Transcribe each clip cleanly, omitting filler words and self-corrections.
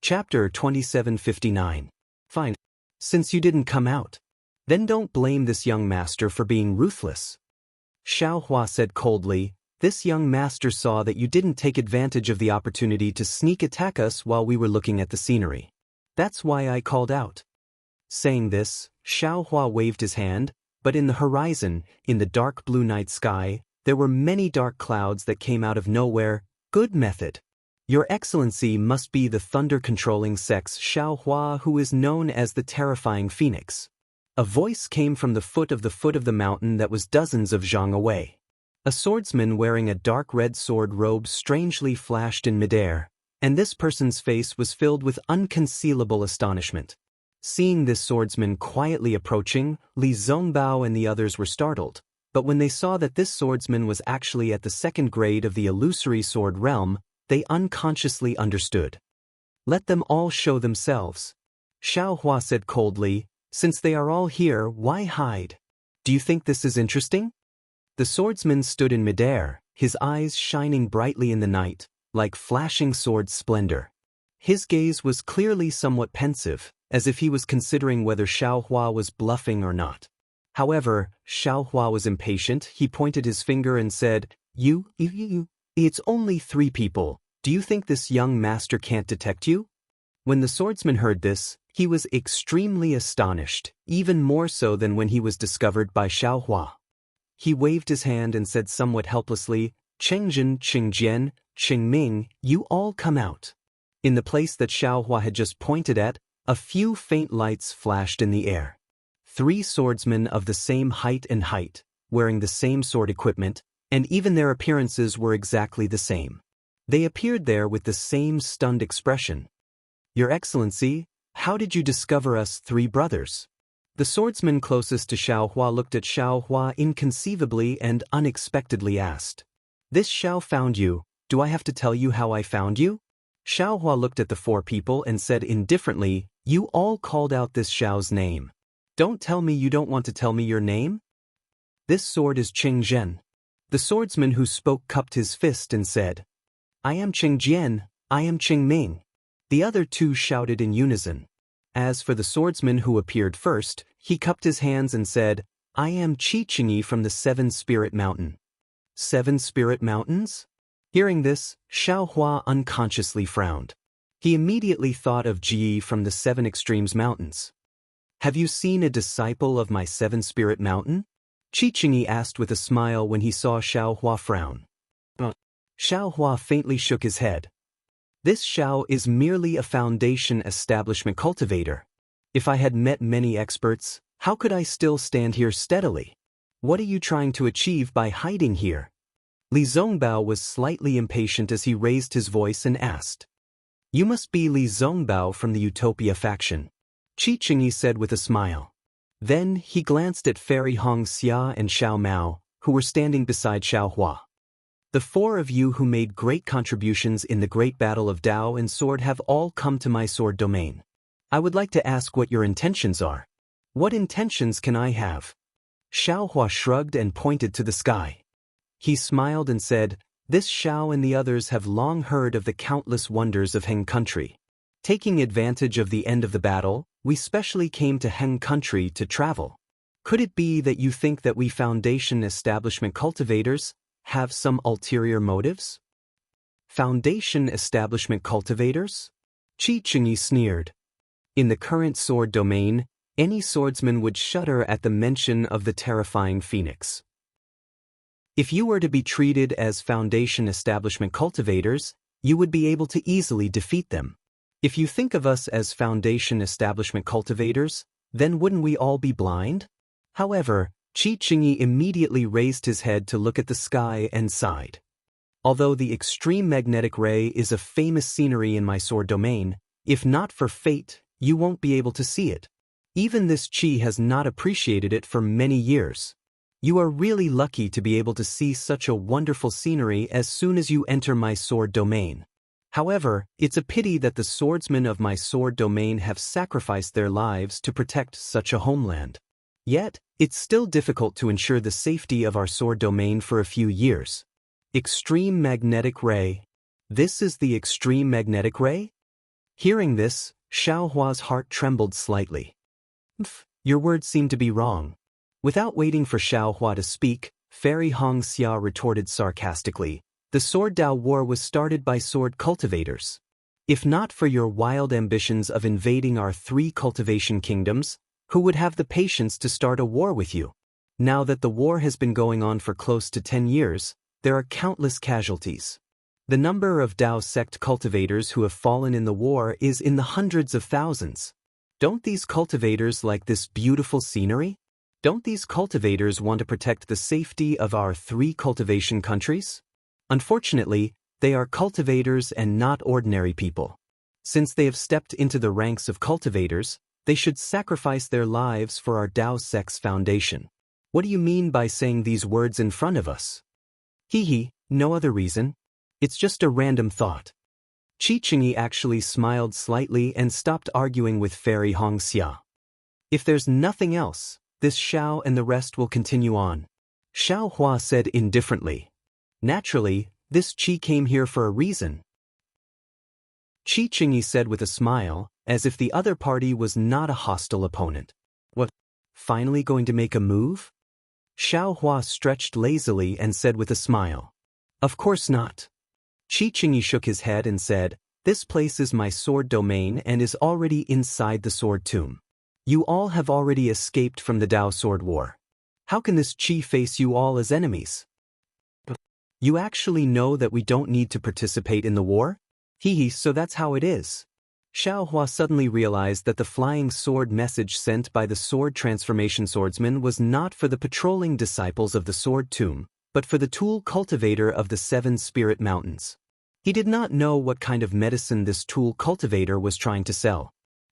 Chapter 2759. Fine. Since you didn't come out, then don't blame this young master for being ruthless. Xiaohua said coldly, this young master saw that you didn't take advantage of the opportunity to sneak attack us while we were looking at the scenery. That's why I called out. Saying this, Xiaohua waved his hand, but in the horizon, in the dark blue night sky, there were many dark clouds that came out of nowhere. Good method. Your Excellency must be the thunder-controlling sex Xiaohua, who is known as the terrifying phoenix. A voice came from the foot of the mountain that was dozens of zhang away. A swordsman wearing a dark red sword robe strangely flashed in midair, and this person's face was filled with unconcealable astonishment. Seeing this swordsman quietly approaching, Li Zongbao and the others were startled, but when they saw that this swordsman was actually at the second grade of the illusory sword realm, they unconsciously understood. Let them all show themselves. Xiaohua said coldly, since they are all here, why hide? Do you think this is interesting? The swordsman stood in midair, his eyes shining brightly in the night, like flashing sword splendor. His gaze was clearly somewhat pensive, as if he was considering whether Xiaohua was bluffing or not. However, Xiaohua was impatient. He pointed his finger and said, You, it's only 3 people. Do you think this young master can't detect you? When the swordsman heard this, he was extremely astonished, even more so than when he was discovered by Xiaohua. He waved his hand and said somewhat helplessly, Chengjin, Qingjian, Qingming, you all come out. In the place that Xiaohua had just pointed at, a few faint lights flashed in the air. 3 swordsmen of the same height, wearing the same sword equipment, and even their appearances were exactly the same. They appeared there with the same stunned expression. Your Excellency, how did you discover us 3 brothers? The swordsman closest to Xiaohua looked at Xiaohua inconceivably and unexpectedly asked. This Xiao found you. Do I have to tell you how I found you? Xiaohua looked at the 4 people and said indifferently, You all called out this Xiao's name. Don't tell me you don't want to tell me your name? This sword is Qingzhen. The swordsman who spoke cupped his fist and said, I am Qingjian, I am Qingming. The other 2 shouted in unison. As for the swordsman who appeared first, he cupped his hands and said, I am Qi Qingyi from the 7 Spirit Mountain. 7 Spirit Mountains? Hearing this, Xiaohua unconsciously frowned. He immediately thought of Ji from the 7 Extremes Mountains. Have you seen a disciple of my 7 Spirit Mountain? Qi Qingyi asked with a smile when he saw Xiaohua frown. Xiaohua faintly shook his head. This Xiao is merely a foundation establishment cultivator. If I had met many experts, how could I still stand here steadily? What are you trying to achieve by hiding here? Li Zongbao was slightly impatient as he raised his voice and asked. You must be Li Zongbao from the Utopia faction. Qi Qingyi said with a smile. Then he glanced at Fairy Hongxia and Xiao Mao, who were standing beside Xiaohua. The 4 of you who made great contributions in the great battle of Dao and Sword have all come to my sword domain. I would like to ask what your intentions are. What intentions can I have? Xiaohua shrugged and pointed to the sky. He smiled and said, This Xiao and the others have long heard of the countless wonders of Heng country. Taking advantage of the end of the battle, we specially came to Heng country to travel. Could it be that you think that we Foundation establishment cultivators have some ulterior motives? Foundation establishment cultivators? Qi Qingyi sneered. In the current sword domain, any swordsman would shudder at the mention of the terrifying phoenix. If you were to be treated as Foundation establishment cultivators, you would be able to easily defeat them. If you think of us as Foundation establishment cultivators, then wouldn't we all be blind? However, Qi Qingyi immediately raised his head to look at the sky and sighed. Although the extreme magnetic ray is a famous scenery in my sword domain, if not for fate, you won't be able to see it. Even this Qi has not appreciated it for many years. You are really lucky to be able to see such a wonderful scenery as soon as you enter my sword domain. However, it's a pity that the swordsmen of my sword domain have sacrificed their lives to protect such a homeland. Yet, it's still difficult to ensure the safety of our sword domain for a few years. Extreme magnetic ray. This is the extreme magnetic ray? Hearing this, Xiaohua's heart trembled slightly. Your words seem to be wrong. Without waiting for Xiaohua to speak, Fairy Xianxia retorted sarcastically, the Sword Dao War was started by sword cultivators. If not for your wild ambitions of invading our 3 cultivation kingdoms, who would have the patience to start a war with you? Now that the war has been going on for close to 10 years, there are countless casualties. The number of Dao sect cultivators who have fallen in the war is in the hundreds of thousands. Don't these cultivators like this beautiful scenery? Don't these cultivators want to protect the safety of our 3 cultivation countries? Unfortunately, they are cultivators and not ordinary people. Since they have stepped into the ranks of cultivators, they should sacrifice their lives for our Dao sect's foundation. What do you mean by saying these words in front of us? No other reason. It's just a random thought. Qi Qingyi actually smiled slightly and stopped arguing with Fairy Xianxia. If there's nothing else, this Xiao and the rest will continue on. Xiaohua said indifferently. Naturally, this Qi came here for a reason. Qi Qingyi said with a smile, as if the other party was not a hostile opponent. What? Finally going to make a move? Xiaohua stretched lazily and said with a smile. Of course not. Qi Qingyi shook his head and said, this place is my sword domain and is already inside the sword tomb. You all have already escaped from the Dao sword war. How can this Qi face you all as enemies? You actually know that we don't need to participate in the war? So that's how it is. Xiaohua suddenly realized that the flying sword message sent by the sword transformation swordsman was not for the patrolling disciples of the sword tomb, but for the tool cultivator of the 7 spirit mountains. He did not know what kind of medicine this tool cultivator was trying to sell.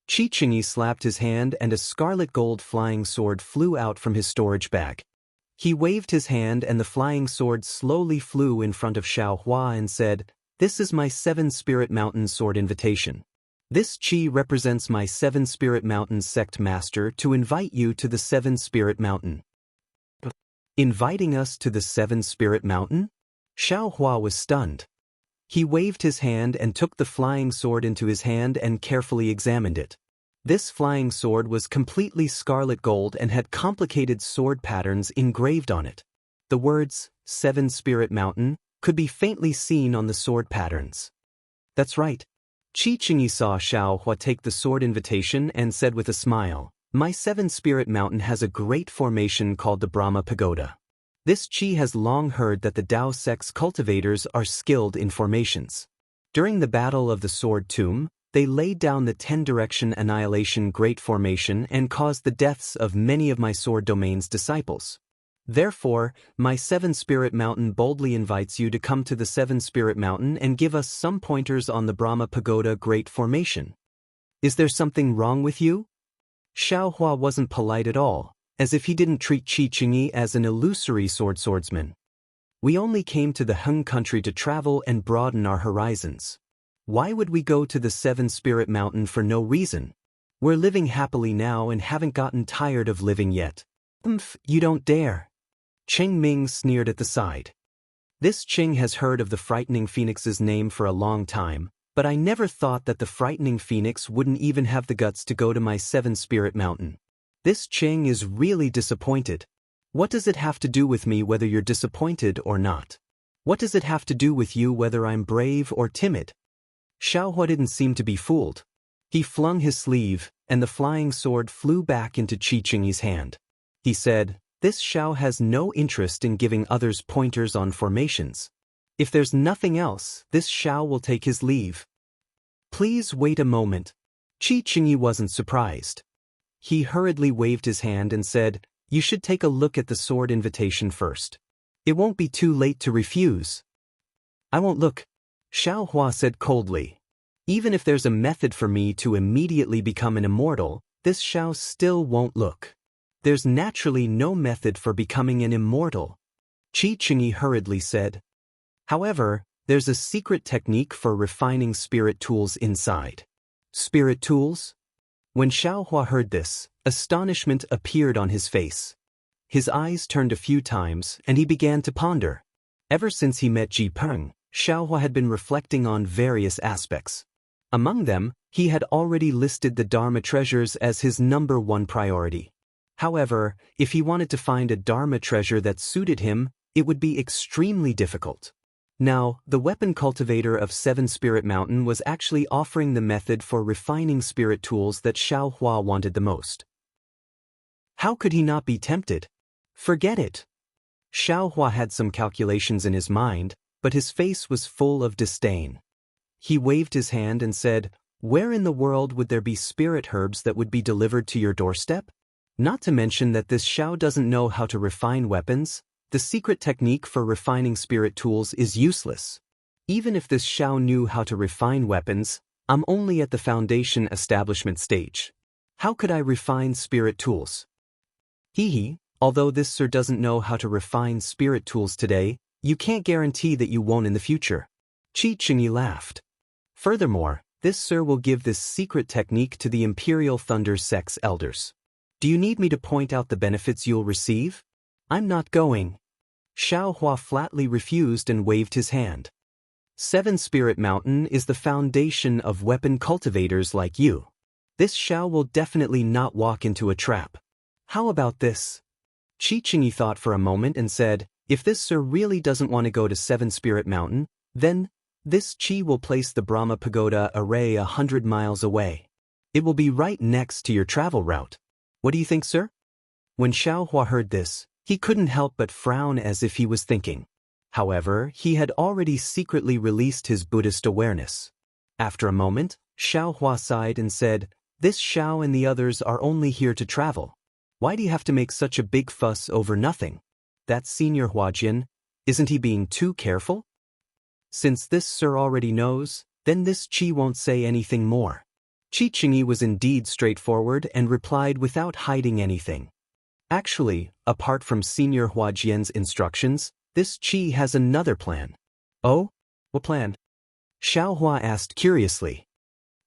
Qi Qingyi slapped his hand and a scarlet gold flying sword flew out from his storage bag. He waved his hand and the flying sword slowly flew in front of Xiaohua and said, this is my 7 spirit mountain sword invitation. This Qi represents my 7 spirit mountain sect master to invite you to the 7 spirit mountain. Inviting us to the 7 spirit mountain? Xiaohua was stunned. He waved his hand and took the flying sword into his hand and carefully examined it. This flying sword was completely scarlet gold and had complicated sword patterns engraved on it. The words, 7 Spirit Mountain, could be faintly seen on the sword patterns. That's right. Qi Qingyi saw Xiaohua take the sword invitation and said with a smile, my 7 Spirit Mountain has a great formation called the Brahma Pagoda. This Qi has long heard that the Dao sect's cultivators are skilled in formations. During the Battle of the Sword Tomb, they laid down the 10-direction annihilation great formation and caused the deaths of many of my sword domain's disciples. Therefore, my 7 Spirit Mountain boldly invites you to come to the 7 Spirit Mountain and give us some pointers on the Brahma Pagoda great formation. Is there something wrong with you? Xiaohua wasn't polite at all, as if he didn't treat Qi Qingyi as an illusory swordsman. We only came to the Heng country to travel and broaden our horizons. Why would we go to the 7 Spirit Mountain for no reason? We're living happily now and haven't gotten tired of living yet. You don't dare. Cheng Ming sneered at the side. This Cheng has heard of the frightening phoenix's name for a long time, but I never thought that the frightening phoenix wouldn't even have the guts to go to my 7 Spirit Mountain. This Cheng is really disappointed. What does it have to do with me whether you're disappointed or not? What does it have to do with you whether I'm brave or timid? Xiaohua didn't seem to be fooled. He flung his sleeve, and the flying sword flew back into Qi Qingyi's hand. He said, this Xiao has no interest in giving others pointers on formations. If there's nothing else, this Xiao will take his leave. Please wait a moment. Qi Qingyi wasn't surprised. He hurriedly waved his hand and said, you should take a look at the sword invitation first. It won't be too late to refuse. I won't look, Xiaohua said coldly. Even if there's a method for me to immediately become an immortal, this Xiao still won't look. There's naturally no method for becoming an immortal, Qi Qingyi hurriedly said. However, there's a secret technique for refining spirit tools inside. Spirit tools? When Xiaohua heard this, astonishment appeared on his face. His eyes turned a few times and he began to ponder. Ever since he met Ji Peng, Xiaohua had been reflecting on various aspects. Among them, he had already listed the Dharma treasures as his #1 priority. However, if he wanted to find a Dharma treasure that suited him, it would be extremely difficult. Now, the weapon cultivator of 7 Spirit Mountain was actually offering the method for refining spirit tools that Xiao Hua wanted the most. How could he not be tempted? Forget it. Xiao Hua had some calculations in his mind, but his face was full of disdain. He waved his hand and said, "Where in the world would there be spirit herbs that would be delivered to your doorstep? Not to mention that this Xiao doesn't know how to refine weapons. The secret technique for refining spirit tools is useless. Even if this Xiao knew how to refine weapons, I'm only at the foundation establishment stage. How could I refine spirit tools?" Hee, although this sir doesn't know how to refine spirit tools today, you can't guarantee that you won't in the future. Qi Qingyi laughed. Furthermore, this sir will give this secret technique to the Imperial Thunder Sect's elders. Do you need me to point out the benefits you'll receive? I'm not going. Xiao Hua flatly refused and waved his hand. 7 Spirit Mountain is the foundation of weapon cultivators like you. This Xiao will definitely not walk into a trap. How about this? Qi Qingyi thought for a moment and said, if this sir really doesn't want to go to 7 Spirit Mountain, then this Qi will place the Brahma Pagoda array 100 miles away. It will be right next to your travel route. What do you think, sir? When Xiao Hua heard this, he couldn't help but frown as if he was thinking. However, he had already secretly released his Buddhist awareness. After a moment, Xiao Hua sighed and said, "This Xiao and the others are only here to travel. Why do you have to make such a big fuss over nothing? That Senior Huajian, isn't he being too careful?" Since this sir already knows, then this Qi won't say anything more. Qi Qingyi was indeed straightforward and replied without hiding anything. Actually, apart from Senior Huajian's instructions, this Qi has another plan. Oh? What plan? Xiao Hua asked curiously.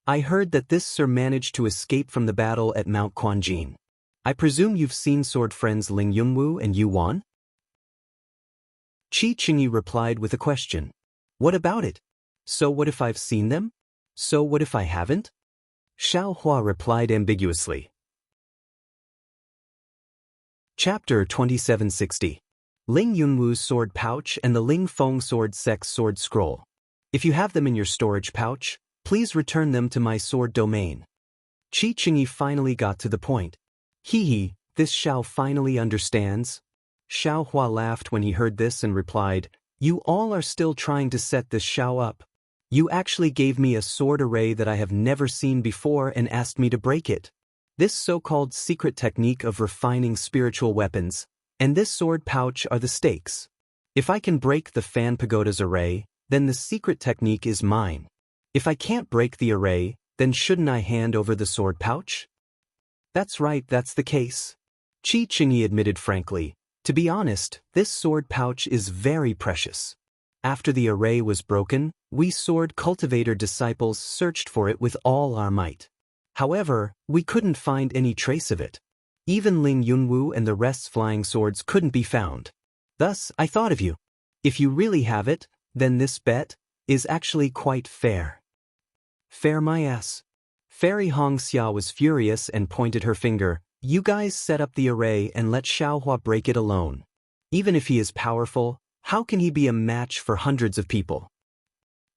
I heard that this sir managed to escape from the battle at Mount Quanjin. I presume you've seen sword friends Ling Yunwu and Yu Wan? Qi Qingyi replied with a question. What about it? So what if I've seen them? So what if I haven't? Xiao Hua replied ambiguously. Chapter 2760. Ling Yunwu's sword pouch and the Ling Feng sword sect's sword scroll. If you have them in your storage pouch, please return them to my sword domain. Qi Qingyi finally got to the point. Hee, this Xiao finally understands. Xiao Hua laughed when he heard this and replied, you all are still trying to set this Xiao up. You actually gave me a sword array that I have never seen before and asked me to break it. This so-called secret technique of refining spiritual weapons, and this sword pouch are the stakes. If I can break the Fan Pagoda's array, then the secret technique is mine. If I can't break the array, then shouldn't I hand over the sword pouch? That's right, that's the case. Qi Qingyi admitted frankly. To be honest, this sword pouch is very precious. After the array was broken, we sword cultivator disciples searched for it with all our might. However, we couldn't find any trace of it. Even Ling Yunwu and the rest's flying swords couldn't be found. Thus, I thought of you. If you really have it, then this bet is actually quite fair. Fair my ass. Fairy Hongxia was furious and pointed her finger. You guys set up the array and let Xiaohua break it alone. Even if he is powerful, how can he be a match for hundreds of people?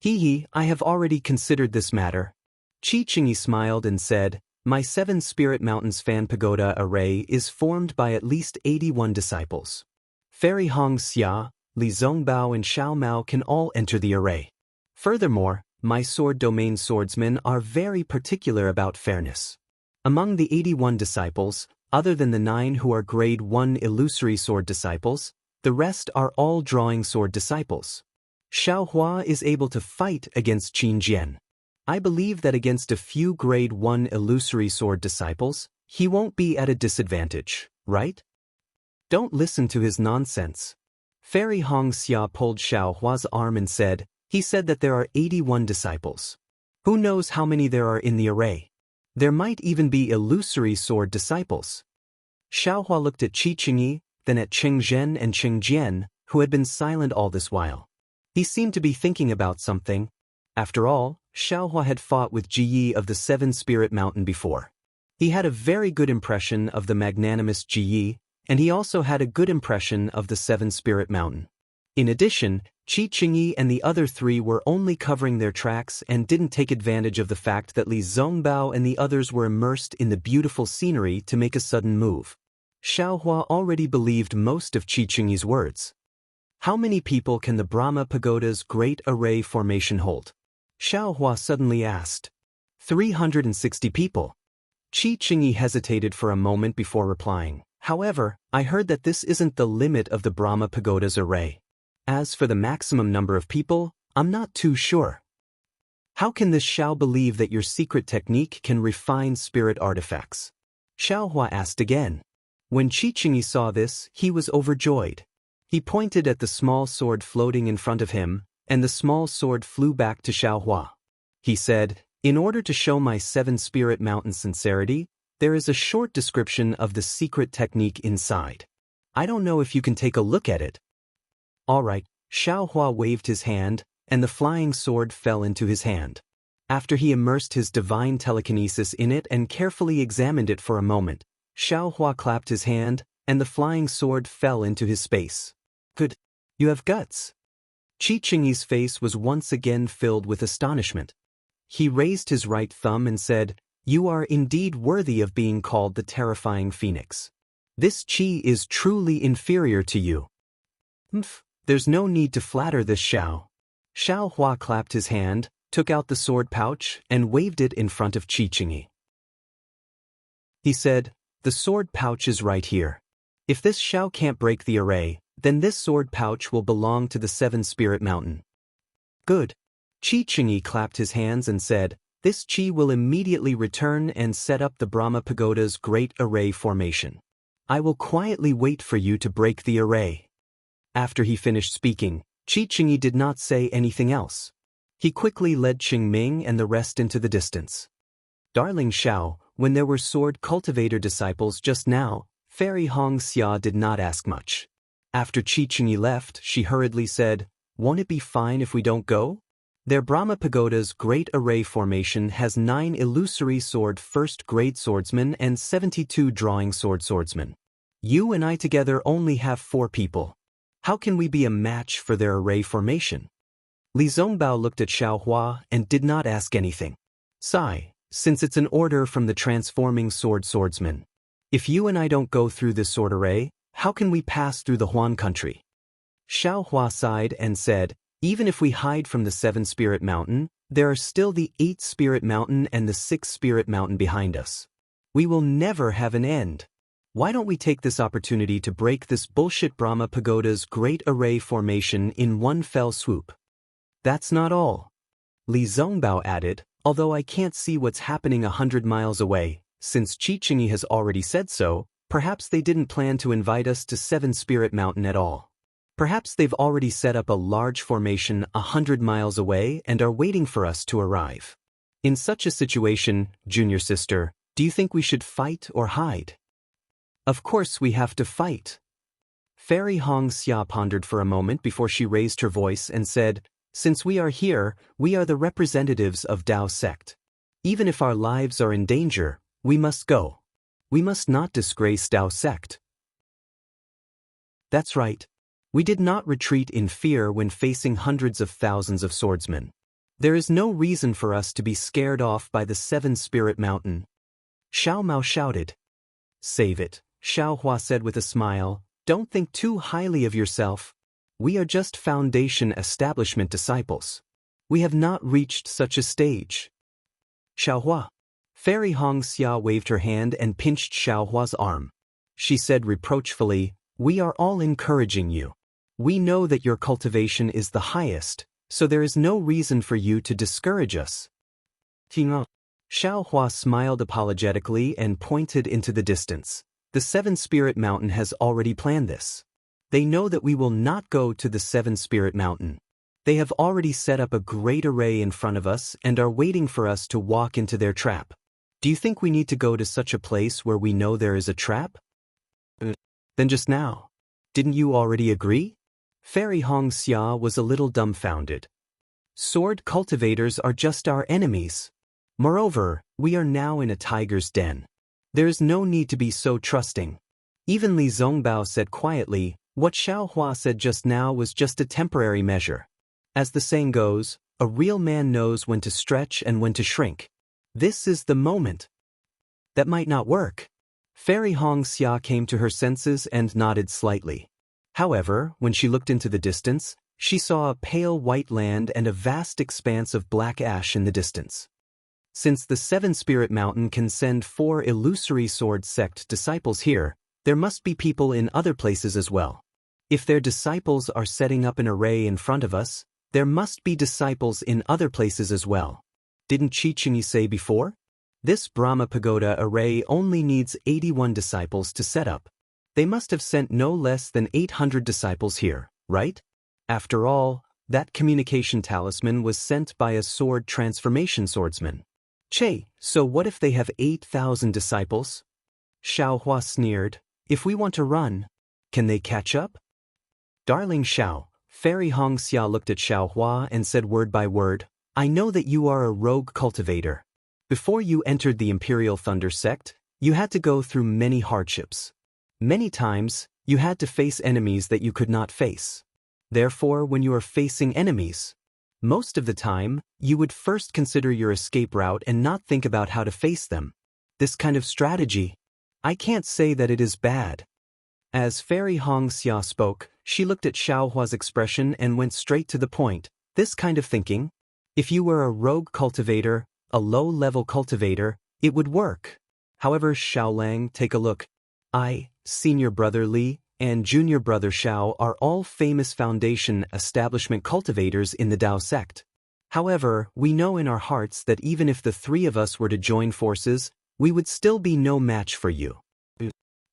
Hee, I have already considered this matter. Qi Qingyi smiled and said, my 7 Spirit Mountains Fan Pagoda array is formed by at least 81 disciples. Fairy Hongxia, Li Zongbao and Xiao Mao can all enter the array. Furthermore, my sword domain swordsmen are very particular about fairness. Among the 81 disciples, other than the 9 who are grade 1 illusory sword disciples, the rest are all drawing sword disciples. Xiao Hua is able to fight against Qin Jian. I believe that against a few grade 1 illusory sword disciples, he won't be at a disadvantage, right? Don't listen to his nonsense. Fairy Hongxia pulled Xiao Hua's arm and said, he said that there are 81 disciples. Who knows how many there are in the array? There might even be illusory sword disciples. Xiao Hua looked at Qi Qingyi, then at Cheng Zhen and Cheng Jian, who had been silent all this while. He seemed to be thinking about something. After all, Xiaohua had fought with Ji of the Seven Spirit Mountain before. He had a very good impression of the magnanimous Ji, and he also had a good impression of the Seven Spirit Mountain. In addition, Qi Qingyi and the other three were only covering their tracks and didn't take advantage of the fact that Li Zongbao and the others were immersed in the beautiful scenery to make a sudden move. Xiaohua already believed most of Qi Qingyi's words. How many people can the Brahma Pagoda's Great Array formation hold? Xiaohua suddenly asked. 360 people. Qi Qingyi hesitated for a moment before replying. However, I heard that this isn't the limit of the Brahma Pagoda's array. As for the maximum number of people, I'm not too sure. How can this Xiao believe that your secret technique can refine spirit artifacts? Xiaohua asked again. When Qi Qingyi saw this, he was overjoyed. He pointed at the small sword floating in front of him, and the small sword flew back to Xiaohua. He said, in order to show my Seven Spirit Mountain sincerity, there is a short description of the secret technique inside. I don't know if you can take a look at it. All right, Xiaohua waved his hand, and the flying sword fell into his hand. After he immersed his divine telekinesis in it and carefully examined it for a moment, Xiaohua clapped his hand, and the flying sword fell into his space. Good. You have guts. Qi Qingyi's face was once again filled with astonishment. He raised his right thumb and said, you are indeed worthy of being called the terrifying phoenix. This qi is truly inferior to you. There's no need to flatter this Xiao. Xiaohua clapped his hand, took out the sword pouch, and waved it in front of Qi Qingyi. He said, the sword pouch is right here. If this Xiao can't break the array, then this sword pouch will belong to the Seven Spirit Mountain. Good. Qi Qingyi clapped his hands and said, this qi will immediately return and set up the Brahma Pagoda's Great Array formation. I will quietly wait for you to break the array. After he finished speaking, Qi Qingyi did not say anything else. He quickly led Qingming and the rest into the distance. Darling Xiao, when there were sword cultivator disciples just now, Fairy Xianxia did not ask much. After Qi Qingyi left, she hurriedly said, won't it be fine if we don't go? Their Brahma Pagoda's Great Array formation has 9 illusory sword first-grade swordsmen and 72 drawing sword swordsmen. You and I together only have 4 people. How can we be a match for their array formation? Li Zongbao looked at Xiaohua and did not ask anything. Sigh, since it's an order from the transforming sword swordsman. If you and I don't go through this sword array, how can we pass through the Huan country? Xiaohua sighed and said, even if we hide from the Seven Spirit Mountain, there are still the 8 Spirit Mountain and the 6 Spirit Mountain behind us. We will never have an end. Why don't we take this opportunity to break this bullshit Brahma Pagoda's Great Array formation in one fell swoop? That's not all. Li Zongbao added, although I can't see what's happening 100 miles away, since Qi Qingyi has already said so, perhaps they didn't plan to invite us to Seven Spirit Mountain at all. Perhaps they've already set up a large formation 100 miles away and are waiting for us to arrive. In such a situation, junior sister, do you think we should fight or hide? Of course we have to fight. Fairy Xianxia pondered for a moment before she raised her voice and said, since we are here, we are the representatives of Dao sect. Even if our lives are in danger, we must go. We must not disgrace Dao sect. That's right. We did not retreat in fear when facing hundreds of thousands of swordsmen. There is no reason for us to be scared off by the Seven Spirit Mountain. Xiao Mao shouted. Save it, Xiaohua said with a smile, don't think too highly of yourself. We are just foundation establishment disciples. We have not reached such a stage. Xiaohua. Fairy Xianxia waved her hand and pinched Xiaohua's arm. She said reproachfully, we are all encouraging you. We know that your cultivation is the highest, so there is no reason for you to discourage us. Xiaohua smiled apologetically and pointed into the distance. The Seven Spirit Mountain has already planned this. They know that we will not go to the Seven Spirit Mountain. They have already set up a great array in front of us and are waiting for us to walk into their trap. Do you think we need to go to such a place where we know there is a trap? Then just now. Didn't you already agree? Fairy Xianxia was a little dumbfounded. Sword cultivators are just our enemies. Moreover, we are now in a tiger's den. There is no need to be so trusting. Even Li Zongbao said quietly, what Xiaohua said just now was just a temporary measure. As the saying goes, a real man knows when to stretch and when to shrink. This is the moment. That might not work. Fairy Xianxia came to her senses and nodded slightly. However, when she looked into the distance, she saw a pale white land and a vast expanse of black ash in the distance. Since the Seven Spirit Mountain can send 4 illusory sword sect disciples here, there must be people in other places as well. If their disciples are setting up an array in front of us, there must be disciples in other places as well. Didn't Chichinyi say before? This Brahma Pagoda array only needs 81 disciples to set up. They must have sent no less than 800 disciples here, right? After all, that communication talisman was sent by a sword transformation swordsman. Che, so what if they have 8,000 disciples? Xiaohua sneered. If we want to run, can they catch up? Darling Xiao, Fairy Xianxia looked at Xiaohua and said word by word, I know that you are a rogue cultivator. Before you entered the Imperial Thunder sect, you had to go through many hardships. Many times, you had to face enemies that you could not face. Therefore, when you are facing enemies, most of the time, you would first consider your escape route and not think about how to face them. This kind of strategy, I can't say that it is bad. As Fairy Xianxia spoke, she looked at Xiaohua's expression and went straight to the point. This kind of thinking, if you were a rogue cultivator, a low-level cultivator, it would work. However, Xiaolang, take a look. I, senior brother Li, and junior brother Xiao are all famous foundation establishment cultivators in the Dao sect. However, we know in our hearts that even if the 3 of us were to join forces, we would still be no match for you.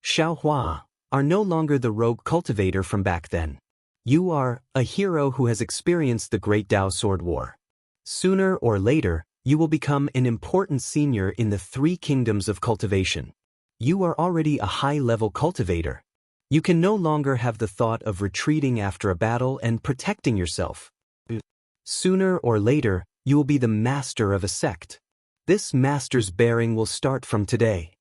Xiaohua are no longer the rogue cultivator from back then. You are a hero who has experienced the Great Dao Sword War. Sooner or later, you will become an important senior in the 3 kingdoms of cultivation. You are already a high-level cultivator. You can no longer have the thought of retreating after a battle and protecting yourself. Sooner or later, you will be the master of a sect. This master's bearing will start from today.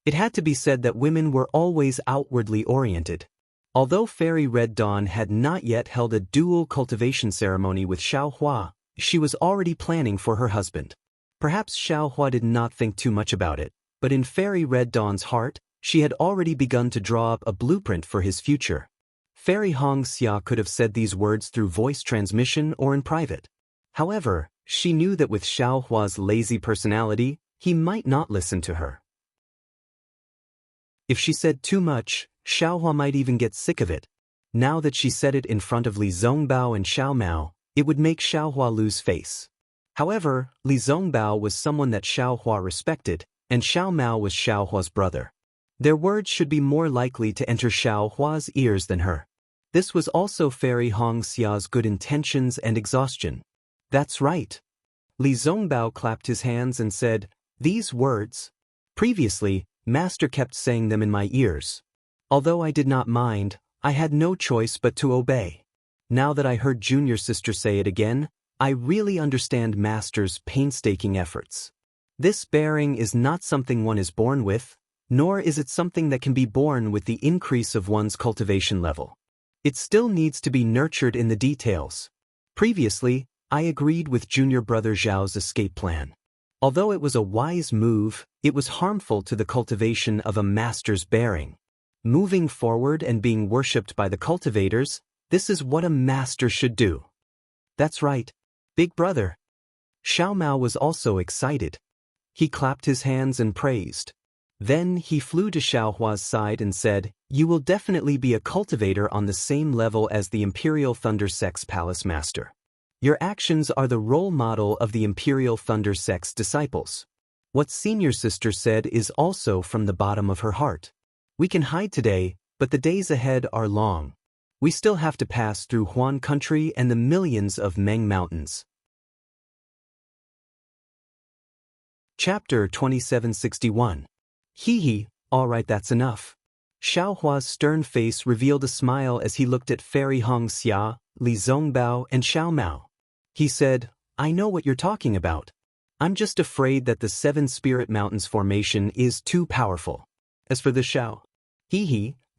It had to be said that women were always outwardly oriented. Although Fairy Red Dawn had not yet held a dual cultivation ceremony with Xiaohua, she was already planning for her husband. Perhaps Xiaohua did not think too much about it, but in Fairy Red Dawn's heart, she had already begun to draw up a blueprint for his future. Fairy Xianxia could have said these words through voice transmission or in private. However, she knew that with Xiaohua's lazy personality, he might not listen to her. If she said too much, Xiaohua might even get sick of it. Now that she said it in front of Li Zongbao and Xiao Mao, it would make Xiaohua lose face. However, Li Zongbao was someone that Xiaohua respected, and Xiao Mao was Xiaohua's brother. Their words should be more likely to enter Xiaohua's ears than her. This was also Fairy Xia's good intentions and exhaustion. That's right. Li Zongbao clapped his hands and said, these words. Previously, Master kept saying them in my ears. Although I did not mind, I had no choice but to obey. Now that I heard Junior Sister say it again, I really understand Master's painstaking efforts. This bearing is not something one is born with, nor is it something that can be born with the increase of one's cultivation level. It still needs to be nurtured in the details. Previously, I agreed with Junior Brother Zhao's escape plan. Although it was a wise move, it was harmful to the cultivation of a master's bearing. Moving forward and being worshipped by the cultivators, this is what a master should do. That's right, big brother. Xiao Mao was also excited. He clapped his hands and praised. Then he flew to Xiaohua's side and said, you will definitely be a cultivator on the same level as the Imperial Thunder Sect's Palace Master. Your actions are the role model of the Imperial Thunder Sect's disciples. What Senior Sister said is also from the bottom of her heart. We can hide today, but the days ahead are long. We still have to pass through Huan Country and the millions of Meng Mountains. Chapter 2761. Hee, alright, that's enough. Xiaohua's stern face revealed a smile as he looked at Fairy Xianxia, Li Zongbao, and Xiao Mao. He said, I know what you're talking about. I'm just afraid that the Seven Spirit Mountains formation is too powerful. As for the Shao,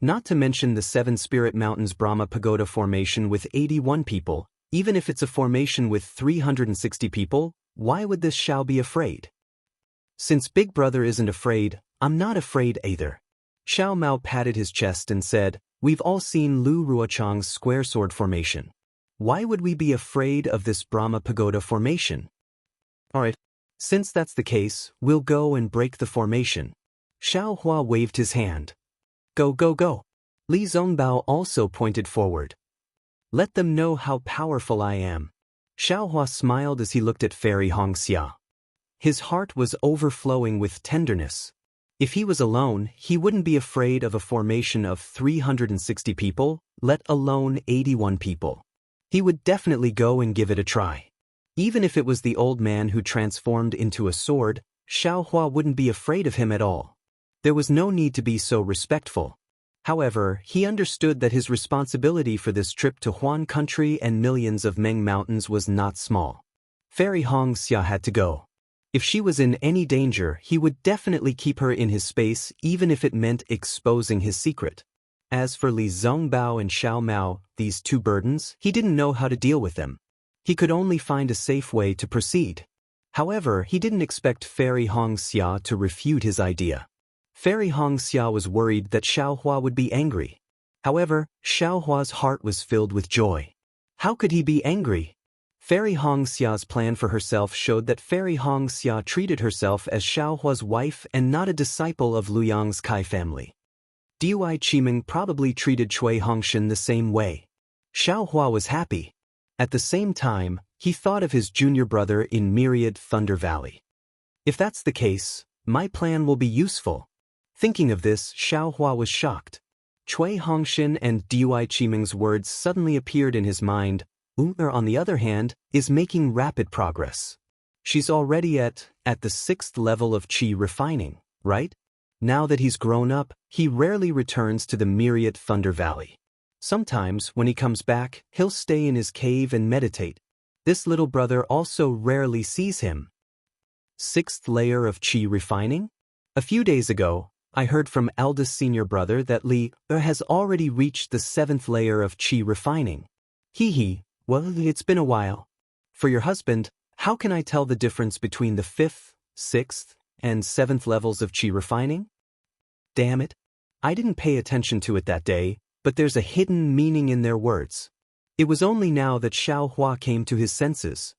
not to mention the Seven Spirit Mountains Brahma Pagoda formation with 81 people, even if it's a formation with 360 people, why would this Shao be afraid? Since Big Brother isn't afraid, I'm not afraid either. Xiao Mao patted his chest and said, we've all seen Lu Ruochang's square sword formation. Why would we be afraid of this Brahma Pagoda formation? Alright, since that's the case, we'll go and break the formation. Xiao Hua waved his hand. Go, go, go. Li Zongbao also pointed forward. Let them know how powerful I am. Xiao Hua smiled as he looked at Fairy Hongxia. His heart was overflowing with tenderness. If he was alone, he wouldn't be afraid of a formation of 360 people, let alone 81 people. He would definitely go and give it a try. Even if it was the old man who transformed into a sword, Xiao Hua wouldn't be afraid of him at all. There was no need to be so respectful. However, he understood that his responsibility for this trip to Huan country and millions of Meng mountains was not small. Fairy Hongxia had to go. If she was in any danger, he would definitely keep her in his space even if it meant exposing his secret. As for Li Zongbao and Xiao Mao, these two burdens, he didn't know how to deal with them. He could only find a safe way to proceed. However, he didn't expect Fairy Hongxia to refute his idea. Fairy Hongxia was worried that Xiao Hua would be angry. However, Xiao Hua's heart was filled with joy. How could he be angry? Fairy Hongxia's plan for herself showed that Fairy Hongxia treated herself as Xiao Hua's wife and not a disciple of Luyang's Kai family. Dui Qiming probably treated Cui Hongshan the same way. Xiao Hua was happy. At the same time, he thought of his junior brother in Myriad Thunder Valley. If that's the case, my plan will be useful. Thinking of this, Xiao Hua was shocked. Cui Hongshan and Dui Qiming's words suddenly appeared in his mind. On the other hand, is making rapid progress. She's already at the 6th level of Qi refining, right? Now that he's grown up, he rarely returns to the Myriad Thunder Valley. Sometimes, when he comes back, he'll stay in his cave and meditate. This little brother also rarely sees him. 6th layer of Qi refining? A few days ago, I heard from eldest senior brother that Li has already reached the 7th layer of Qi refining. Well, it's been a while. For your husband, how can I tell the difference between the 5th, 6th, and 7th levels of Qi refining? Damn it. I didn't pay attention to it that day, but there's a hidden meaning in their words. It was only now that Xiao Hua came to his senses.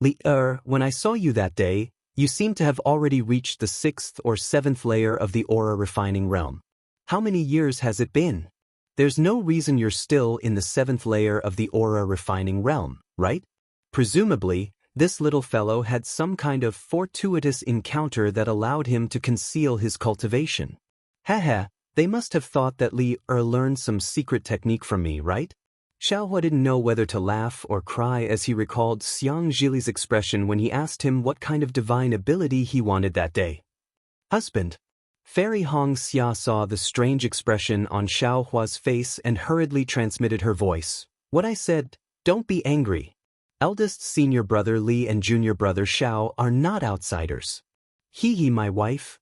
Li, when I saw you that day, you seem to have already reached the 6th or 7th layer of the aura refining realm. How many years has it been? There's no reason you're still in the 7th layer of the aura refining realm, right? Presumably, this little fellow had some kind of fortuitous encounter that allowed him to conceal his cultivation. Haha, they must have thought that Li learned some secret technique from me, right? Xiao Hua didn't know whether to laugh or cry as he recalled Xiang Zhili's expression when he asked him what kind of divine ability he wanted that day. Husband. Fairy Hongxia saw the strange expression on Xiao Hua's face and hurriedly transmitted her voice. What I said, don't be angry. Eldest senior brother Li and junior brother Xiao are not outsiders. My wife.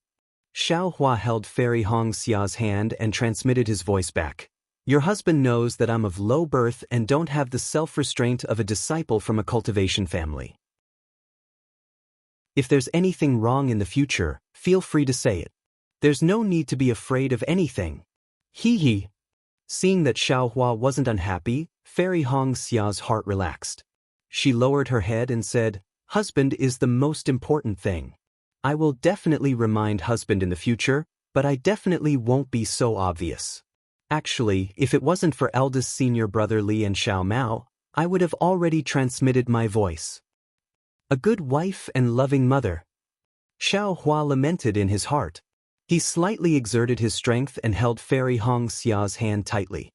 Xiao Hua held Fairy Hongxia's hand and transmitted his voice back. Your husband knows that I'm of low birth and don't have the self-restraint of a disciple from a cultivation family. If there's anything wrong in the future, feel free to say it. There's no need to be afraid of anything. Seeing that Xiao Hua wasn't unhappy, Fairy Hongxia's heart relaxed. She lowered her head and said, husband is the most important thing. I will definitely remind husband in the future, but I definitely won't be so obvious. Actually, if it wasn't for eldest senior brother Li and Xiao Mao, I would have already transmitted my voice. A good wife and loving mother. Xiao Hua lamented in his heart. He slightly exerted his strength and held Fairy Hongxia's hand tightly.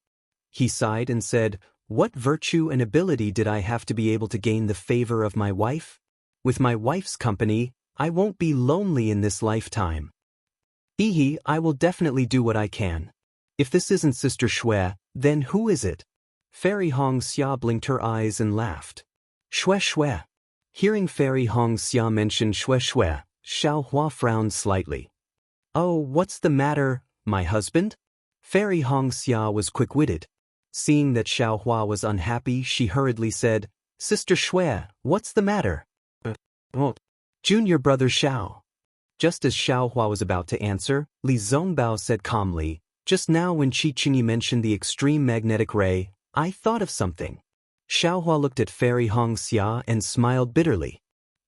He sighed and said, what virtue and ability did I have to be able to gain the favor of my wife? With my wife's company, I won't be lonely in this lifetime. I will definitely do what I can. If this isn't Sister Shui, then who is it? Fairy Hongxia blinked her eyes and laughed. Shue shue. Hearing Fairy Xianxia mention shue shue, Xiaohua frowned slightly. Oh, what's the matter, my husband? Fairy Xianxia was quick-witted. Seeing that Xiaohua was unhappy, she hurriedly said, Sister Shue, what's the matter? Junior brother Xiao. Just as Xiaohua was about to answer, Li Zongbao said calmly, just now when Qi Qingyi mentioned the extreme magnetic ray, I thought of something. Xiaohua looked at Fairy Xianxia and smiled bitterly.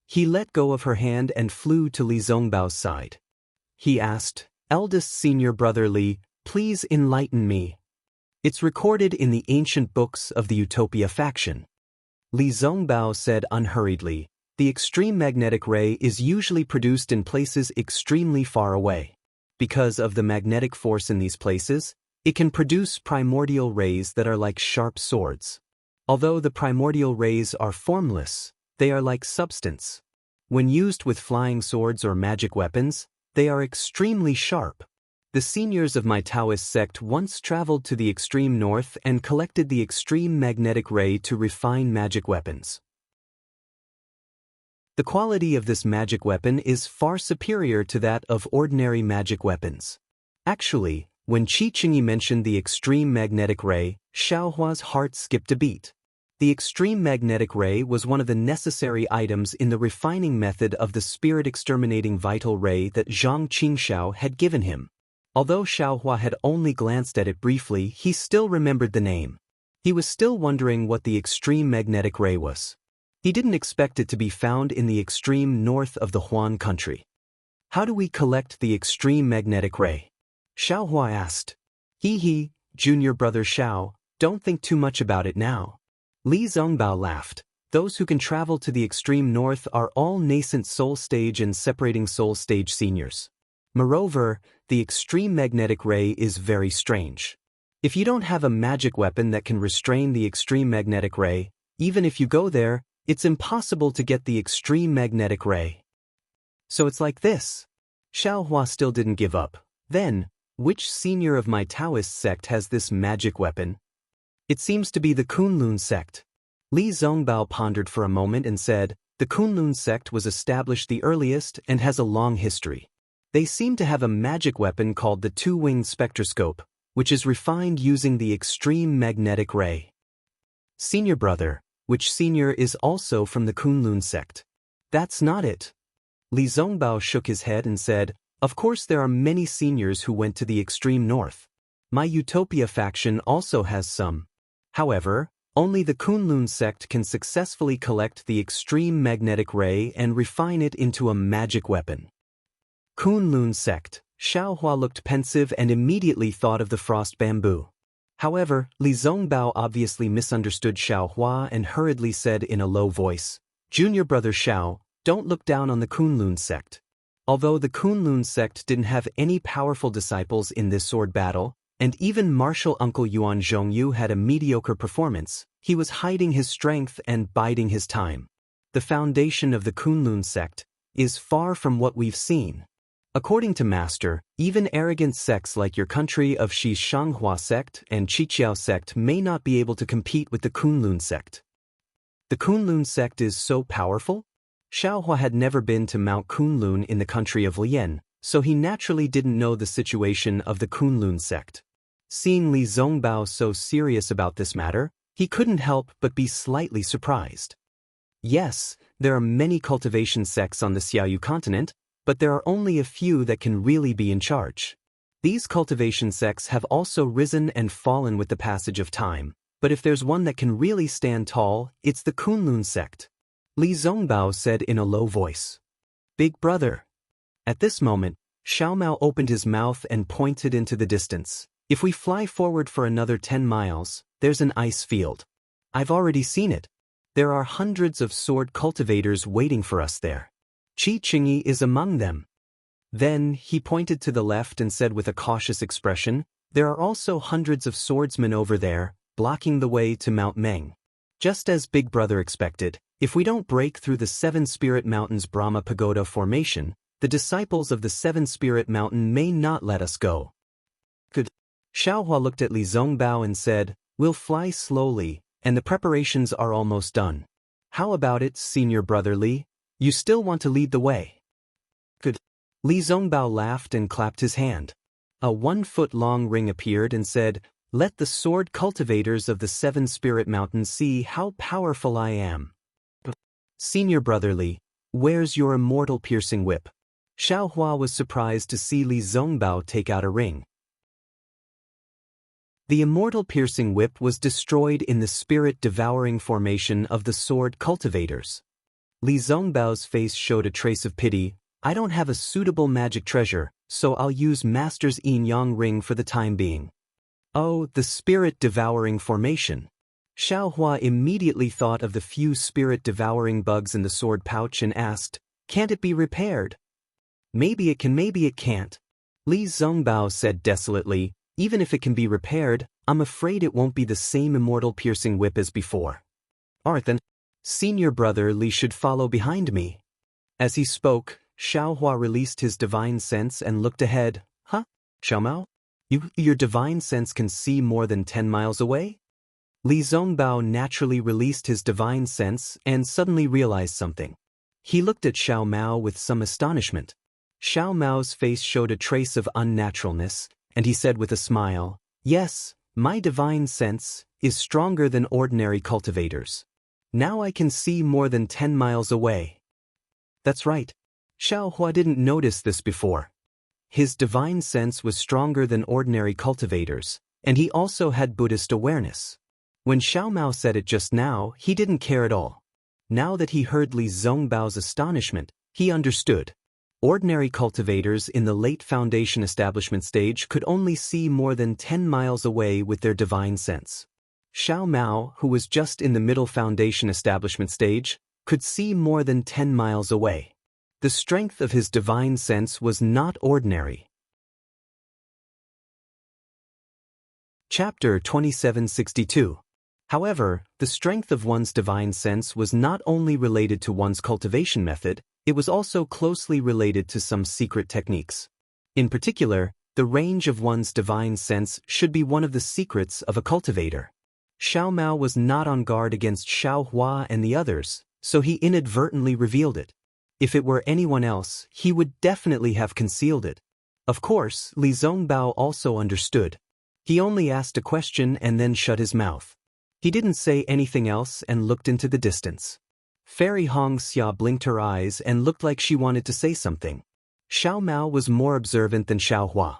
He let go of her hand and flew to Li Zongbao's side. He asked, Eldest senior brother Li, please enlighten me. It's recorded in the ancient books of the Utopia faction. Li Zongbao said unhurriedly, the extreme magnetic ray is usually produced in places extremely far away. Because of the magnetic force in these places, it can produce primordial rays that are like sharp swords. Although the primordial rays are formless, they are like substance. When used with flying swords or magic weapons, they are extremely sharp. The seniors of my Taoist sect once traveled to the extreme north and collected the extreme magnetic ray to refine magic weapons. The quality of this magic weapon is far superior to that of ordinary magic weapons. Actually, when Qi Qingyi mentioned the extreme magnetic ray, Xiaohua's heart skipped a beat. The extreme magnetic ray was one of the necessary items in the refining method of the spirit-exterminating vital ray that Zhang Qingxiao had given him. Although Xiaohua had only glanced at it briefly, he still remembered the name. He was still wondering what the extreme magnetic ray was. He didn't expect it to be found in the extreme north of the Huan country. How do we collect the extreme magnetic ray? Xiaohua asked. Hee, junior brother Xiao, don't think too much about it now. Li Zongbao laughed. Those who can travel to the extreme north are all nascent soul stage and separating soul stage seniors. Moreover, the extreme magnetic ray is very strange. If you don't have a magic weapon that can restrain the extreme magnetic ray, even if you go there, it's impossible to get the extreme magnetic ray. So it's like this. Xiaohua still didn't give up. Then, which senior of my Taoist sect has this magic weapon? It seems to be the Kunlun sect. Li Zongbao pondered for a moment and said, the Kunlun sect was established the earliest and has a long history. They seem to have a magic weapon called the two-winged spectroscope, which is refined using the extreme magnetic ray. Senior brother, which senior is also from the Kunlun sect? That's not it. Li Zongbao shook his head and said, of course there are many seniors who went to the extreme north. My Utopia faction also has some. However, only the Kunlun sect can successfully collect the extreme magnetic ray and refine it into a magic weapon. Kunlun sect. Xiaohua looked pensive and immediately thought of the frost bamboo. However, Li Zongbao obviously misunderstood Xiaohua and hurriedly said in a low voice, Junior brother Xiao, don't look down on the Kunlun sect. Although the Kunlun sect didn't have any powerful disciples in this sword battle, and even martial uncle Yuan Zhongyu had a mediocre performance, he was hiding his strength and biding his time. The foundation of the Kunlun sect is far from what we've seen. According to Master, even arrogant sects like your country of Shi Shanghua sect and Qiqiao sect may not be able to compete with the Kunlun sect. The Kunlun sect is so powerful? Xiaohua had never been to Mount Kunlun in the country of Lian, so he naturally didn't know the situation of the Kunlun sect. Seeing Li Zongbao so serious about this matter, he couldn't help but be slightly surprised. Yes, there are many cultivation sects on the Xiaoyu continent, but there are only a few that can really be in charge. These cultivation sects have also risen and fallen with the passage of time, but if there's one that can really stand tall, it's the Kunlun sect. Li Zongbao said in a low voice. Big brother. At this moment, Xiaomao opened his mouth and pointed into the distance. If we fly forward for another 10 miles, there's an ice field. I've already seen it. There are hundreds of sword cultivators waiting for us there. Qi Qingyi is among them. Then, he pointed to the left and said with a cautious expression, there are also hundreds of swordsmen over there, blocking the way to Mount Meng. Just as Big Brother expected, if we don't break through the Seven Spirit Mountains Brahma Pagoda formation, the disciples of the Seven Spirit Mountain may not let us go. Good. Xiaohua looked at Li Zongbao and said, we'll fly slowly, and the preparations are almost done. How about it, senior brother Li? You still want to lead the way? Good. Li Zongbao laughed and clapped his hand. A 1-foot-long ring appeared and said, "Let the sword cultivators of the 7 spirit mountains see how powerful I am." Senior brother Li, where's your immortal piercing whip? Xiaohua was surprised to see Li Zongbao take out a ring. The immortal piercing whip was destroyed in the spirit-devouring formation of the sword cultivators. Li Zongbao's face showed a trace of pity. I don't have a suitable magic treasure, so I'll use Master's yin-yang ring for the time being. Oh, the spirit-devouring formation. Xiaohua immediately thought of the few spirit-devouring bugs in the sword pouch and asked, can't it be repaired? Maybe it can, maybe it can't. Li Zongbao said desolately, even if it can be repaired, I'm afraid it won't be the same immortal piercing whip as before. Alright then, senior brother Li should follow behind me. As he spoke, Xiaohua released his divine sense and looked ahead. Huh? Xiaomao? Your divine sense can see more than 10 miles away? Li Zongbao naturally released his divine sense and suddenly realized something. He looked at Xiaomao with some astonishment. Xiaomao's face showed a trace of unnaturalness, and he said with a smile, yes, my divine sense is stronger than ordinary cultivators. Now I can see more than 10 miles away. That's right. Xiaohua didn't notice this before. His divine sense was stronger than ordinary cultivators, and he also had Buddhist awareness. When Xiaomao said it just now, he didn't care at all. Now that he heard Li Zongbao's astonishment, he understood. Ordinary cultivators in the late foundation establishment stage could only see more than 10 miles away with their divine sense. Xiaomao, who was just in the middle foundation establishment stage, could see more than 10 miles away. The strength of his divine sense was not ordinary. Chapter 2762. However, the strength of one's divine sense was not only related to one's cultivation method, it was also closely related to some secret techniques. In particular, the range of one's divine sense should be one of the secrets of a cultivator. Xiaomao was not on guard against Xiaohua and the others, so he inadvertently revealed it. If it were anyone else, he would definitely have concealed it. Of course, Li Zongbao also understood. He only asked a question and then shut his mouth. He didn't say anything else and looked into the distance. Fairy Xianxia blinked her eyes and looked like she wanted to say something. Xiaomao was more observant than Xiaohua.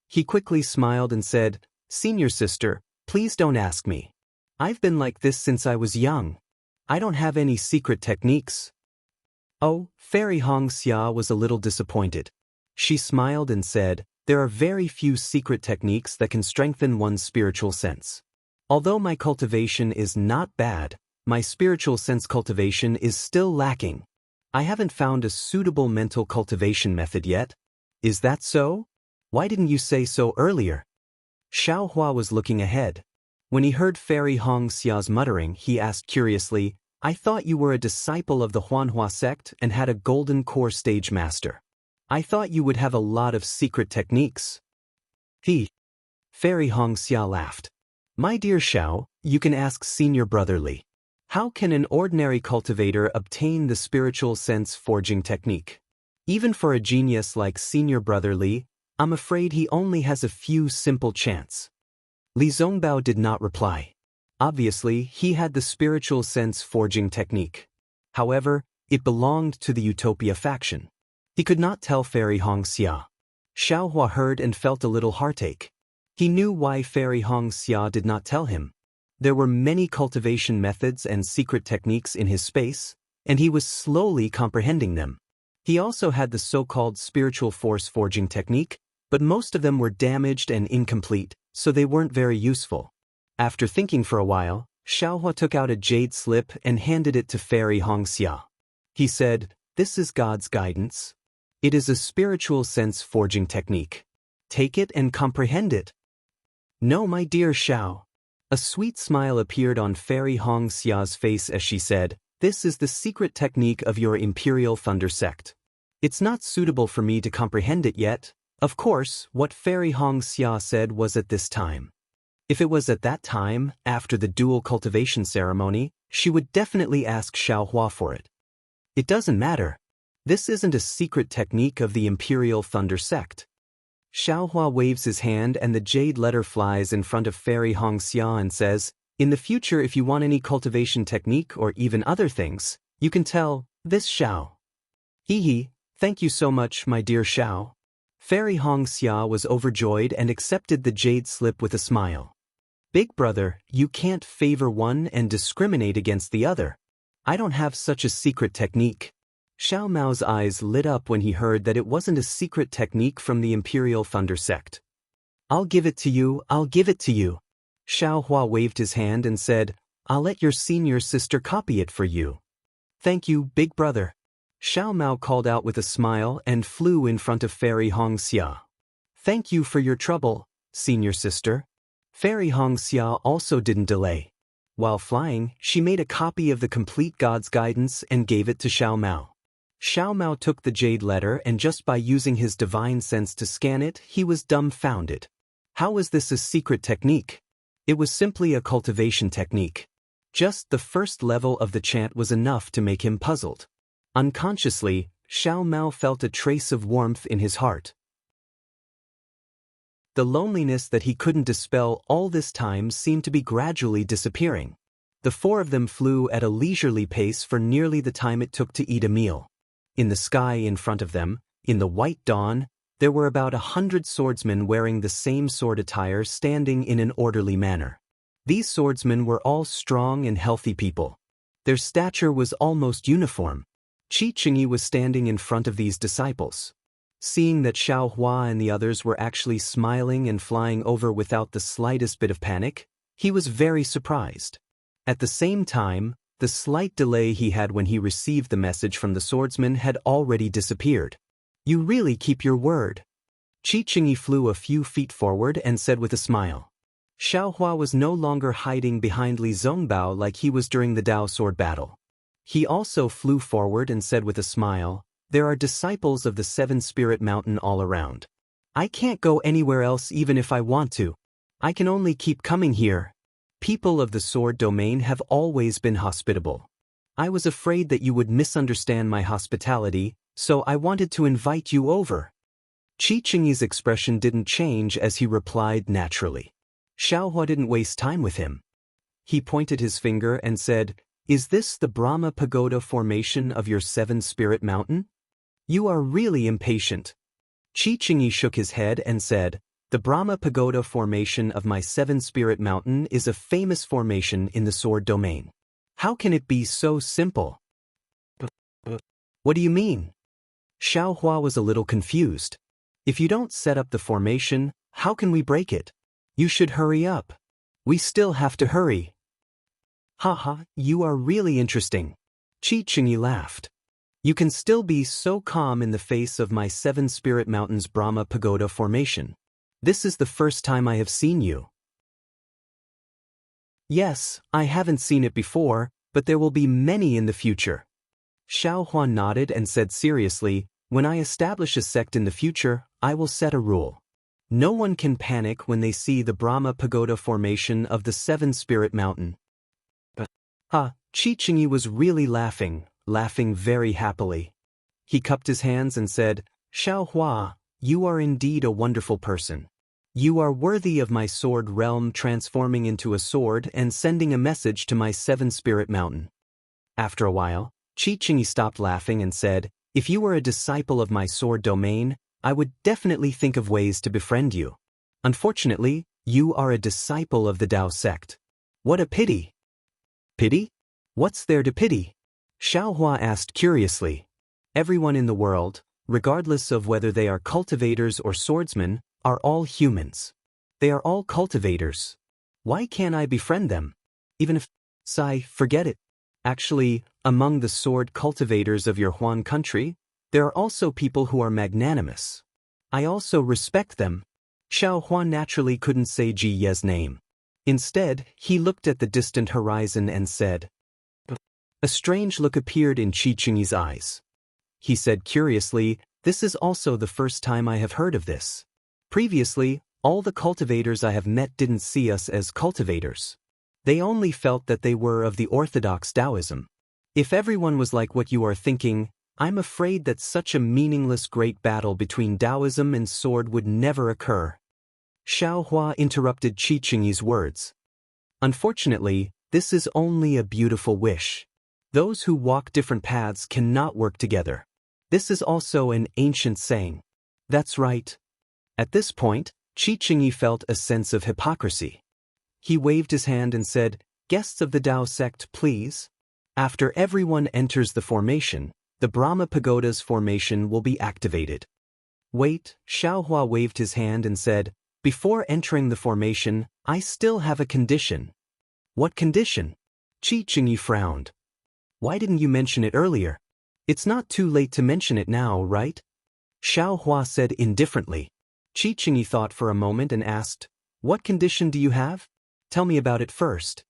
He quickly smiled and said, "Senior sister, please don't ask me. I've been like this since I was young. I don't have any secret techniques." Oh, Fairy Xianxia was a little disappointed. She smiled and said, "There are very few secret techniques that can strengthen one's spiritual sense. Although my cultivation is not bad, my spiritual sense cultivation is still lacking. I haven't found a suitable mental cultivation method yet. Is that so? Why didn't you say so earlier?" Xiaohua was looking ahead. When he heard Fairy Xia's muttering, he asked curiously, "I thought you were a disciple of the Huanhua sect and had a golden core stage master. I thought you would have a lot of secret techniques." Fairy Xia laughed. "My dear Xiao, you can ask senior brother Li. How can an ordinary cultivator obtain the spiritual sense forging technique? Even for a genius like senior brother Li, I'm afraid he only has a few simple chants." Li Zongbao did not reply. Obviously, he had the spiritual sense forging technique. However, it belonged to the Utopia faction. He could not tell Fairy Xia. Xiaohua heard and felt a little heartache. He knew why Fairy Xia did not tell him. There were many cultivation methods and secret techniques in his space, and he was slowly comprehending them. He also had the so-called spiritual force forging technique, but most of them were damaged and incomplete, so they weren't very useful. After thinking for a while, Xiaohua took out a jade slip and handed it to Fairy Xia. He said, "This is God's guidance. It is a spiritual sense forging technique. Take it and comprehend it." "No, my dear Xiao." A sweet smile appeared on Fairy Xia's face as she said, "This is the secret technique of your Imperial Thunder sect. It's not suitable for me to comprehend it yet." Of course, what Fairy Xia said was at this time. If it was at that time, after the dual cultivation ceremony, she would definitely ask Xiaohua for it. It doesn't matter. This isn't a secret technique of the Imperial Thunder Sect. Xiaohua waves his hand and the jade letter flies in front of Fairy Xianxia and says, "In the future, if you want any cultivation technique or even other things, you can tell this Xiao." Hehe, thank you so much, my dear Xiao. Fairy Xianxia was overjoyed and accepted the jade slip with a smile. Big brother, you can't favor one and discriminate against the other. I don't have such a secret technique. Xiao Mao's eyes lit up when he heard that it wasn't a secret technique from the Imperial Thunder Sect. I'll give it to you, I'll give it to you. Xiao Hua waved his hand and said, I'll let your senior sister copy it for you. Thank you, big brother. Xiao Mao called out with a smile and flew in front of Fairy Xianxia. Thank you for your trouble, senior sister. Fairy Xianxia also didn't delay. While flying, she made a copy of the complete God's Guidance and gave it to Xiao Mao. Xiao Mao took the jade letter and just by using his divine sense to scan it, he was dumbfounded. How was this a secret technique? It was simply a cultivation technique. Just the first level of the chant was enough to make him puzzled. Unconsciously, Xiao Mao felt a trace of warmth in his heart. The loneliness that he couldn't dispel all this time seemed to be gradually disappearing. The four of them flew at a leisurely pace for nearly the time it took to eat a meal. In the sky in front of them, in the white dawn, there were about 100 swordsmen wearing the same sword attire standing in an orderly manner. These swordsmen were all strong and healthy people. Their stature was almost uniform. Qi Qingyi was standing in front of these disciples. Seeing that Xiao Hua and the others were actually smiling and flying over without the slightest bit of panic, he was very surprised. At the same time, the slight delay he had when he received the message from the swordsman had already disappeared. You really keep your word. Qi Qingyi flew a few feet forward and said with a smile. Xiao Hua was no longer hiding behind Li Zongbao like he was during the Dao sword battle. He also flew forward and said with a smile, there are disciples of the Seven Spirit Mountain all around. I can't go anywhere else even if I want to. I can only keep coming here. People of the sword domain have always been hospitable. I was afraid that you would misunderstand my hospitality, so I wanted to invite you over. Qi Qingyi's expression didn't change as he replied naturally. Xiao Hua didn't waste time with him. He pointed his finger and said, Is this the Brahma Pagoda formation of your Seven Spirit Mountain? You are really impatient. Qi Qingyi shook his head and said, The Brahma Pagoda formation of my Seven Spirit Mountain is a famous formation in the sword domain. How can it be so simple? What do you mean? Xiao Hua was a little confused. If you don't set up the formation, how can we break it? You should hurry up. We still have to hurry. Haha, you are really interesting. Qi Qingyi laughed. You can still be so calm in the face of my Seven Spirit Mountains Brahma Pagoda formation. This is the first time I have seen you. Yes, I haven't seen it before, but there will be many in the future. Xiao Hua nodded and said seriously, When I establish a sect in the future, I will set a rule. No one can panic when they see the Brahma Pagoda formation of the Seven Spirit Mountain. Qi Qingyi was really laughing very happily. He cupped his hands and said, Xiao Hua, you are indeed a wonderful person. You are worthy of my sword realm transforming into a sword and sending a message to my Seven Spirit Mountain. After a while, Qi Qingyi stopped laughing and said, If you were a disciple of my sword domain, I would definitely think of ways to befriend you. Unfortunately, you are a disciple of the Dao sect. What a pity. Pity? What's there to pity? Xiao Hua asked curiously. Everyone in the world, regardless of whether they are cultivators or swordsmen, are all humans. They are all cultivators. Why can't I befriend them? Even if... forget it. Actually, among the sword cultivators of your Huan country, there are also people who are magnanimous. I also respect them. Xiao Hua naturally couldn't say Ji Ye's name. Instead, he looked at the distant horizon and said. A strange look appeared in Qi Qingyi's eyes. He said curiously, This is also the first time I have heard of this. Previously, all the cultivators I have met didn't see us as cultivators. They only felt that they were of the orthodox Taoism. If everyone was like what you are thinking, I'm afraid that such a meaningless great battle between Taoism and sword would never occur. Xiaohua interrupted Qi Qingyi's words. Unfortunately, this is only a beautiful wish. Those who walk different paths cannot work together. This is also an ancient saying. That's right. At this point, Qi Qingyi felt a sense of hypocrisy. He waved his hand and said, "Guests of the Tao sect, please." After everyone enters the formation, the Brahma Pagoda's formation will be activated. Wait, Xiaohua waved his hand and said, "Before entering the formation, I still have a condition." What condition? Qi Qingyi frowned. Why didn't you mention it earlier? It's not too late to mention it now, right? Xiaohua said indifferently. Qi Qingyi thought for a moment and asked, "What condition do you have? Tell me about it first."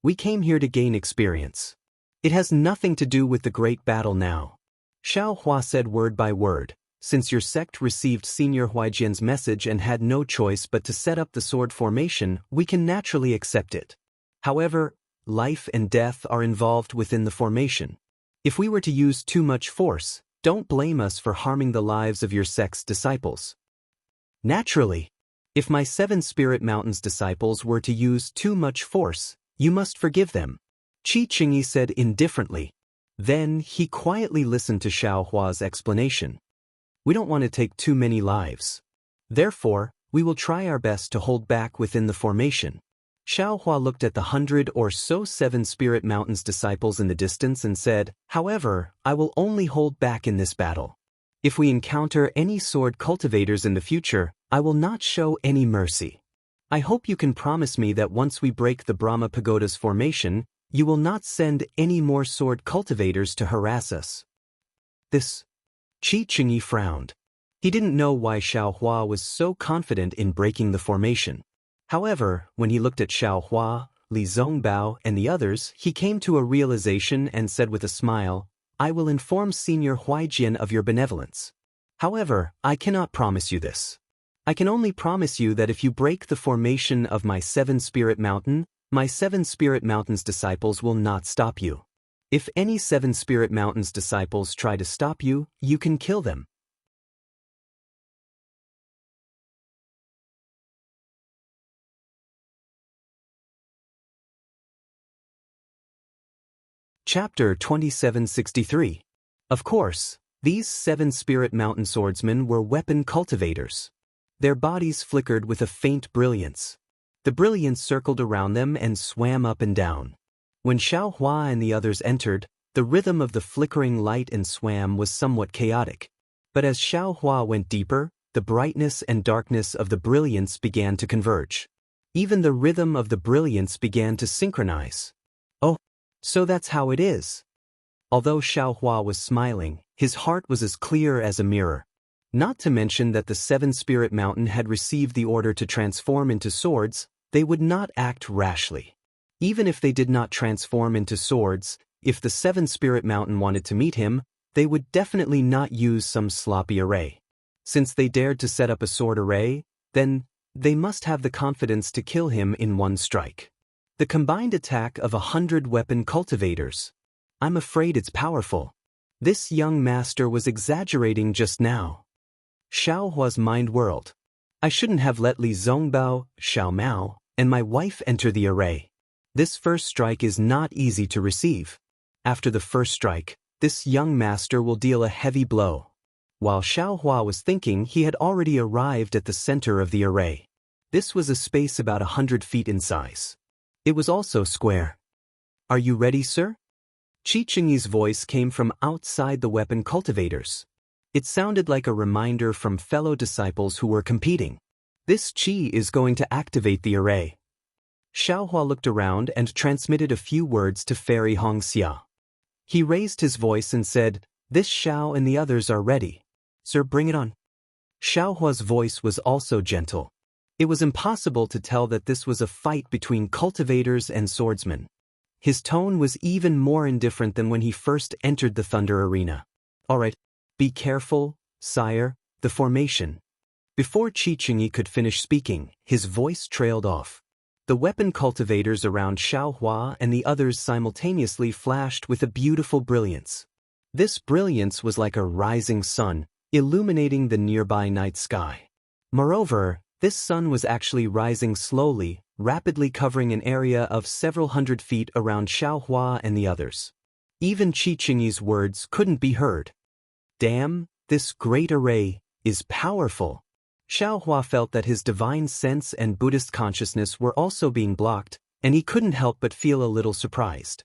"We came here to gain experience. It has nothing to do with the great battle now." Xiaohua said word by word, "Since your sect received Senior Huaijian's message and had no choice but to set up the sword formation, we can naturally accept it. However, life and death are involved within the formation. If we were to use too much force, don't blame us for harming the lives of your sect's disciples." "Naturally. If my 7 Spirit Mountains disciples were to use too much force, you must forgive them," Qi Qingyi said indifferently. Then he quietly listened to Xiaohua's explanation. "We don't want to take too many lives. Therefore, we will try our best to hold back within the formation." Xiaohua looked at the 100 or so 7 Spirit Mountains disciples in the distance and said, "However, I will only hold back in this battle. If we encounter any sword cultivators in the future, I will not show any mercy. I hope you can promise me that once we break the Brahma Pagoda's formation, you will not send any more sword cultivators to harass us." This. Qi Qingyi frowned. He didn't know why Xiaohua was so confident in breaking the formation. However, when he looked at Xiaohua, Li Zongbao, and the others, he came to a realization and said with a smile, "I will inform Senior Huaijian of your benevolence. However, I cannot promise you this. I can only promise you that if you break the formation of my 7 Spirit Mountain, my 7 Spirit Mountains disciples will not stop you. If any 7 Spirit Mountains disciples try to stop you, you can kill them." Chapter 2763. Of course, these 7 Spirit Mountain swordsmen were weapon cultivators. Their bodies flickered with a faint brilliance. The brilliance circled around them and swam up and down. When Xiaohua and the others entered, the rhythm of the flickering light and swam was somewhat chaotic. But as Xiaohua went deeper, the brightness and darkness of the brilliance began to converge. Even the rhythm of the brilliance began to synchronize. "Oh, so that's how it is." Although Xiaohua was smiling, his heart was as clear as a mirror. Not to mention that the 7 Spirit Mountain had received the order to transform into swords, they would not act rashly. Even if they did not transform into swords, if the 7 Spirit Mountain wanted to meet him, they would definitely not use some sloppy array. Since they dared to set up a sword array, then they must have the confidence to kill him in one strike. The combined attack of 100 weapon cultivators. I'm afraid it's powerful. This young master was exaggerating just now. Xiaohua's mind whirled. I shouldn't have let Li Zongbao, Xiao Mao, and my wife enter the array. This first strike is not easy to receive. After the first strike, this young master will deal a heavy blow. While Xiaohua was thinking, he had already arrived at the center of the array. This was a space about 100 feet in size. It was also square. "Are you ready, sir?" Qi Qingyi's voice came from outside the weapon cultivators. It sounded like a reminder from fellow disciples who were competing. This Qi is going to activate the array. Xiaohua looked around and transmitted a few words to Fairy Hongxia. He raised his voice and said, "This Xiao and the others are ready. Sir, bring it on." Xiaohua's voice was also gentle. It was impossible to tell that this was a fight between cultivators and swordsmen. His tone was even more indifferent than when he first entered the Thunder Arena. "All right. Be careful, sire, the formation." Before Qi Qingyi could finish speaking, his voice trailed off. The weapon cultivators around Xiaohua and the others simultaneously flashed with a beautiful brilliance. This brilliance was like a rising sun, illuminating the nearby night sky. Moreover, this sun was actually rising slowly, rapidly covering an area of several hundred feet around Xiaohua and the others. Even Qi Qingyi's words couldn't be heard. Damn, this great array is powerful. Xiaohua felt that his divine sense and Buddhist consciousness were also being blocked, and he couldn't help but feel a little surprised.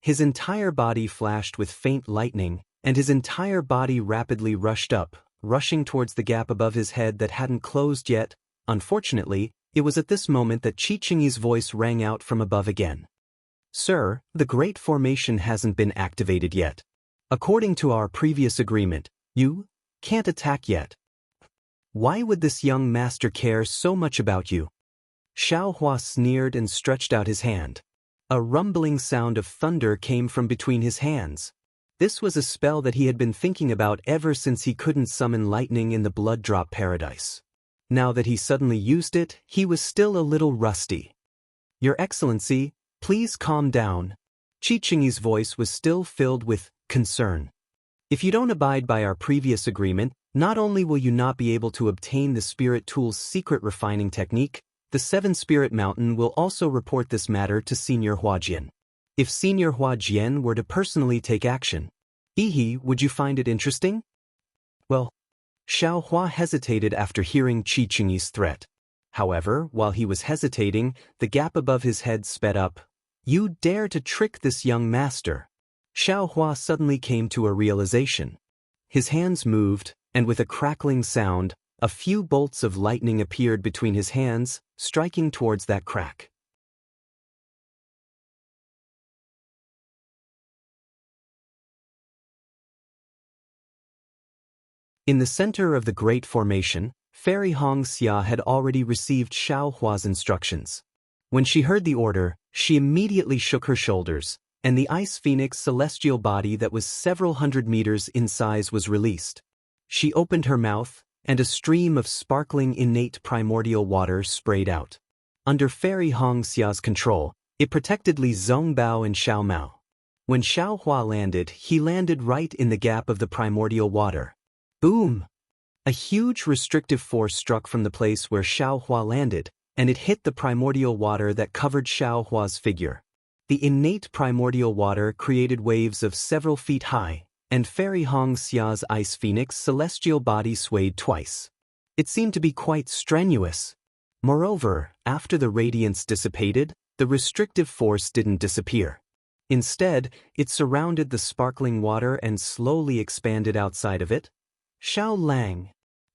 His entire body flashed with faint lightning, and his entire body rapidly rushed up, rushing towards the gap above his head that hadn't closed yet. Unfortunately, it was at this moment that Qi Qingyi's voice rang out from above again. Sir, the Great Formation hasn't been activated yet. According to our previous agreement, you can't attack yet. Why would this young master care so much about you? Xiaohua sneered and stretched out his hand. A rumbling sound of thunder came from between his hands. This was a spell that he had been thinking about ever since he couldn't summon lightning in the blood drop paradise. Now that he suddenly used it, he was still a little rusty. Your Excellency, please calm down. Qi Qingyi's voice was still filled with concern. If you don't abide by our previous agreement, not only will you not be able to obtain the Spirit Tool's secret refining technique, the Seven Spirit Mountain will also report this matter to Senior Huajian. If Senior Huajian were to personally take action, would you find it interesting? Well, Xiaohua hesitated after hearing Qi Qingyi's threat. However, while he was hesitating, the gap above his head sped up. You dare to trick this young master? Xiaohua suddenly came to a realization. His hands moved, and with a crackling sound, a few bolts of lightning appeared between his hands, striking towards that crack. In the center of the Great Formation, Fairy Xianxia had already received Xiaohua's instructions. When she heard the order, she immediately shook her shoulders, and the Ice Phoenix celestial body that was several hundred meters in size was released. She opened her mouth, and a stream of sparkling innate primordial water sprayed out. Under Fairy Xia's control, it protected Li Zongbao and Xiao Mao. When Xiaohua landed, he landed right in the gap of the primordial water. Boom! A huge restrictive force struck from the place where Xiaohua landed, and it hit the primordial water that covered Xiaohua's figure. The innate primordial water created waves of several feet high, and Fairy Xia's Ice Phoenix celestial body swayed twice. It seemed to be quite strenuous. Moreover, after the radiance dissipated, the restrictive force didn't disappear. Instead, it surrounded the sparkling water and slowly expanded outside of it. Xiao Lang.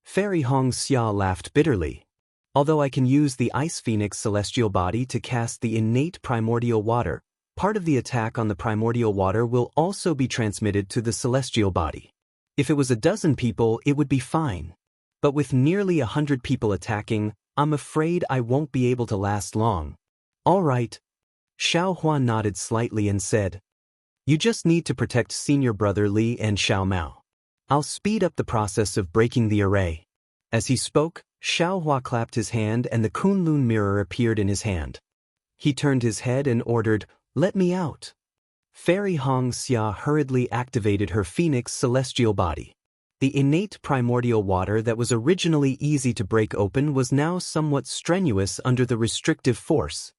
Fairy Xia laughed bitterly. Although I can use the Ice Phoenix celestial body to cast the innate primordial water, part of the attack on the primordial water will also be transmitted to the celestial body. If it was a dozen people, it would be fine. But with nearly 100 people attacking, I'm afraid I won't be able to last long. All right. Xiaohua nodded slightly and said, You just need to protect Senior Brother Li and Xiao Mao. I'll speed up the process of breaking the array. As he spoke, Xiaohua clapped his hand and the Kunlun mirror appeared in his hand. He turned his head and ordered, Let me out. Fairy Xia hurriedly activated her Phoenix celestial body. The innate primordial water that was originally easy to break open was now somewhat strenuous under the restrictive force.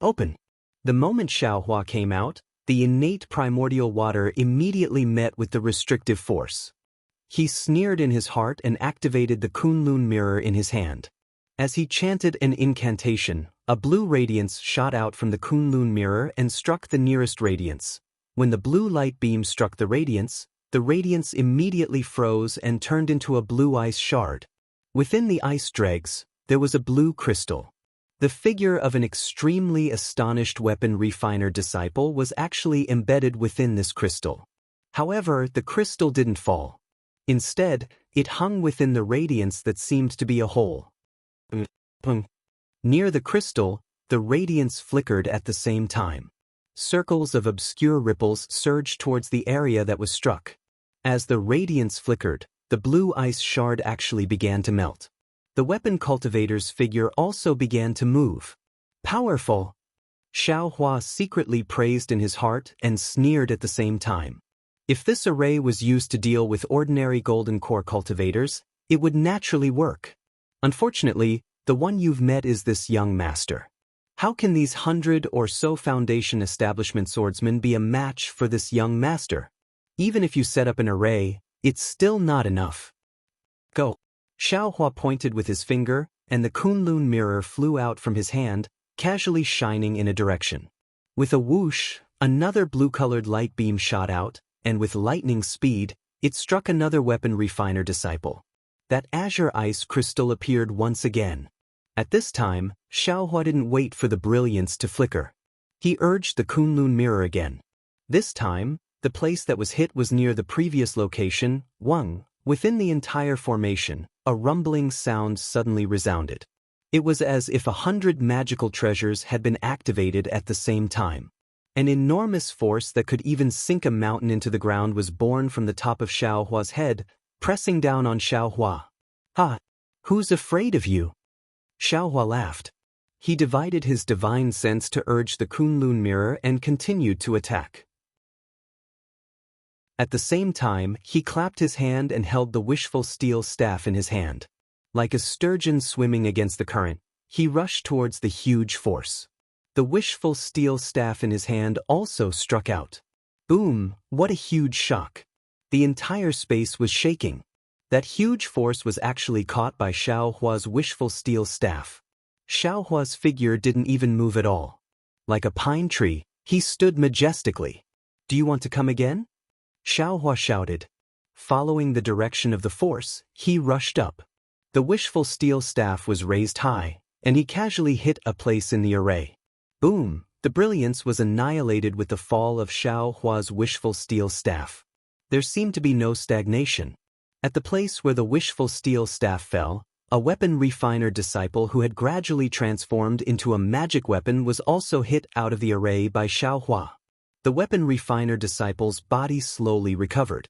Open. The moment Xiaohua came out, the innate primordial water immediately met with the restrictive force. He sneered in his heart and activated the Kunlun mirror in his hand. As he chanted an incantation, a blue radiance shot out from the Kunlun mirror and struck the nearest radiance. When the blue light beam struck the radiance immediately froze and turned into a blue ice shard. Within the ice dregs, there was a blue crystal. The figure of an extremely astonished weapon refiner disciple was actually embedded within this crystal. However, the crystal didn't fall. Instead, it hung within the radiance that seemed to be a hole. Near the crystal, the radiance flickered at the same time. Circles of obscure ripples surged towards the area that was struck. As the radiance flickered, the blue ice shard actually began to melt. The weapon cultivator's figure also began to move. Powerful. Xiao Hua secretly praised in his heart and sneered at the same time. If this array was used to deal with ordinary golden core cultivators, it would naturally work. Unfortunately, the one you've met is this young master. How can these 100 or so Foundation establishment swordsmen be a match for this young master? Even if you set up an array, it's still not enough. Go. Xiao Hua pointed with his finger, and the Kunlun mirror flew out from his hand, casually shining in a direction. With a whoosh, another blue-colored light beam shot out, and with lightning speed, it struck another weapon refiner disciple. That azure ice crystal appeared once again. At this time, Xiao Hua didn't wait for the brilliance to flicker. He urged the Kunlun mirror again. This time, the place that was hit was near the previous location, Wang. Within the entire formation, a rumbling sound suddenly resounded. It was as if 100 magical treasures had been activated at the same time. An enormous force that could even sink a mountain into the ground was born from the top of Xiao Hua's head, pressing down on Xiao Hua. "Ha! Who's afraid of you?" Xiao Hua laughed. He divided his divine sense to urge the Kunlun mirror and continued to attack. At the same time, he clapped his hand and held the wishful steel staff in his hand. Like a sturgeon swimming against the current, he rushed towards the huge force. The wishful steel staff in his hand also struck out. Boom! What a huge shock. The entire space was shaking. That huge force was actually caught by Xiao Hua's wishful steel staff. Xiao Hua's figure didn't even move at all. Like a pine tree, he stood majestically. "Do you want to come again?" Xiao Hua shouted. Following the direction of the force, he rushed up. The wishful steel staff was raised high, and he casually hit a place in the array. Boom! The brilliance was annihilated with the fall of Xiao Hua's wishful steel staff. There seemed to be no stagnation. At the place where the wishful steel staff fell, a weapon refiner disciple who had gradually transformed into a magic weapon was also hit out of the array by Xiao Hua. The weapon refiner disciple's body slowly recovered.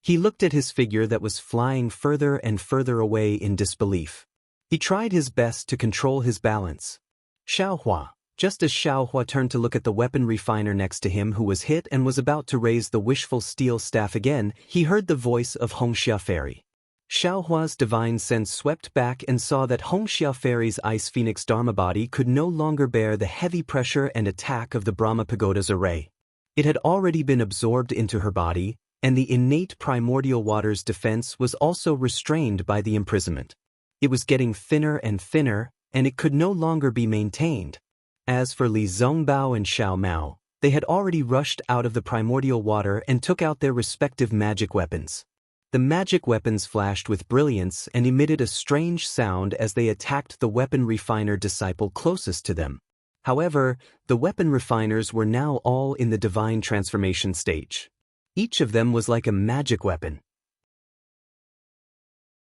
He looked at his figure that was flying further and further away in disbelief. He tried his best to control his balance. Xiao Hua. Just as Xiao Hua turned to look at the weapon refiner next to him who was hit and was about to raise the wishful steel staff again, he heard the voice of Hongxia Fairy. Xiao Hua's divine sense swept back and saw that Hongxia Fairy's Ice Phoenix Dharma body could no longer bear the heavy pressure and attack of the Brahma Pagoda's array. It had already been absorbed into her body, and the innate primordial water's defense was also restrained by the imprisonment. It was getting thinner and thinner, and it could no longer be maintained. As for Li Zongbao and Xiao Mao, they had already rushed out of the primordial water and took out their respective magic weapons. The magic weapons flashed with brilliance and emitted a strange sound as they attacked the weapon refiner disciple closest to them. However, the weapon refiners were now all in the divine transformation stage. Each of them was like a magic weapon.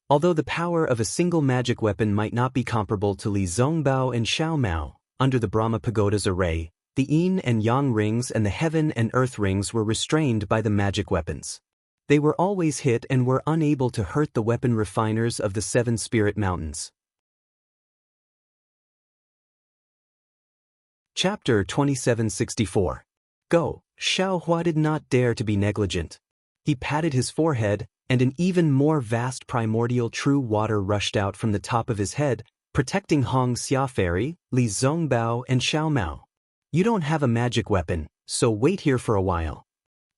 Although the power of a single magic weapon might not be comparable to Li Zongbao and Xiao Mao, under the Brahma Pagoda's array, the Yin and Yang rings and the Heaven and Earth rings were restrained by the magic weapons. They were always hit and were unable to hurt the weapon refiners of the Seven Spirit Mountains. Chapter 2764. Go. Xiao Hua did not dare to be negligent. He patted his forehead, and an even more vast primordial true water rushed out from the top of his head, protecting Hongxia Fairy, Li Zongbao, and Xiao Mao. "You don't have a magic weapon, so wait here for a while."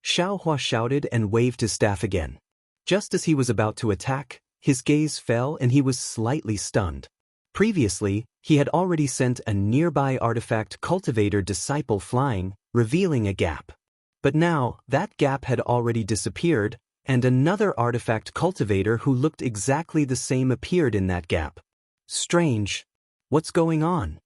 Xiao Hua shouted and waved his staff again. Just as he was about to attack, his gaze fell and he was slightly stunned. Previously, he had already sent a nearby artifact cultivator disciple flying, revealing a gap. But now, that gap had already disappeared, and another artifact cultivator who looked exactly the same appeared in that gap. Strange. What's going on?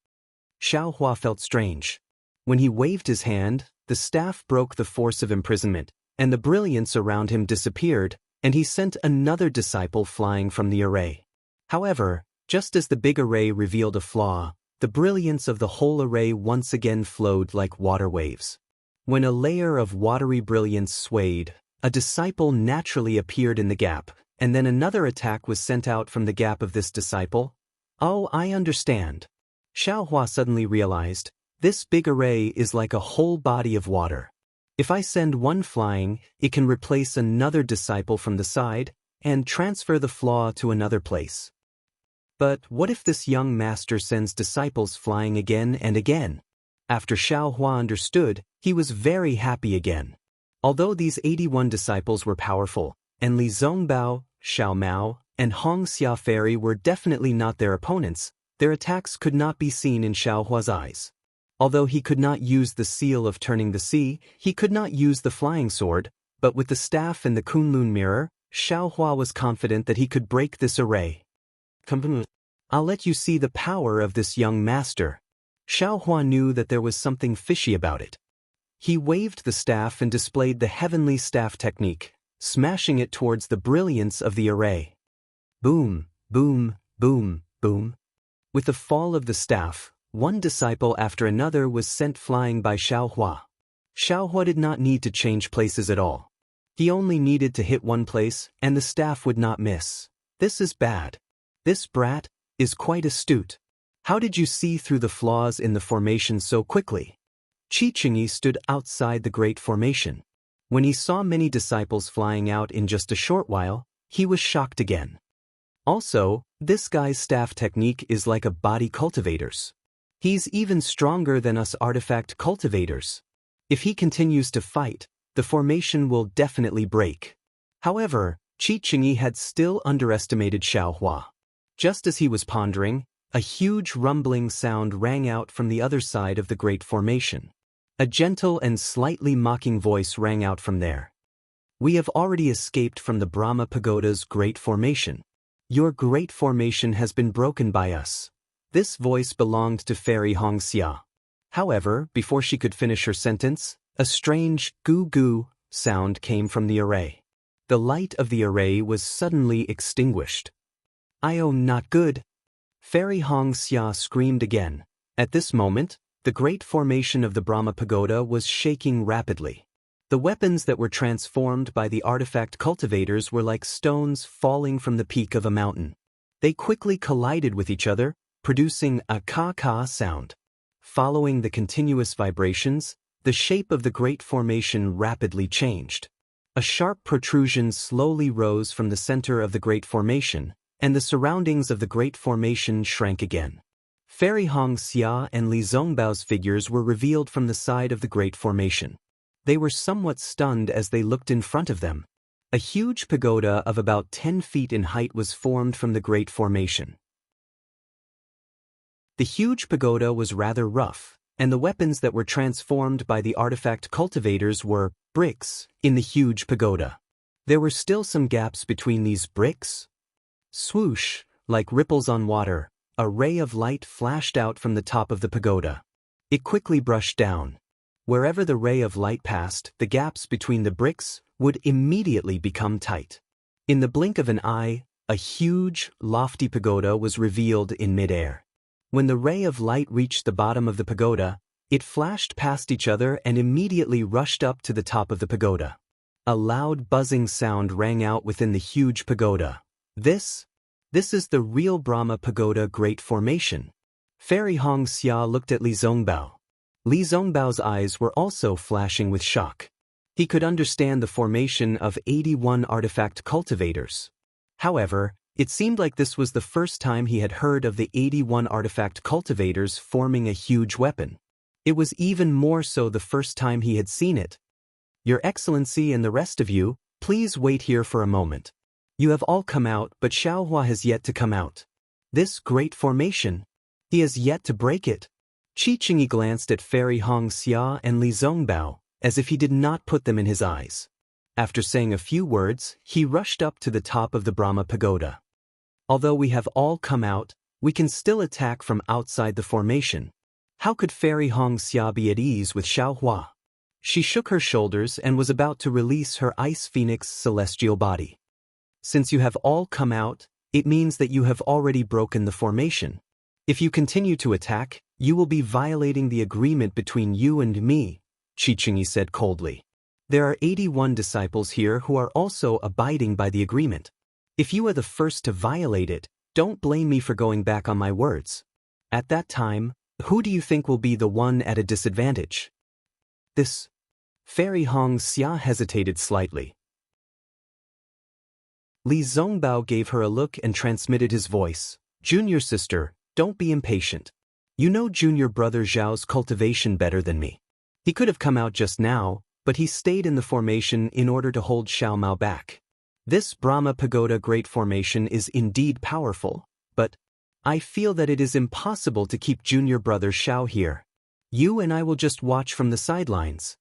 Xiao Hua felt strange. When he waved his hand, the staff broke the force of imprisonment, and the brilliance around him disappeared, and he sent another disciple flying from the array. However, just as the big array revealed a flaw, the brilliance of the whole array once again flowed like water waves. When a layer of watery brilliance swayed, a disciple naturally appeared in the gap, and then another attack was sent out from the gap of this disciple. "Oh, I understand." Xiaohua suddenly realized, this big array is like a whole body of water. If I send one flying, it can replace another disciple from the side, and transfer the flaw to another place. But what if this young master sends disciples flying again and again? After Xiaohua understood, he was very happy again. Although these 81 disciples were powerful, and Li Zongbao, Xiao Mao, and Hong Xia Fairy were definitely not their opponents, their attacks could not be seen in Xiaohua's eyes. Although he could not use the seal of turning the sea, he could not use the flying sword, but with the staff and the Kunlun mirror, Xiaohua was confident that he could break this array. I'll let you see the power of this young master. Xiaohua knew that there was something fishy about it. He waved the staff and displayed the heavenly staff technique, smashing it towards the brilliance of the array. Boom, boom, boom, boom. With the fall of the staff, one disciple after another was sent flying by Xiaohua. Xiaohua did not need to change places at all. He only needed to hit one place, and the staff would not miss. This is bad. This brat is quite astute. How did you see through the flaws in the formation so quickly? Qi Qingyi stood outside the great formation. When he saw many disciples flying out in just a short while, he was shocked again. Also, this guy's staff technique is like a body cultivator's. He's even stronger than us artifact cultivators. If he continues to fight, the formation will definitely break. However, Qi Qingyi had still underestimated Xiaohua. Just as he was pondering, a huge rumbling sound rang out from the other side of the great formation. A gentle and slightly mocking voice rang out from there. We have already escaped from the Brahma Pagoda's great formation. Your great formation has been broken by us. This voice belonged to Fairy Hongxia. However, before she could finish her sentence, a strange goo-goo sound came from the array. The light of the array was suddenly extinguished. Not good. Fairy Hongxia screamed again. At this moment, the great formation of the Brahma Pagoda was shaking rapidly. The weapons that were transformed by the artifact cultivators were like stones falling from the peak of a mountain. They quickly collided with each other, producing a ka-ka sound. Following the continuous vibrations, the shape of the great formation rapidly changed. A sharp protrusion slowly rose from the center of the great formation, and the surroundings of the great formation shrank again. Fairy Hongxia and Li Zongbao's figures were revealed from the side of the great formation. They were somewhat stunned as they looked in front of them. A huge pagoda of about 10 feet in height was formed from the great formation. The huge pagoda was rather rough, and the weapons that were transformed by the artifact cultivators were bricks in the huge pagoda. There were still some gaps between these bricks. Swoosh, like ripples on water, a ray of light flashed out from the top of the pagoda. It quickly brushed down. Wherever the ray of light passed, the gaps between the bricks would immediately become tight. In the blink of an eye, a huge, lofty pagoda was revealed in midair. When the ray of light reached the bottom of the pagoda, it flashed past each other and immediately rushed up to the top of the pagoda. A loud buzzing sound rang out within the huge pagoda. This is the real Brahma Pagoda Great Formation. Fairy Hongxia looked at Li Zongbao. Li Zongbao's eyes were also flashing with shock. He could understand the formation of 81 artifact cultivators. However, it seemed like this was the first time he had heard of the 81 artifact cultivators forming a huge weapon. It was even more so the first time he had seen it. Your Excellency and the rest of you, please wait here for a moment. You have all come out, but Xiaohua has yet to come out. This great formation, he has yet to break it. Qi Qingyi glanced at Fairy Hongxia and Li Zongbao, as if he did not put them in his eyes. After saying a few words, he rushed up to the top of the Brahma Pagoda. Although we have all come out, we can still attack from outside the formation. How could Fairy Hongxia be at ease with Xiaohua? She shook her shoulders and was about to release her Ice Phoenix celestial body. Since you have all come out, it means that you have already broken the formation. If you continue to attack, you will be violating the agreement between you and me, Qi Qingyi said coldly. There are 81 disciples here who are also abiding by the agreement. If you are the first to violate it, don't blame me for going back on my words. At that time, who do you think will be the one at a disadvantage? This Fairy Xianxia hesitated slightly. Li Zongbao gave her a look and transmitted his voice. Junior sister, don't be impatient. You know junior brother Zhao's cultivation better than me. He could have come out just now, but he stayed in the formation in order to hold Xiao Mao back. This Brahma Pagoda Great Formation is indeed powerful, but I feel that it is impossible to keep junior brother Xiao here. You and I will just watch from the sidelines.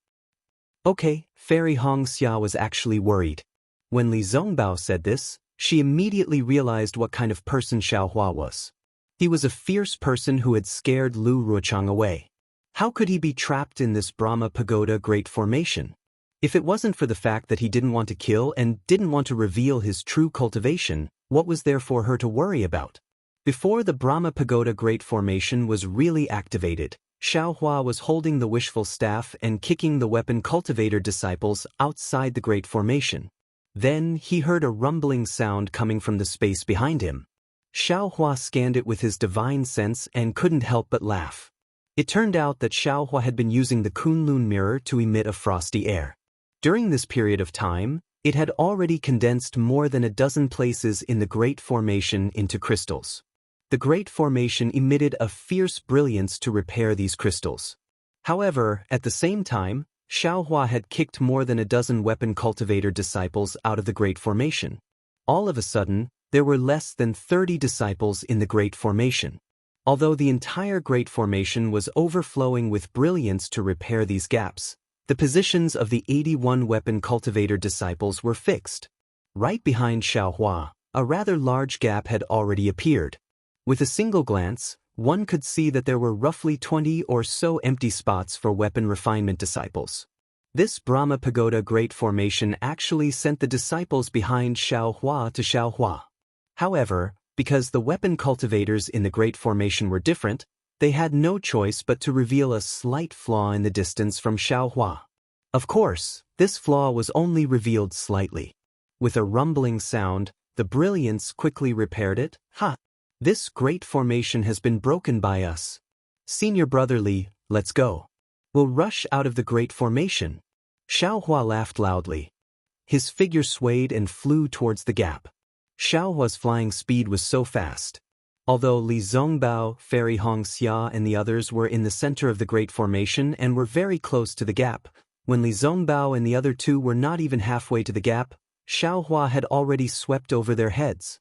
Okay, Fairy Xianxia was actually worried. When Li Zongbao said this, she immediately realized what kind of person Xiaohua was. He was a fierce person who had scared Lu Ruochang away. How could he be trapped in this Brahma Pagoda Great Formation? If it wasn't for the fact that he didn't want to kill and didn't want to reveal his true cultivation, what was there for her to worry about? Before the Brahma Pagoda Great Formation was really activated, Xiaohua was holding the wishful staff and kicking the weapon cultivator disciples outside the Great Formation. Then he heard a rumbling sound coming from the space behind him. Xiaohua scanned it with his divine sense and couldn't help but laugh. It turned out that Xiaohua had been using the Kunlun mirror to emit a frosty air. During this period of time, it had already condensed more than a dozen places in the Great Formation into crystals. The Great Formation emitted a fierce brilliance to repair these crystals. However, at the same time, Xiaohua had kicked more than a dozen weapon cultivator disciples out of the Great Formation. All of a sudden, there were less than 30 disciples in the Great Formation. Although the entire Great Formation was overflowing with brilliance to repair these gaps, the positions of the 81 weapon cultivator disciples were fixed. Right behind Xiaohua, a rather large gap had already appeared. With a single glance, one could see that there were roughly 20 or so empty spots for weapon refinement disciples. This Brahma Pagoda Great Formation actually sent the disciples behind Xiaohua to Xiaohua. However, because the weapon cultivators in the Great Formation were different, they had no choice but to reveal a slight flaw in the distance from Xiaohua. Of course, this flaw was only revealed slightly. With a rumbling sound, the brilliance quickly repaired it. Ha! This Great Formation has been broken by us. Senior brother Li, let's go. We'll rush out of the Great Formation. Xiaohua laughed loudly. His figure swayed and flew towards the gap. Xiaohua's flying speed was so fast. Although Li Zongbao, Fairy Xianxia and the others were in the center of the Great Formation and were very close to the gap, when Li Zongbao and the other two were not even halfway to the gap, Xiaohua had already swept over their heads.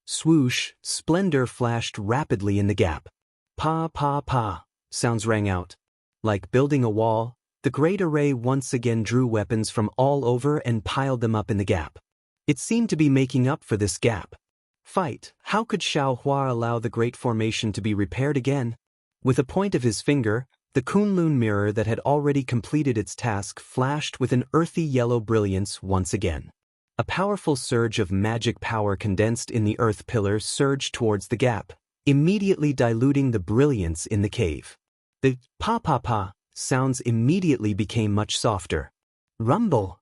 Swoosh, splendor flashed rapidly in the gap. Pa pa pa, sounds rang out. Like building a wall, the great array once again drew weapons from all over and piled them up in the gap. It seemed to be making up for this gap. Fight, how could Xiaohua allow the Great Formation to be repaired again? With a point of his finger, the Kunlun mirror that had already completed its task flashed with an earthy yellow brilliance once again. A powerful surge of magic power condensed in the earth pillar surged towards the gap, immediately diluting the brilliance in the cave. The pa-pa-pa sounds immediately became much softer. Rumble!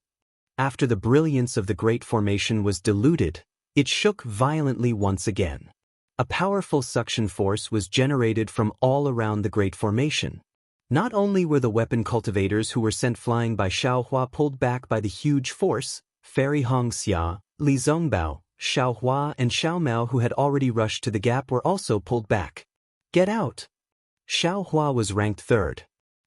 After the brilliance of the Great Formation was diluted, it shook violently once again. A powerful suction force was generated from all around the Great Formation. Not only were the weapon cultivators who were sent flying by Xiaohua pulled back by the huge force, Fairy Xianxia, Li Zongbao, Xiaohua and Xiao Mao who had already rushed to the gap were also pulled back. Get out! Xiaohua was ranked third.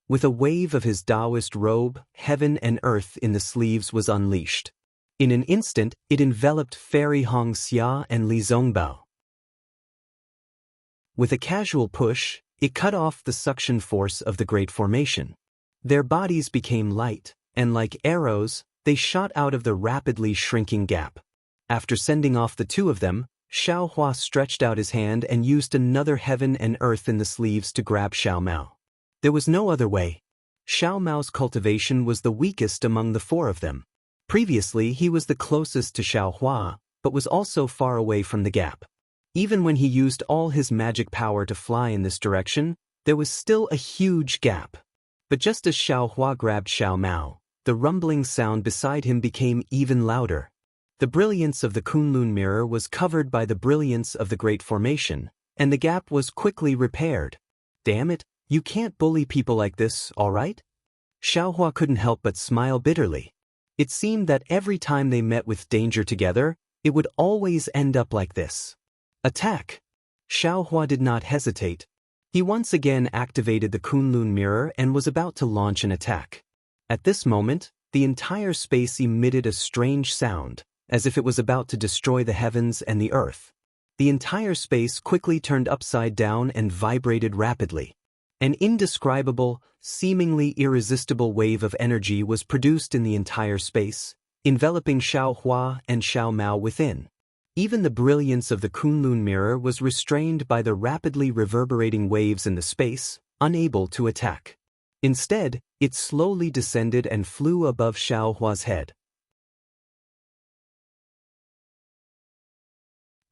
With a wave of his Daoist robe, heaven and earth in the sleeves was unleashed. In an instant, it enveloped Fairy Xianxia and Li Zongbao. With a casual push, it cut off the suction force of the Great Formation. Their bodies became light, and like arrows, they shot out of the rapidly shrinking gap. After sending off the two of them, Xiaohua stretched out his hand and used another heaven and earth in the sleeves to grab Xiao Mao. There was no other way. Xiao Mao's cultivation was the weakest among the four of them. Previously, he was the closest to Xiaohua, but was also far away from the gap. Even when he used all his magic power to fly in this direction, there was still a huge gap. But just as Xiaohua grabbed Xiao Mao, the rumbling sound beside him became even louder. The brilliance of the Kunlun mirror was covered by the brilliance of the Great Formation, and the gap was quickly repaired. Damn it, you can't bully people like this, alright? Xiaohua couldn't help but smile bitterly. It seemed that every time they met with danger together, it would always end up like this. Attack! Xiaohua did not hesitate. He once again activated the Kunlun mirror and was about to launch an attack. At this moment, the entire space emitted a strange sound, as if it was about to destroy the heavens and the earth. The entire space quickly turned upside down and vibrated rapidly. An indescribable, seemingly irresistible wave of energy was produced in the entire space, enveloping Xiaohua and Xiaomao within. Even the brilliance of the Kunlun mirror was restrained by the rapidly reverberating waves in the space, unable to attack. Instead, it slowly descended and flew above Xiaohua's head.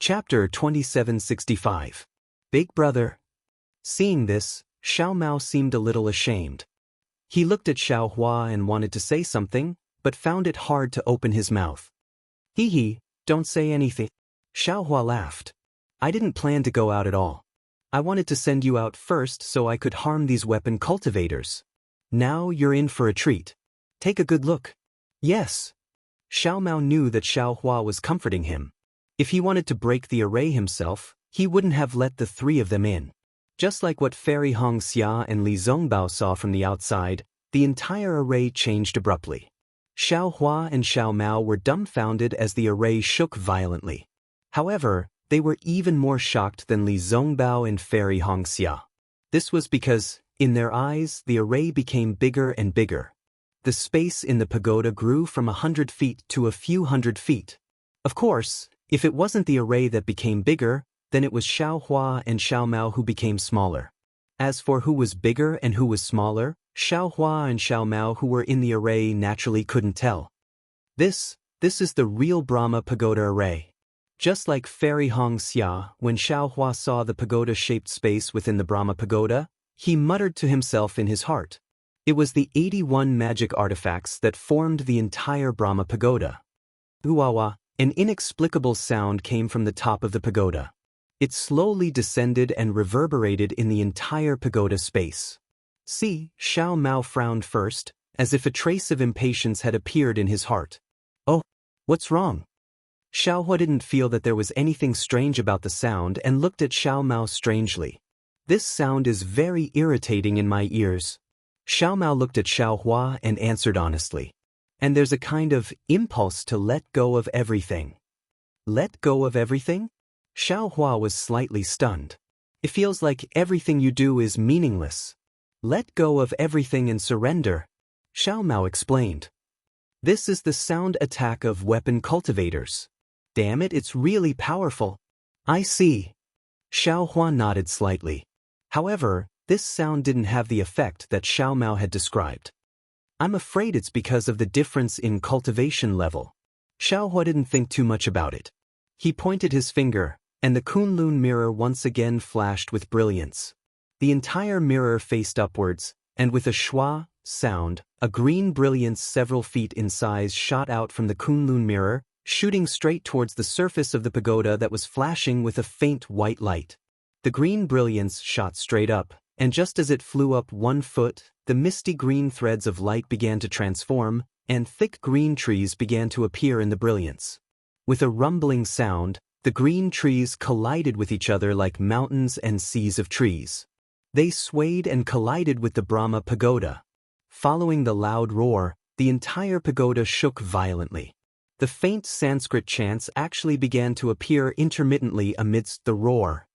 Chapter 2765. Big Brother. Seeing this, Xiaomao seemed a little ashamed. He looked at Xiaohua and wanted to say something, but found it hard to open his mouth. Hee hee, don't say anything. Xiaohua laughed. I didn't plan to go out at all. I wanted to send you out first so I could harm these weapon cultivators. Now you're in for a treat. Take a good look. Yes. Xiaomao knew that Xiaohua was comforting him. If he wanted to break the array himself, he wouldn't have let the three of them in. Just like what Fairy Hongxia and Li Zongbao saw from the outside, the entire array changed abruptly. Xiaohua and Xiaomao were dumbfounded as the array shook violently. However, they were even more shocked than Li Zongbao and Fairy Hongxia. This was because, in their eyes, the array became bigger and bigger. The space in the pagoda grew from 100 feet to a few hundred feet. Of course, if it wasn't the array that became bigger, then it was Xiaohua and Xiaomao who became smaller. As for who was bigger and who was smaller, Xiaohua and Xiaomao who were in the array naturally couldn't tell. This is the real Brahma pagoda array. Just like Fairy Hongxia, when Xiaohua saw the pagoda-shaped space within the Brahma pagoda, he muttered to himself in his heart. It was the 81 magic artifacts that formed the entire Brahma pagoda. Uawa, an inexplicable sound came from the top of the pagoda. It slowly descended and reverberated in the entire pagoda space. See, Xiaomao frowned first, as if a trace of impatience had appeared in his heart. Oh, what's wrong? Xiaohua didn't feel that there was anything strange about the sound and looked at Xiaomao strangely. This sound is very irritating in my ears. Xiaomao looked at Xiaohua and answered honestly. And there's a kind of impulse to let go of everything. Let go of everything? Xiaohua was slightly stunned. It feels like everything you do is meaningless. Let go of everything and surrender, Xiaomao explained. This is the sound attack of weapon cultivators. Damn it, it's really powerful. I see. Xiaohua nodded slightly. However, this sound didn't have the effect that Xiaomao had described. I'm afraid it's because of the difference in cultivation level. Xiaohua didn't think too much about it. He pointed his finger, and the Kunlun mirror once again flashed with brilliance. The entire mirror faced upwards, and with a schwa sound, a green brilliance several feet in size shot out from the Kunlun mirror, shooting straight towards the surface of the pagoda that was flashing with a faint white light. The green brilliance shot straight up, and just as it flew up 1 foot, the misty green threads of light began to transform, and thick green trees began to appear in the brilliance. With a rumbling sound, the green trees collided with each other like mountains and seas of trees. They swayed and collided with the Brahma pagoda. Following the loud roar, the entire pagoda shook violently. The faint Sanskrit chants actually began to appear intermittently amidst the roar.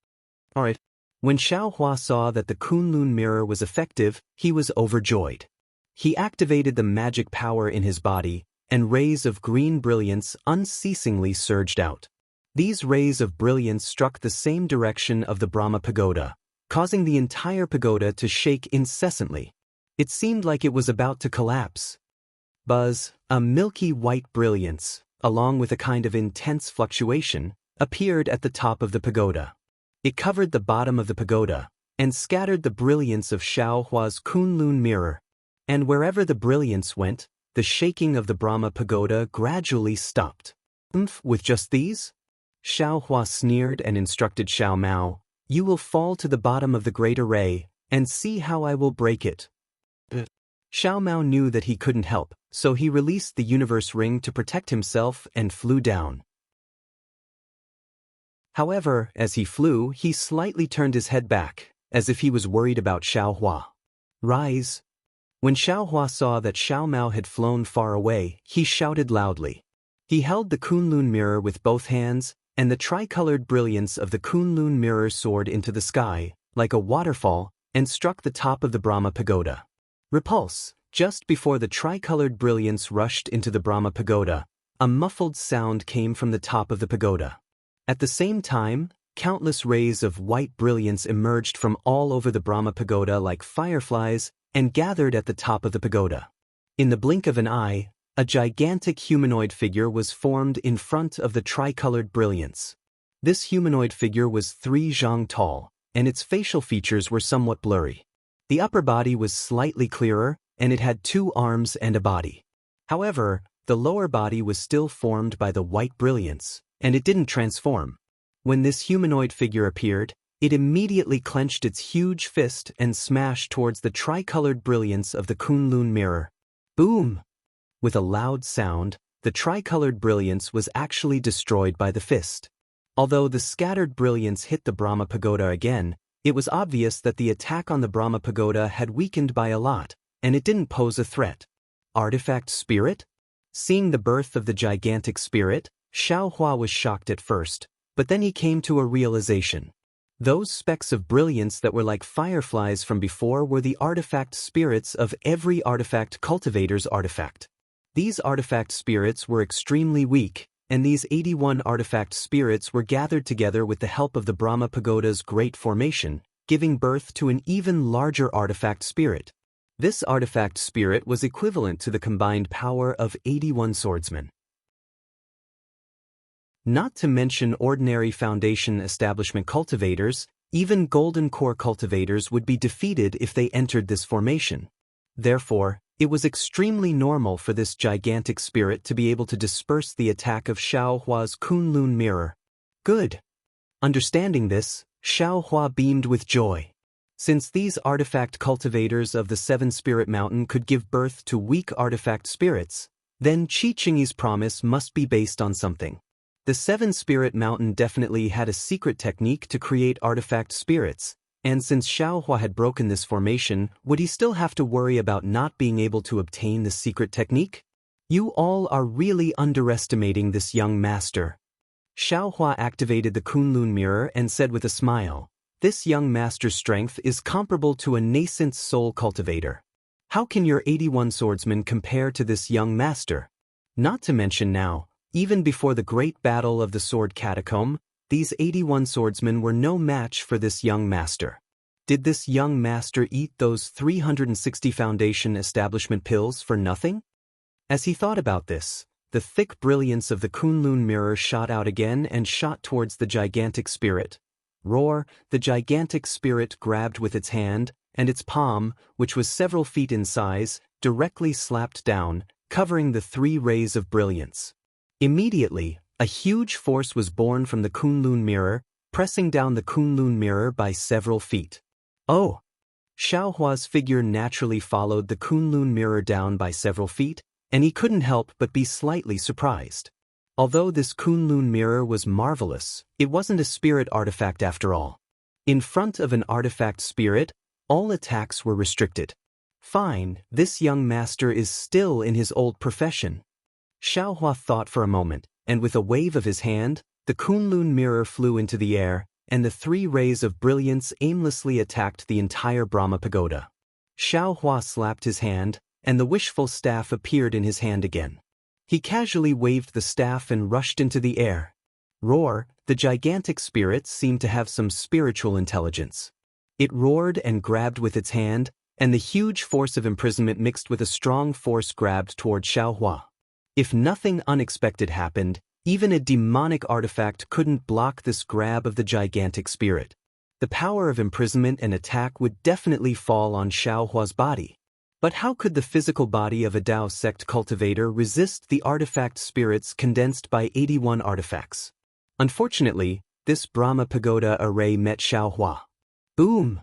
Alright. When Xiaohua saw that the Kunlun mirror was effective, he was overjoyed. He activated the magic power in his body, and rays of green brilliance unceasingly surged out. These rays of brilliance struck the same direction of the Brahma pagoda, causing the entire pagoda to shake incessantly. It seemed like it was about to collapse. Buzz, a milky white brilliance, along with a kind of intense fluctuation, appeared at the top of the pagoda. It covered the bottom of the pagoda, and scattered the brilliance of Xiaohua's Kunlun mirror. And wherever the brilliance went, the shaking of the Brahma pagoda gradually stopped. With just these? Xiaohua sneered and instructed Xiaomao, You will fall to the bottom of the great array, and see how I will break it. Xiao Mao knew that he couldn't help, so he released the universe ring to protect himself and flew down. However, as he flew, he slightly turned his head back, as if he was worried about Xiaohua. Rise! When Xiaohua saw that Xiao Mao had flown far away, he shouted loudly. He held the Kunlun mirror with both hands, and the tricolored brilliance of the Kunlun mirror soared into the sky, like a waterfall, and struck the top of the Brahma Pagoda. Repulse! Just before the tricolored brilliance rushed into the Brahma Pagoda, a muffled sound came from the top of the pagoda. At the same time, countless rays of white brilliance emerged from all over the Brahma Pagoda like fireflies and gathered at the top of the pagoda. In the blink of an eye, a gigantic humanoid figure was formed in front of the tricolored brilliance. This humanoid figure was 3 zhang tall, and its facial features were somewhat blurry. The upper body was slightly clearer, and it had 2 arms and a body. However, the lower body was still formed by the white brilliance, and it didn't transform. When this humanoid figure appeared, it immediately clenched its huge fist and smashed towards the tricolored brilliance of the Kunlun mirror. Boom! With a loud sound, the tricolored brilliance was actually destroyed by the fist. Although the scattered brilliance hit the Brahma Pagoda again, it was obvious that the attack on the Brahma Pagoda had weakened by a lot, and it didn't pose a threat. Artifact spirit? Seeing the birth of the gigantic spirit, Xiaohua was shocked at first, but then he came to a realization. Those specks of brilliance that were like fireflies from before were the artifact spirits of every artifact cultivator's artifact. These artifact spirits were extremely weak, and these 81 artifact spirits were gathered together with the help of the Brahma Pagoda's great formation, giving birth to an even larger artifact spirit. This artifact spirit was equivalent to the combined power of 81 swordsmen. Not to mention ordinary Foundation establishment cultivators, even Golden Core cultivators would be defeated if they entered this formation. Therefore, it was extremely normal for this gigantic spirit to be able to disperse the attack of Xiaohua's Kunlun mirror. Good. Understanding this, Xiaohua beamed with joy. Since these artifact cultivators of the 7 Spirit Mountain could give birth to weak artifact spirits, then Qi Chingy's promise must be based on something. The 7 Spirit Mountain definitely had a secret technique to create artifact spirits, and since Xiaohua had broken this formation, would he still have to worry about not being able to obtain the secret technique? You all are really underestimating this young master. Xiaohua activated the Kunlun mirror and said with a smile, "This young master's strength is comparable to a nascent soul cultivator. How can your 81 swordsmen compare to this young master? Not to mention now, even before the great battle of the Sword Catacomb, these 81 swordsmen were no match for this young master. Did this young master eat those 360 Foundation establishment pills for nothing?" As he thought about this, the thick brilliance of the Kunlun mirror shot out again and shot towards the gigantic spirit. Roar! The gigantic spirit grabbed with its hand, and its palm, which was several feet in size, directly slapped down, covering the 3 rays of brilliance. Immediately, a huge force was born from the Kunlun mirror, pressing down the Kunlun mirror by several feet. Oh! Xiaohua's figure naturally followed the Kunlun mirror down by several feet, and he couldn't help but be slightly surprised. Although this Kunlun mirror was marvelous, it wasn't a spirit artifact after all. In front of an artifact spirit, all attacks were restricted. Fine, this young master is still in his old profession. Xiaohua thought for a moment, and with a wave of his hand, the Kunlun mirror flew into the air, and the 3 rays of brilliance aimlessly attacked the entire Brahma Pagoda. Xiaohua slapped his hand, and the wishful staff appeared in his hand again. He casually waved the staff and rushed into the air. Roar! The gigantic spirit seemed to have some spiritual intelligence. It roared and grabbed with its hand, and the huge force of imprisonment mixed with a strong force grabbed toward Xiaohua. If nothing unexpected happened, even a demonic artifact couldn't block this grab of the gigantic spirit. The power of imprisonment and attack would definitely fall on Xiaohua's body. But how could the physical body of a Dao sect cultivator resist the artifact spirits condensed by 81 artifacts? Unfortunately, this Brahma pagoda array met Xiaohua. Boom!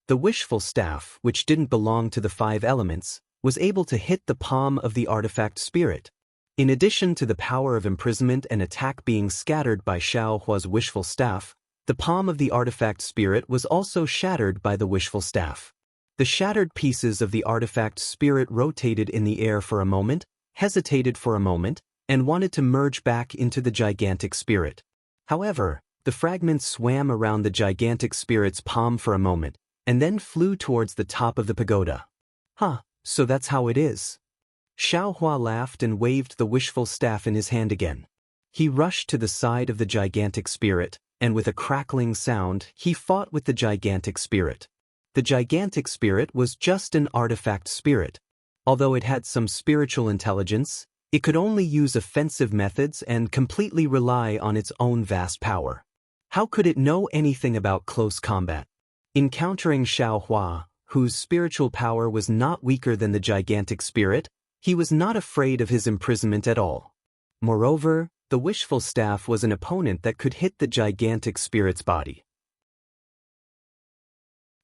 The wishful staff, which didn't belong to the 5 elements, was able to hit the palm of the artifact spirit. In addition to the power of imprisonment and attack being scattered by Xiaohua's wishful staff, the palm of the artifact spirit was also shattered by the wishful staff. The shattered pieces of the artifact spirit rotated in the air for a moment, hesitated for a moment, and wanted to merge back into the gigantic spirit. However, the fragments swam around the gigantic spirit's palm for a moment, and then flew towards the top of the pagoda. Huh, so that's how it is. Xiaohua laughed and waved the wishful staff in his hand again. He rushed to the side of the gigantic spirit, and with a crackling sound, he fought with the gigantic spirit. The gigantic spirit was just an artifact spirit. Although it had some spiritual intelligence, it could only use offensive methods and completely rely on its own vast power. How could it know anything about close combat? Encountering Xiaohua, whose spiritual power was not weaker than the gigantic spirit, he was not afraid of his imprisonment at all. Moreover, the wishful staff was an opponent that could hit the gigantic spirit's body.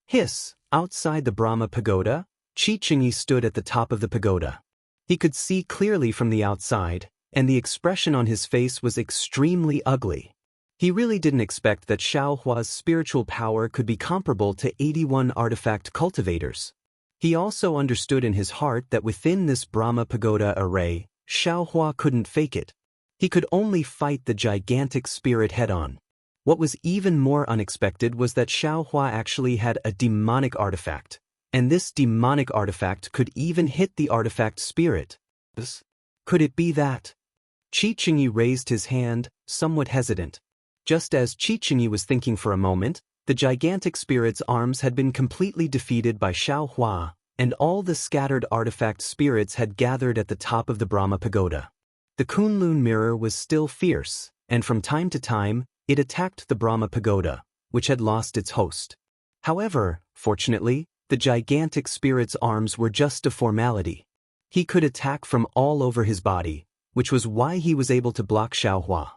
Hiss! Outside the Brahma pagoda, Qi stood at the top of the pagoda. He could see clearly from the outside, and the expression on his face was extremely ugly. He really didn't expect that Xiaohua's spiritual power could be comparable to 81 artifact cultivators. He also understood in his heart that within this Brahma pagoda array, Xiaohua couldn't fake it. He could only fight the gigantic spirit head-on. What was even more unexpected was that Xiaohua actually had a demonic artifact, and this demonic artifact could even hit the artifact spirit. Could it be that? Qi raised his hand, somewhat hesitant. Just as Qi was thinking for a moment, the gigantic spirit's arms had been completely defeated by Xiaohua, and all the scattered artifact spirits had gathered at the top of the Brahma pagoda. The Kunlun mirror was still fierce, and from time to time, it attacked the Brahma pagoda, which had lost its host. However, fortunately, the gigantic spirit's arms were just a formality. He could attack from all over his body, which was why he was able to block Xiaohua.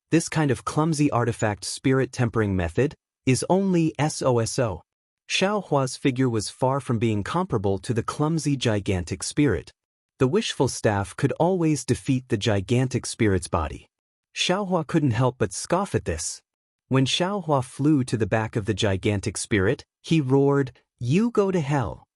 This kind of clumsy artifact spirit tempering method is only SOSO. Xiaohua's figure was far from being comparable to the clumsy gigantic spirit. The wishful staff could always defeat the gigantic spirit's body. Xiaohua couldn't help but scoff at this. When Xiaohua flew to the back of the gigantic spirit, he roared, "You go to hell."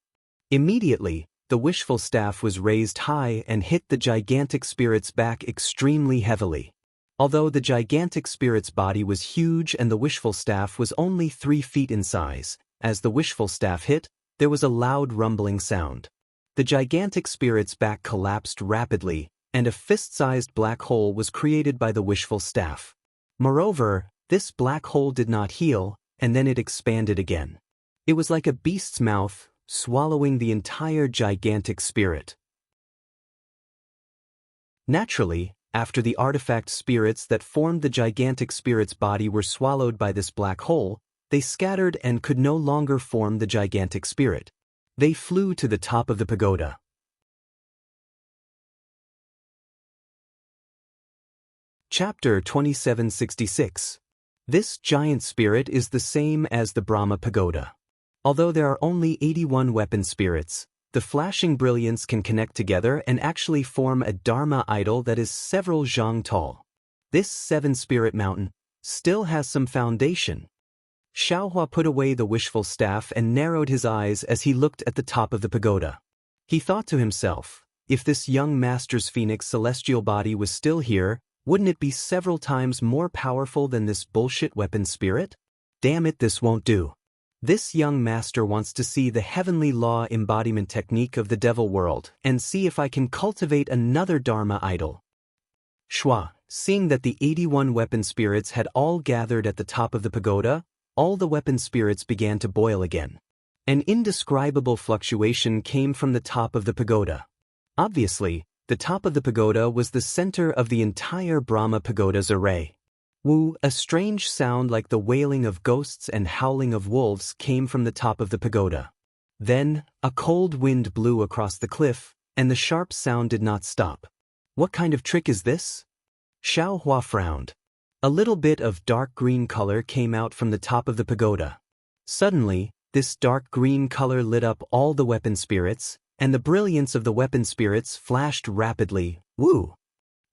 Immediately, the wishful staff was raised high and hit the gigantic spirit's back extremely heavily. Although the gigantic spirit's body was huge and the wishful staff was only 3 feet in size, as the wishful staff hit, there was a loud rumbling sound. The gigantic spirit's back collapsed rapidly, and a fist-sized black hole was created by the wishful staff. Moreover, this black hole did not heal, and then it expanded again. It was like a beast's mouth, swallowing the entire gigantic spirit. Naturally, after the artifact spirits that formed the gigantic spirit's body were swallowed by this black hole, they scattered and could no longer form the gigantic spirit. They flew to the top of the pagoda. Chapter 2766. This giant spirit is the same as the Brahma pagoda. Although there are only 81 weapon spirits, the flashing brilliance can connect together and actually form a Dharma idol that is several zhang tall. This 7-spirit mountain still has some foundation. Xiaohua put away the wishful staff and narrowed his eyes as he looked at the top of the pagoda. He thought to himself, if this young master's phoenix celestial body was still here, wouldn't it be several times more powerful than this bullshit weapon spirit? Damn it, this won't do. This young master wants to see the heavenly law embodiment technique of the devil world and see if I can cultivate another Dharma idol. Shua, seeing that the 81 weapon spirits had all gathered at the top of the pagoda, all the weapon spirits began to boil again. An indescribable fluctuation came from the top of the pagoda. Obviously, the top of the pagoda was the center of the entire Brahma pagoda's array. Woo, a strange sound like the wailing of ghosts and howling of wolves came from the top of the pagoda. Then, a cold wind blew across the cliff, and the sharp sound did not stop. What kind of trick is this? Xiaohua frowned. A little bit of dark green color came out from the top of the pagoda. Suddenly, this dark green color lit up all the weapon spirits, and the brilliance of the weapon spirits flashed rapidly. Woo!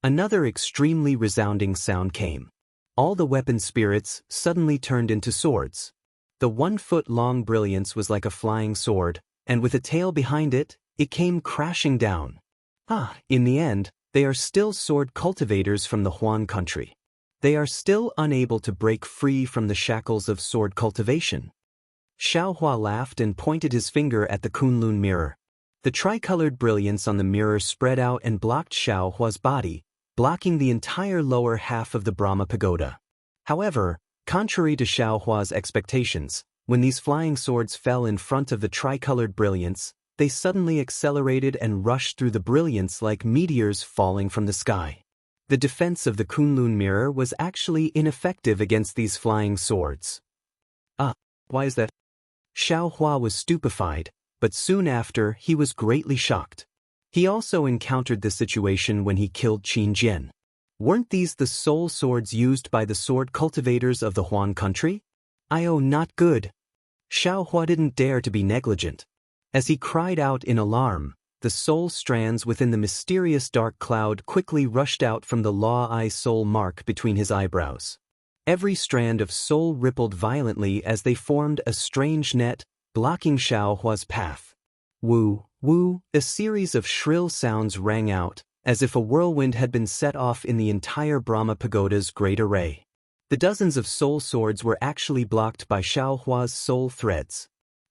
Another extremely resounding sound came. All the weapon spirits suddenly turned into swords. The 1-foot-long brilliance was like a flying sword, and with a tail behind it, it came crashing down. In the end, they are still sword cultivators from the Huan country. They are still unable to break free from the shackles of sword cultivation. Xiaohua laughed and pointed his finger at the Kunlun mirror. The tricolored brilliance on the mirror spread out and blocked Xiaohua's body, blocking the entire lower half of the Brahma pagoda. However, contrary to Xiaohua's expectations, when these flying swords fell in front of the tricolored brilliance, they suddenly accelerated and rushed through the brilliance like meteors falling from the sky. The defense of the Kunlun mirror was actually ineffective against these flying swords. Why is that? Xiaohua was stupefied, but soon after he was greatly shocked. He also encountered this situation when he killed Qin Jian. Weren't these the soul swords used by the sword cultivators of the Huan country? Not good. Xiaohua didn't dare to be negligent. As he cried out in alarm, the soul strands within the mysterious dark cloud quickly rushed out from the law-eye soul mark between his eyebrows. Every strand of soul rippled violently as they formed a strange net, blocking Xiaohua's path. Woo, woo, a series of shrill sounds rang out, as if a whirlwind had been set off in the entire Brahma pagoda's great array. The dozens of soul swords were actually blocked by Xiaohua's soul threads.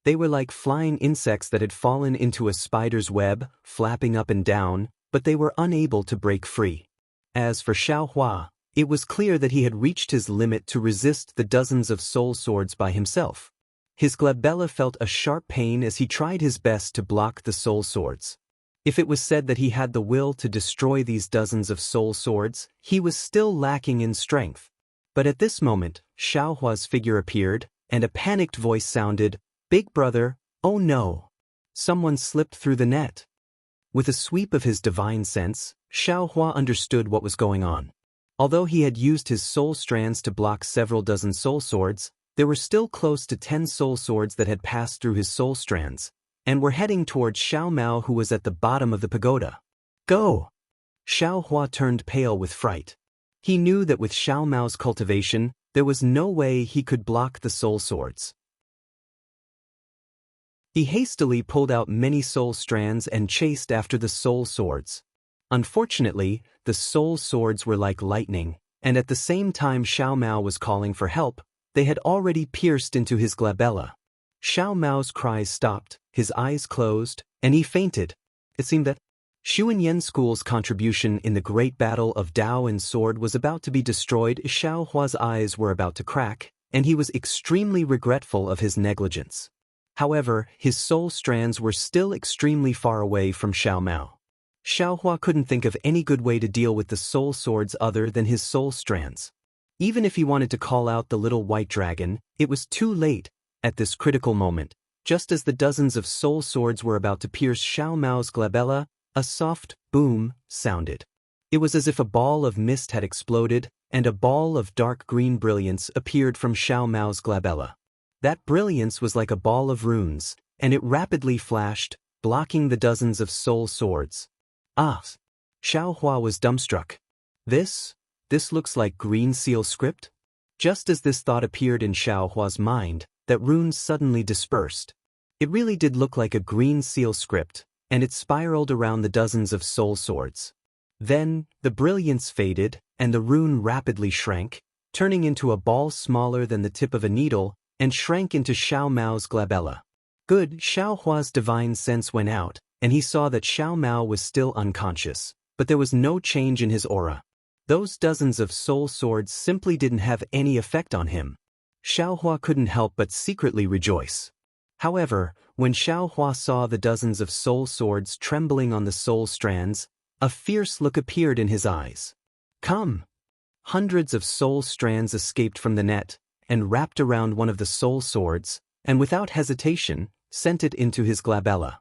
They were like flying insects that had fallen into a spider's web, flapping up and down, but they were unable to break free. As for Xiaohua, it was clear that he had reached his limit to resist the dozens of soul swords by himself. His glabella felt a sharp pain as he tried his best to block the soul swords. If it was said that he had the will to destroy these dozens of soul swords, he was still lacking in strength. But at this moment, Xiaohua's figure appeared, and a panicked voice sounded, "Big brother, oh no! Someone slipped through the net." With a sweep of his divine sense, Xiaohua understood what was going on. Although he had used his soul strands to block several dozen soul swords, there were still close to 10 soul swords that had passed through his soul strands, and were heading towards Xiao Mao, who was at the bottom of the pagoda. Go! Xiaohua turned pale with fright. He knew that with Xiao Mao's cultivation, there was no way he could block the soul swords. He hastily pulled out many soul strands and chased after the soul swords. Unfortunately, the soul swords were like lightning, and at the same time Xiao Mao was calling for help, they had already pierced into his glabella. Xiao Mao's cries stopped, his eyes closed, and he fainted. It seemed that Xuanyan School's contribution in the great battle of Dao and Sword was about to be destroyed. Xiaohua's eyes were about to crack, and he was extremely regretful of his negligence. However, his soul strands were still extremely far away from Xiao Mao. Xiaohua couldn't think of any good way to deal with the soul swords other than his soul strands. Even if he wanted to call out the little white dragon, it was too late. At this critical moment, just as the dozens of soul swords were about to pierce Xiao Mao's glabella, a soft boom sounded. It was as if a ball of mist had exploded, and a ball of dark green brilliance appeared from Xiao Mao's glabella. That brilliance was like a ball of runes, and it rapidly flashed, blocking the dozens of soul swords. Xiaohua was dumbstruck. This looks like green seal script? Just as this thought appeared in Xiaohua's mind, that runes suddenly dispersed. It really did look like a green seal script, and it spiraled around the dozens of soul swords. Then, the brilliance faded, and the rune rapidly shrank, turning into a ball smaller than the tip of a needle, and shrank into Xiao Mao's glabella. Good, Xiaohua's divine sense went out, and he saw that Xiao Mao was still unconscious, but there was no change in his aura. Those dozens of soul swords simply didn't have any effect on him. Xiaohua couldn't help but secretly rejoice. However, when Xiaohua saw the dozens of soul swords trembling on the soul strands, a fierce look appeared in his eyes. Come! Hundreds of soul strands escaped from the net, and wrapped around one of the soul swords, and without hesitation, sent it into his glabella.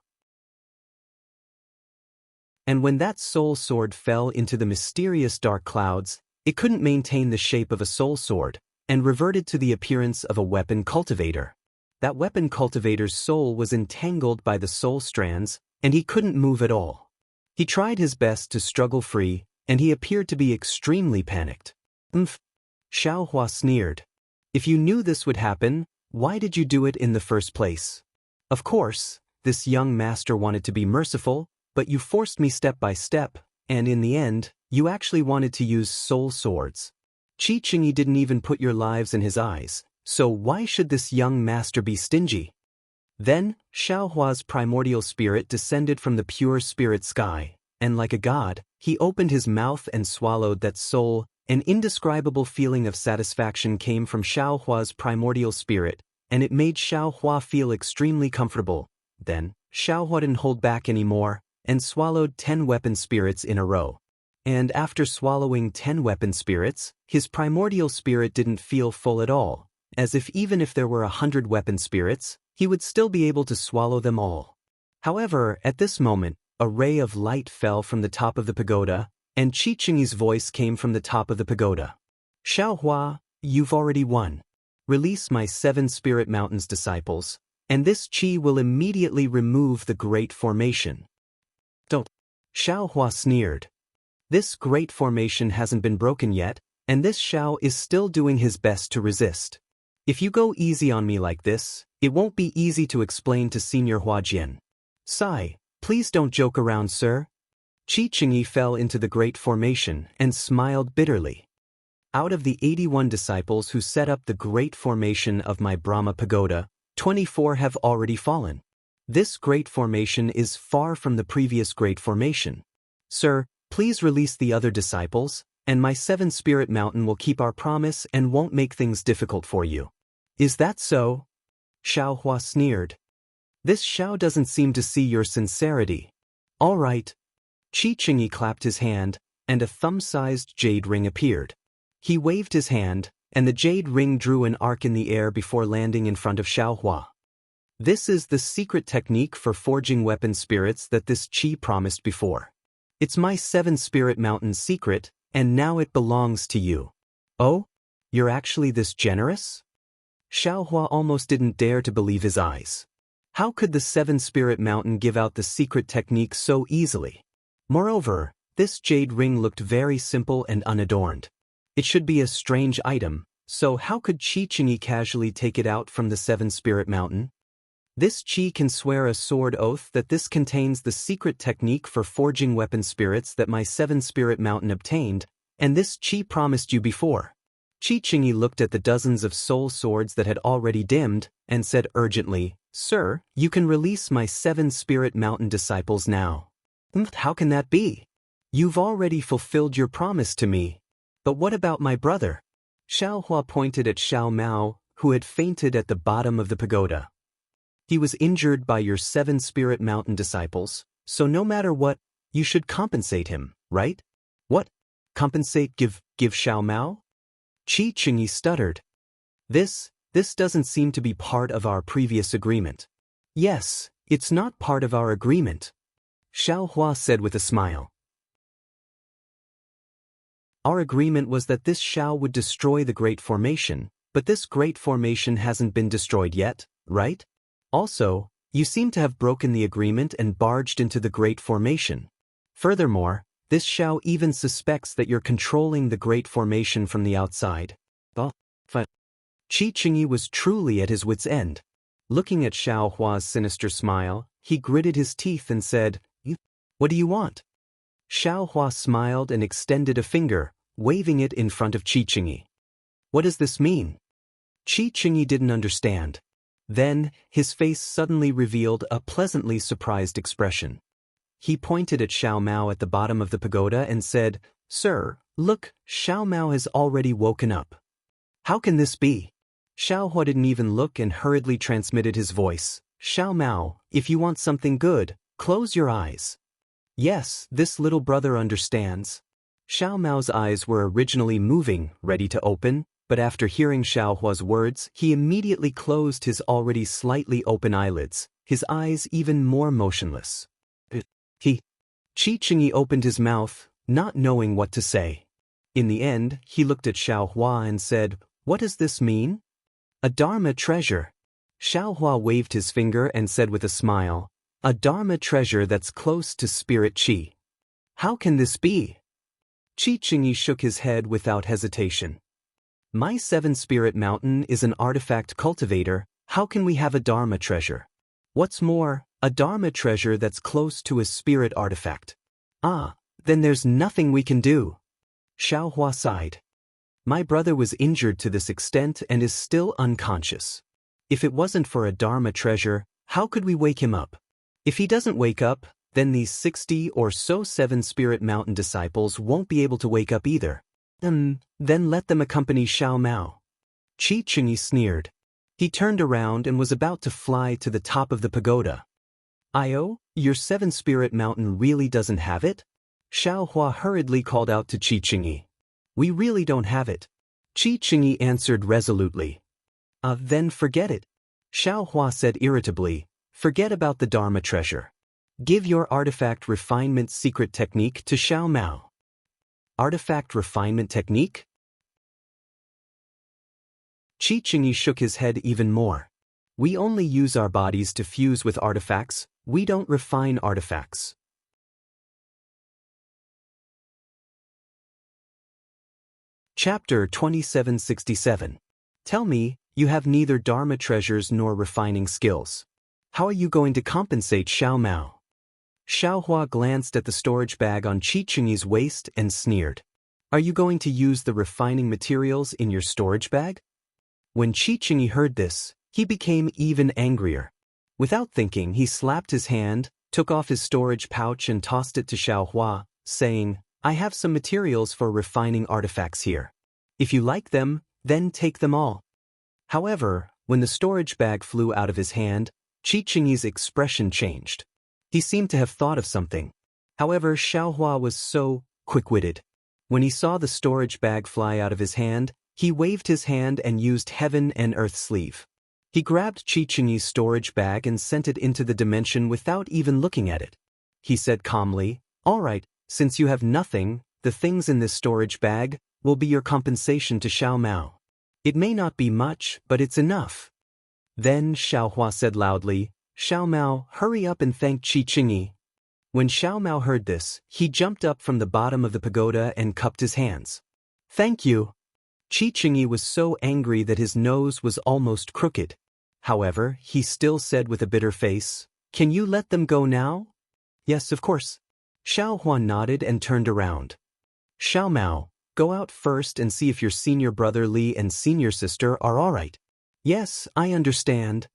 And when that soul sword fell into the mysterious dark clouds, It couldn't maintain the shape of a soul sword, and reverted to the appearance of a weapon cultivator. That weapon cultivator's soul was entangled by the soul strands, and he couldn't move at all. He tried his best to struggle free, and he appeared to be extremely panicked. Xiaohua sneered. If you knew this would happen, why did you do it in the first place? Of course, this young master wanted to be merciful, but you forced me step by step, and in the end, you actually wanted to use soul swords. Qi Qingyi didn't even put your lives in his eyes, so why should this young master be stingy? Then, Xiaohua's primordial spirit descended from the pure spirit sky, and like a god, he opened his mouth and swallowed that soul. An indescribable feeling of satisfaction came from Xiaohua's primordial spirit, and it made Xiaohua feel extremely comfortable. Then, Xiaohua didn't hold back anymore, and swallowed 10 weapon spirits in a row. And after swallowing 10 weapon spirits, his primordial spirit didn't feel full at all, as if even if there were 100 weapon spirits, he would still be able to swallow them all. However, at this moment, a ray of light fell from the top of the pagoda, and Qi Qingyi's voice came from the top of the pagoda. Xiaohua, you've already won. Release my 7 Spirit Mountains disciples, and this Qi will immediately remove the Great Formation. Don't. Xiaohua sneered. This Great Formation hasn't been broken yet, and this Xiao is still doing his best to resist. If you go easy on me like this, it won't be easy to explain to Senior Huajian. Sigh, please don't joke around, sir. Qi Qingyi fell into the Great Formation and smiled bitterly. Out of the 81 disciples who set up the Great Formation of my Brahma Pagoda, 24 have already fallen. This Great Formation is far from the previous Great Formation. Sir, please release the other disciples, and my 7 Spirit Mountain will keep our promise and won't make things difficult for you. Is that so? Xiaohua sneered. This Xiao doesn't seem to see your sincerity. All right. Qi Qingyi clapped his hand, and a thumb-sized jade ring appeared. He waved his hand, and the jade ring drew an arc in the air before landing in front of Xiaohua. This is the secret technique for forging weapon spirits that this Qi promised before. It's my 7 Spirit Mountain secret, and now it belongs to you. Oh? You're actually this generous? Xiaohua almost didn't dare to believe his eyes. How could the 7 Spirit Mountain give out the secret technique so easily? Moreover, this jade ring looked very simple and unadorned. It should be a strange item, so how could Qi Qingyi casually take it out from the 7 Spirit Mountain? This Qi can swear a sword oath that this contains the secret technique for forging weapon spirits that my 7 Spirit Mountain obtained, and this Qi promised you before. Qi Qingyi looked at the dozens of soul swords that had already dimmed, and said urgently, Sir, you can release my 7 Spirit Mountain disciples now. How can that be? You've already fulfilled your promise to me. But what about my brother? Xiaohua pointed at Xiao Mao, who had fainted at the bottom of the pagoda. He was injured by your 7 Spirit Mountain disciples, so no matter what, you should compensate him, right? What? Compensate give Xiao Mao? Qi Qingyi stuttered. This doesn't seem to be part of our previous agreement. Yes, it's not part of our agreement. Xiaohua said with a smile. Our agreement was that this Xiao would destroy the Great Formation, but this Great Formation hasn't been destroyed yet, right? Also, you seem to have broken the agreement and barged into the Great Formation. Furthermore, this Xiao even suspects that you're controlling the Great Formation from the outside. Qi Qingyi was truly at his wit's end. Looking at Xiaohua's sinister smile, he gritted his teeth and said, What do you want? Xiaohua smiled and extended a finger, waving it in front of Qi Qingyi. What does this mean? Qi Qingyi didn't understand. Then, his face suddenly revealed a pleasantly surprised expression. He pointed at Xiao Mao at the bottom of the pagoda and said, Sir, look, Xiao Mao has already woken up. How can this be? Xiaohua didn't even look and hurriedly transmitted his voice. Xiao Mao, if you want something good, close your eyes. Yes, this little brother understands. Xiao Mao's eyes were originally moving, ready to open, but after hearing Xiaohua's words, he immediately closed his already slightly open eyelids, his eyes even more motionless. Qi Qingyi opened his mouth, not knowing what to say. In the end, he looked at Xiaohua and said, "What does this mean?" "A Dharma treasure." Xiaohua waved his finger and said with a smile, "A Dharma treasure that's close to spirit qi." "How can this be?" Qi Qingyi shook his head without hesitation. "My 7-spirit mountain is an artifact cultivator. How can we have a Dharma treasure? What's more, a Dharma treasure that's close to a spirit artifact. Ah, then there's nothing we can do." Xiaohua sighed. "My brother was injured to this extent and is still unconscious. If it wasn't for a Dharma treasure, how could we wake him up? If he doesn't wake up, then these 60 or so 7-spirit mountain disciples won't be able to wake up either. Then let them accompany Xiao Mao." Qi Qingyi sneered. He turned around and was about to fly to the top of the pagoda. "Io, your 7-spirit mountain really doesn't have it?" Xiaohua hurriedly called out to Qi Qingyi. "We really don't have it." Qi Qingyi answered resolutely. Then forget it." Xiaohua said irritably, "Forget about the Dharma treasure. Give your artifact refinement secret technique to Xiao Mao." "Artifact refinement technique?" Qi Qingyi shook his head even more. "We only use our bodies to fuse with artifacts, we don't refine artifacts." Chapter 2767. Tell me, you have neither Dharma treasures nor refining skills. How are you going to compensate Xiao Mao? Xiaohua glanced at the storage bag on Qi Qingyi's waist and sneered. "Are you going to use the refining materials in your storage bag?" When Qi Qingyi heard this, he became even angrier. Without thinking, he slapped his hand, took off his storage pouch and tossed it to Xiaohua, saying, "I have some materials for refining artifacts here. If you like them, then take them all." However, when the storage bag flew out of his hand, Qi Qingyi's expression changed. He seemed to have thought of something. However, Xiaohua was so quick-witted. When he saw the storage bag fly out of his hand, he waved his hand and used heaven and earth sleeve. He grabbed Qi Qingyi's storage bag and sent it into the dimension without even looking at it. He said calmly, "All right, since you have nothing, the things in this storage bag will be your compensation to Xiao Mao. It may not be much, but it's enough." Then Xiaohua said loudly, "Xiao Mao, hurry up and thank Qi Qingyi." When Xiao Mao heard this, he jumped up from the bottom of the pagoda and cupped his hands. "Thank you." Qi Qingyi was so angry that his nose was almost crooked. However, he still said with a bitter face, "Can you let them go now?" "Yes, of course." Xiaohua nodded and turned around. "Xiao Mao, go out first and see if your senior brother Li and senior sister are all right." "Yes, I understand."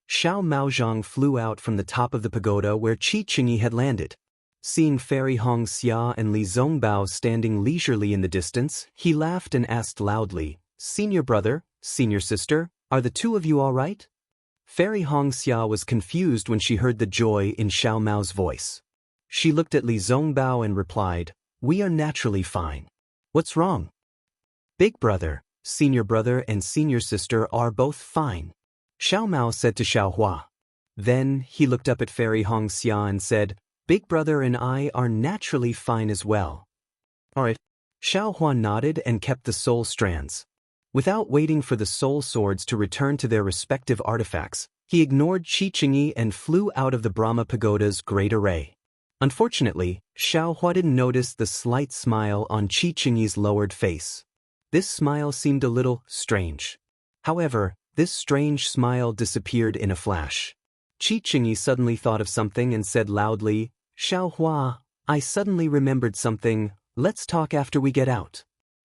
Xiao Maozhang flew out from the top of the pagoda where Qi Qingyi had landed. Seeing Fairy Hongxia and Li Zongbao standing leisurely in the distance, he laughed and asked loudly, "Senior brother, senior sister, are the two of you all right?" Fairy Hongxia was confused when she heard the joy in Xiao Mao's voice. She looked at Li Zongbao and replied, "We are naturally fine. What's wrong?" "Big brother, and senior sister are both fine," Xiao Mao said to Xiaohua. Then he looked up at Fairy Hongxia and said, "Big brother and I are naturally fine as well." "All right." Xiaohua nodded and kept the soul strands. Without waiting for the soul swords to return to their respective artifacts, he ignored Qi Qingyi and flew out of the Brahma Pagoda's great array. Unfortunately, Xiaohua didn't notice the slight smile on Qi Qingyi's lowered face. This smile seemed a little strange. However, this strange smile disappeared in a flash. Qi Qingyi suddenly thought of something and said loudly, "Xiaohua, I suddenly remembered something, let's talk after we get out."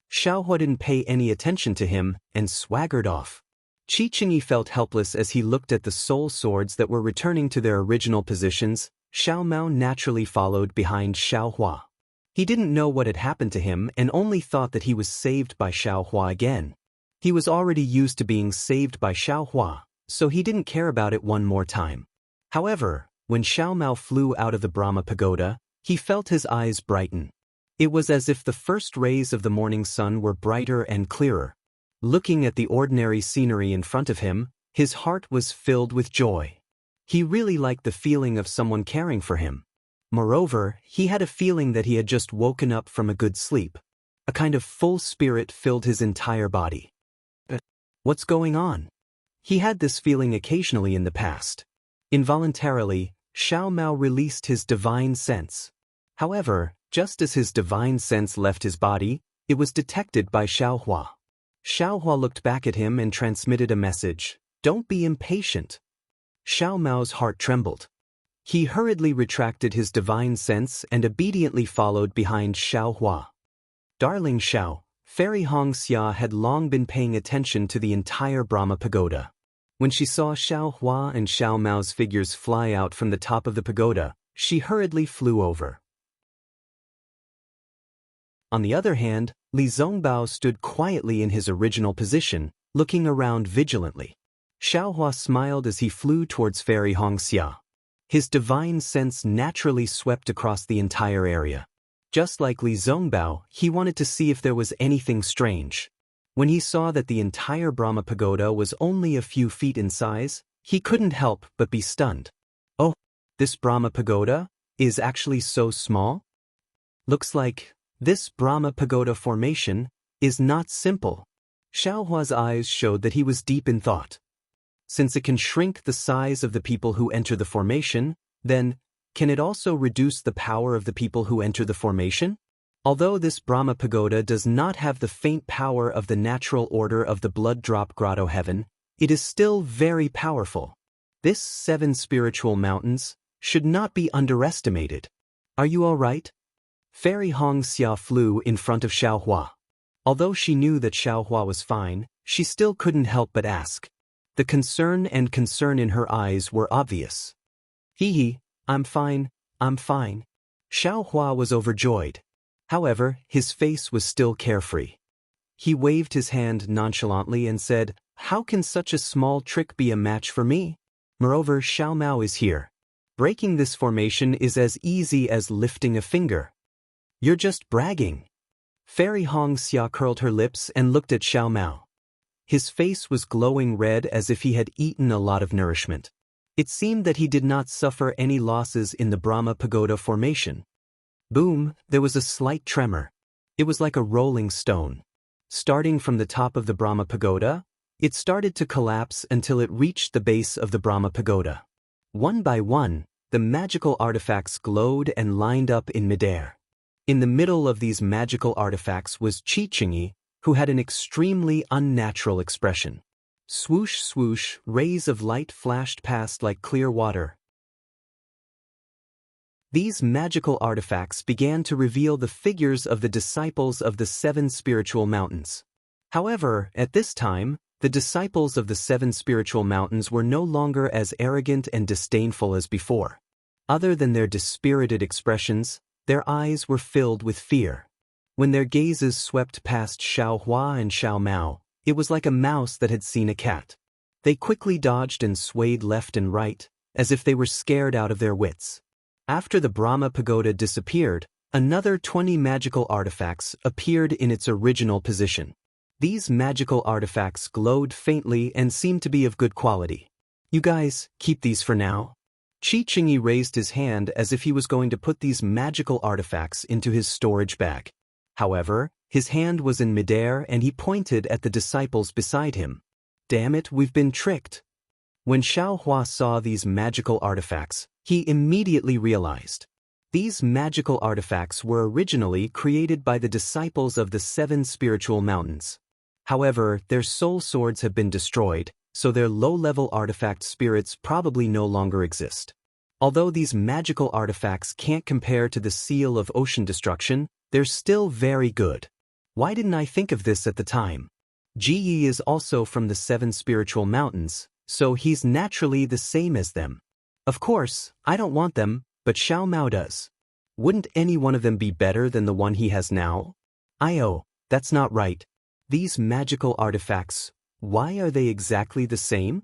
Xiaohua didn't pay any attention to him and swaggered off. Qi Qingyi felt helpless as he looked at the soul swords that were returning to their original positions. Xiao Mao naturally followed behind Xiaohua. He didn't know what had happened to him and only thought that he was saved by Xiaohua again. He was already used to being saved by Xiaohua, so he didn't care about it one more time. However, when Xiao Mao flew out of the Brahma Pagoda, he felt his eyes brighten. It was as if the first rays of the morning sun were brighter and clearer. Looking at the ordinary scenery in front of him, his heart was filled with joy. He really liked the feeling of someone caring for him. Moreover, he had a feeling that he had just woken up from a good sleep. A kind of full spirit filled his entire body. But what's going on? He had this feeling occasionally in the past. Involuntarily, Xiao Mao released his divine sense. However, just as his divine sense left his body, it was detected by Xiaohua. Xiaohua looked back at him and transmitted a message: "Don't be impatient." Xiao Mao's heart trembled. He hurriedly retracted his divine sense and obediently followed behind Xiaohua. Darling Xiao, Fairy Xianxia had long been paying attention to the entire Brahma pagoda. When she saw Xiaohua and Xiao Mao's figures fly out from the top of the pagoda, she hurriedly flew over. On the other hand, Li Zongbao stood quietly in his original position, looking around vigilantly. Xiaohua smiled as he flew towards Fairy Xianxia. His divine sense naturally swept across the entire area. Just like Li Zongbao, he wanted to see if there was anything strange. When he saw that the entire Brahma pagoda was only a few feet in size, he couldn't help but be stunned. Oh, this Brahma pagoda is actually so small? Looks like this Brahma pagoda formation is not simple. Xiaohua's eyes showed that he was deep in thought. Since it can shrink the size of the people who enter the formation, then can it also reduce the power of the people who enter the formation? Although this Brahma pagoda does not have the faint power of the natural order of the blood drop grotto heaven, it is still very powerful. This 7 spiritual mountains should not be underestimated. Are you all right? Fairy Xianxia flew in front of Xiaohua. Although she knew that Xiaohua was fine, she still couldn't help but ask. The concern in her eyes were obvious. Hee, I'm fine, I'm fine. Xiaohua was overjoyed. However, his face was still carefree. He waved his hand nonchalantly and said, "How can such a small trick be a match for me? Moreover, Xiao Mao is here. Breaking this formation is as easy as lifting a finger." "You're just bragging." Fairy Xianxia curled her lips and looked at Xiao Mao. His face was glowing red as if he had eaten a lot of nourishment. It seemed that he did not suffer any losses in the Brahma pagoda formation. Boom, there was a slight tremor. It was like a rolling stone. Starting from the top of the Brahma pagoda, it started to collapse until it reached the base of the Brahma pagoda. One by one, the magical artifacts glowed and lined up in midair. In the middle of these magical artifacts was Qi, who had an extremely unnatural expression. Swoosh, swoosh, rays of light flashed past like clear water. These magical artifacts began to reveal the figures of the disciples of the 7 spiritual mountains. However, at this time, the disciples of the 7 spiritual mountains were no longer as arrogant and disdainful as before. Other than their dispirited expressions, their eyes were filled with fear. When their gazes swept past Xiaohua and Xiao Mao, it was like a mouse that had seen a cat. They quickly dodged and swayed left and right, as if they were scared out of their wits. After the Brahma pagoda disappeared, another 20 magical artifacts appeared in its original position. These magical artifacts glowed faintly and seemed to be of good quality. "You guys, keep these for now." Qi raised his hand as if he was going to put these magical artifacts into his storage bag. However, his hand was in midair and he pointed at the disciples beside him. "Damn it, we've been tricked." When Xiaohua saw these magical artifacts, he immediately realized. These magical artifacts were originally created by the disciples of the 7 spiritual mountains. However, their soul swords have been destroyed, so their low-level artifact spirits probably no longer exist. Although these magical artifacts can't compare to the seal of ocean destruction, they're still very good. Why didn't I think of this at the time? Ji is also from the 7 spiritual mountains, so he's naturally the same as them. Of course, I don't want them, but Xiao Mao does. Wouldn't any one of them be better than the one he has now? That's not right. These magical artifacts, why are they exactly the same?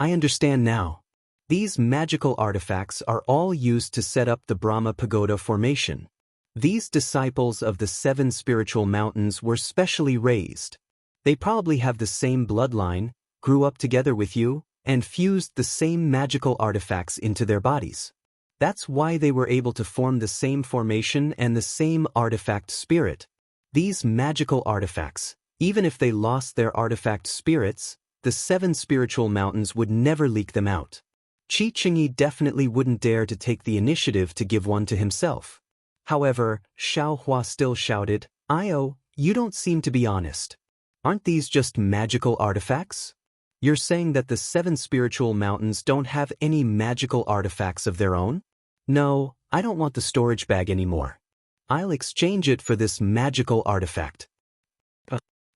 I understand now. These magical artifacts are all used to set up the Brahma pagoda formation. These disciples of the 7 spiritual mountains were specially raised. They probably have the same bloodline, grew up together with you, and fused the same magical artifacts into their bodies. That's why they were able to form the same formation and the same artifact spirit. These magical artifacts, even if they lost their artifact spirits, the 7 spiritual mountains would never leak them out. Qi Qingyi definitely wouldn't dare to take the initiative to give one to himself. However, Xiaohua still shouted, "Io, you don't seem to be honest. Aren't these just magical artifacts? You're saying that the 7 spiritual mountains don't have any magical artifacts of their own? No, I don't want the storage bag anymore. I'll exchange it for this magical artifact."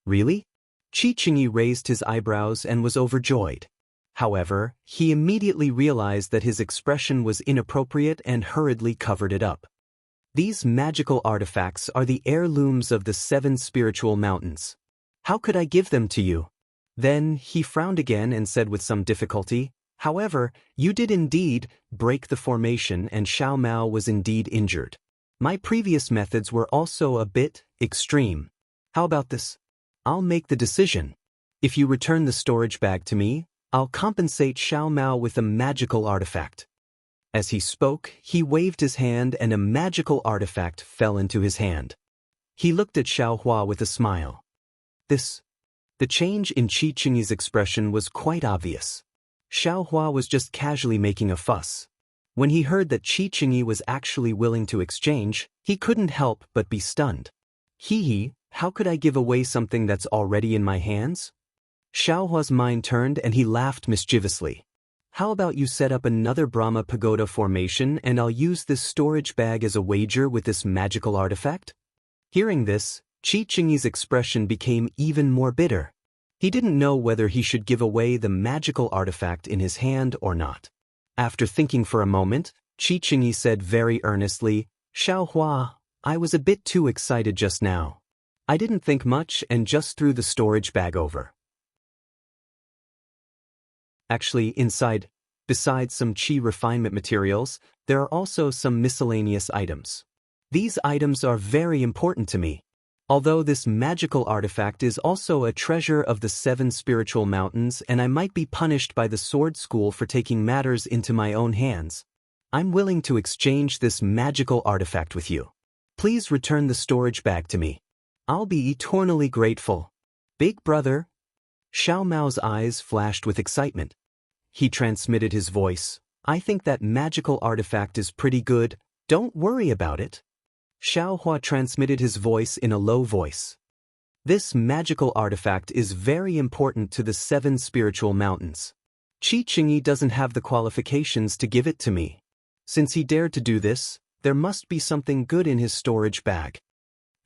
Really? Qi Qingyi raised his eyebrows and was overjoyed. However, he immediately realized that his expression was inappropriate and hurriedly covered it up. These magical artifacts are the heirlooms of the 7 spiritual mountains. How could I give them to you? Then he frowned again and said with some difficulty, "However, you did indeed break the formation and Xiao Mao was indeed injured. My previous methods were also a bit extreme. How about this? I'll make the decision. If you return the storage bag to me, I'll compensate Xiao Mao with a magical artifact." As he spoke, he waved his hand and a magical artifact fell into his hand. He looked at Xiaohua with a smile. The change in Qi Qingyi's expression was quite obvious. Xiaohua was just casually making a fuss. When he heard that Qi Qingyi was actually willing to exchange, he couldn't help but be stunned. Hee, how could I give away something that's already in my hands? Xiaohua's mind turned and he laughed mischievously. How about you set up another Brahma pagoda formation and I'll use this storage bag as a wager with this magical artifact? Hearing this, Qi Qingyi's expression became even more bitter. He didn't know whether he should give away the magical artifact in his hand or not. After thinking for a moment, Qi Qingyi said very earnestly, "Xiaohua, I was a bit too excited just now. I didn't think much and just threw the storage bag over." Actually, inside, besides some Qi refinement materials, there are also some miscellaneous items. These items are very important to me. Although this magical artifact is also a treasure of the 7 spiritual mountains and I might be punished by the sword school for taking matters into my own hands, I'm willing to exchange this magical artifact with you. Please return the storage bag to me. I'll be eternally grateful. Big brother. Xiao Mao's eyes flashed with excitement. He transmitted his voice, "I think that magical artifact is pretty good, don't worry about it." Xiaohua transmitted his voice in a low voice. "This magical artifact is very important to the 7 spiritual mountains. Qi Qingyi doesn't have the qualifications to give it to me. Since he dared to do this, there must be something good in his storage bag."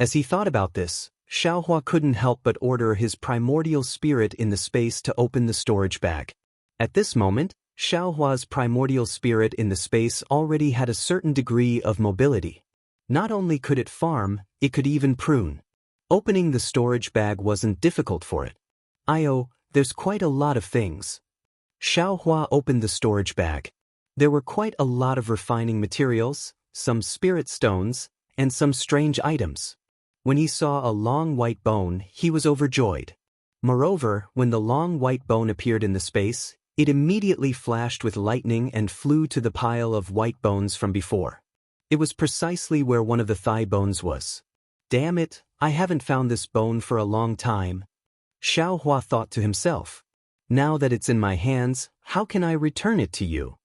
As he thought about this, Xiaohua couldn't help but order his primordial spirit in the space to open the storage bag. At this moment, Xiaohua's primordial spirit in the space already had a certain degree of mobility. Not only could it farm, it could even prune. Opening the storage bag wasn't difficult for it. There's quite a lot of things. Xiaohua opened the storage bag. There were quite a lot of refining materials, some spirit stones, and some strange items. When he saw a long white bone, he was overjoyed. Moreover, when the long white bone appeared in the space, it immediately flashed with lightning and flew to the pile of white bones from before. It was precisely where one of the thigh bones was. "Damn it, I haven't found this bone for a long time." Xiaohua thought to himself. "Now that it's in my hands, how can I return it to you?"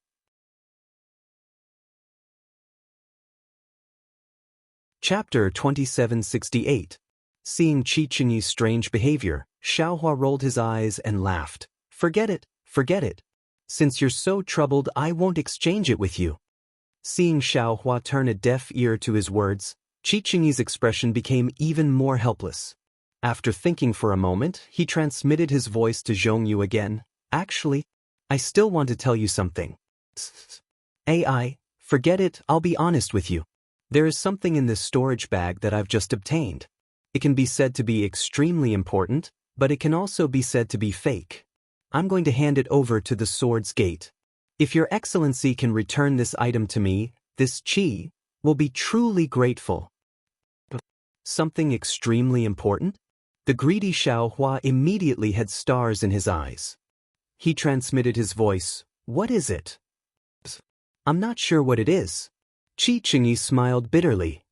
Chapter 2768. Seeing Qi Qingyi's strange behavior, Xiaohua rolled his eyes and laughed. Forget it. Since you're so troubled, I won't exchange it with you." Seeing Xiaohua turn a deaf ear to his words, Qi Qingyi's expression became even more helpless. After thinking for a moment, he transmitted his voice to Zhongyu again. "Actually, I still want to tell you something. Forget it, I'll be honest with you. There is something in this storage bag that I've just obtained. It can be said to be extremely important, but it can also be said to be fake. I'm going to hand it over to the Sword's Gate. If Your Excellency can return this item to me, this Qi will be truly grateful." Something extremely important? The greedy Xiaohua immediately had stars in his eyes. He transmitted his voice. "What is it?" "I'm not sure what it is." Qi Qingyi smiled bitterly.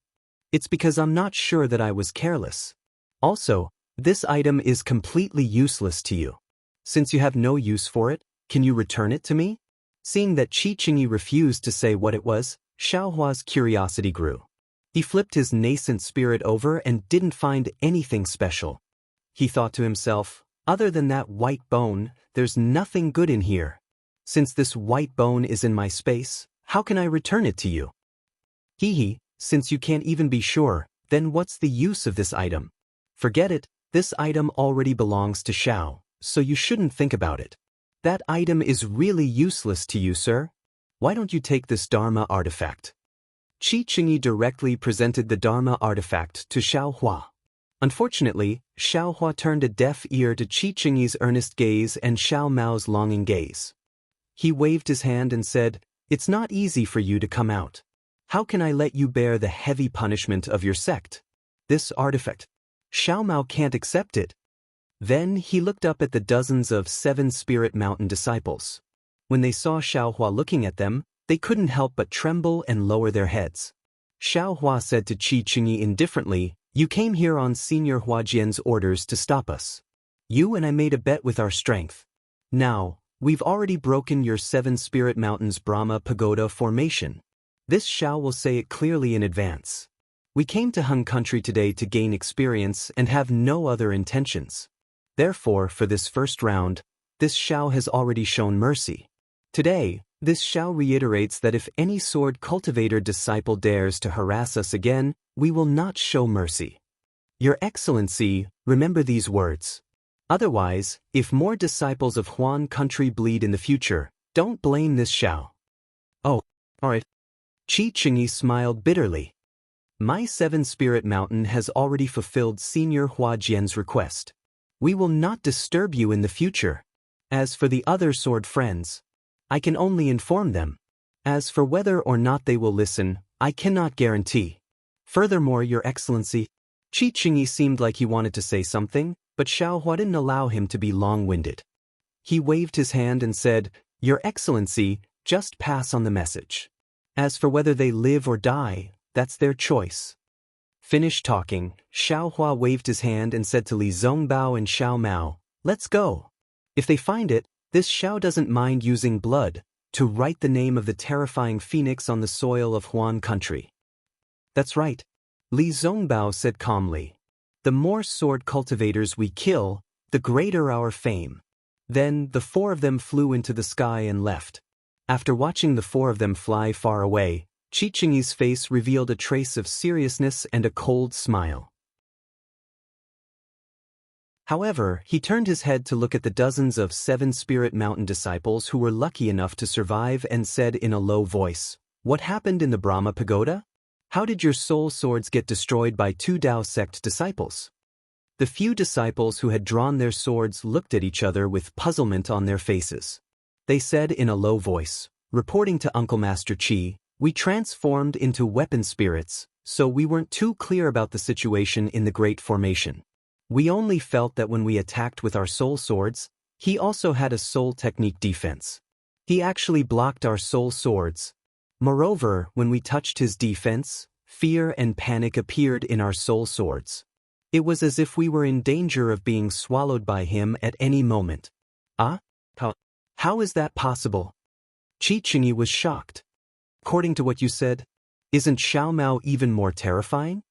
It's because I'm not sure that I was careless. Also, this item is completely useless to you. Since you have no use for it, can you return it to me? Seeing that Qi Qingyi refused to say what it was, Xiaohua's curiosity grew. He flipped his nascent spirit over and didn't find anything special. He thought to himself, other than that white bone, there's nothing good in here. Since this white bone is in my space, how can I return it to you? Hee, since you can't even be sure, then what's the use of this item? Forget it, this item already belongs to Xiao, so you shouldn't think about it. That item is really useless to you, sir. Why don't you take this Dharma artifact? Qi Qingyi directly presented the Dharma artifact to Xiaohua. Unfortunately, Xiaohua turned a deaf ear to Qi Qingyi's earnest gaze and Xiao Mao's longing gaze. He waved his hand and said, "It's not easy for you to come out. How can I let you bear the heavy punishment of your sect? This artifact. Xiao Mao can't accept it." Then he looked up at the dozens of 7 Spirit Mountain disciples. When they saw Xiaohua looking at them, they couldn't help but tremble and lower their heads. Xiaohua said to Qi Qingyi indifferently, "You came here on Senior Huajian's orders to stop us. You and I made a bet with our strength. Now, we've already broken your 7 Spirit Mountains Brahma Pagoda formation. This Xiao will say it clearly in advance. We came to Hun country today to gain experience and have no other intentions. Therefore, for this first round, this Xiao has already shown mercy. Today, this Xiao reiterates that if any sword cultivator disciple dares to harass us again, we will not show mercy. Your Excellency, remember these words. Otherwise, if more disciples of Huan country bleed in the future, don't blame this Xiao." "Oh, all right." Qi Qingyi smiled bitterly. "My 7 Spirit Mountain has already fulfilled Senior Huajian's request. We will not disturb you in the future. As for the other sword friends, I can only inform them. As for whether or not they will listen, I cannot guarantee. Furthermore, Your Excellency." Qi Qingyi seemed like he wanted to say something, but Xiaohua didn't allow him to be long-winded. He waved his hand and said, "Your Excellency, just pass on the message. As for whether they live or die, that's their choice." Finished talking, Xiaohua waved his hand and said to Li Zongbao and Xiao Mao, "Let's go. If they find it, this Xiao doesn't mind using blood to write the name of the terrifying phoenix on the soil of Huan country." "That's right," Li Zongbao said calmly. "The more sword cultivators we kill, the greater our fame." Then the 4 of them flew into the sky and left. After watching the 4 of them fly far away, Qi Qingyi's face revealed a trace of seriousness and a cold smile. However, he turned his head to look at the dozens of 7 Spirit Mountain disciples who were lucky enough to survive and said in a low voice, "What happened in the Brahma Pagoda? How did your soul swords get destroyed by 2 Dao sect disciples?" The few disciples who had drawn their swords looked at each other with puzzlement on their faces. They said in a low voice, reporting to Uncle Master Qi, "We transformed into weapon spirits, so we weren't too clear about the situation in the Great Formation. We only felt that when we attacked with our soul swords, he also had a soul technique defense. He actually blocked our soul swords. Moreover, when we touched his defense, fear and panic appeared in our soul swords. It was as if we were in danger of being swallowed by him at any moment." "Ah? How is that possible?" Qi Qingyi was shocked. "According to what you said, isn't Xiao Mao even more terrifying?"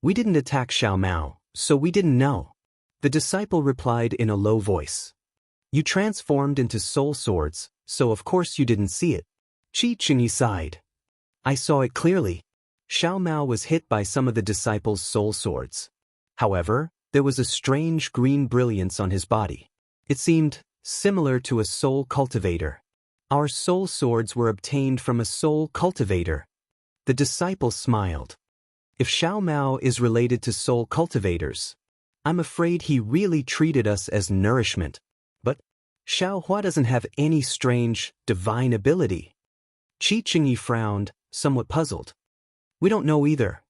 "We didn't attack Xiao Mao, so we didn't know." The disciple replied in a low voice. "You transformed into soul swords, so of course you didn't see it." Qi Qingyi sighed. "I saw it clearly. Xiao Mao was hit by some of the disciples' soul swords. However, there was a strange green brilliance on his body. It seemed similar to a soul cultivator. Our soul swords were obtained from a soul cultivator." The disciple smiled. "If Xiao Mao is related to soul cultivators, I'm afraid he really treated us as nourishment. But Xiao Hua doesn't have any strange, divine ability." Qi Qingyi frowned, somewhat puzzled. "We don't know either."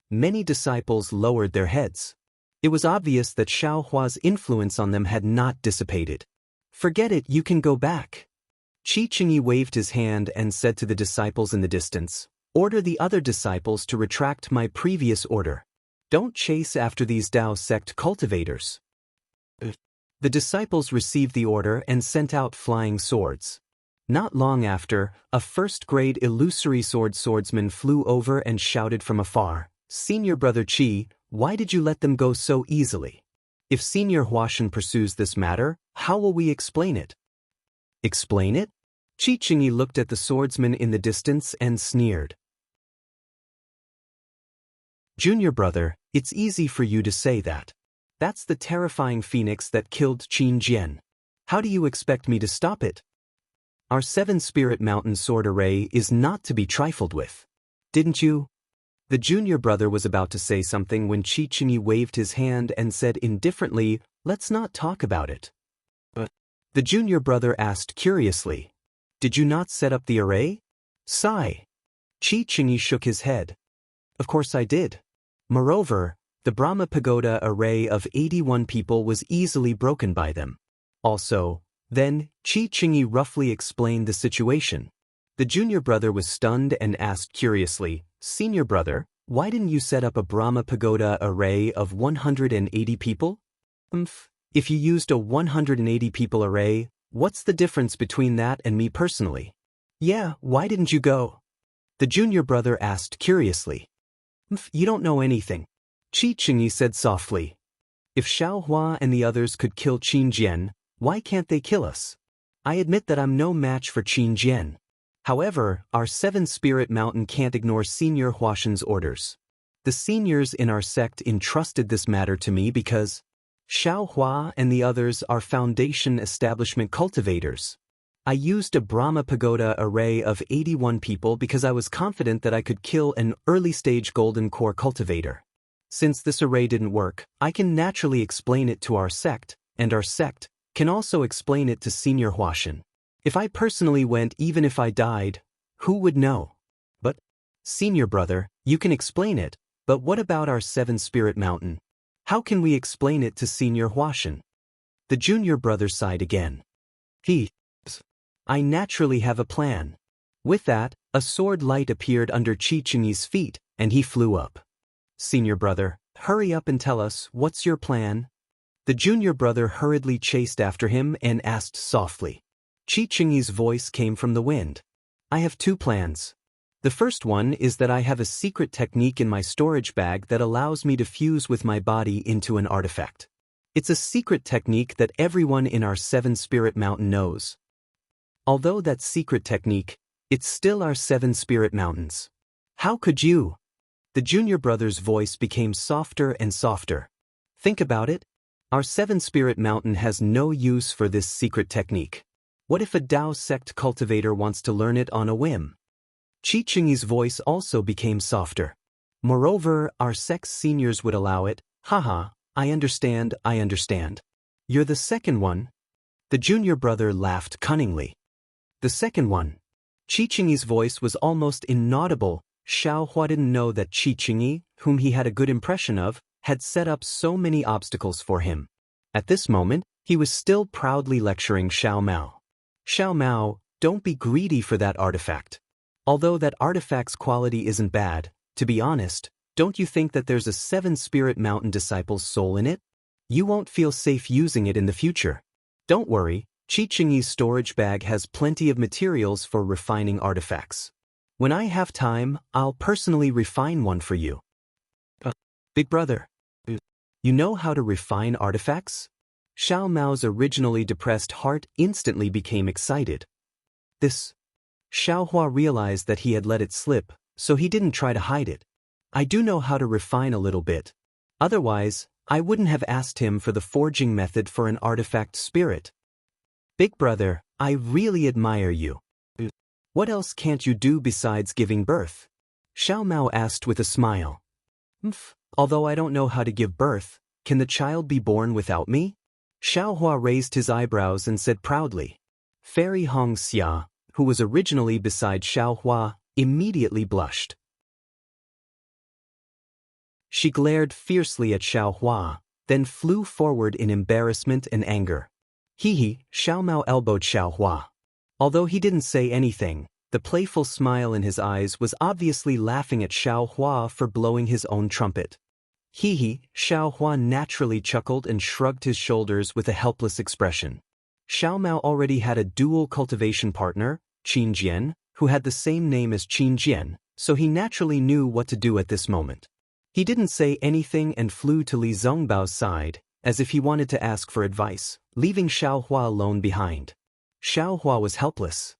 Many disciples lowered their heads. It was obvious that Xiao Hua's influence on them had not dissipated. "Forget it, you can go back." Qi Qingyi waved his hand and said to the disciples in the distance, Order the other disciples to retract my previous order. Don't chase after these Dao sect cultivators. The disciples received the order and sent out flying swords. Not long after, a first-grade illusory swordsman flew over and shouted from afar, "Senior Brother Qi, why did you let them go so easily? If Senior Huashan pursues this matter, how will we explain it?" Explain it? Qi Qingyi looked at the swordsman in the distance and sneered. Junior brother, it's easy for you to say that. That's the terrifying phoenix that killed Qin Jian. How do you expect me to stop it? Our 7-spirit mountain sword array is not to be trifled with. Didn't you? The junior brother was about to say something when Qi Qingyi waved his hand and said indifferently, "Let's not talk about it." But the junior brother asked curiously, "Did you not set up the array?" Sigh. Qi Qingyi shook his head. Of course I did. Moreover, the Brahma Pagoda array of 81 people was easily broken by them. Also, then, Qi Qingyi roughly explained the situation. The junior brother was stunned and asked curiously, "Senior brother, why didn't you set up a Brahma Pagoda array of 180 people? If you used a 180 people array, what's the difference between that and me personally?" "Yeah, why didn't you go?" The junior brother asked curiously. "You don't know anything," Qi Qingyi said softly. "If Xiaohua and the others could kill Qin Jian, why can't they kill us? I admit that I'm no match for Qin Jian. However, our 7-spirit mountain can't ignore Senior Huashan's orders. The seniors in our sect entrusted this matter to me because Xiaohua and the others are foundation establishment cultivators. I used a Brahma Pagoda array of 81 people because I was confident that I could kill an early-stage golden core cultivator. Since this array didn't work, I can naturally explain it to our sect, and our sect can also explain it to Senior Huashan. If I personally went, even if I died, who would know? But, Senior brother, you can explain it, but what about our 7-spirit mountain? How can we explain it to Senior Huashan?" The junior brother sighed again. I naturally have a plan. With that, a sword light appeared under Qi Qingyi's feet, and he flew up. "Senior brother, hurry up and tell us, what's your plan?" The junior brother hurriedly chased after him and asked softly. Qi Qingyi's voice came from the wind. "I have 2 plans. The first one is that I have a secret technique in my storage bag that allows me to fuse with my body into an artifact. It's a secret technique that everyone in our 7-spirit mountain knows. Although that secret technique, it's still our 7-spirit mountains. How could you?" The junior brother's voice became softer and softer. "Think about it. Our 7-spirit mountain has no use for this secret technique. What if a Dao sect cultivator wants to learn it on a whim?" Qi Qingyi's voice also became softer. "Moreover, our sect's seniors would allow it. Haha, I understand. You're the second one?" The junior brother laughed cunningly. "The second one." Qi Qingyi's voice was almost inaudible. Xiaohua didn't know that Qi Qingyi, whom he had a good impression of, had set up so many obstacles for him. At this moment, he was still proudly lecturing Xiao Mao. "Xiao Mao, don't be greedy for that artifact. Although that artifact's quality isn't bad, to be honest, don't you think that there's a 7-spirit mountain disciple's soul in it? You won't feel safe using it in the future. Don't worry, Qi Qingyi's storage bag has plenty of materials for refining artifacts. When I have time, I'll personally refine one for you." "Big brother, you know how to refine artifacts?" Xiao Mao's originally depressed heart instantly became excited. Xiaohua realized that he had let it slip, so he didn't try to hide it. "I do know how to refine a little bit. Otherwise, I wouldn't have asked him for the forging method for an artifact spirit." "Big brother, I really admire you. What else can't you do besides giving birth?" Xiao Mao asked with a smile. Although I don't know how to give birth, can the child be born without me?" Xiaohua raised his eyebrows and said proudly. Fairy Hongxia, who was originally beside Xiaohua, immediately blushed. She glared fiercely at Xiaohua, then flew forward in embarrassment and anger. Xiao Mao elbowed Xiaohua. Although he didn't say anything, The playful smile in his eyes was obviously laughing at Xiao Hua for blowing his own trumpet. Hee, Xiao Hua naturally chuckled and shrugged his shoulders with a helpless expression. Xiao Mao already had a dual cultivation partner, Qin Jian, who had the same name as Qin Jian, so he naturally knew what to do at this moment. He didn't say anything and flew to Li Zhongbao's side, as if he wanted to ask for advice, leaving Xiao Hua alone behind. Xiao Hua was helpless.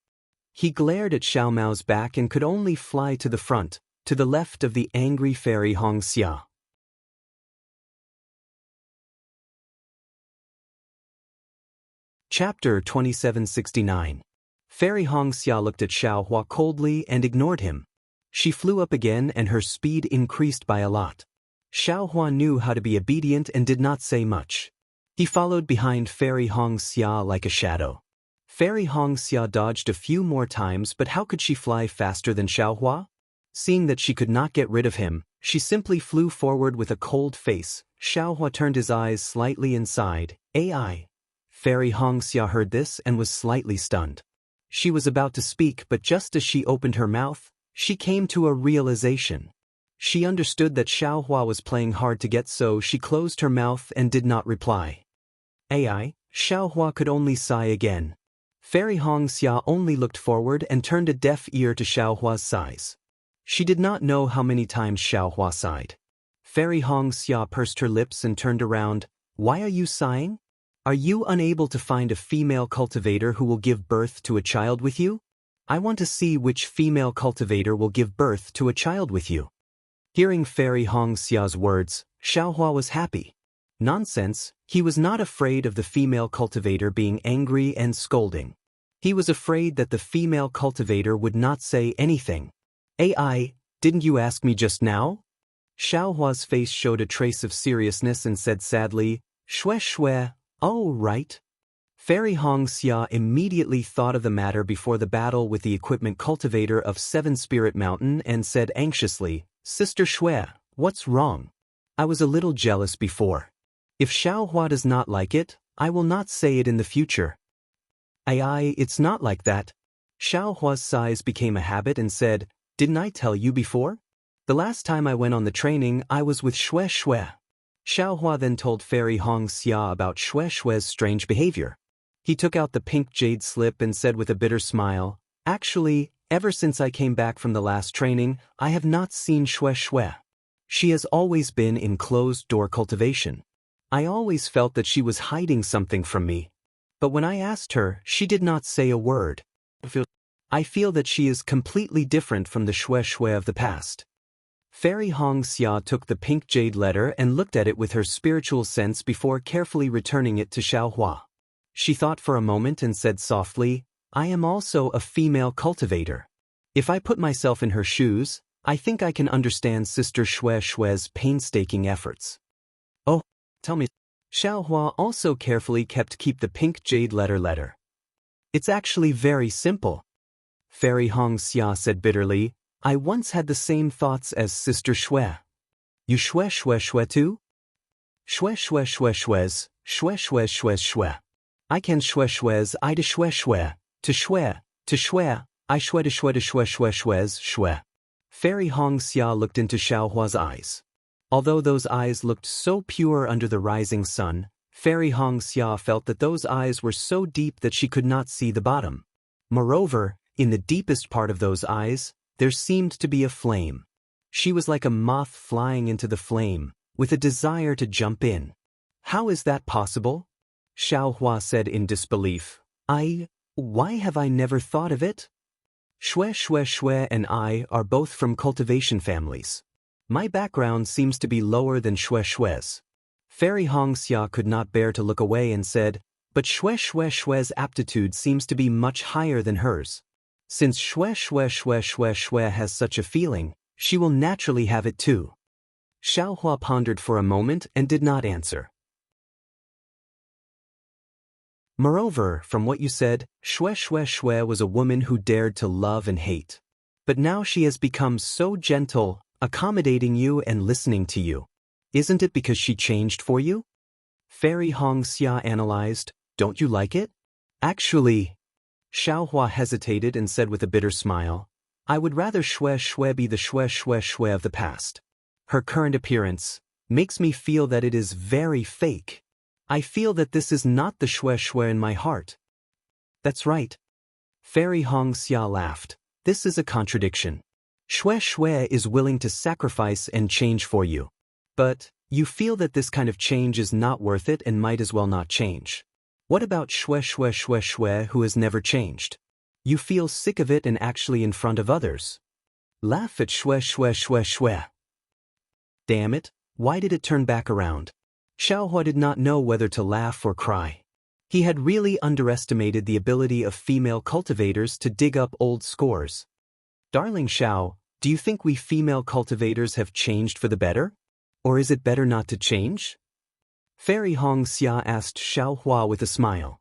He glared at Xiao Mao's back and could only fly to the front, to the left of the angry fairy Xianxia. Chapter 2769. Fairy Xianxia looked at Xiao Hua coldly and ignored him. She flew up again and her speed increased by a lot. Xiao Hua knew how to be obedient and did not say much. He followed behind Fairy Xianxia like a shadow. Fairy Xianxia dodged a few more times, but how could she fly faster than Xiao Hua? Seeing that she could not get rid of him, she simply flew forward with a cold face. Xiao Hua turned his eyes slightly inside. AI. Fairy Xianxia heard this and was slightly stunned. She was about to speak, but just as she opened her mouth, she came to a realization. She understood that Xiao Hua was playing hard to get, so she closed her mouth and did not reply. AI. Xiao Hua could only sigh again. Fairy Xianxia only looked forward and turned a deaf ear to Xiao Hua's sighs. She did not know how many times Xiao Hua sighed. Fairy Xianxia pursed her lips and turned around. Why are you sighing? Are you unable to find a female cultivator who will give birth to a child with you? I want to see which female cultivator will give birth to a child with you. Hearing Fairy Xia's words, Xiao Hua was happy. Nonsense, he was not afraid of the female cultivator being angry and scolding. He was afraid that the female cultivator would not say anything. AI, didn't you ask me just now? Xiao Hua's face showed a trace of seriousness and said sadly, Shue, oh right. Fairy Xianxia immediately thought of the matter before the battle with the equipment cultivator of Seven Spirit Mountain and said anxiously, Sister Shue, what's wrong? I was a little jealous before. If Xiao Hua does not like it, I will not say it in the future. AI, it's not like that. Xiao Hua's sighs became a habit and said, Didn't I tell you before? The last time I went on the training, I was with Shue. Xiao Hua then told Fairy Xianxia about Shue's strange behavior. He took out the pink jade slip and said with a bitter smile, Actually, ever since I came back from the last training, I have not seen Shue. She has always been in closed-door cultivation. I always felt that she was hiding something from me. But when I asked her, she did not say a word. I feel that she is completely different from the Shue of the past. Fairy Xianxia took the pink jade letter and looked at it with her spiritual sense before carefully returning it to Xiao Hua. She thought for a moment and said softly, I am also a female cultivator. If I put myself in her shoes, I think I can understand Sister Shue's painstaking efforts. Oh, tell me. Xiao Hua also carefully keep the pink jade letter. It's actually very simple. Fairy Xianxia said bitterly, I once had the same thoughts as Sister Shue. You Shue too? Shue. I can Shue's I to Shue. To Shue, I Shue to Shue's Shue. Fairy Xianxia looked into Xiao Hua's eyes. Although those eyes looked so pure under the rising sun, Fairy Xianxia felt that those eyes were so deep that she could not see the bottom. Moreover, in the deepest part of those eyes, there seemed to be a flame. She was like a moth flying into the flame, with a desire to jump in. How is that possible? Xiao Hua said in disbelief. Why have I never thought of it? Shue and I are both from cultivation families. My background seems to be lower than Shue's. Fairy Xianxia could not bear to look away and said, but Shue's aptitude seems to be much higher than hers. Since Shue has such a feeling, she will naturally have it too. Xiao Hua pondered for a moment and did not answer. Moreover, from what you said, Shue was a woman who dared to love and hate. But now she has become so gentle, accommodating you and listening to you. Isn't it because she changed for you? Fairy Xianxia analyzed, don't you like it? Actually, Xiaohua hesitated and said with a bitter smile, I would rather Xue Xue be the Xue Xue Xue of the past. Her current appearance makes me feel that it is very fake. I feel that this is not the Xue Xue in my heart. That's right. Fairy Xianxia laughed. This is a contradiction. Xue Xue is willing to sacrifice and change for you. But you feel that this kind of change is not worth it and might as well not change. What about Xue Xue Xue Xue who has never changed? You feel sick of it and actually in front of others. Laugh at Xue Xue Xue Xue. Damn it, why did it turn back around? Xiaohua did not know whether to laugh or cry. He had really underestimated the ability of female cultivators to dig up old scores. Darling Xiao, do you think we female cultivators have changed for the better? Or is it better not to change? Fairy Xianxia asked Xiaohua with a smile.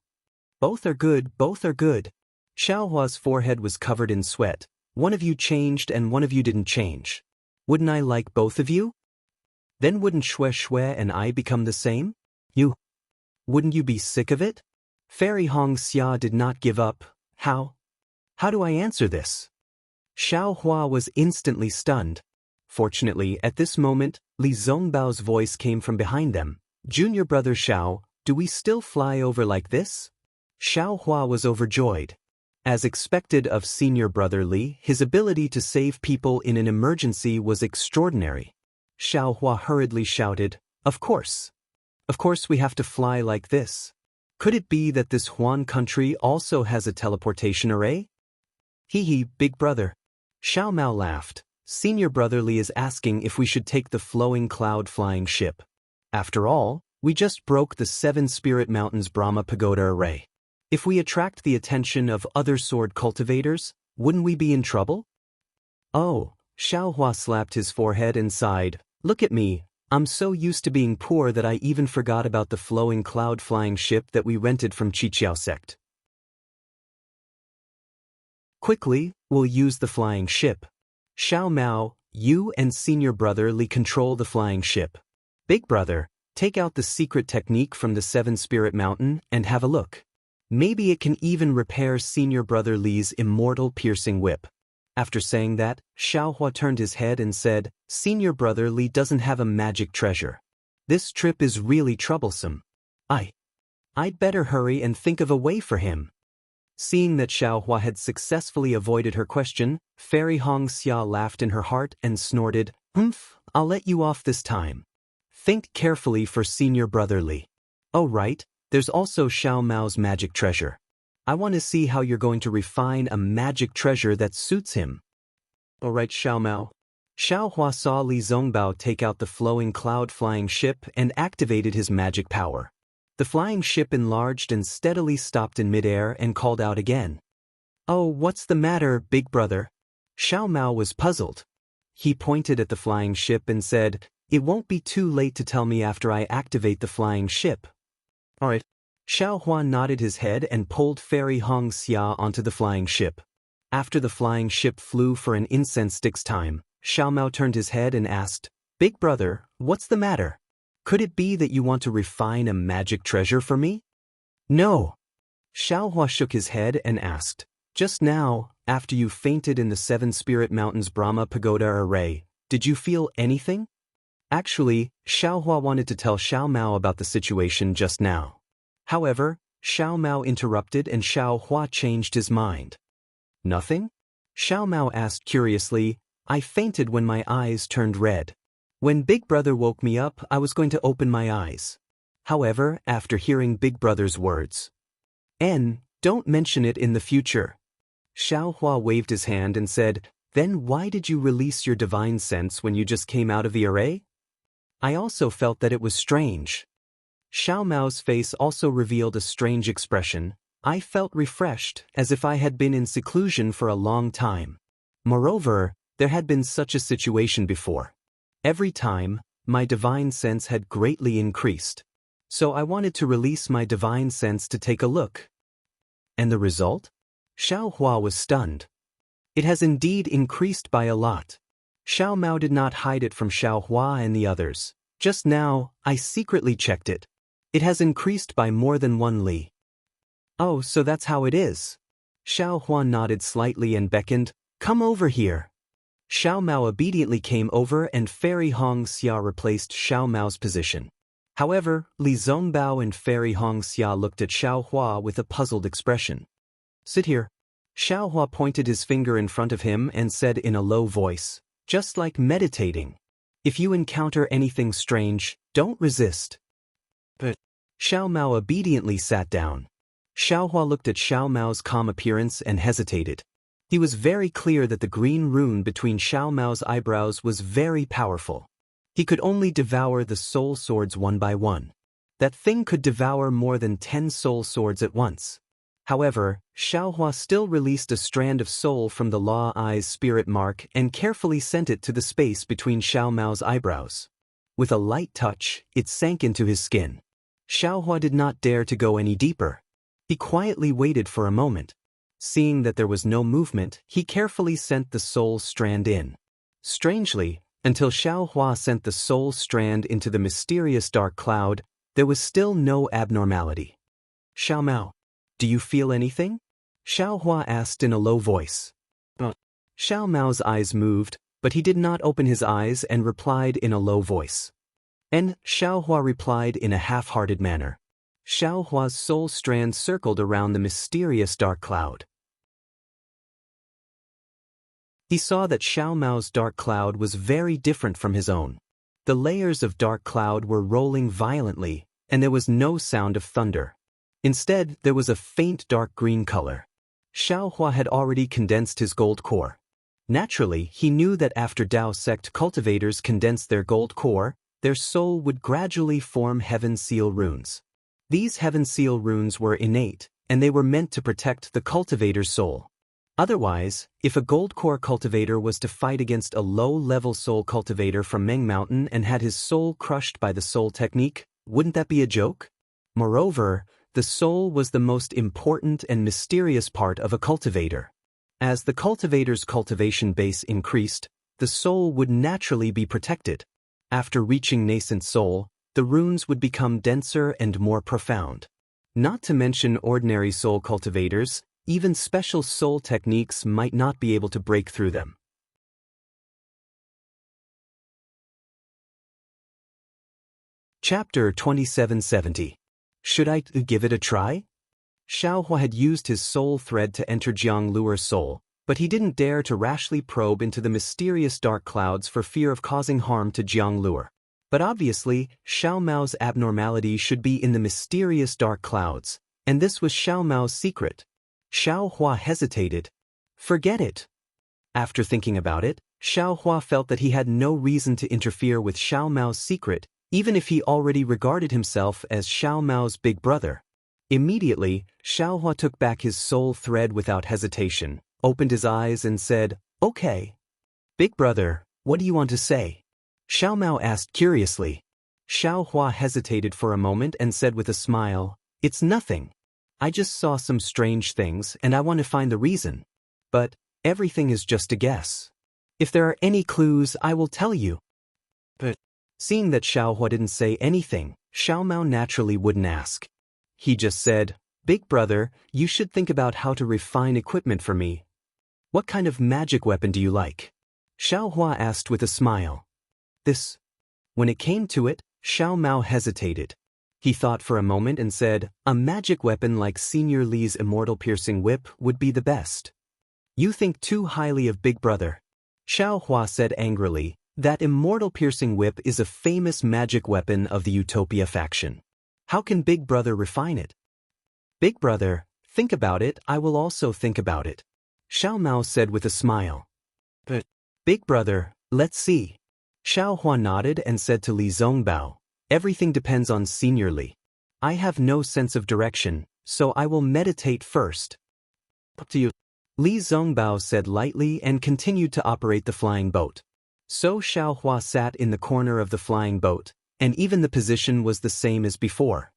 Both are good, both are good. Xiaohua's forehead was covered in sweat. One of you changed and one of you didn't change. Wouldn't I like both of you? Then wouldn't Xue Xue and I become the same? Wouldn't you be sick of it? Fairy Xianxia did not give up. How? How do I answer this? Xiaohua was instantly stunned. Fortunately, at this moment, Li Zongbao's voice came from behind them. Junior brother Xiao, do we still fly over like this? Xiaohua was overjoyed. As expected of senior brother Li, his ability to save people in an emergency was extraordinary. Xiaohua hurriedly shouted, Of course. Of course we have to fly like this. Could it be that this Huan country also has a teleportation array? Hee hee, big brother. Xiao Mao laughed. Senior brother Li is asking if we should take the flowing cloud flying ship. After all, we just broke the 7 Spirit Mountains Brahma Pagoda array. If we attract the attention of other sword cultivators, wouldn't we be in trouble? Oh, Xiaohua slapped his forehead and sighed. Look at me, I'm so used to being poor that I even forgot about the flowing cloud flying ship that we rented from Qiqiao sect. Quickly, we'll use the flying ship. Xiao Mao, you and senior brother Li control the flying ship. Big brother, take out the secret technique from the 7 Spirit Mountain and have a look. Maybe it can even repair senior brother Li's immortal piercing whip. After saying that, Xiaohua turned his head and said, Senior brother Li doesn't have a magic treasure. This trip is really troublesome. I'd better hurry and think of a way for him. Seeing that Xiaohua had successfully avoided her question, Fairy Xianxia laughed in her heart and snorted, I'll let you off this time. Think carefully for senior brother Li. Oh right, there's also Xiao Mao's magic treasure. I want to see how you're going to refine a magic treasure that suits him. Alright Xiao Mao. Xiaohua saw Li Zongbao take out the flowing cloud flying ship and activated his magic power. The flying ship enlarged and steadily stopped in midair and called out again. Oh, what's the matter, big brother? Xiao Mao was puzzled. He pointed at the flying ship and said, It won't be too late to tell me after I activate the flying ship. Alright. Xiaohua nodded his head and pulled Fairy Xianxia onto the flying ship. After the flying ship flew for an incense stick's time, Xiao Mao turned his head and asked, Big brother, what's the matter? Could it be that you want to refine a magic treasure for me? No. Xiaohua shook his head and asked, Just now, after you fainted in the 7 Spirit Mountains Brahma Pagoda array, did you feel anything? Actually, Xiaohua wanted to tell Xiao Mao about the situation just now. However, Xiao Mao interrupted and Xiaohua changed his mind. Nothing? Xiao Mao asked curiously, I fainted when my eyes turned red. When Big Brother woke me up, I was going to open my eyes. However, after hearing Big Brother's words, don't mention it in the future. Xiaohua waved his hand and said, Then why did you release your divine sense when you just came out of the array? I also felt that it was strange. Xiao Mao's face also revealed a strange expression. I felt refreshed, as if I had been in seclusion for a long time. Moreover, there had been such a situation before. Every time, my divine sense had greatly increased. So I wanted to release my divine sense to take a look. And the result? Xiaohua was stunned. It has indeed increased by a lot. Xiao Mao did not hide it from Xiaohua and the others. Just now, I secretly checked it. It has increased by more than 1 li. Oh, so that's how it is. Xiaohua nodded slightly and beckoned, "Come over here." Xiao Mao obediently came over and Fairy Xianxia replaced Xiao Mao's position. However, Li Zongbao and Fairy Xianxia looked at Xiaohua with a puzzled expression. "Sit here." Xiaohua pointed his finger in front of him and said in a low voice, "Just like meditating. If you encounter anything strange, don't resist." But Xiao Mao obediently sat down. Xiaohua looked at Xiao Mao's calm appearance and hesitated. He was very clear that the green rune between Xiao Mao's eyebrows was very powerful. He could only devour the soul swords one by one. That thing could devour more than 10 soul swords at once. However, Xiaohua still released a strand of soul from the Law Eye's spirit mark and carefully sent it to the space between Xiao Mao's eyebrows. With a light touch, it sank into his skin. Xiaohua did not dare to go any deeper. He quietly waited for a moment. Seeing that there was no movement, he carefully sent the soul strand in. Strangely, until Xiaohua sent the soul strand into the mysterious dark cloud, there was still no abnormality. "Xiao Mao, do you feel anything?" Xiaohua asked in a low voice. Xiao Mao's eyes moved, but he did not open his eyes and replied in a low voice. And Xiaohua replied in a half-hearted manner. Xiaohua's soul strand circled around the mysterious dark cloud. He saw that Xiao Mao's dark cloud was very different from his own. The layers of dark cloud were rolling violently, and there was no sound of thunder. Instead, there was a faint dark green color. Xiaohua had already condensed his gold core. Naturally, he knew that after Dao sect cultivators condensed their gold core, their soul would gradually form Heaven Seal runes. These Heaven Seal runes were innate, and they were meant to protect the cultivator's soul. Otherwise, if a gold core cultivator was to fight against a low-level soul cultivator from Meng Mountain and had his soul crushed by the soul technique, wouldn't that be a joke? Moreover, the soul was the most important and mysterious part of a cultivator. As the cultivator's cultivation base increased, the soul would naturally be protected. After reaching nascent soul, the runes would become denser and more profound. Not to mention ordinary soul cultivators, even special soul techniques might not be able to break through them. Chapter 2770. Should I give it a try? Xiaohua had used his soul thread to enter Jiang Luer's soul, but he didn't dare to rashly probe into the mysterious dark clouds for fear of causing harm to Jiang Luer. But obviously, Xiao Mao's abnormality should be in the mysterious dark clouds, and this was Xiao Mao's secret. Xiaohua hesitated. Forget it. After thinking about it, Xiaohua felt that he had no reason to interfere with Xiao Mao's secret, even if he already regarded himself as Xiao Mao's big brother. Immediately, Xiaohua took back his soul thread without hesitation, opened his eyes and said, "Okay. Big brother, what do you want to say?" Xiao Mao asked curiously. Xiaohua hesitated for a moment and said with a smile, "It's nothing. I just saw some strange things and I want to find the reason. But everything is just a guess. If there are any clues, I will tell you." But seeing that Xiaohua didn't say anything, Xiao Mao naturally wouldn't ask. He just said, "Big brother, you should think about how to refine equipment for me. What kind of magic weapon do you like?" Xiaohua asked with a smile. This. When it came to it, Xiao Mao hesitated. He thought for a moment and said, "A magic weapon like Senior Li's Immortal Piercing Whip would be the best." "You think too highly of Big Brother." Xiaohua said angrily, "That Immortal Piercing Whip is a famous magic weapon of the Utopia faction. How can Big Brother refine it?" "Big Brother, think about it, I will also think about it," Xiao Mao said with a smile. "But, Big Brother, let's see." Xiaohua nodded and said to Li Zongbao, "Everything depends on Senior Li. I have no sense of direction, so I will meditate first." "Up to you." Li Zongbao said lightly and continued to operate the flying boat. So Xiaohua sat in the corner of the flying boat, and even the position was the same as before.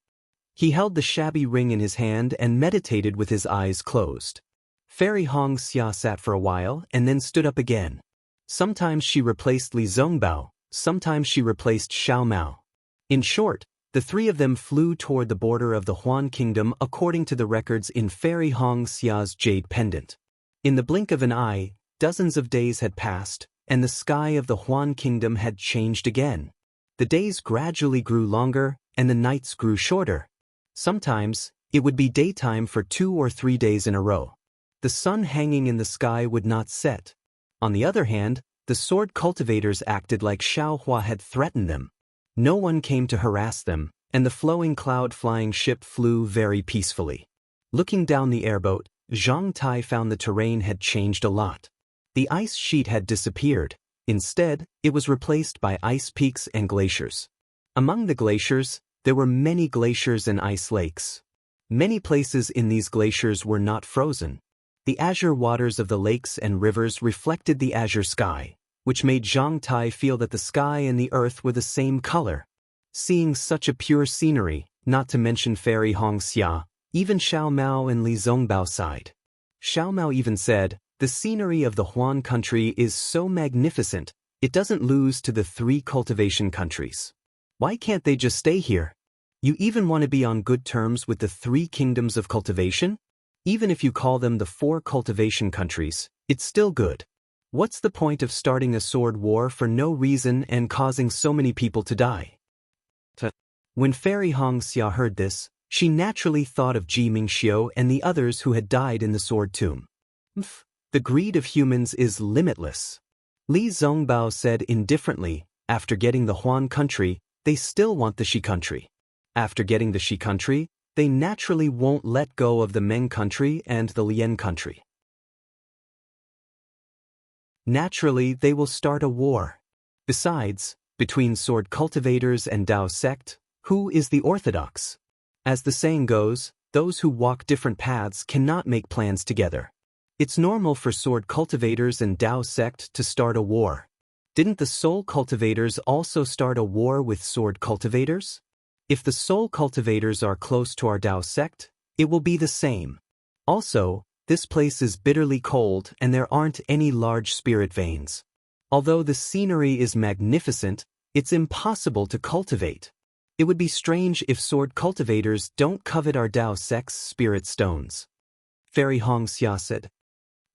He held the shabby ring in his hand and meditated with his eyes closed. Fairy Xianxia sat for a while and then stood up again. Sometimes she replaced Li Zongbao, sometimes she replaced Xiao Mao. In short, The three of them flew toward the border of the Huan kingdom according to the records in Fairy Hong Xia's jade pendant. In the blink of an eye, dozens of days had passed, and the sky of the Huan kingdom had changed again. The days gradually grew longer, and the nights grew shorter. Sometimes, it would be daytime for 2 or 3 days in a row. The sun hanging in the sky would not set. On the other hand, the sword cultivators acted like Xiaohua had threatened them. No one came to harass them, and the flowing cloud-flying ship flew very peacefully. Looking down the airboat, Zhang Tai found the terrain had changed a lot. The ice sheet had disappeared. Instead, it was replaced by ice peaks and glaciers. Among the glaciers, there were many glaciers and ice lakes. Many places in these glaciers were not frozen. The azure waters of the lakes and rivers reflected the azure sky, which made Zhang Tai feel that the sky and the earth were the same color. Seeing such a pure scenery, not to mention Fairy Hong Xia, even Xiao Mao and Li Zongbao sighed. Xiao Mao even said, "The scenery of the Huan country is so magnificent, it doesn't lose to the 3 cultivation countries. Why can't they just stay here? You even want to be on good terms with the 3 kingdoms of cultivation? Even if you call them the 4 cultivation countries, it's still good. What's the point of starting a sword war for no reason and causing so many people to die?" When Fairy Hong Xia heard this, she naturally thought of Ji Mingxiu and the others who had died in the sword tomb. The greed of humans is limitless. Li Zongbao said indifferently, after getting the Huan country, they still want the Shi country. After getting the Shi country, they naturally won't let go of the Meng country and the Lian country. Naturally, they will start a war. Besides, between sword cultivators and Dao sect, who is the orthodox? As the saying goes, those who walk different paths cannot make plans together. It's normal for sword cultivators and Dao sect to start a war. Didn't the soul cultivators also start a war with sword cultivators? If the soul cultivators are close to our Dao sect, it will be the same. Also, this place is bitterly cold and there aren't any large spirit veins. Although the scenery is magnificent, it's impossible to cultivate. It would be strange if sword cultivators don't covet our Dao sect's spirit stones. Fairy Hong Xia said.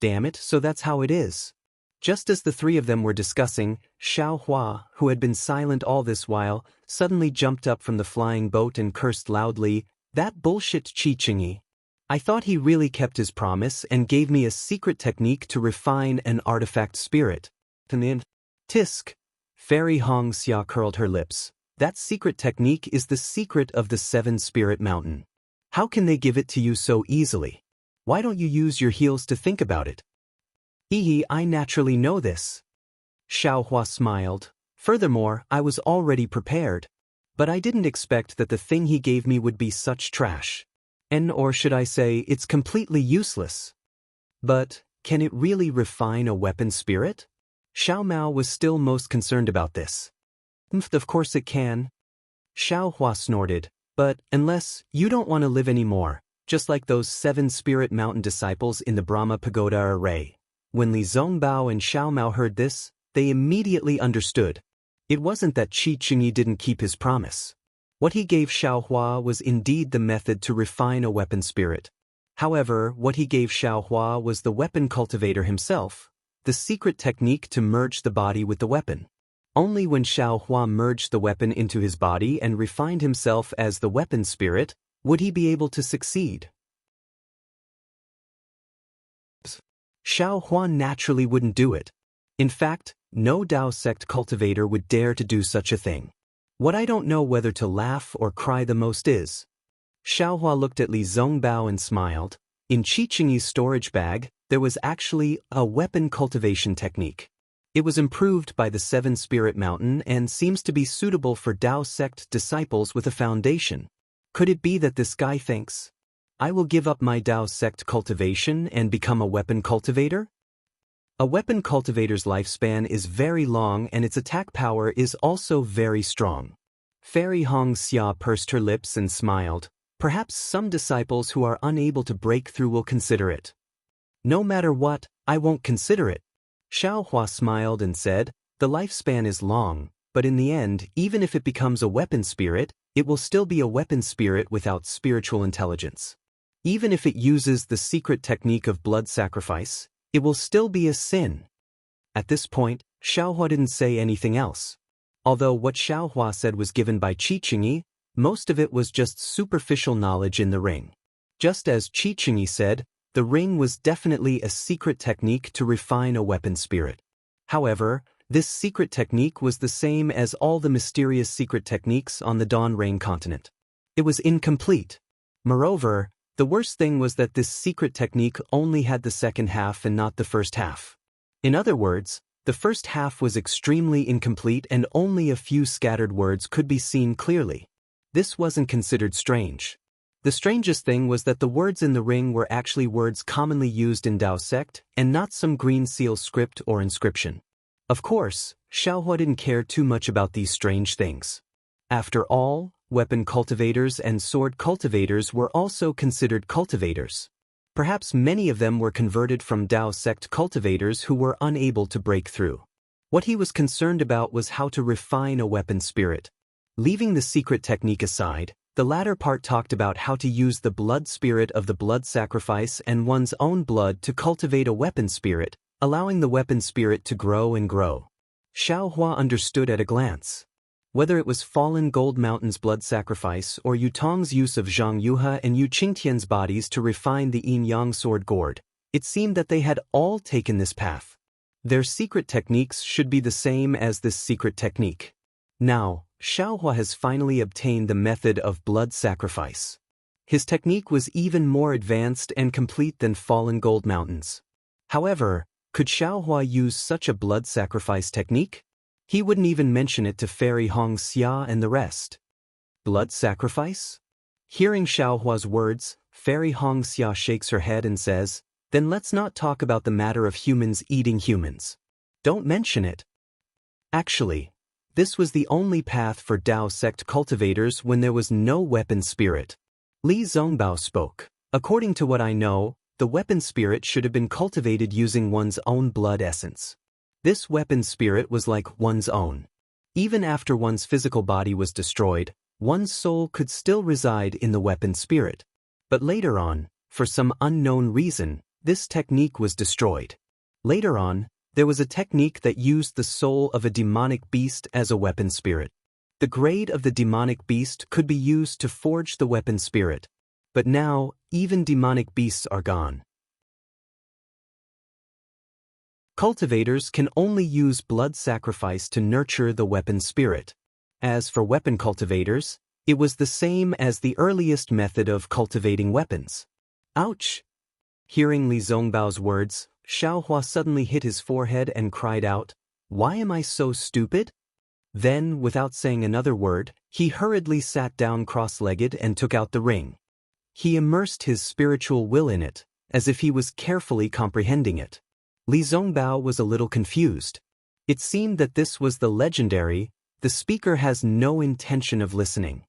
Damn it, so that's how it is. Just as the 3 of them were discussing, Xiaohua, who had been silent all this while, suddenly jumped up from the flying boat and cursed loudly, "That bullshit Qi Qingyi. I thought he really kept his promise and gave me a secret technique to refine an artifact spirit." Tisk. Fairy Hong Xia curled her lips. That secret technique is the secret of the 7 Spirit Mountain. How can they give it to you so easily? Why don't you use your heels to think about it? I naturally know this. Xiaohua smiled. Furthermore, I was already prepared. But I didn't expect that the thing he gave me would be such trash. Or should I say, it's completely useless. But, can it really refine a weapon spirit? Xiao Mao was still most concerned about this. Of course it can. Xiaohua snorted. But, unless you don't want to live anymore, just like those 7 Spirit Mountain disciples in the Brahma Pagoda array. When Li Zongbao and Xiao Mao heard this, they immediately understood. It wasn't that Qi Qingyi didn't keep his promise. What he gave Xiaohua was indeed the method to refine a weapon spirit. However, what he gave Xiaohua was the weapon cultivator himself, the secret technique to merge the body with the weapon. Only when Xiaohua merged the weapon into his body and refined himself as the weapon spirit, would he be able to succeed. Xiaohua naturally wouldn't do it. In fact, no Dao sect cultivator would dare to do such a thing. What I don't know whether to laugh or cry the most is. Xiaohua looked at Li Zongbao and smiled. In Qi Qingyi's storage bag, there was actually a weapon cultivation technique. It was improved by the 7 Spirit Mountain and seems to be suitable for Dao sect disciples with a foundation. Could it be that this guy thinks, I will give up my Dao sect cultivation and become a weapon cultivator? A weapon cultivator's lifespan is very long and its attack power is also very strong. Fairy Hong Xia pursed her lips and smiled. Perhaps some disciples who are unable to break through will consider it. No matter what, I won't consider it. Xiaohua smiled and said, the lifespan is long, but in the end, even if it becomes a weapon spirit, it will still be a weapon spirit without spiritual intelligence. Even if it uses the secret technique of blood sacrifice, it will still be a sin. At this point, Xiaohua didn't say anything else. Although what Xiaohua said was given by Qi Qingyi, most of it was just superficial knowledge in the ring. Just as Qi Qingyi said, the ring was definitely a secret technique to refine a weapon spirit. However, this secret technique was the same as all the mysterious secret techniques on the Dawn Rain continent. It was incomplete. Moreover, the worst thing was that this secret technique only had the second half and not the first half. In other words, the first half was extremely incomplete and only a few scattered words could be seen clearly. This wasn't considered strange. The strangest thing was that the words in the ring were actually words commonly used in Dao sect and not some green seal script or inscription. Of course, Xiaohua didn't care too much about these strange things. After all, weapon cultivators and sword cultivators were also considered cultivators. Perhaps many of them were converted from Dao sect cultivators who were unable to break through. What he was concerned about was how to refine a weapon spirit. Leaving the secret technique aside, the latter part talked about how to use the blood spirit of the blood sacrifice and one's own blood to cultivate a weapon spirit, allowing the weapon spirit to grow and grow. Xiaohua understood at a glance. Whether it was Fallen Gold Mountain's blood sacrifice or Yutong's use of Zhang Yuhe and Yu Qingtian's bodies to refine the yin-yang sword gourd, it seemed that they had all taken this path. Their secret techniques should be the same as this secret technique. Now, Xiaohua has finally obtained the method of blood sacrifice. His technique was even more advanced and complete than Fallen Gold Mountain's. However, could Xiaohua use such a blood sacrifice technique? He wouldn't even mention it to Fairy Xianxia and the rest. Blood sacrifice? Hearing Xiaohua's words, Fairy Xianxia shakes her head and says, "Then let's not talk about the matter of humans eating humans. Don't mention it." Actually, this was the only path for Dao sect cultivators when there was no weapon spirit. Li Zongbao spoke. According to what I know, the weapon spirit should have been cultivated using one's own blood essence. This weapon spirit was like one's own. Even after one's physical body was destroyed, one's soul could still reside in the weapon spirit. But later on, for some unknown reason, this technique was destroyed. Later on, there was a technique that used the soul of a demonic beast as a weapon spirit. The grade of the demonic beast could be used to forge the weapon spirit. But now, even demonic beasts are gone. Cultivators can only use blood sacrifice to nurture the weapon spirit. As for weapon cultivators, it was the same as the earliest method of cultivating weapons. Ouch! Hearing Li Zongbao's words, Xiaohua suddenly hit his forehead and cried out, "Why am I so stupid?" Then, without saying another word, he hurriedly sat down cross-legged and took out the ring. He immersed his spiritual will in it, as if he was carefully comprehending it. Li Zongbao was a little confused. It seemed that this was the legendary, "The speaker has no intention of listening."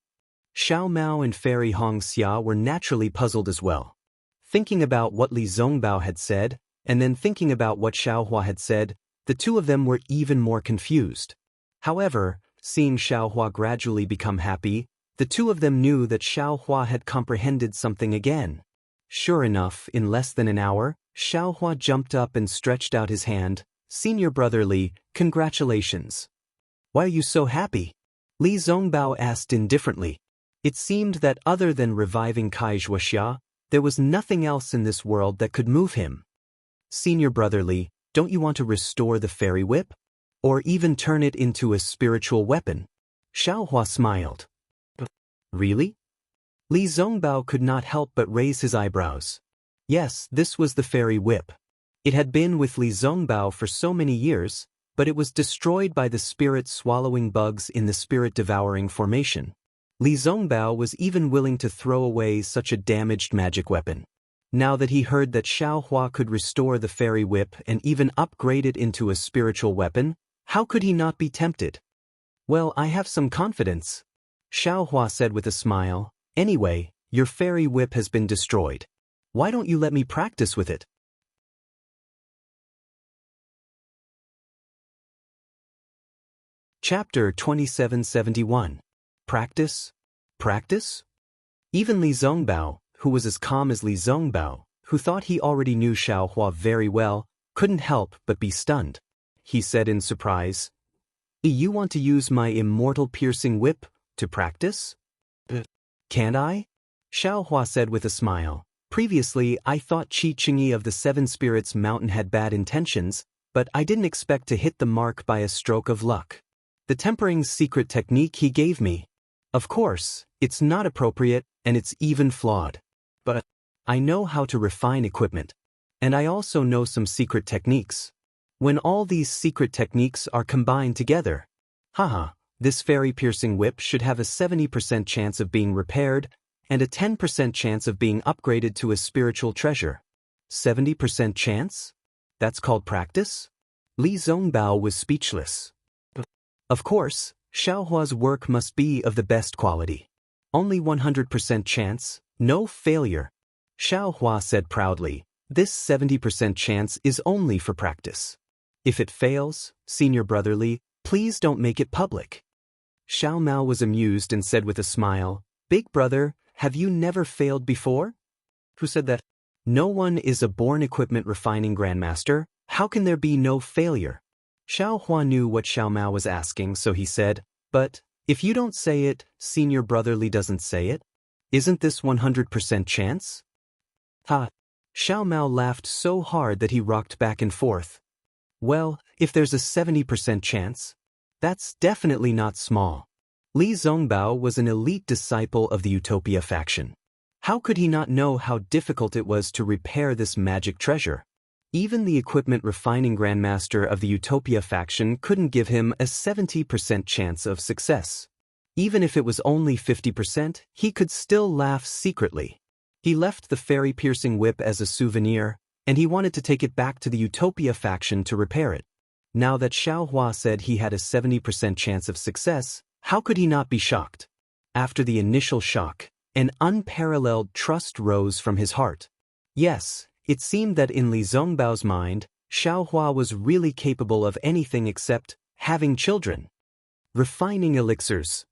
Xiao Mao and Fairy Xianxia were naturally puzzled as well. Thinking about what Li Zongbao had said, and then thinking about what Xiaohua had said, the two of them were even more confused. However, seeing Xiaohua gradually become happy, the two of them knew that Xiaohua had comprehended something again. Sure enough, in less than an hour, Xiaohua jumped up and stretched out his hand. "Senior brother Li, congratulations." "Why are you so happy?" Li Zongbao asked indifferently. It seemed that other than reviving Kai Zhuoxia, there was nothing else in this world that could move him. "Senior brother Li, don't you want to restore the fairy whip? Or even turn it into a spiritual weapon?" Xiaohua smiled. "Really?" Li Zongbao could not help but raise his eyebrows. Yes, this was the fairy whip. It had been with Li Zongbao for so many years, but it was destroyed by the spirit swallowing bugs in the spirit-devouring formation. Li Zongbao was even willing to throw away such a damaged magic weapon. Now that he heard that Xiaohua could restore the fairy whip and even upgrade it into a spiritual weapon, how could he not be tempted? "Well, I have some confidence," Xiaohua said with a smile. "Anyway, your fairy whip has been destroyed. Why don't you let me practice with it?" Chapter 2771. Practice? Practice? Even Li Zongbao, who was as calm as Li Zongbao, who thought he already knew Xiaohua very well, couldn't help but be stunned. He said in surprise, "You want to use my immortal piercing whip to practice? Can't I?" Xiaohua said with a smile. "Previously, I thought Qi Qingyi of the Seven Spirits Mountain had bad intentions, but I didn't expect to hit the mark by a stroke of luck. The tempering's secret technique he gave me. Of course, it's not appropriate, and it's even flawed. But I know how to refine equipment. And I also know some secret techniques. When all these secret techniques are combined together, this fairy-piercing whip should have a 70% chance of being repaired and a 10% chance of being upgraded to a spiritual treasure. 70% chance? That's called practice?" Li Zongbao was speechless. Of course, Xiaohua's work must be of the best quality. Only 100% chance, no failure. Xiaohua said proudly, "This 70% chance is only for practice. If it fails, Senior Brotherly, please don't make it public." Xiao Mao was amused and said with a smile, "Big brother, have you never failed before?" "Who said that?" "No one is a born equipment refining grandmaster. How can there be no failure?" Xiaohua knew what Xiao Mao was asking, so he said, "But if you don't say it, Senior Brotherly doesn't say it? Isn't this 100% chance?" Xiao Mao laughed so hard that he rocked back and forth. "Well, if there's a 70% chance, that's definitely not small." Li Zongbao was an elite disciple of the Utopia faction. How could he not know how difficult it was to repair this magic treasure? Even the equipment refining grandmaster of the Utopia faction couldn't give him a 70% chance of success. Even if it was only 50%, he could still laugh secretly. He left the fairy-piercing whip as a souvenir, and he wanted to take it back to the Utopia faction to repair it. Now that Xiaohua said he had a 70% chance of success, how could he not be shocked? After the initial shock, an unparalleled trust rose from his heart. Yes, it seemed that in Li Zongbao's mind, Xiaohua was really capable of anything except having children. Refining elixirs.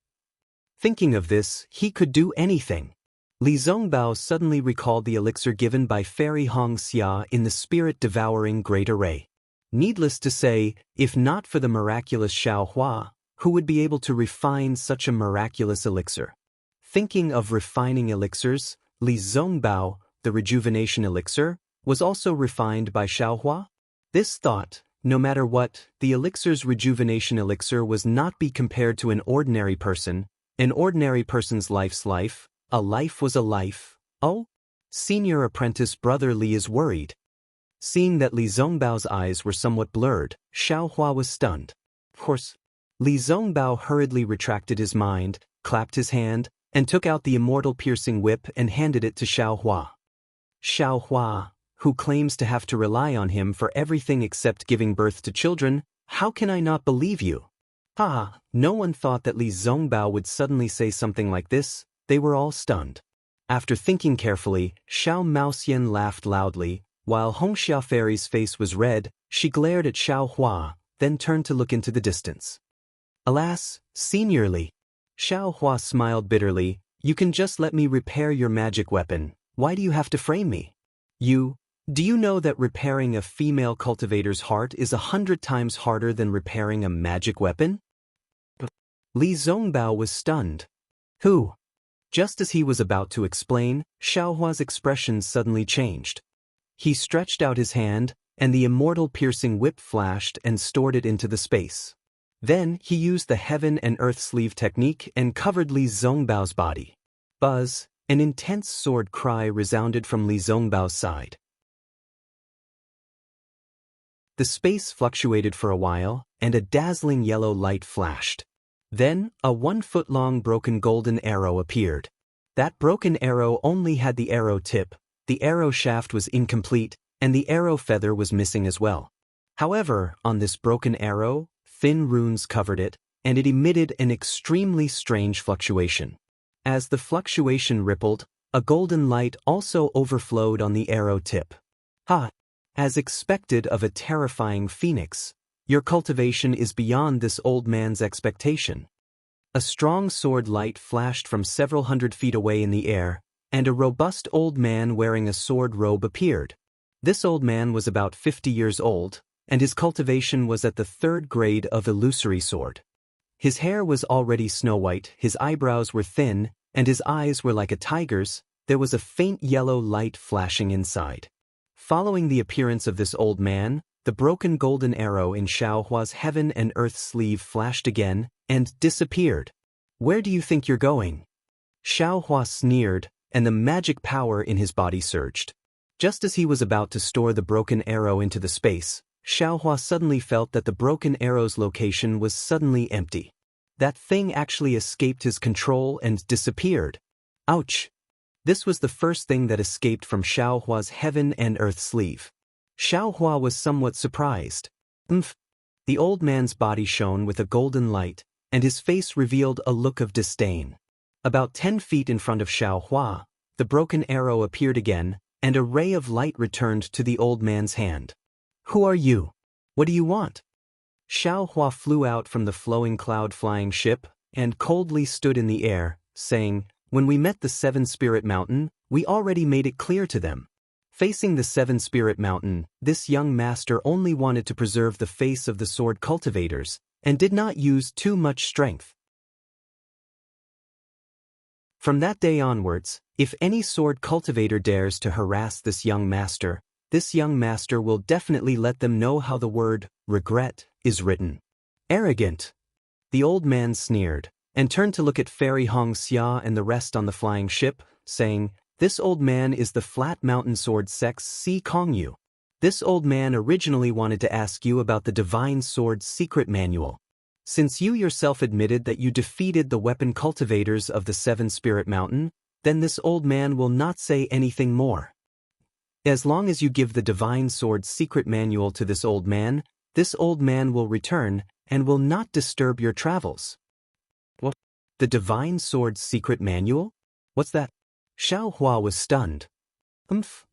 Thinking of this, he could do anything. Li Zongbao suddenly recalled the elixir given by Fairy Hongxia in the spirit-devouring Great Array. Needless to say, if not for the miraculous Xiaohua, who would be able to refine such a miraculous elixir? Thinking of refining elixirs, Li Zongbao, the rejuvenation elixir, was also refined by Xiaohua? This thought, no matter what, the elixir's rejuvenation elixir was not be compared to an ordinary person. An ordinary person's life's life, a life was a life. Oh? Senior apprentice Brother Li is worried. Seeing that Li Zongbao's eyes were somewhat blurred, Xiaohua was stunned. Of course, Li Zongbao hurriedly retracted his mind, clapped his hand, and took out the immortal piercing whip and handed it to Xiaohua. Xiaohua, who claims to have to rely on him for everything except giving birth to children, how can I not believe you? No one thought that Li Zongbao would suddenly say something like this. They were all stunned. After thinking carefully, Xiao Maoxian laughed loudly. While Hongxia Fairy's face was red, she glared at Xiaohua, then turned to look into the distance. "Alas, Senior Li." Xiaohua smiled bitterly. "You can just let me repair your magic weapon. Why do you have to frame me? Do you know that repairing a female cultivator's heart is 100 times harder than repairing a magic weapon?" Li Zongbao was stunned. "Who?" Just as he was about to explain, Xiaohua's expression suddenly changed. He stretched out his hand, and the immortal piercing whip flashed and stored it into the space. Then he used the heaven and earth sleeve technique and covered Li Zongbao's body. Buzz, an intense sword cry resounded from Li Zongbao's side. The space fluctuated for a while, and a dazzling yellow light flashed. Then, a 1-foot-long broken golden arrow appeared. That broken arrow only had the arrow tip, the arrow shaft was incomplete, and the arrow feather was missing as well. However, on this broken arrow, thin runes covered it, and it emitted an extremely strange fluctuation. As the fluctuation rippled, a golden light also overflowed on the arrow tip. As expected of a terrifying phoenix, your cultivation is beyond this old man's expectation. A strong sword light flashed from several hundred feet away in the air, and a robust old man wearing a sword robe appeared. This old man was about 50 years old, and his cultivation was at the 3rd grade of illusory sword. His hair was already snow-white, his eyebrows were thin, and his eyes were like a tiger's. There was a faint yellow light flashing inside. Following the appearance of this old man, the broken golden arrow in Xiaohua's heaven and earth sleeve flashed again, and disappeared. "Where do you think you're going?" Xiaohua sneered, and the magic power in his body surged. Just as he was about to store the broken arrow into the space, Xiaohua suddenly felt that the broken arrow's location was suddenly empty. That thing actually escaped his control and disappeared. Ouch! This was the first thing that escaped from Xiaohua's heaven and earth sleeve. Xiaohua was somewhat surprised. The old man's body shone with a golden light, and his face revealed a look of disdain. About 10 feet in front of Xiaohua, the broken arrow appeared again, and a ray of light returned to the old man's hand. "Who are you? What do you want?" Xiaohua flew out from the flowing cloud-flying ship, and coldly stood in the air, saying, "When we met the 7-Spirit Mountain, we already made it clear to them." Facing the 7-Spirit Mountain, this young master only wanted to preserve the face of the sword cultivators, and did not use too much strength. From that day onwards, if any sword cultivator dares to harass this young master will definitely let them know how the word regret is written. Arrogant! The old man sneered, and turned to look at Fairy Hongxia and the rest on the flying ship, saying, "This old man is the Flat Mountain Sword Sect's Si Kongyu. This old man originally wanted to ask you about the Divine Sword's secret manual. Since you yourself admitted that you defeated the weapon cultivators of the 7-Spirit Mountain, then this old man will not say anything more. As long as you give the Divine Sword's secret manual to this old man will return, and will not disturb your travels." "What? The Divine Sword's secret manual? What's that?" Xiaohua was stunned.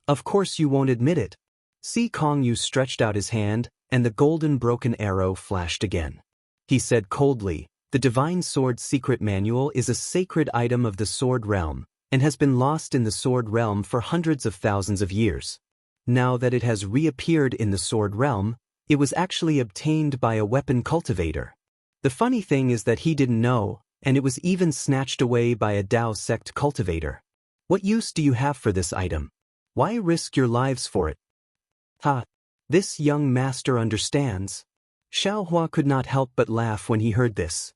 Of course you won't admit it." Si Kongyu stretched out his hand, and the golden broken arrow flashed again. He said coldly, "The Divine Sword's secret manual is a sacred item of the Sword Realm, and has been lost in the Sword Realm for hundreds of thousands of years. Now that it has reappeared in the Sword Realm, it was actually obtained by a weapon cultivator. The funny thing is that he didn't know, and it was even snatched away by a Dao sect cultivator. What use do you have for this item? Why risk your lives for it?" "Ha! This young master understands." Xiaohua could not help but laugh when he heard this.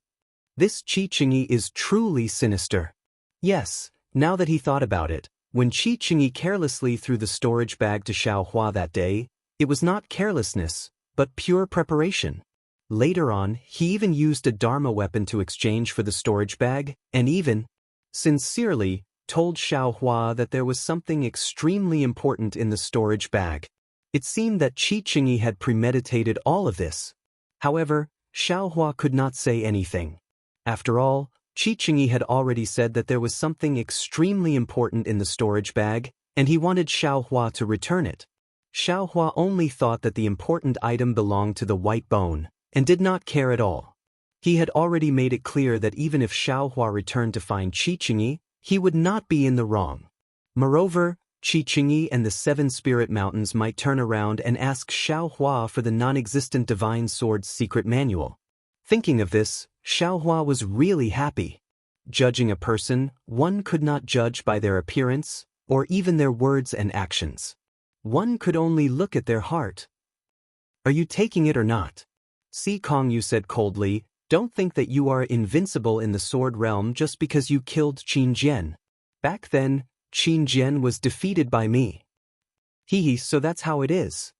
This Qi Qingyi is truly sinister. Yes, now that he thought about it, when Qi Qingyi carelessly threw the storage bag to Xiaohua that day, it was not carelessness, but pure preparation. Later on, he even used a Dharma weapon to exchange for the storage bag, and even, sincerely, told Xiaohua that there was something extremely important in the storage bag. It seemed that Qi Qingyi had premeditated all of this. However, Xiaohua could not say anything. After all, Qi Qingyi had already said that there was something extremely important in the storage bag, and he wanted Xiaohua to return it. Xiaohua only thought that the important item belonged to the white bone, and did not care at all. He had already made it clear that even if Xiaohua returned to find Qi Qingyi, he would not be in the wrong. Moreover, Qi Qingyi and the 7-Spirit Mountains might turn around and ask Xiaohua for the non-existent Divine Sword's secret manual. Thinking of this, Xiaohua was really happy. Judging a person, one could not judge by their appearance, or even their words and actions. One could only look at their heart. "Are you taking it or not?" Si Kongyu said coldly, "Don't think that you are invincible in the Sword Realm just because you killed Qin Jian. Back then, Qin Jian was defeated by me." So that's how it is."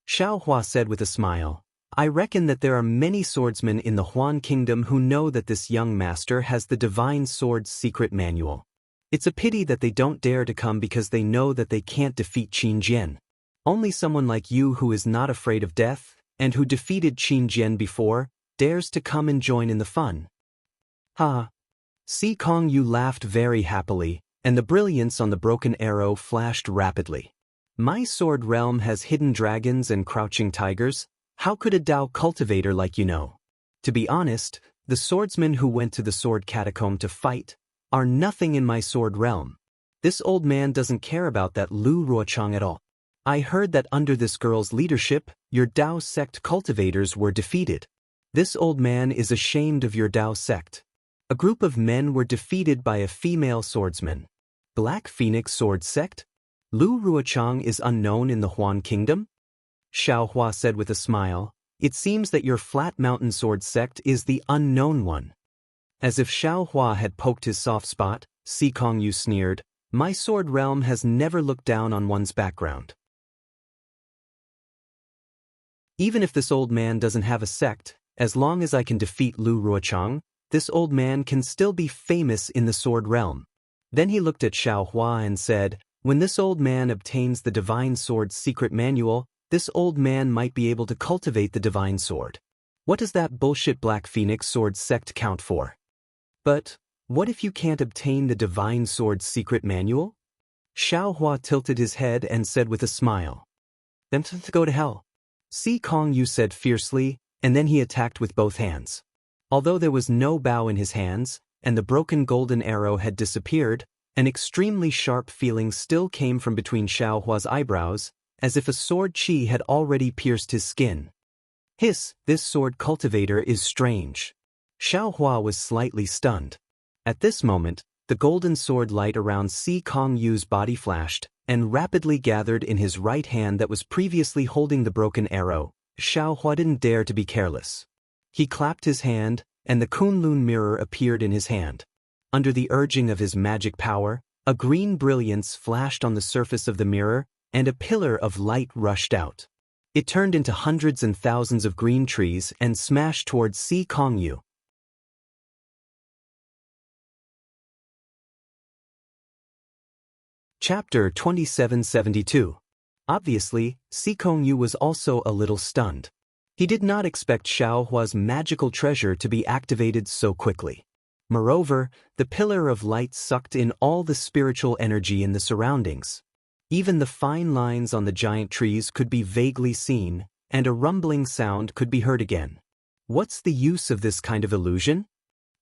Xiaohua said with a smile, "I reckon that there are many swordsmen in the Huan Kingdom who know that this young master has the Divine Sword's secret manual. It's a pity that they don't dare to come because they know that they can't defeat Qin Jian. Only someone like you who is not afraid of death, and who defeated Qin Jian before, dares to come and join in the fun." "Ha!" Si Kongyu laughed very happily, and the brilliance on the broken arrow flashed rapidly. "My sword realm has hidden dragons and crouching tigers. How could a Dao cultivator like you know? To be honest, The swordsmen who went to the sword catacomb to fight are nothing in my sword realm. This old man doesn't care about that Lu Ruochang at all. I heard that under this girl's leadership, your Dao sect cultivators were defeated. This old man is ashamed of your Dao sect. A group of men were defeated by a female swordsman. Black Phoenix Sword Sect? Lu Ruochang is unknown in the Huan Kingdom? Xiaohua said with a smile. It seems that your Flat Mountain Sword Sect is the unknown one. As if Xiaohua had poked his soft spot, Si Kongyu sneered, my sword realm has never looked down on one's background. Even if this old man doesn't have a sect, as long as I can defeat Lu Ruochang, this old man can still be famous in the sword realm. Then he looked at Xiaohua and said, when this old man obtains the divine sword's secret manual, this old man might be able to cultivate the divine sword. What does that bullshit Black Phoenix Sword Sect count for? But what if you can't obtain the divine sword's secret manual? Xiaohua tilted his head and said with a smile. Then to go to hell. Si Kongyu said fiercely, and then he attacked with both hands. Although there was no bow in his hands, and the broken golden arrow had disappeared, an extremely sharp feeling still came from between Xiaohua's eyebrows, as if a sword qi had already pierced his skin. Hiss, this sword cultivator is strange. Xiaohua was slightly stunned. At this moment, the golden sword light around Si Kongyu's body flashed, and rapidly gathered in his right hand that was previously holding the broken arrow. Xiaohua didn't dare to be careless. He clapped his hand, and the Kunlun mirror appeared in his hand. Under the urging of his magic power, a green brilliance flashed on the surface of the mirror, and a pillar of light rushed out. It turned into hundreds and thousands of green trees and smashed towards Si Kongyu. Chapter 2772. Obviously, Si Kongyu was also a little stunned. He did not expect Xiaohua's magical treasure to be activated so quickly. Moreover, the pillar of light sucked in all the spiritual energy in the surroundings. Even the fine lines on the giant trees could be vaguely seen, and a rumbling sound could be heard again. What's the use of this kind of illusion?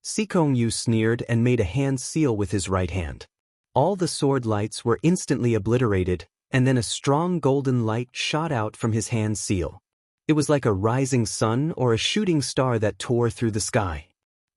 Si Kongyu sneered and made a hand seal with his right hand. All the sword lights were instantly obliterated, and then a strong golden light shot out from his hand seal. It was like a rising sun or a shooting star that tore through the sky.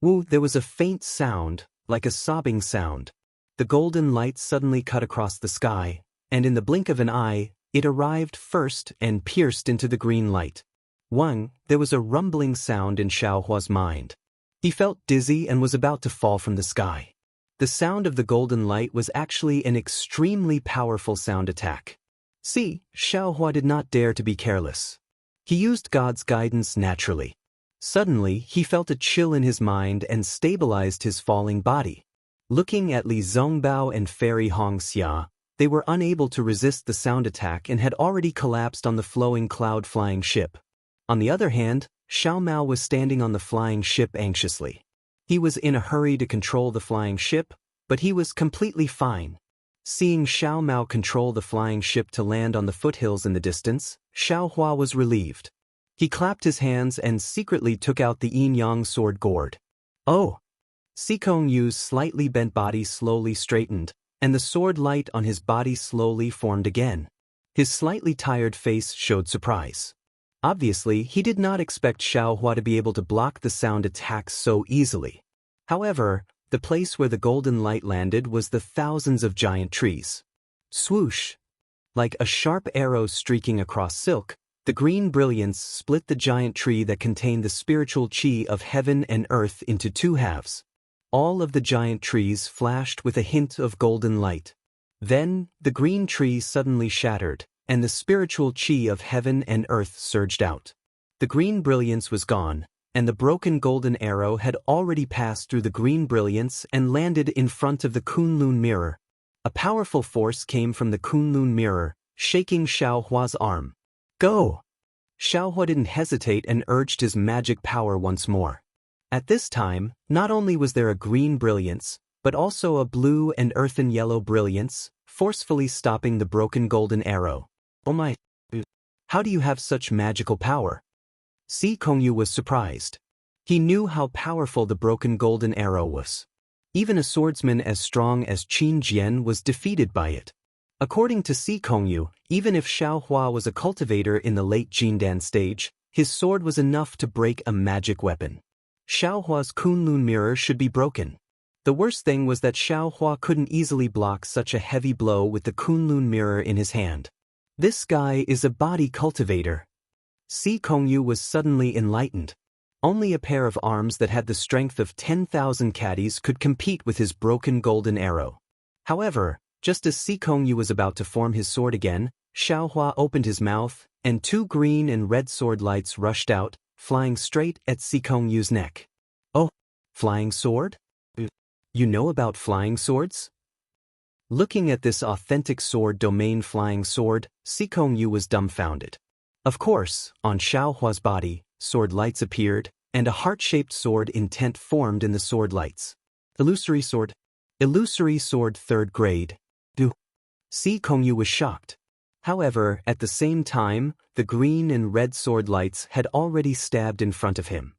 There was a faint sound, like a sobbing sound. The golden light suddenly cut across the sky, and in the blink of an eye, it arrived first and pierced into the green light. There was a rumbling sound in Xiaohua's mind. He felt dizzy and was about to fall from the sky. The sound of the golden light was actually an extremely powerful sound attack. Xiaohua did not dare to be careless. He used God's guidance naturally. Suddenly, he felt a chill in his mind and stabilized his falling body. Looking at Li Zongbao and Fairy Hongxia, they were unable to resist the sound attack and had already collapsed on the flowing cloud-flying ship. On the other hand, Xiao Mao was standing on the flying ship anxiously. He was in a hurry to control the flying ship, but he was completely fine. Seeing Xiao Mao control the flying ship to land on the foothills in the distance, Xiaohua was relieved. He clapped his hands and secretly took out the yin-yang sword gourd. Oh! Si Kongyu's slightly bent body slowly straightened, and the sword light on his body slowly formed again. His slightly tired face showed surprise. Obviously, he did not expect Xiaohua to be able to block the sound attacks so easily. However, the place where the golden light landed was the thousands of giant trees. Swoosh! Like a sharp arrow streaking across silk, the green brilliance split the giant tree that contained the spiritual qi of heaven and earth into two halves. All of the giant trees flashed with a hint of golden light. Then, the green tree suddenly shattered, and the spiritual qi of heaven and earth surged out. The green brilliance was gone, and the broken golden arrow had already passed through the green brilliance and landed in front of the Kunlun mirror. A powerful force came from the Kunlun mirror, shaking Xiaohua's arm. Go! Xiaohua didn't hesitate and urged his magic power once more. At this time, not only was there a green brilliance, but also a blue and earthen yellow brilliance, forcefully stopping the broken golden arrow. Oh my! How do you have such magical power? Si Kongyu was surprised. He knew how powerful the broken golden arrow was. Even a swordsman as strong as Qin Jian was defeated by it. According to Si Kongyu, even if Xiaohua was a cultivator in the late Jindan stage, his sword was enough to break a magic weapon. Xiaohua's Kunlun mirror should be broken. The worst thing was that Xiaohua couldn't easily block such a heavy blow with the Kunlun mirror in his hand. This guy is a body cultivator. Si Kongyu was suddenly enlightened. Only a pair of arms that had the strength of 10,000 caddies could compete with his broken golden arrow. However, just as Si Kongyu was about to form his sword again, Xiaohua opened his mouth, and two green and red sword lights rushed out, flying straight at Si Kongyu's neck. Oh, flying sword? You know about flying swords? Looking at this authentic sword domain flying sword, Si Kongyu was dumbfounded. Of course, on Xiaohua's body, sword lights appeared, and a heart-shaped sword intent formed in the sword lights. Illusory sword. Illusory sword 3rd grade. Si Kongyu was shocked. However, at the same time, the green and red sword lights had already stabbed in front of him.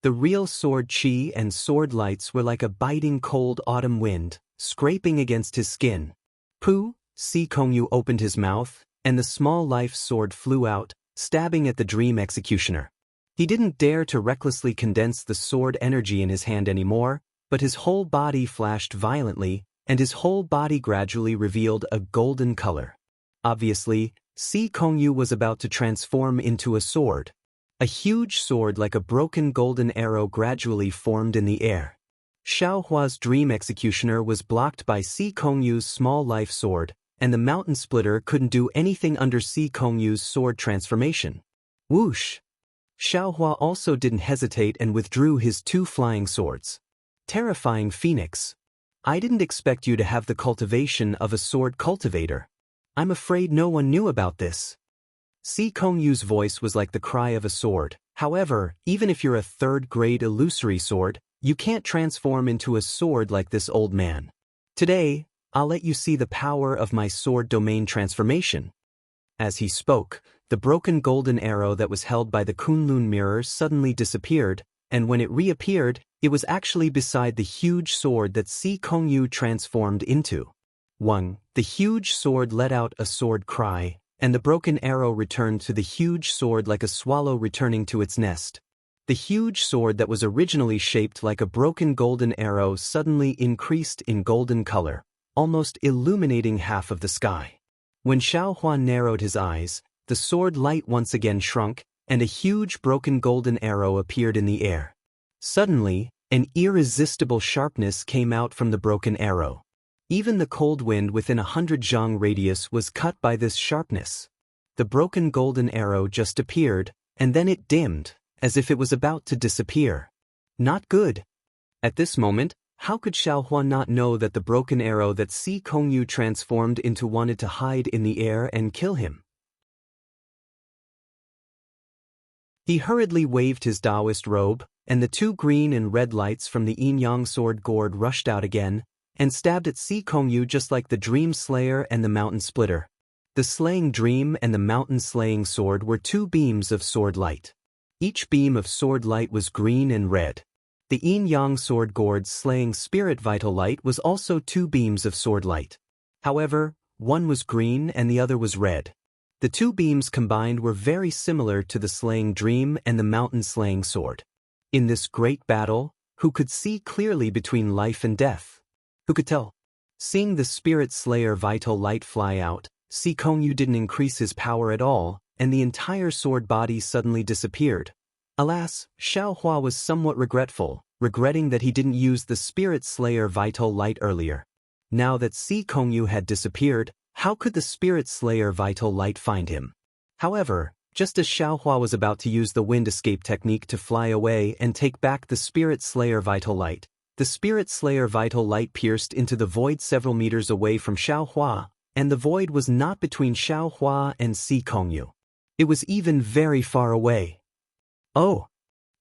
The real sword chi and sword lights were like a biting cold autumn wind, scraping against his skin. Pooh! Si Kongyu opened his mouth, and the small life sword flew out, stabbing at the dream executioner. He didn't dare to recklessly condense the sword energy in his hand anymore, but his whole body flashed violently, and his whole body gradually revealed a golden color. Obviously, Si Kongyu was about to transform into a sword. A huge sword like a broken golden arrow gradually formed in the air. Xiaohua's dream executioner was blocked by Si Kongyu's small life sword, and the mountain splitter couldn't do anything under Si Kongyu's sword transformation. Whoosh! Xiaohua also didn't hesitate and withdrew his two flying swords. Terrifying Phoenix. I didn't expect you to have the cultivation of a sword cultivator. I'm afraid no one knew about this. Si Kongyu's voice was like the cry of a sword. However, even if you're a 3rd grade illusory sword, you can't transform into a sword like this old man. Today, I'll let you see the power of my sword domain transformation. As he spoke, the broken golden arrow that was held by the Kunlun mirror suddenly disappeared, and when it reappeared, it was actually beside the huge sword that Si Kongyu transformed into. Wang, the huge sword let out a sword cry, and the broken arrow returned to the huge sword like a swallow returning to its nest. The huge sword that was originally shaped like a broken golden arrow suddenly increased in golden color, almost illuminating half of the sky. When Xiaohua narrowed his eyes, the sword light once again shrunk, and a huge broken golden arrow appeared in the air. Suddenly, an irresistible sharpness came out from the broken arrow. Even the cold wind within 100 zhang radius was cut by this sharpness. The broken golden arrow just appeared, and then it dimmed, as if it was about to disappear. Not good. At this moment, how could Xiaohua not know that the broken arrow that Si Kongyu transformed into wanted to hide in the air and kill him? He hurriedly waved his Daoist robe, and the two green and red lights from the yin-yang sword gourd rushed out again, and stabbed at Si Kongyu just like the Dream Slayer and the Mountain Splitter. The Slaying Dream and the Mountain Slaying Sword were two beams of sword light. Each beam of sword light was green and red. The yin-yang sword gourd's Slaying Spirit Vital Light was also two beams of sword light. However, one was green and the other was red. The two beams combined were very similar to the Slaying Dream and the Mountain Slaying Sword. In this great battle, who could see clearly between life and death? Who could tell? Seeing the Spirit Slayer Vital Light fly out, Si Kongyu didn't increase his power at all, and the entire sword body suddenly disappeared. Alas, Xiaohua was somewhat regretful, regretting that he didn't use the Spirit Slayer Vital Light earlier. Now that Si Kongyu had disappeared, how could the Spirit Slayer Vital Light find him? However, just as Xiaohua was about to use the wind escape technique to fly away and take back the Spirit Slayer Vital Light, the Spirit Slayer Vital Light pierced into the void several meters away from Xiaohua, and the void was not between Xiaohua and Si Kongyu. It was even very far away. Oh!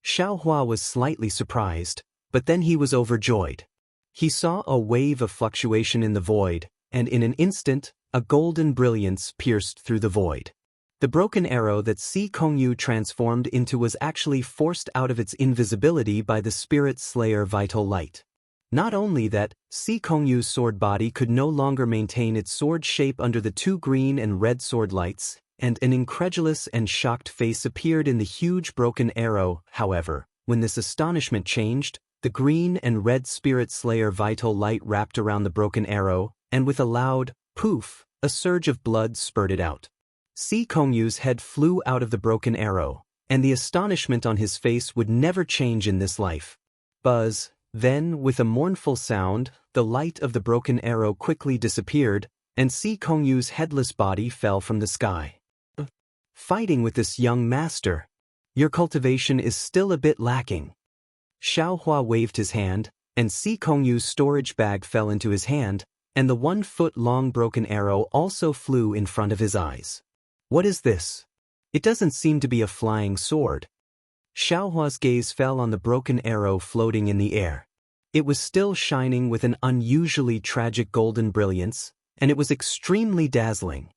Xiaohua was slightly surprised, but then he was overjoyed. He saw a wave of fluctuation in the void, and in an instant, a golden brilliance pierced through the void. The broken arrow that Si Kongyu transformed into was actually forced out of its invisibility by the Spirit Slayer vital light. Not only that, Si Kongyu's sword body could no longer maintain its sword shape under the two green and red sword lights, and an incredulous and shocked face appeared in the huge broken arrow. However, when this astonishment changed, the green and red Spirit Slayer vital light wrapped around the broken arrow, and with a loud poof, a surge of blood spurted out. Si Kongyu's head flew out of the broken arrow, and the astonishment on his face would never change in this life. Buzz. Then, with a mournful sound, the light of the broken arrow quickly disappeared, and Si Kongyu's headless body fell from the sky. Fighting with this young master. Your cultivation is still a bit lacking. Xiaohua waved his hand, and Si Kongyu's storage bag fell into his hand, and the 1-foot-long broken arrow also flew in front of his eyes. What is this? It doesn't seem to be a flying sword. Xiaohua's gaze fell on the broken arrow floating in the air. It was still shining with an unusually tragic golden brilliance, and it was extremely dazzling.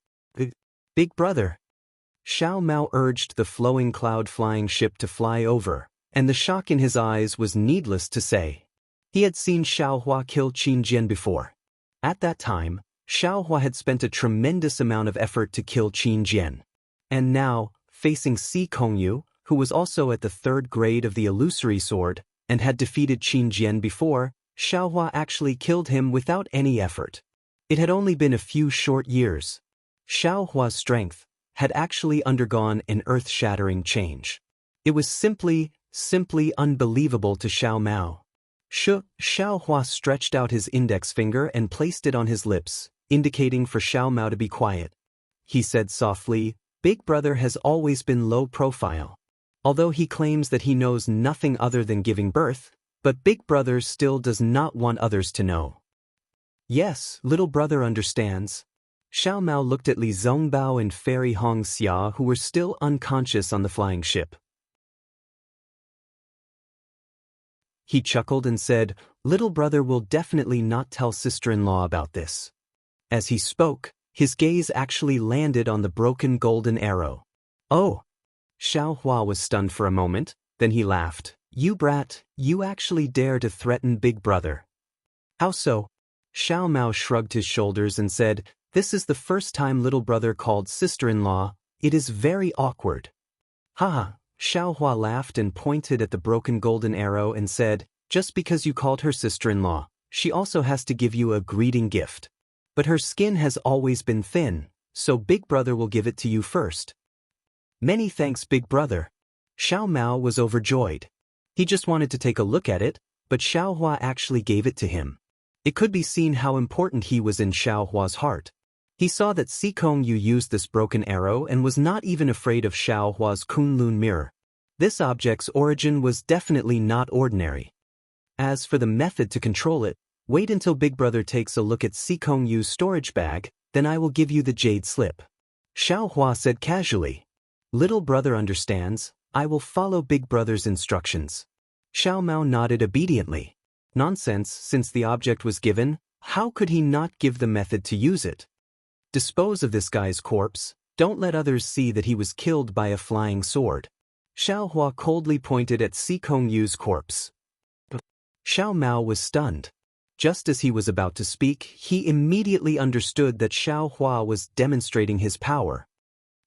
Big brother. Xiao Mao urged the flowing cloud-flying ship to fly over, and the shock in his eyes was needless to say. He had seen Xiaohua kill Qin Jian before. At that time, Xiaohua had spent a tremendous amount of effort to kill Qin Jian. And now, facing Si Kongyu, who was also at the 3rd grade of the illusory sword, and had defeated Qin Jian before, Xiaohua actually killed him without any effort. It had only been a few short years. Xiaohua's strength had actually undergone an earth-shattering change. It was simply unbelievable to Xiao Mao. Xiaohua stretched out his index finger and placed it on his lips, indicating for Xiao Mao to be quiet. He said softly, "Big brother has always been low profile. Although he claims that he knows nothing other than giving birth, but big brother still does not want others to know." Yes, little brother understands. Xiao Mao looked at Li Zongbao and Fairy Hong Xia, who were still unconscious on the flying ship. He chuckled and said, "Little brother will definitely not tell sister-in-law about this." As he spoke, his gaze actually landed on the broken golden arrow. "Oh!" Xiaohua was stunned for a moment, then he laughed. "You brat, you actually dare to threaten big brother." "How so?" Xiao Mao shrugged his shoulders and said, "This is the first time little brother called sister-in-law. It is very awkward." "Haha." Xiaohua laughed and pointed at the broken golden arrow and said, "Just because you called her sister-in-law, she also has to give you a greeting gift. But her skin has always been thin, so big brother will give it to you first." "Many thanks, big brother." Xiao Mao was overjoyed. He just wanted to take a look at it, but Xiaohua actually gave it to him. It could be seen how important he was in Xiaohua's heart. He saw that Si Kongyu used this broken arrow and was not even afraid of Xiaohua's Kunlun mirror. This object's origin was definitely not ordinary. As for the method to control it, wait until big brother takes a look at Si Kongyu's storage bag, then I will give you the jade slip. Xiaohua said casually. "Little brother understands, I will follow big brother's instructions." Xiao Mao nodded obediently. Nonsense, since the object was given, how could he not give the method to use it? Dispose of this guy's corpse, don't let others see that he was killed by a flying sword. Xiaohua coldly pointed at Si Kongyu's corpse. Xiao Mao was stunned. Just as he was about to speak, he immediately understood that Xiaohua was demonstrating his power.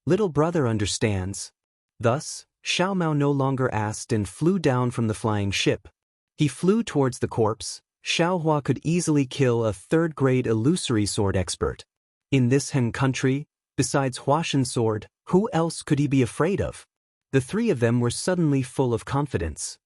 Little brother understands. Thus, Xiao Mao no longer asked and flew down from the flying ship. He flew towards the corpse. Xiaohua could easily kill a 3rd-grade illusory sword expert. In this Han country, besides Huashan's sword, who else could he be afraid of? The three of them were suddenly full of confidence.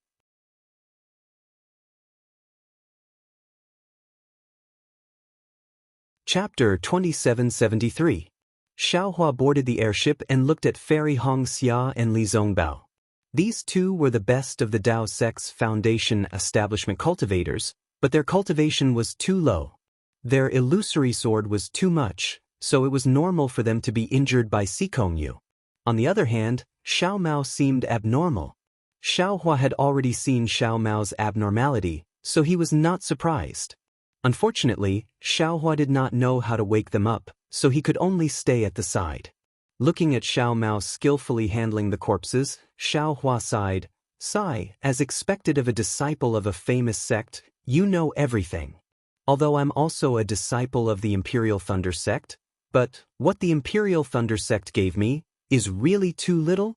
Chapter 2773. Xiaohua boarded the airship and looked at Fairy Hong Xia and Li Zongbao. These two were the best of the Dao Sect's Foundation establishment cultivators, but their cultivation was too low. Their illusory sword was too much, so it was normal for them to be injured by Si Kongyu. On the other hand, Xiao Mao seemed abnormal. Xiaohua had already seen Xiao Mao's abnormality, so he was not surprised. Unfortunately, Xiaohua did not know how to wake them up, so he could only stay at the side. Looking at Xiao Mao skillfully handling the corpses, Xiao Hua sighed, "Sigh, as expected of a disciple of a famous sect, you know everything. Although I'm also a disciple of the Imperial Thunder sect, but what the Imperial Thunder sect gave me is really too little?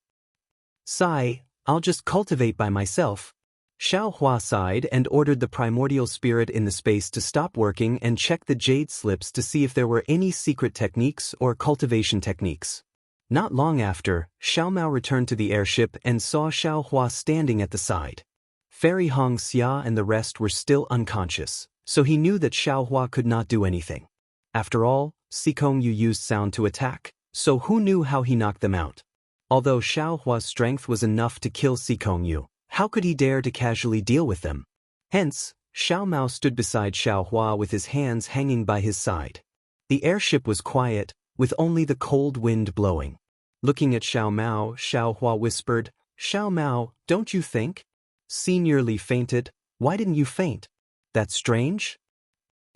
Sigh, I'll just cultivate by myself." Xiao Hua sighed and ordered the primordial spirit in the space to stop working and check the jade slips to see if there were any secret techniques or cultivation techniques. Not long after, Xiao Mao returned to the airship and saw Xiao Hua standing at the side. Fairy Xianxia and the rest were still unconscious, so he knew that Xiao Hua could not do anything. After all, Xikongyu used sound to attack, so who knew how he knocked them out? Although Xiao Hua's strength was enough to kill Xikongyu, how could he dare to casually deal with them? Hence, Xiao Mao stood beside Xiao Hua with his hands hanging by his side. The airship was quiet, with only the cold wind blowing. Looking at Xiao Mao, Xiao Hua whispered, "Xiao Mao, don't you think? Senior Li fainted. Why didn't you faint? That's strange?"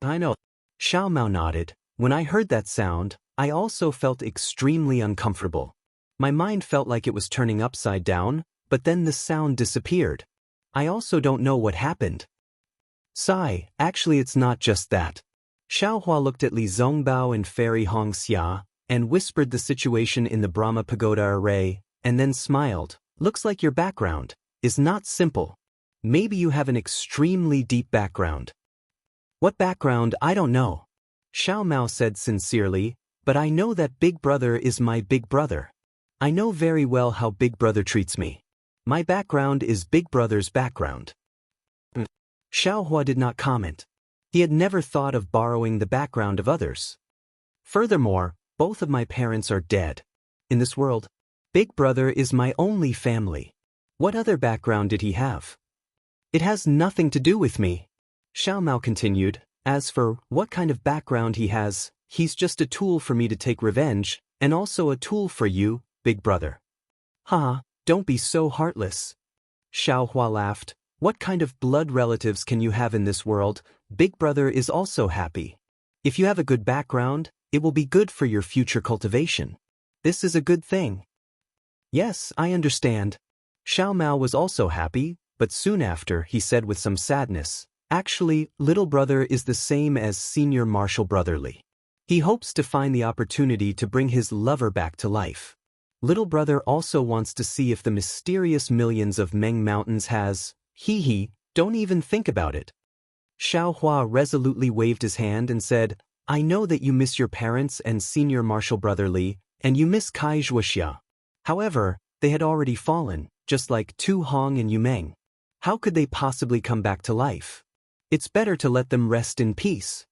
"I know." Xiao Mao nodded. "When I heard that sound, I also felt extremely uncomfortable. My mind felt like it was turning upside down, but then the sound disappeared. I also don't know what happened." "Sigh, actually it's not just that." Xiao Hua looked at Li Zongbao and Fairy Hongxia, and whispered the situation in the Brahma Pagoda array, and then smiled. "Looks like your background is not simple. Maybe you have an extremely deep background." "What background? I don't know." Xiao Mao said sincerely, "but I know that Big Brother is my big brother. I know very well how Big Brother treats me. My background is Big Brother's background." Xiao Hua did not comment. He had never thought of borrowing the background of others. "Furthermore, both of my parents are dead. In this world, Big Brother is my only family. What other background did he have? It has nothing to do with me." Xiao Mao continued, "As for what kind of background he has, he's just a tool for me to take revenge, and also a tool for you, Big Brother." "Huh, don't be so heartless." Xiao Hua laughed. "What kind of blood relatives can you have in this world? Big Brother is also happy. If you have a good background, it will be good for your future cultivation. This is a good thing." "Yes, I understand." Xiao Mao was also happy, but soon after he said with some sadness, "Actually, little brother is the same as senior martial brotherly. He hopes to find the opportunity to bring his lover back to life. Little brother also wants to see if the mysterious millions of Meng Mountains has, don't even think about it." Xiao Hua resolutely waved his hand and said, "I know that you miss your parents and senior martial brother Li, and you miss Kai Wuxia. However, they had already fallen, just like Tu Hong and Yu Meng. How could they possibly come back to life? It's better to let them rest in peace."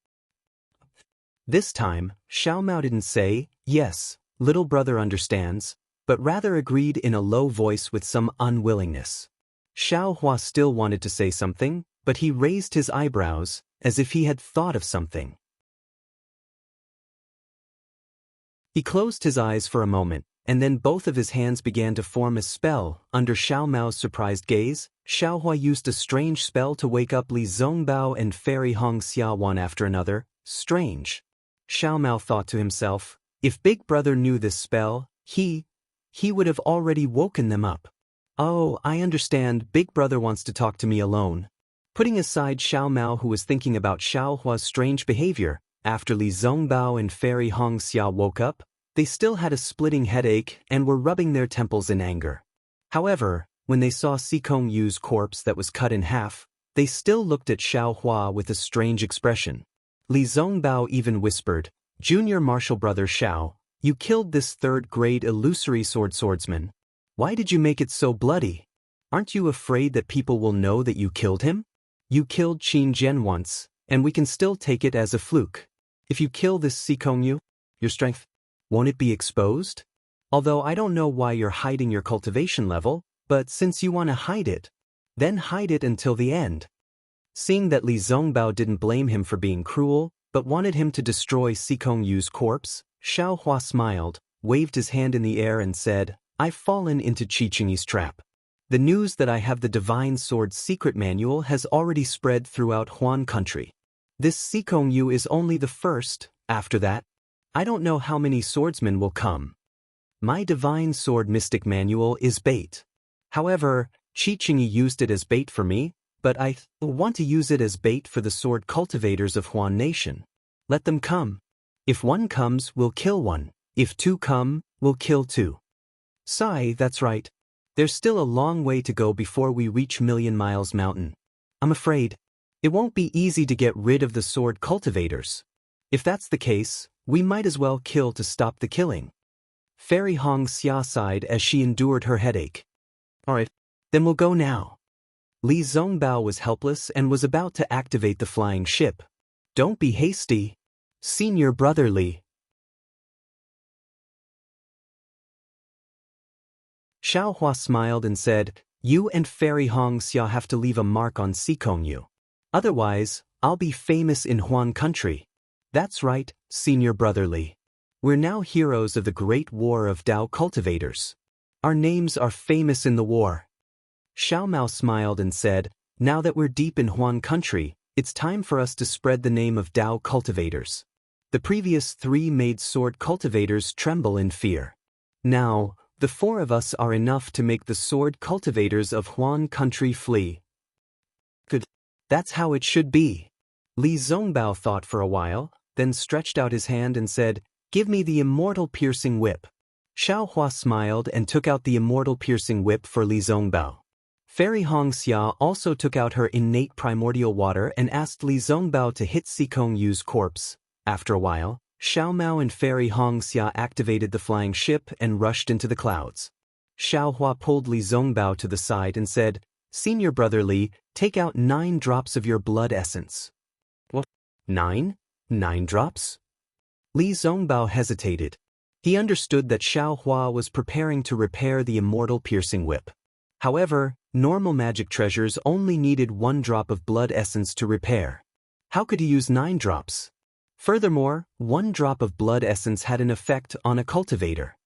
This time, Xiao Mao didn't say, "Yes, little brother understands," but rather agreed in a low voice with some unwillingness. Xiao Hua still wanted to say something, but he raised his eyebrows, as if he had thought of something. He closed his eyes for a moment, and then both of his hands began to form a spell. Under Xiao Mao's surprised gaze, Xiao Hua used a strange spell to wake up Li Zongbao and Fairy Hongxia one after another. Strange. Xiao Mao thought to himself, if Big Brother knew this spell, he would have already woken them up. "Oh, I understand, Big Brother wants to talk to me alone." Putting aside Xiao Mao, who was thinking about Xiao Hua's strange behavior, after Li Zongbao and Fairy Hongxia woke up, they still had a splitting headache and were rubbing their temples in anger. However, when they saw Xikongshu's corpse that was cut in half, they still looked at Xiao Hua with a strange expression. Li Zongbao even whispered, "Junior martial brother Xiao, you killed this third-grade illusory swordsman. Why did you make it so bloody? Aren't you afraid that people will know that you killed him? You killed Qin Jian once, and we can still take it as a fluke. If you kill this Xikongsu, your strength, won't it be exposed? Although I don't know why you're hiding your cultivation level, but since you want to hide it, then hide it until the end." Seeing that Li Zongbao didn't blame him for being cruel, but wanted him to destroy Xikongshu's corpse, Xiao Hua smiled, waved his hand in the air and said, "I've fallen into Qichenyi's trap. The news that I have the Divine Sword's secret manual has already spread throughout Huan country. This Xikongsu is only the first. After that, I don't know how many swordsmen will come." My divine sword mystic manual is bait. However, Qingyi used it as bait for me, but I want to use it as bait for the sword cultivators of Huan Nation. Let them come. If one comes, we'll kill one. If two come, we'll kill two. Sigh, that's right. There's still a long way to go before we reach Million Miles Mountain. I'm afraid it won't be easy to get rid of the sword cultivators. If that's the case, we might as well kill to stop the killing. Fairy Xianxia sighed as she endured her headache. Alright, then we'll go now. Li Zongbao was helpless and was about to activate the flying ship. Don't be hasty. Senior brother Li. Xiaohua smiled and said, you and Fairy Xianxia have to leave a mark on Xikongyu. Otherwise, I'll be famous in Huan country. That's right, Senior brother Li. We're now heroes of the Great War of Dao cultivators. Our names are famous in the war. Xiao Mao smiled and said, now that we're deep in Huan country, it's time for us to spread the name of Dao cultivators. The previous 3 made sword cultivators tremble in fear. Now, the 4 of us are enough to make the sword cultivators of Huan country flee. Good. That's how it should be. Li Zongbao thought for a while, then stretched out his hand and said, give me the immortal piercing whip. Xiaohua smiled and took out the immortal piercing whip for Li Zongbao. Fairy Xianxia also took out her innate primordial water and asked Li Zongbao to hit Xikongyu's corpse. After a while, Xiao Mao and Fairy Xianxia activated the flying ship and rushed into the clouds. Xiaohua pulled Li Zongbao to the side and said, Senior brother Li, take out 9 drops of your blood essence. What? 9? 9 drops? Li Zongbao hesitated. He understood that Xiaohua was preparing to repair the immortal piercing whip. However, normal magic treasures only needed 1 drop of blood essence to repair. How could he use 9 drops? Furthermore, 1 drop of blood essence had an effect on a cultivator.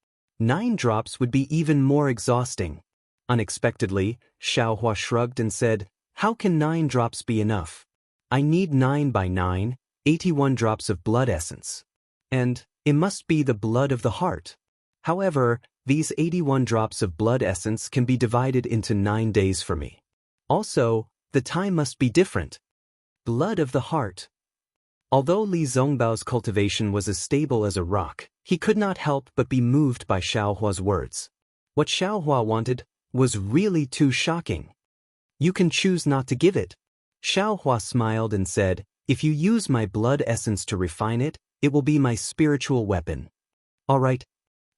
9 drops would be even more exhausting. Unexpectedly, Xiaohua shrugged and said, how can 9 drops be enough? I need 9 by 9, 81 drops of blood essence. And it must be the blood of the heart. However, these 81 drops of blood essence can be divided into 9 days for me. Also, the time must be different. Blood of the heart. Although Li Zongbao's cultivation was as stable as a rock, he could not help but be moved by Xiaohua's words. What Xiaohua wanted was really too shocking. You can choose not to give it. Xiaohua smiled and said, if you use my blood essence to refine it, it will be my spiritual weapon. All right.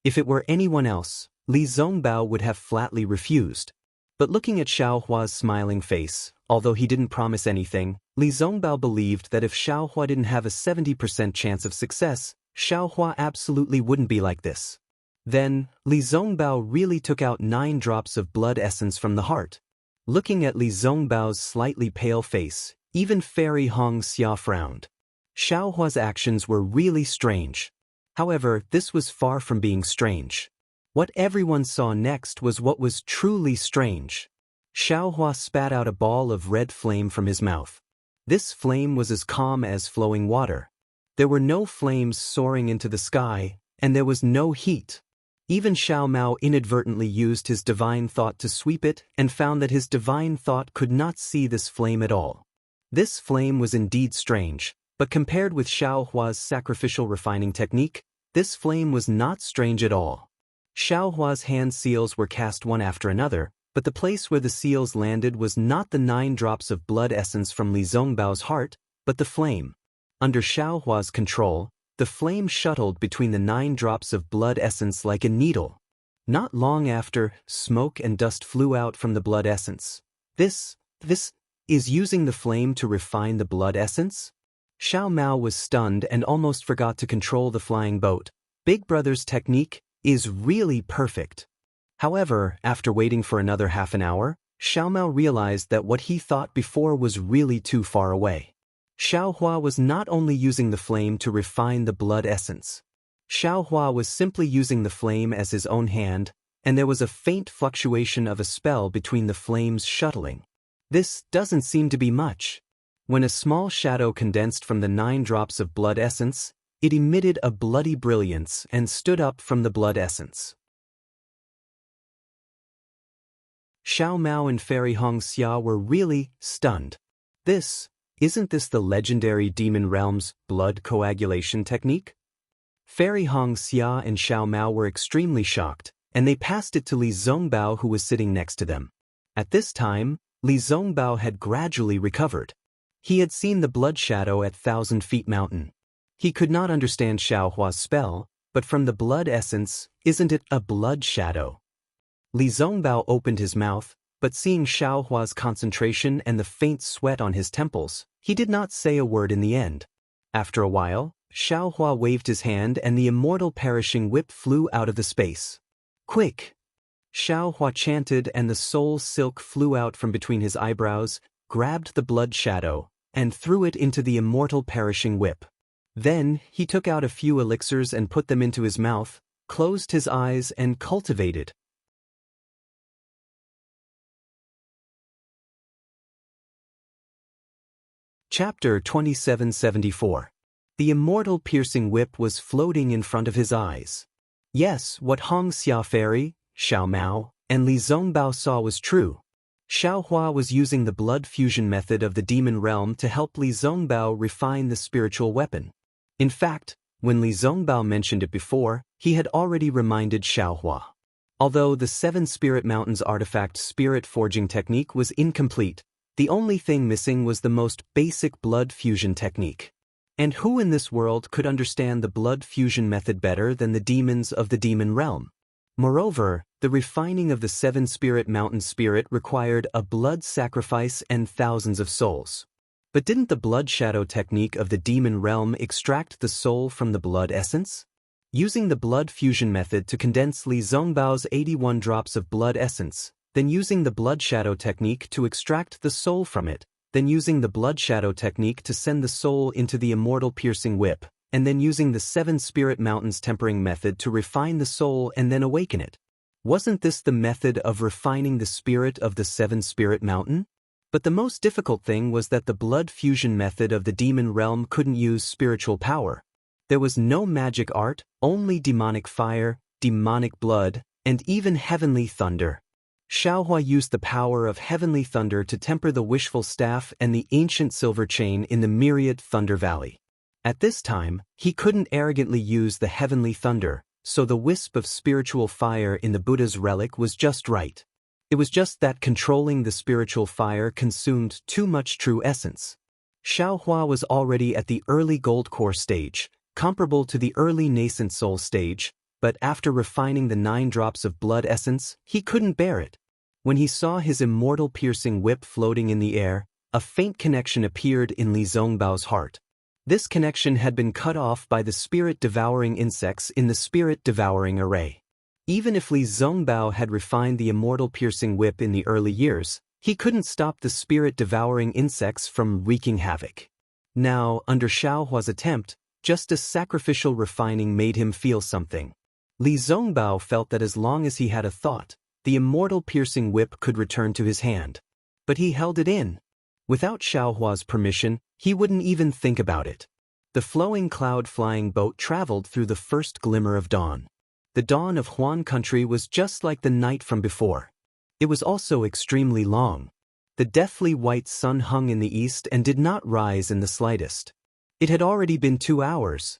If it were anyone else, Li Zongbao would have flatly refused. But looking at Xiaohua's smiling face, although he didn't promise anything, Li Zongbao believed that if Xiaohua didn't have a 70% chance of success, Xiaohua absolutely wouldn't be like this. Then, Li Zongbao really took out 9 drops of blood essence from the heart. Looking at Li Zongbao's slightly pale face, even Fairy Xianxia frowned. Xiaohua's actions were really strange. However, this was far from being strange. What everyone saw next was what was truly strange. Xiaohua spat out a ball of red flame from his mouth. This flame was as calm as flowing water. There were no flames soaring into the sky, and there was no heat. Even Xiao Mao inadvertently used his divine thought to sweep it and found that his divine thought could not see this flame at all. This flame was indeed strange, but compared with Xiaohua's sacrificial refining technique, this flame was not strange at all. Xiaohua's hand seals were cast one after another, but the place where the seals landed was not the 9 drops of blood essence from Li Zongbao's heart, but the flame. Under Xiaohua's control, the flame shuttled between the 9 drops of blood essence like a needle. Not long after, smoke and dust flew out from the blood essence. This is using the flame to refine the blood essence? Xiao Mao was stunned and almost forgot to control the flying boat. Big Brother's technique is really perfect. However, after waiting for another half an hour, Xiao Mao realized that what he thought before was really too far away. Xiaohua was not only using the flame to refine the blood essence. Xiaohua was simply using the flame as his own hand, and there was a faint fluctuation of a spell between the flames shuttling. This doesn't seem to be much. When a small shadow condensed from the 9 drops of blood essence, it emitted a bloody brilliance and stood up from the blood essence. Xiao Mao and Fairy Xianxia were really stunned. Isn't this the legendary demon realm's blood coagulation technique? Fairy Xianxia and Xiao Mao were extremely shocked, and they passed it to Li Zongbao, who was sitting next to them. At this time, Li Zongbao had gradually recovered. He had seen the blood shadow at 1,000 Feet Mountain. He could not understand Xiaohua's spell, but from the blood essence, isn't it a blood shadow? Li Zongbao opened his mouth, but seeing Xiaohua's concentration and the faint sweat on his temples, he did not say a word in the end. After a while, Xiaohua waved his hand and the immortal perishing whip flew out of the space. Quick! Xiaohua chanted, and the soul silk flew out from between his eyebrows, grabbed the blood shadow, and threw it into the immortal perishing whip. Then, he took out a few elixirs and put them into his mouth, closed his eyes and cultivated. Chapter 2774. The immortal piercing whip was floating in front of his eyes. Yes, what Xianxia Fairy, Xiao Mao, and Li Zongbao saw was true. Xiaohua was using the blood fusion method of the demon realm to help Li Zongbao refine the spiritual weapon. In fact, when Li Zongbao mentioned it before, he had already reminded Xiaohua. Although the 7 Spirit Mountains artifact spirit forging technique was incomplete, the only thing missing was the most basic blood fusion technique. And who in this world could understand the blood fusion method better than the demons of the demon realm? Moreover, the refining of the 7 Spirit Mountain spirit required a blood sacrifice and thousands of souls. But didn't the blood shadow technique of the demon realm extract the soul from the blood essence? Using the blood fusion method to condense Li Zongbao's 81 drops of blood essence, then using the blood shadow technique to extract the soul from it, then using the blood shadow technique to send the soul into the immortal piercing whip, and then using the 7 Spirit Mountains tempering method to refine the soul and then awaken it. Wasn't this the method of refining the spirit of the 7 Spirit Mountain? But the most difficult thing was that the blood fusion method of the demon realm couldn't use spiritual power. There was no magic art, only demonic fire, demonic blood, and even heavenly thunder. Xiaohua used the power of heavenly thunder to temper the wishful staff and the ancient silver chain in the myriad Thunder Valley. At this time, he couldn't arrogantly use the heavenly thunder, so the wisp of spiritual fire in the Buddha's relic was just right. It was just that controlling the spiritual fire consumed too much true essence. Xiaohua was already at the early gold core stage, comparable to the early nascent soul stage, but after refining the 9 drops of blood essence, he couldn't bear it. When he saw his immortal piercing whip floating in the air, a faint connection appeared in Li Zongbao's heart. This connection had been cut off by the spirit-devouring insects in the spirit-devouring array. Even if Li Zongbao had refined the immortal piercing whip in the early years, he couldn't stop the spirit-devouring insects from wreaking havoc. Now, under Xiaohua's attempt, just a sacrificial refining made him feel something. Li Zongbao felt that as long as he had a thought, the immortal piercing whip could return to his hand. But he held it in. Without Xiaohua's permission, he wouldn't even think about it. The flowing cloud-flying boat traveled through the first glimmer of dawn. The dawn of Huan country was just like the night from before. It was also extremely long. The deathly white sun hung in the east and did not rise in the slightest. It had already been 2 hours.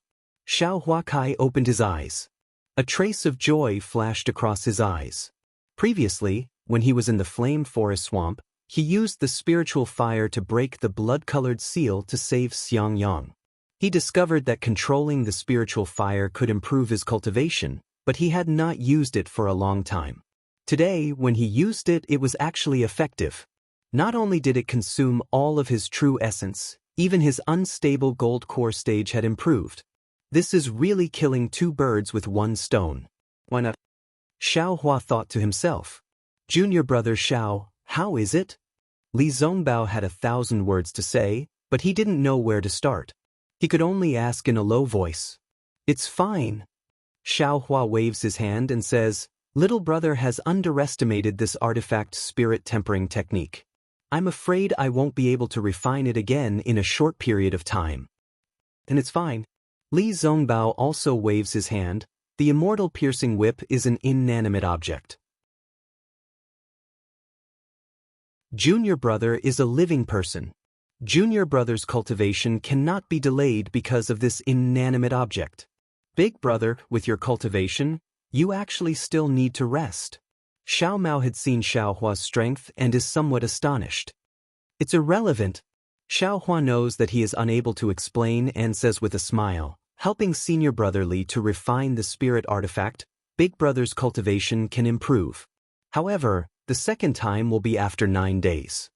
Xiao Huakai opened his eyes. A trace of joy flashed across his eyes. Previously, when he was in the flame forest swamp, he used the spiritual fire to break the blood-colored seal to save Xiangyang. He discovered that controlling the spiritual fire could improve his cultivation, but he had not used it for a long time. Today, when he used it, it was actually effective. Not only did it consume all of his true essence, even his unstable gold core stage had improved. This is really killing 2 birds with 1 stone. Why not? Xiao Hua thought to himself. Junior brother Xiao, how is it? Li Zongbao had 1,000 words to say, but he didn't know where to start. He could only ask in a low voice. It's fine. Xiao Hua waves his hand and says, little brother has underestimated this artifact spirit tempering technique. I'm afraid I won't be able to refine it again in a short period of time. And it's fine. Li Zongbao also waves his hand. The immortal piercing whip is an inanimate object. Junior brother is a living person. Junior brother's cultivation cannot be delayed because of this inanimate object. Big brother, with your cultivation, you actually still need to rest. Xiao Mao had seen Xiao Hua's strength and is somewhat astonished. It's irrelevant. Xiao Hua knows that he is unable to explain and says with a smile, helping senior brother Li to refine the spirit artifact, big brother's cultivation can improve. However, the second time will be after 9 days.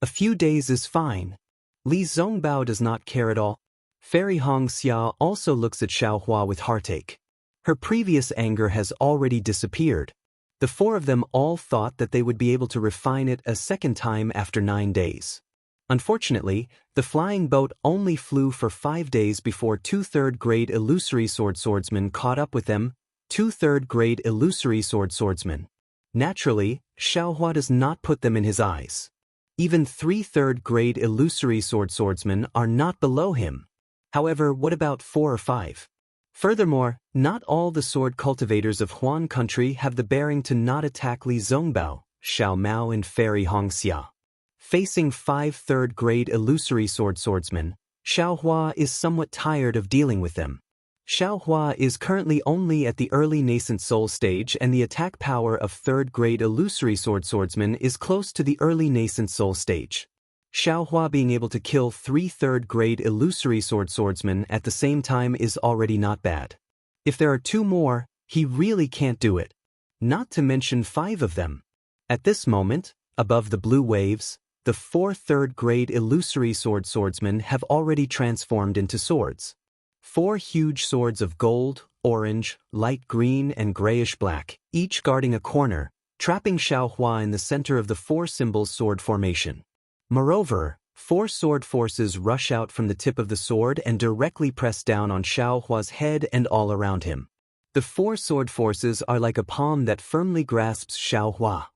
A few days is fine. Li Zongbao does not care at all. Fairy Xianxia also looks at Xiao Hua with heartache. Her previous anger has already disappeared. The four of them all thought that they would be able to refine it a second time after 9 days. Unfortunately, the flying boat only flew for 5 days before 2 3rd-grade illusory swordsmen caught up with them. 2 3rd-grade illusory swordsmen. Naturally, Xiao Hua does not put them in his eyes. Even 3 3rd-grade illusory swordsmen are not below him. However, what about 4 or 5? Furthermore, not all the sword cultivators of Huan country have the bearing to not attack Li Zongbao, Xiao Mao and Fairy Hongxia. Facing 5 3rd-grade illusory swordsmen, Xiao Hua is somewhat tired of dealing with them. Xiao Hua is currently only at the early nascent soul stage and the attack power of 3rd-grade illusory swordsmen is close to the early nascent soul stage. Xiao Hua being able to kill 3 3rd-grade illusory swordsmen at the same time is already not bad. If there are 2 more, he really can't do it. Not to mention 5 of them. At this moment, above the blue waves, the 4 3rd-grade illusory swordsmen have already transformed into swords. 4 huge swords of gold, orange, light green and grayish-black, each guarding a corner, trapping Xiao Hua in the center of the 4 symbols sword formation. Moreover, 4 sword forces rush out from the tip of the sword and directly press down on Xiao Hua's head and all around him. The 4 sword forces are like a palm that firmly grasps Xiao Hua.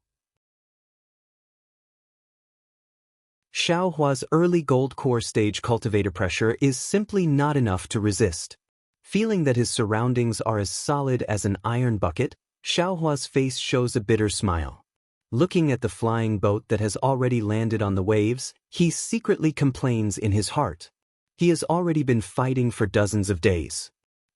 Xiao Hua's early gold core stage cultivator pressure is simply not enough to resist. Feeling that his surroundings are as solid as an iron bucket, Xiao Hua's face shows a bitter smile. Looking at the flying boat that has already landed on the waves, he secretly complains in his heart. He has already been fighting for dozens of days.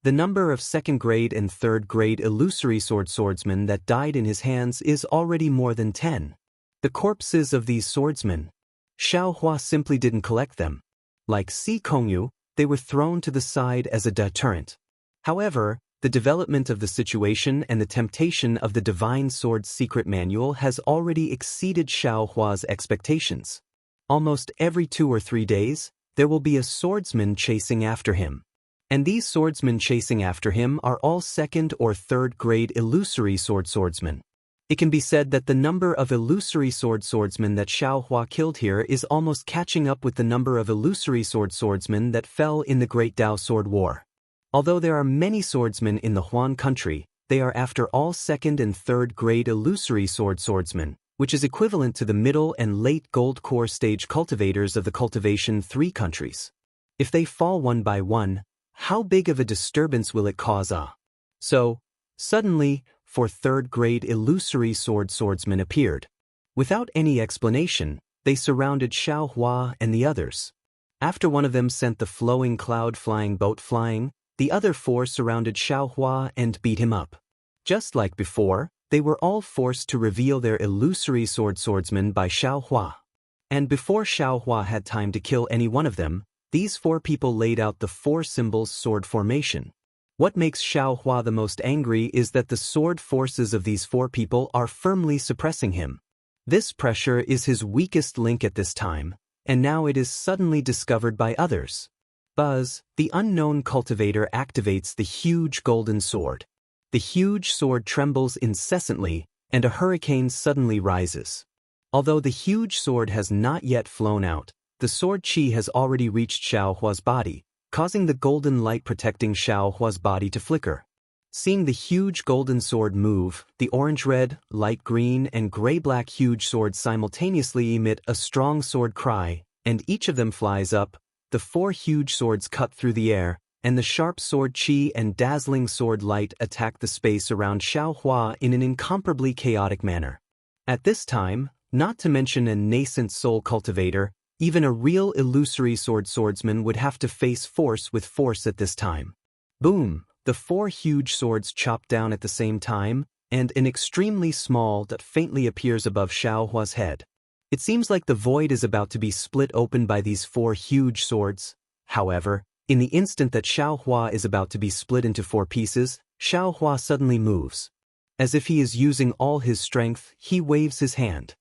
The number of 2nd-grade and 3rd-grade illusory swordsmen that died in his hands is already more than 10. The corpses of these swordsmen. Xiao Hua simply didn't collect them. Like Si Kongyu, they were thrown to the side as a deterrent. However, the development of the situation and the temptation of the Divine Sword's secret manual has already exceeded Xiao Hua's expectations. Almost every 2 or 3 days, there will be a swordsman chasing after him. And these swordsmen chasing after him are all 2nd or 3rd-grade illusory swordsmen. It can be said that the number of illusory swordsmen that Xiao Hua killed here is almost catching up with the number of illusory swordsmen that fell in the Great Dao Sword War. Although there are many swordsmen in the Huan country, they are after all 2nd and 3rd-grade illusory swordsmen, which is equivalent to the middle and late gold core stage cultivators of the Cultivation 3 countries. If they fall one by one, how big of a disturbance will it cause? So, suddenly, 4 3rd-grade illusory swordsmen appeared. Without any explanation, they surrounded Xiao Hua and the others. After one of them sent the flowing cloud-flying boat flying, the other 4 surrounded Xiao Hua and beat him up. Just like before, they were all forced to reveal their illusory swordsmen by Xiao Hua. And before Xiao Hua had time to kill any one of them, these 4 people laid out the 4 symbols sword formation. What makes Xiao Hua the most angry is that the sword forces of these 4 people are firmly suppressing him. This pressure is his weakest link at this time, and now it is suddenly discovered by others. Buzz, the unknown cultivator, activates the huge golden sword. The huge sword trembles incessantly, and a hurricane suddenly rises. Although the huge sword has not yet flown out, the sword chi has already reached Xiao Hua's body, causing the golden light protecting Xiao Hua's body to flicker. Seeing the huge golden sword move, the orange-red, light green, and gray-black huge swords simultaneously emit a strong sword cry, and each of them flies up. The 4 huge swords cut through the air, and the sharp sword chi and dazzling sword light attack the space around Xiao Hua in an incomparably chaotic manner. At this time, Not to mention a nascent soul cultivator, even a real illusory swordsman would have to face force with force at this time. Boom! The 4 huge swords chop down at the same time, and an extremely small dot faintly appears above Xiaohua's head. It seems like the void is about to be split open by these 4 huge swords. However, in the instant that Xiaohua is about to be split into 4 pieces, Xiaohua suddenly moves. As if he is using all his strength, he waves his hand.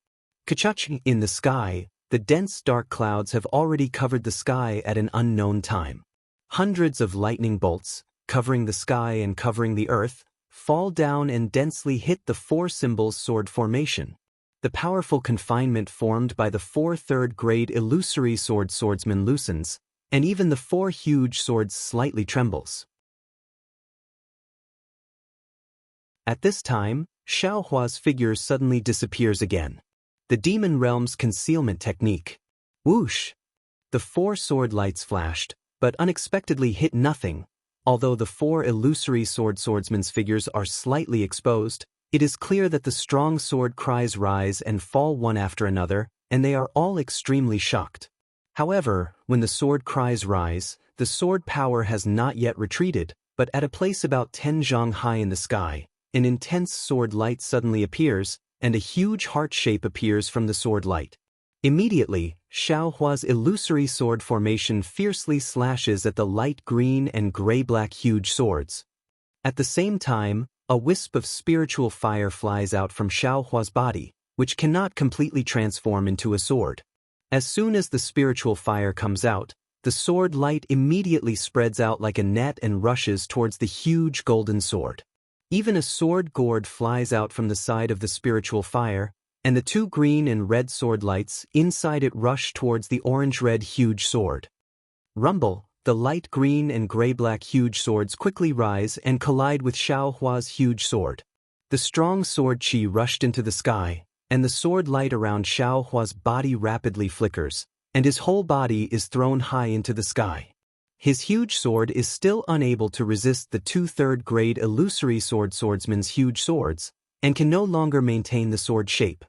Kachach! In the sky, the dense dark clouds have already covered the sky at an unknown time. Hundreds of lightning bolts, covering the sky and covering the earth, fall down and densely hit the 4 symbols sword formation. The powerful confinement formed by the 4 third-grade illusory swordsman loosens, and even the 4 huge swords slightly trembles. At this time, Xiaohua's figure suddenly disappears again. The demon realm's concealment technique. Whoosh! The 4 sword lights flashed, but unexpectedly hit nothing. Although the 4 illusory swordsman's figures are slightly exposed, it is clear that the strong sword cries rise and fall one after another, and they are all extremely shocked. However, when the sword cries rise, the sword power has not yet retreated, but at a place about 10 zhang high in the sky, an intense sword light suddenly appears, and a huge heart shape appears from the sword light. Immediately, Xiaohua's illusory sword formation fiercely slashes at the light green and gray-black huge swords. At the same time, a wisp of spiritual fire flies out from Xiaohua's body, which cannot completely transform into a sword. As soon as the spiritual fire comes out, the sword light immediately spreads out like a net and rushes towards the huge golden sword. Even a sword gourd flies out from the side of the spiritual fire, and the 2 green and red sword lights inside it rush towards the orange-red huge sword. Rumble! The light green and gray-black huge swords quickly rise and collide with Xiaohua's huge sword. The strong sword chi rushed into the sky, and the sword light around Xiaohua's body rapidly flickers, and his whole body is thrown high into the sky. His huge sword is still unable to resist the 2 third-grade illusory swordsman's huge swords, and can no longer maintain the sword shape.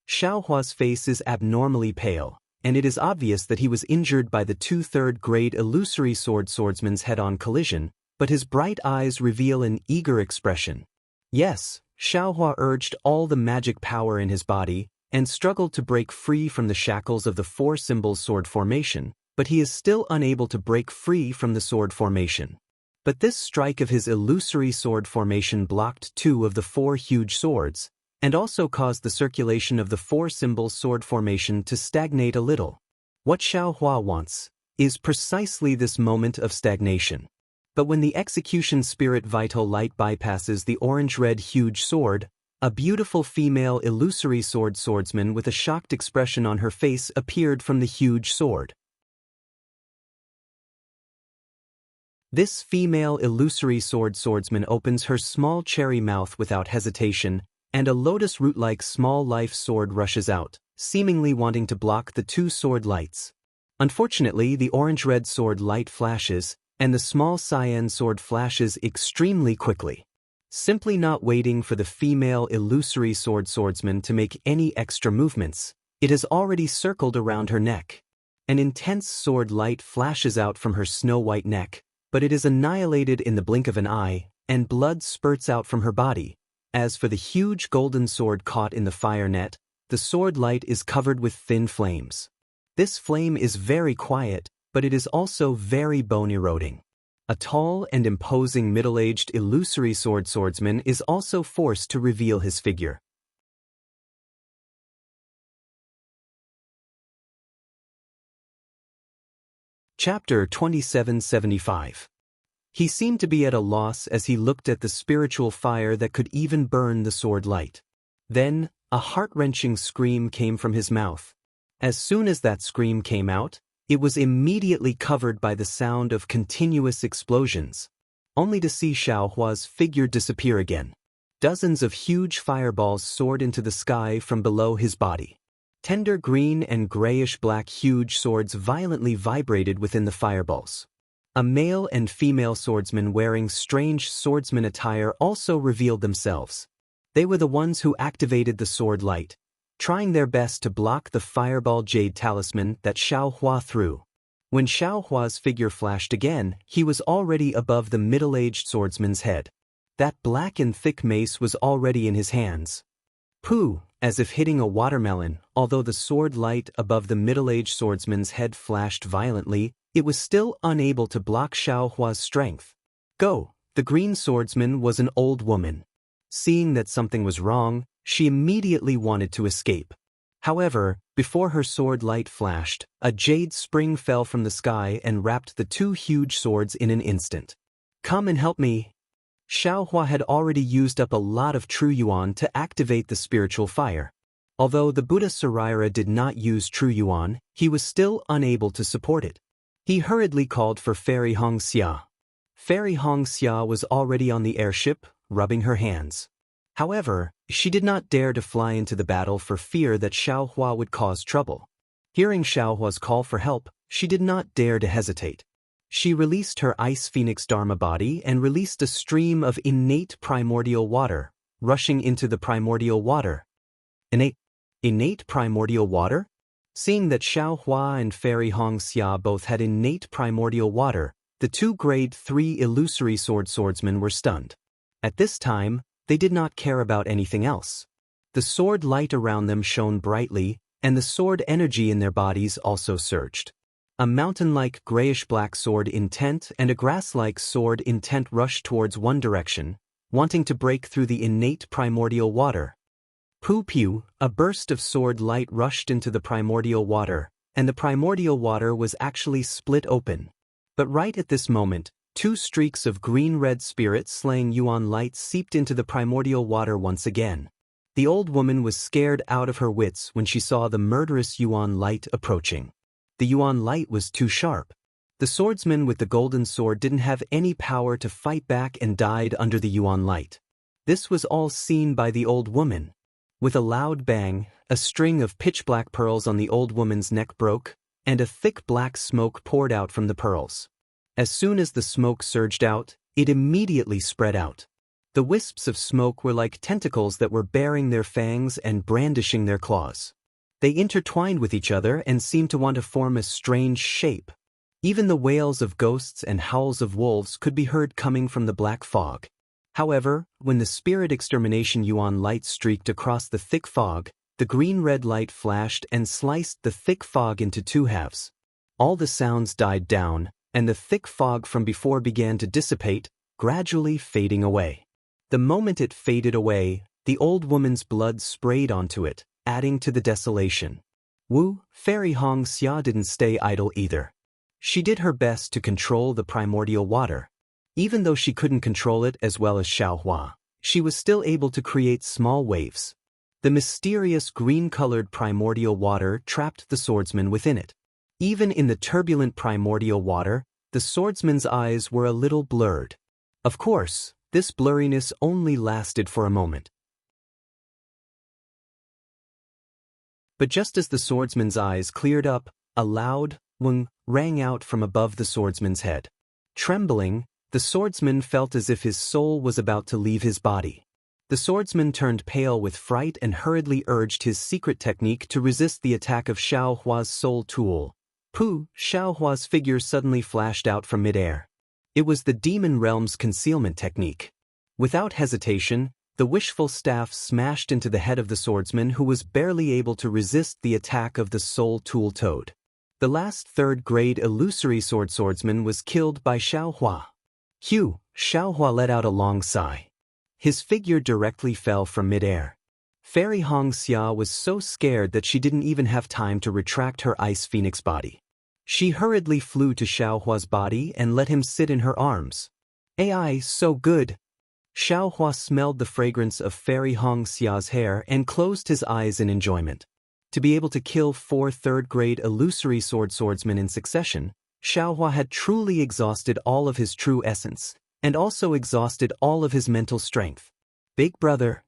Xiaohua's face is abnormally pale, and it is obvious that he was injured by the 2 third-grade illusory swordsman's head-on collision, but his bright eyes reveal an eager expression. Yes, Xiaohua urged all the magic power in his body, and struggled to break free from the shackles of the 4 symbols sword formation, but he is still unable to break free from the sword formation. But this strike of his illusory sword formation blocked 2 of the 4 huge swords, and also caused the circulation of the 4 symbols sword formation to stagnate a little. What Xiaohua wants is precisely this moment of stagnation. But when the execution spirit vital light bypasses the orange-red huge sword, a beautiful female illusory swordsman with a shocked expression on her face appeared from the huge sword. This female illusory swordsman opens her small cherry mouth without hesitation, and a lotus root-like small life sword rushes out, seemingly wanting to block the 2 sword lights. Unfortunately, the orange-red sword light flashes, and the small cyan sword flashes extremely quickly. Simply not waiting for the female illusory swordsman to make any extra movements, it has already circled around her neck. An intense sword light flashes out from her snow-white neck, but it is annihilated in the blink of an eye, and blood spurts out from her body. As for the huge golden sword caught in the fire net, the sword light is covered with thin flames. This flame is very quiet, but it is also very bone-eroding. A tall and imposing middle-aged illusory swordsman is also forced to reveal his figure. Chapter 2775. He seemed to be at a loss as he looked at the spiritual fire that could even burn the sword light. Then, a heart-wrenching scream came from his mouth. As soon as that scream came out, it was immediately covered by the sound of continuous explosions, only to see Xiaohua's figure disappear again. Dozens of huge fireballs soared into the sky from below his body. Tender green and grayish-black huge swords violently vibrated within the fireballs. A male and female swordsman wearing strange swordsman attire also revealed themselves. They were the ones who activated the sword light. trying their best to block the fireball jade talisman that Xiaohua threw. When Xiaohua's figure flashed again, he was already above the middle-aged swordsman's head. That black and thick mace was already in his hands. Pooh, as if hitting a watermelon, although the sword light above the middle-aged swordsman's head flashed violently, it was still unable to block Xiaohua's strength. Go! The green swordsman was an old woman. Seeing that something was wrong, she immediately wanted to escape. However, before her sword light flashed, a jade spring fell from the sky and wrapped the two huge swords in an instant. Come and help me. Xiaohua had already used up a lot of true yuan to activate the spiritual fire. Although the Buddha Saraira did not use true yuan, he was still unable to support it. He hurriedly called for Fairy Xianxia. Fairy Xianxia was already on the airship, rubbing her hands. However, she did not dare to fly into the battle for fear that Xiaohua would cause trouble. Hearing Xiaohua's call for help, she did not dare to hesitate. She released her ice phoenix dharma body and released a stream of innate primordial water, rushing into the primordial water. Innate primordial water? Seeing that Xiaohua and Fairy Xianxia both had innate primordial water, the two grade 3 illusory swordsmen were stunned. At this time, they did not care about anything else. The sword light around them shone brightly, and the sword energy in their bodies also surged. A mountain-like grayish-black sword intent and a grass-like sword intent rushed towards one direction, wanting to break through the innate primordial water. Pew, a burst of sword light rushed into the primordial water, and the primordial water was actually split open. But right at this moment, two streaks of green-red spirit-slaying yuan light seeped into the primordial water once again. The old woman was scared out of her wits when she saw the murderous yuan light approaching. The yuan light was too sharp. The swordsman with the golden sword didn't have any power to fight back and died under the yuan light. This was all seen by the old woman. With a loud bang, a string of pitch-black pearls on the old woman's neck broke, and a thick black smoke poured out from the pearls. As soon as the smoke surged out, it immediately spread out. The wisps of smoke were like tentacles that were baring their fangs and brandishing their claws. They intertwined with each other and seemed to want to form a strange shape. Even the wails of ghosts and howls of wolves could be heard coming from the black fog. However, when the spirit extermination yuan light streaked across the thick fog, the green-red light flashed and sliced the thick fog into two halves. All the sounds died down, and the thick fog from before began to dissipate, gradually fading away. The moment it faded away, the old woman's blood sprayed onto it, adding to the desolation. Fairy Xianxia didn't stay idle either. She did her best to control the primordial water. Even though she couldn't control it as well as Xiaohua, she was still able to create small waves. The mysterious green-colored primordial water trapped the swordsman within it. Even in the turbulent primordial water, the swordsman's eyes were a little blurred. Of course, this blurriness only lasted for a moment. But just as the swordsman's eyes cleared up, a loud "wung" rang out from above the swordsman's head. Trembling, the swordsman felt as if his soul was about to leave his body. The swordsman turned pale with fright and hurriedly urged his secret technique to resist the attack of Xiaohua's soul tool. Xiaohua's figure suddenly flashed out from midair. It was the demon realm's concealment technique. Without hesitation, the wishful staff smashed into the head of the swordsman, who was barely able to resist the attack of the soul tool toad. The last third-grade illusory swordsman was killed by Xiaohua. Xiaohua let out a long sigh. His figure directly fell from midair. Fairy Xianxia was so scared that she didn't even have time to retract her ice phoenix body. She hurriedly flew to Xiaohua's body and let him sit in her arms. AI, so good. Xiaohua smelled the fragrance of Fairy Xiaoxia's hair and closed his eyes in enjoyment. To be able to kill 4 third-grade illusory swordsmen in succession, Xiaohua had truly exhausted all of his true essence, and also exhausted all of his mental strength. Big brother.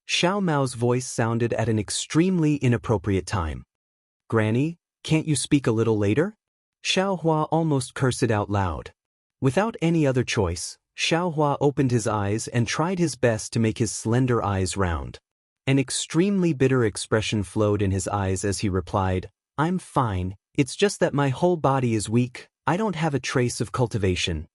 Xiao Mao's voice sounded at an extremely inappropriate time. Granny, can't you speak a little later? Xiaohua almost cursed it out loud. Without any other choice, Xiaohua opened his eyes and tried his best to make his slender eyes round. An extremely bitter expression flowed in his eyes as he replied, "I'm fine, it's just that my whole body is weak, I don't have a trace of cultivation."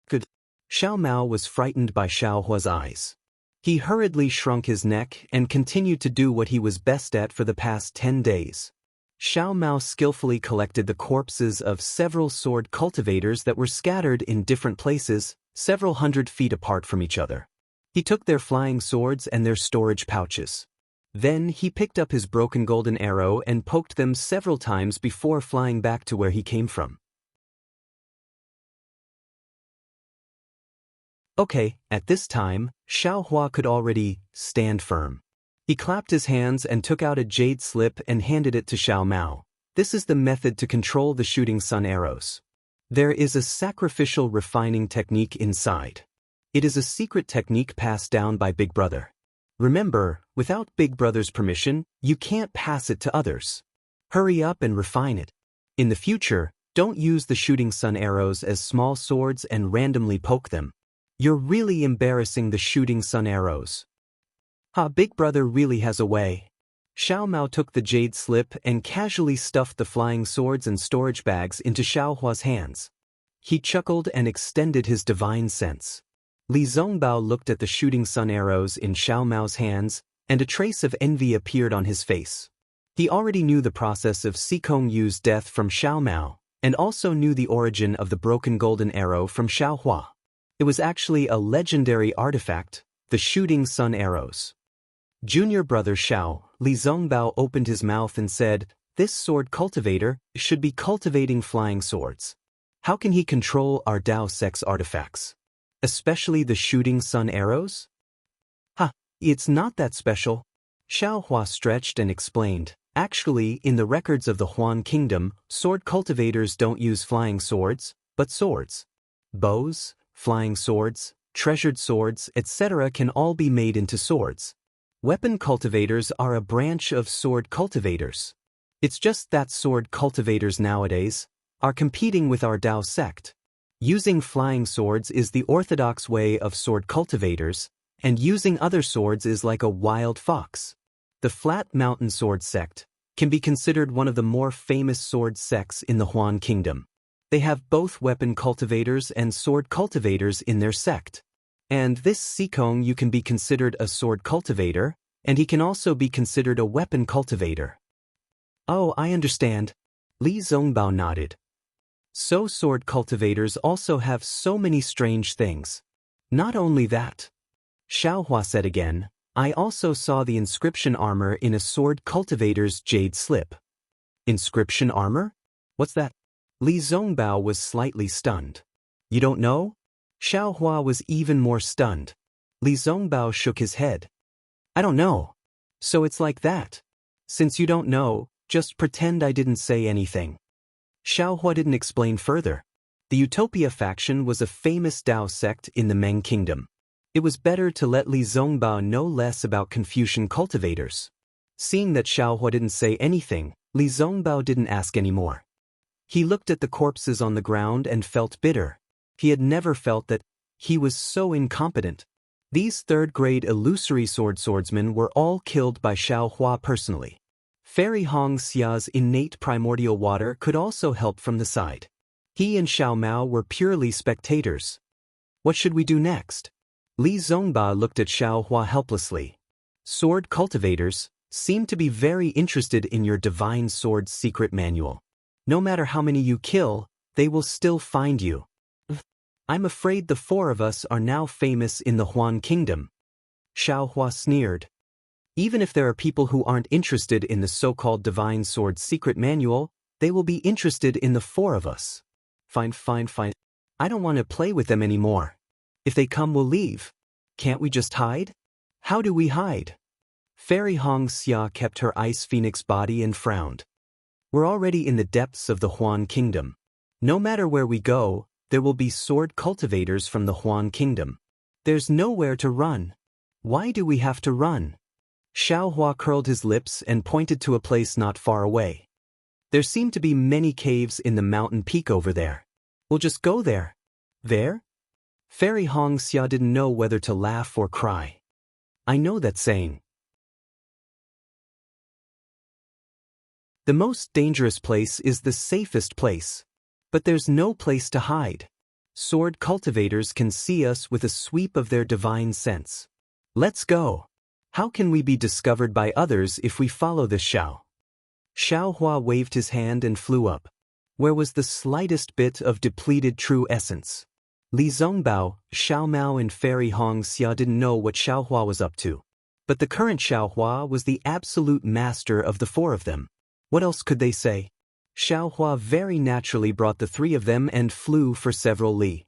Good. Xiao Mao was frightened by Xiao Hua's eyes. He hurriedly shrunk his neck and continued to do what he was best at for the past 10 days. Xiao Mao skillfully collected the corpses of several sword cultivators that were scattered in different places, several hundred feet apart from each other. He took their flying swords and their storage pouches. Then he picked up his broken golden arrow and poked them several times before flying back to where he came from. Okay, at this time, Xiao Hua could already stand firm. He clapped his hands and took out a jade slip and handed it to Xiao Mao. This is the method to control the shooting sun arrows. There is a sacrificial refining technique inside. It is a secret technique passed down by Big Brother. Remember, without Big Brother's permission, you can't pass it to others. Hurry up and refine it. In the future, don't use the shooting sun arrows as small swords and randomly poke them. You're really embarrassing the shooting sun arrows. Big Brother really has a way. Xiao Mao took the jade slip and casually stuffed the flying swords and storage bags into Xiao Hua's hands. He chuckled and extended his divine sense. Li Zongbao looked at the shooting sun arrows in Xiao Mao's hands, and a trace of envy appeared on his face. He already knew the process of Sikong Yu's death from Xiao Mao, and also knew the origin of the broken golden arrow from Xiao Hua. It was actually a legendary artifact, the shooting sun arrows. Junior brother Xiao, Li Zongbao opened his mouth and said, "This sword cultivator should be cultivating flying swords. How can he control our Dao sex artifacts? Especially the shooting sun arrows?" It's not that special. Xiao Hua stretched and explained, "Actually, in the records of the Huan Kingdom, sword cultivators don't use flying swords, but swords. Bows, flying swords, treasured swords, etc. can all be made into swords. Weapon cultivators are a branch of sword cultivators. It's just that sword cultivators nowadays are competing with our Dao sect. Using flying swords is the orthodox way of sword cultivators, and using other swords is like a wild fox. The Flat Mountain Sword Sect can be considered one of the more famous sword sects in the Huan Kingdom. They have both weapon cultivators and sword cultivators in their sect. And this Sikong Yu can be considered a sword cultivator, and he can also be considered a weapon cultivator." "Oh, I understand." Li Zongbao nodded. "So sword cultivators also have so many strange things. Not only that," Xiao Hua said again, "I also saw the inscription armor in a sword cultivator's jade slip." "Inscription armor? What's that?" Li Zongbao was slightly stunned. "You don't know?" Xiao Hua was even more stunned. Li Zongbao shook his head. "I don't know. So it's like that. Since you don't know, just pretend I didn't say anything." Xiao Hua didn't explain further. The Utopia faction was a famous Dao sect in the Meng Kingdom. It was better to let Li Zongbao know less about Confucian cultivators. Seeing that Xiao Hua didn't say anything, Li Zongbao didn't ask any more. He looked at the corpses on the ground and felt bitter. He had never felt that he was so incompetent. These third-grade illusory swordsmen were all killed by Xiao Hua personally. Fairy Hong Xia's innate primordial water could also help from the side. He and Xiao Mao were purely spectators. What should we do next? Li Zongbao looked at Xiao Hua helplessly. Sword cultivators seem to be very interested in your divine sword's secret manual. No matter how many you kill, they will still find you. I'm afraid the four of us are now famous in the Huan Kingdom. Xiao Hua sneered. Even if there are people who aren't interested in the so-called divine sword's secret manual, they will be interested in the four of us. Fine. I don't want to play with them anymore. If they come, we'll leave. Can't we just hide? How do we hide? Fairy Hong Xia kept her ice phoenix body and frowned. We're already in the depths of the Huan Kingdom. No matter where we go, there will be sword cultivators from the Huan Kingdom. There's nowhere to run. Why do we have to run? Xiao Hua curled his lips and pointed to a place not far away. There seem to be many caves in the mountain peak over there. We'll just go there. There? Fairy Hong Xia didn't know whether to laugh or cry. I know that saying. The most dangerous place is the safest place. But there's no place to hide. Sword cultivators can see us with a sweep of their divine sense. Let's go. How can we be discovered by others if we follow this Xiao? Xiaohua waved his hand and flew up. Where was the slightest bit of depleted true essence? Li Zongbao, Xiao Mao and Fairy Hong Xia didn't know what Xiaohua was up to. But the current Xiaohua was the absolute master of the four of them. What else could they say? Xiaohua very naturally brought the three of them and flew for several li.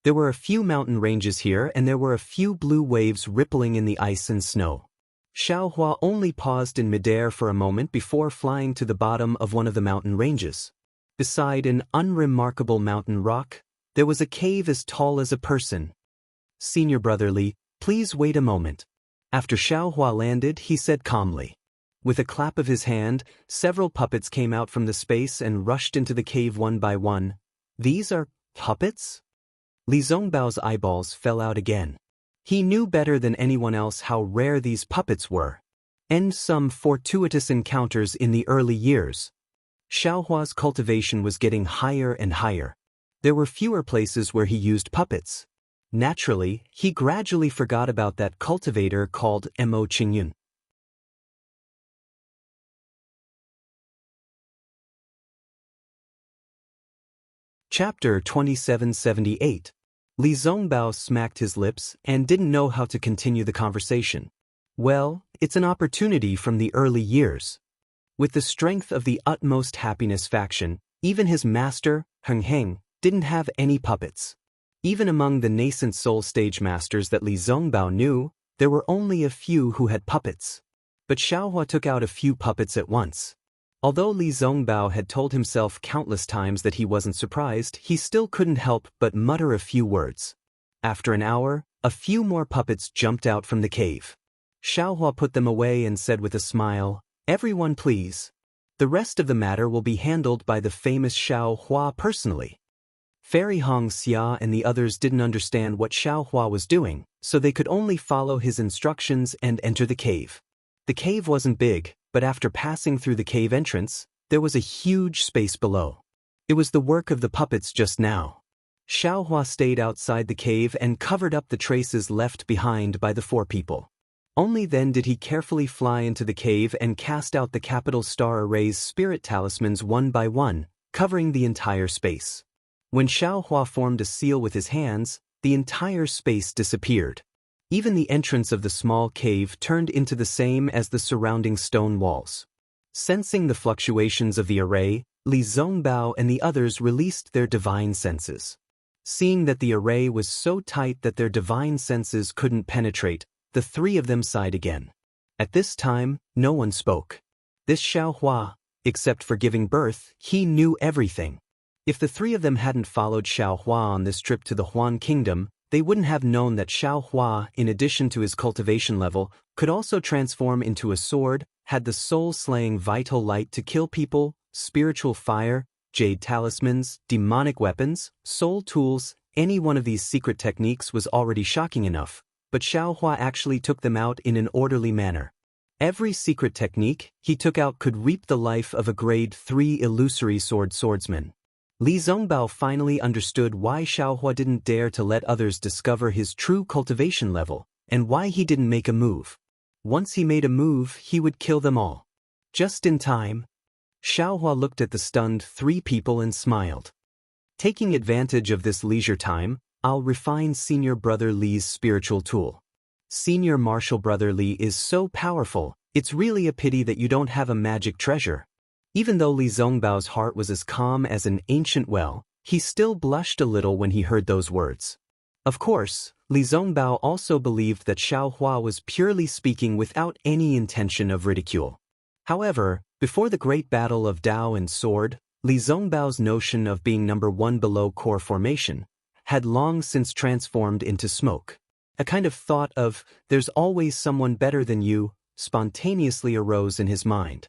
There were a few mountain ranges here and there were a few blue waves rippling in the ice and snow. Xiaohua only paused in midair for a moment before flying to the bottom of one of the mountain ranges. Beside an unremarkable mountain rock, there was a cave as tall as a person. Senior brother Li, please wait a moment. After Xiaohua landed, he said calmly. With a clap of his hand, several puppets came out from the space and rushed into the cave one by one. These are puppets? Li Zongbao's eyeballs fell out again. He knew better than anyone else how rare these puppets were. And some fortuitous encounters in the early years. Xiaohua's cultivation was getting higher and higher. There were fewer places where he used puppets. Naturally, he gradually forgot about that cultivator called Mo Qingyun. Chapter 2778. Li Zongbao smacked his lips and didn't know how to continue the conversation. Well, it's an opportunity from the early years. With the strength of the utmost happiness faction, even his master, Heng Heng, didn't have any puppets. Even among the nascent soul stage masters that Li Zongbao knew, there were only a few who had puppets. But Xiaohua took out a few puppets at once. Although Li Zongbao had told himself countless times that he wasn't surprised, he still couldn't help but mutter a few words. After an hour, a few more puppets jumped out from the cave. Xiaohua put them away and said with a smile, "Everyone please. The rest of the matter will be handled by the famous Xiaohua personally." Fairy Hong Xia and the others didn't understand what Xiaohua was doing, so they could only follow his instructions and enter the cave. The cave wasn't big, but after passing through the cave entrance, there was a huge space below. It was the work of the puppets just now. Xiaohua stayed outside the cave and covered up the traces left behind by the four people. Only then did he carefully fly into the cave and cast out the capital star array's spirit talismans one by one, covering the entire space. When Xiaohua formed a seal with his hands, the entire space disappeared. Even the entrance of the small cave turned into the same as the surrounding stone walls. Sensing the fluctuations of the array, Li Zongbao and the others released their divine senses. Seeing that the array was so tight that their divine senses couldn't penetrate, the three of them sighed again. At this time, no one spoke. This Xiaohua, except for giving birth, he knew everything. If the three of them hadn't followed Xiaohua on this trip to the Huan Kingdom, they wouldn't have known that Xiaohua, in addition to his cultivation level, could also transform into a sword, had the soul-slaying vital light to kill people, spiritual fire, jade talismans, demonic weapons, soul tools. Any one of these secret techniques was already shocking enough, but Xiaohua actually took them out in an orderly manner. Every secret technique he took out could reap the life of a grade 3 illusory swordsman. Li Zongbao finally understood why Xiaohua didn't dare to let others discover his true cultivation level, and why he didn't make a move. Once he made a move, he would kill them all. Just in time. Xiaohua looked at the stunned three people and smiled. Taking advantage of this leisure time, I'll refine Senior Brother Li's spiritual tool. Senior Martial Brother Li is so powerful, it's really a pity that you don't have a magic treasure. Even though Li Zongbao's heart was as calm as an ancient well, he still blushed a little when he heard those words. Of course, Li Zongbao also believed that Xiaohua was purely speaking without any intention of ridicule. However, before the great battle of Dao and Sword, Li Zongbao's notion of being number one below core formation had long since transformed into smoke. A kind of thought of, there's always someone better than you, spontaneously arose in his mind.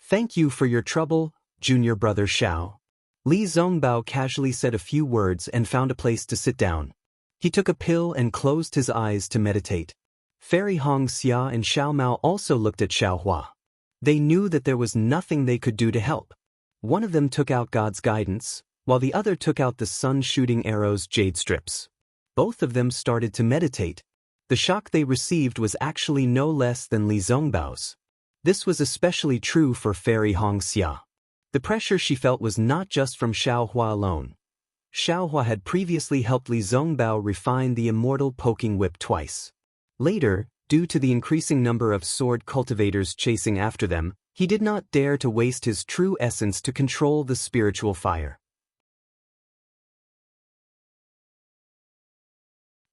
Thank you for your trouble, Junior Brother Xiao. Li Zongbao casually said a few words and found a place to sit down. He took a pill and closed his eyes to meditate. Fairy Hong Xia and Xiao Mao also looked at Xiaohua. They knew that there was nothing they could do to help. One of them took out God's guidance, while the other took out the sun-shooting arrow's jade strips. Both of them started to meditate. The shock they received was actually no less than Li Zongbao's. This was especially true for Fairy Hongxia. The pressure she felt was not just from Xiaohua alone. Xiaohua had previously helped Li Zongbao refine the immortal poking whip twice. Later, due to the increasing number of sword cultivators chasing after them, he did not dare to waste his true essence to control the spiritual fire.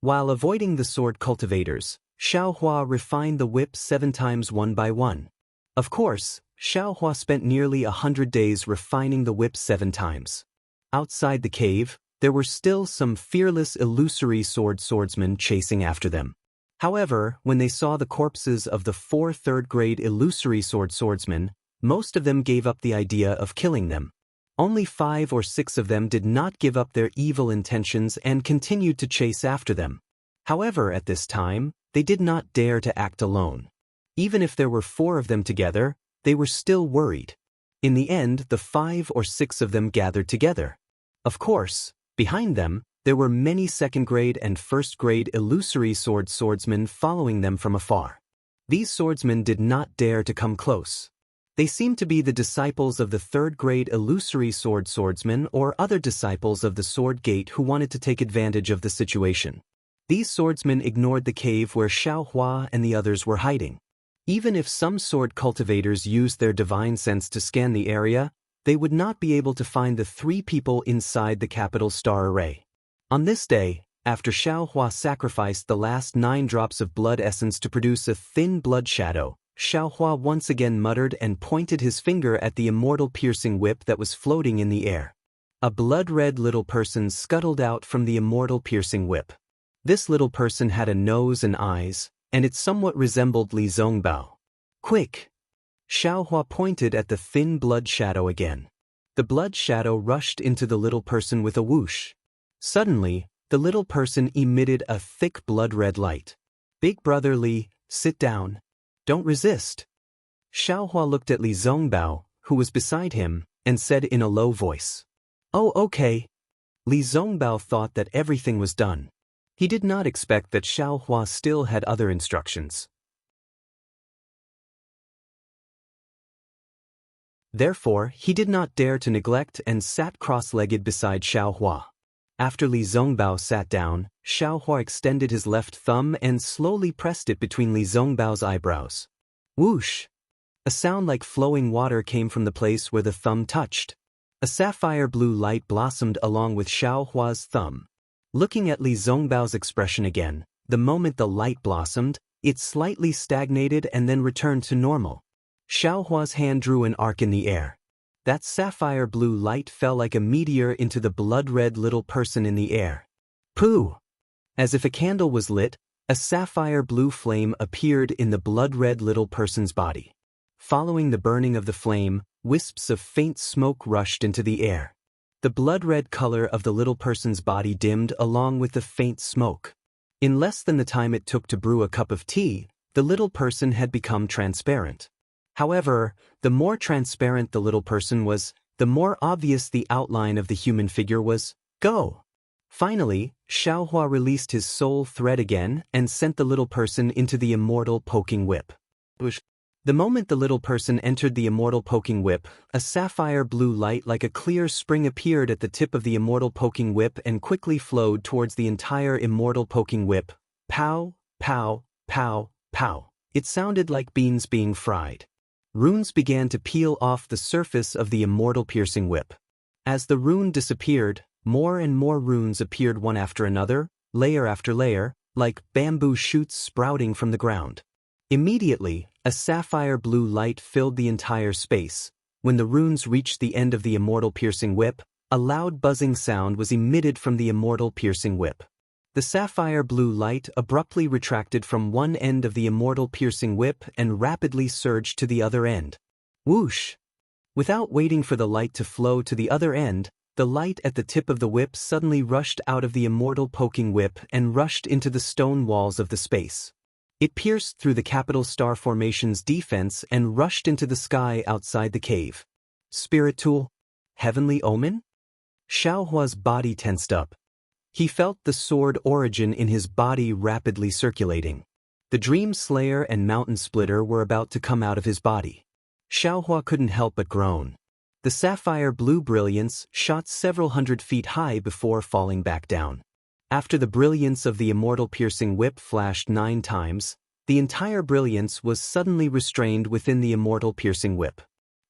While avoiding the sword cultivators, Xiaohua refined the whip 7 times one by one. Of course, Xiaohua spent nearly 100 days refining the whip 7 times. Outside the cave, there were still some fearless illusory swordsmen chasing after them. However, when they saw the corpses of the 4 third-grade illusory swordsmen, most of them gave up the idea of killing them. Only 5 or 6 of them did not give up their evil intentions and continued to chase after them. However, at this time, they did not dare to act alone. Even if there were 4 of them together, they were still worried. In the end, the 5 or 6 of them gathered together. Of course, behind them, there were many second-grade and first-grade illusory swordsmen following them from afar. These swordsmen did not dare to come close. They seemed to be the disciples of the third-grade illusory swordsmen or other disciples of the sword gate who wanted to take advantage of the situation. These swordsmen ignored the cave where Xiaohua and the others were hiding. Even if some sword cultivators used their divine sense to scan the area, they would not be able to find the 3 people inside the capital star array. On this day, after Xiaohua sacrificed the last 9 drops of blood essence to produce a thin blood shadow, Xiaohua once again muttered and pointed his finger at the immortal piercing whip that was floating in the air. A blood-red little person scuttled out from the immortal piercing whip. This little person had a nose and eyes, and it somewhat resembled Li Zongbao. "Quick!" Xiaohua pointed at the thin blood shadow again. The blood shadow rushed into the little person with a whoosh. Suddenly, the little person emitted a thick blood-red light. "Big brother Li, sit down. Don't resist." Xiaohua looked at Li Zongbao, who was beside him, and said in a low voice, "Oh, okay." Li Zongbao thought that everything was done. He did not expect that Xiaohua still had other instructions. Therefore, he did not dare to neglect and sat cross-legged beside Xiaohua. After Li Zongbao sat down, Xiaohua extended his left thumb and slowly pressed it between Li Zongbao's eyebrows. Whoosh! A sound like flowing water came from the place where the thumb touched. A sapphire blue light blossomed along with Xiaohua's thumb. Looking at Li Zongbao's expression again, the moment the light blossomed, it slightly stagnated and then returned to normal. Xiaohua's hand drew an arc in the air. That sapphire blue light fell like a meteor into the blood-red little person in the air. Pooh! As if a candle was lit, a sapphire blue flame appeared in the blood-red little person's body. Following the burning of the flame, wisps of faint smoke rushed into the air. The blood-red color of the little person's body dimmed along with the faint smoke. In less than the time it took to brew a cup of tea, the little person had become transparent. However, the more transparent the little person was, the more obvious the outline of the human figure was. Go! Finally, Xiaohua released his soul thread again and sent the little person into the immortal poking whip. The moment the little person entered the immortal poking whip, a sapphire blue light like a clear spring appeared at the tip of the immortal poking whip and quickly flowed towards the entire immortal poking whip. Pow, pow, pow, pow. It sounded like beans being fried. Runes began to peel off the surface of the immortal piercing whip. As the rune disappeared, more and more runes appeared one after another, layer after layer, like bamboo shoots sprouting from the ground. Immediately, a sapphire blue light filled the entire space. When the runes reached the end of the immortal piercing whip, a loud buzzing sound was emitted from the immortal piercing whip. The sapphire blue light abruptly retracted from one end of the immortal piercing whip and rapidly surged to the other end. Whoosh! Without waiting for the light to flow to the other end, the light at the tip of the whip suddenly rushed out of the immortal poking whip and rushed into the stone walls of the space. It pierced through the capital star formation's defense and rushed into the sky outside the cave. Spirit tool? Heavenly omen? Xiaohua's body tensed up. He felt the sword origin in his body rapidly circulating. The Dream Slayer and Mountain Splitter were about to come out of his body. Xiaohua couldn't help but groan. The sapphire blue brilliance shot several hundred feet high before falling back down. After the brilliance of the immortal piercing whip flashed 9 times, the entire brilliance was suddenly restrained within the immortal piercing whip.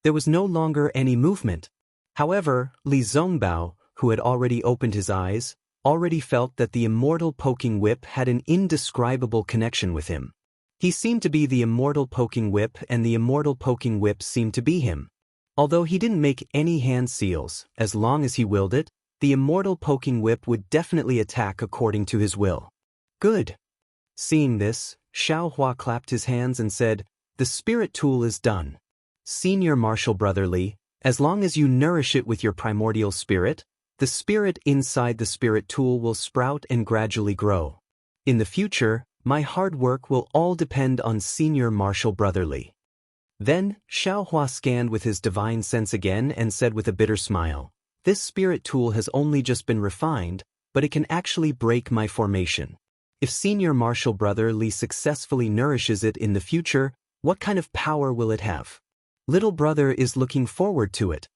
There was no longer any movement. However, Li Zongbao, who had already opened his eyes, already felt that the immortal poking whip had an indescribable connection with him. He seemed to be the immortal poking whip and the immortal poking whip seemed to be him. Although he didn't make any hand seals, as long as he willed it, the immortal poking whip would definitely attack according to his will. Good. Seeing this, Xiaohua clapped his hands and said, "The spirit tool is done. Senior Martial Brother Li, as long as you nourish it with your primordial spirit, the spirit inside the spirit tool will sprout and gradually grow. In the future, my hard work will all depend on Senior Martial Brother Li." Then, Xiaohua scanned with his divine sense again and said with a bitter smile, "This spirit tool has only just been refined, but it can actually break my formation. If Senior Martial Brother Li successfully nourishes it in the future, what kind of power will it have? Little brother is looking forward to it."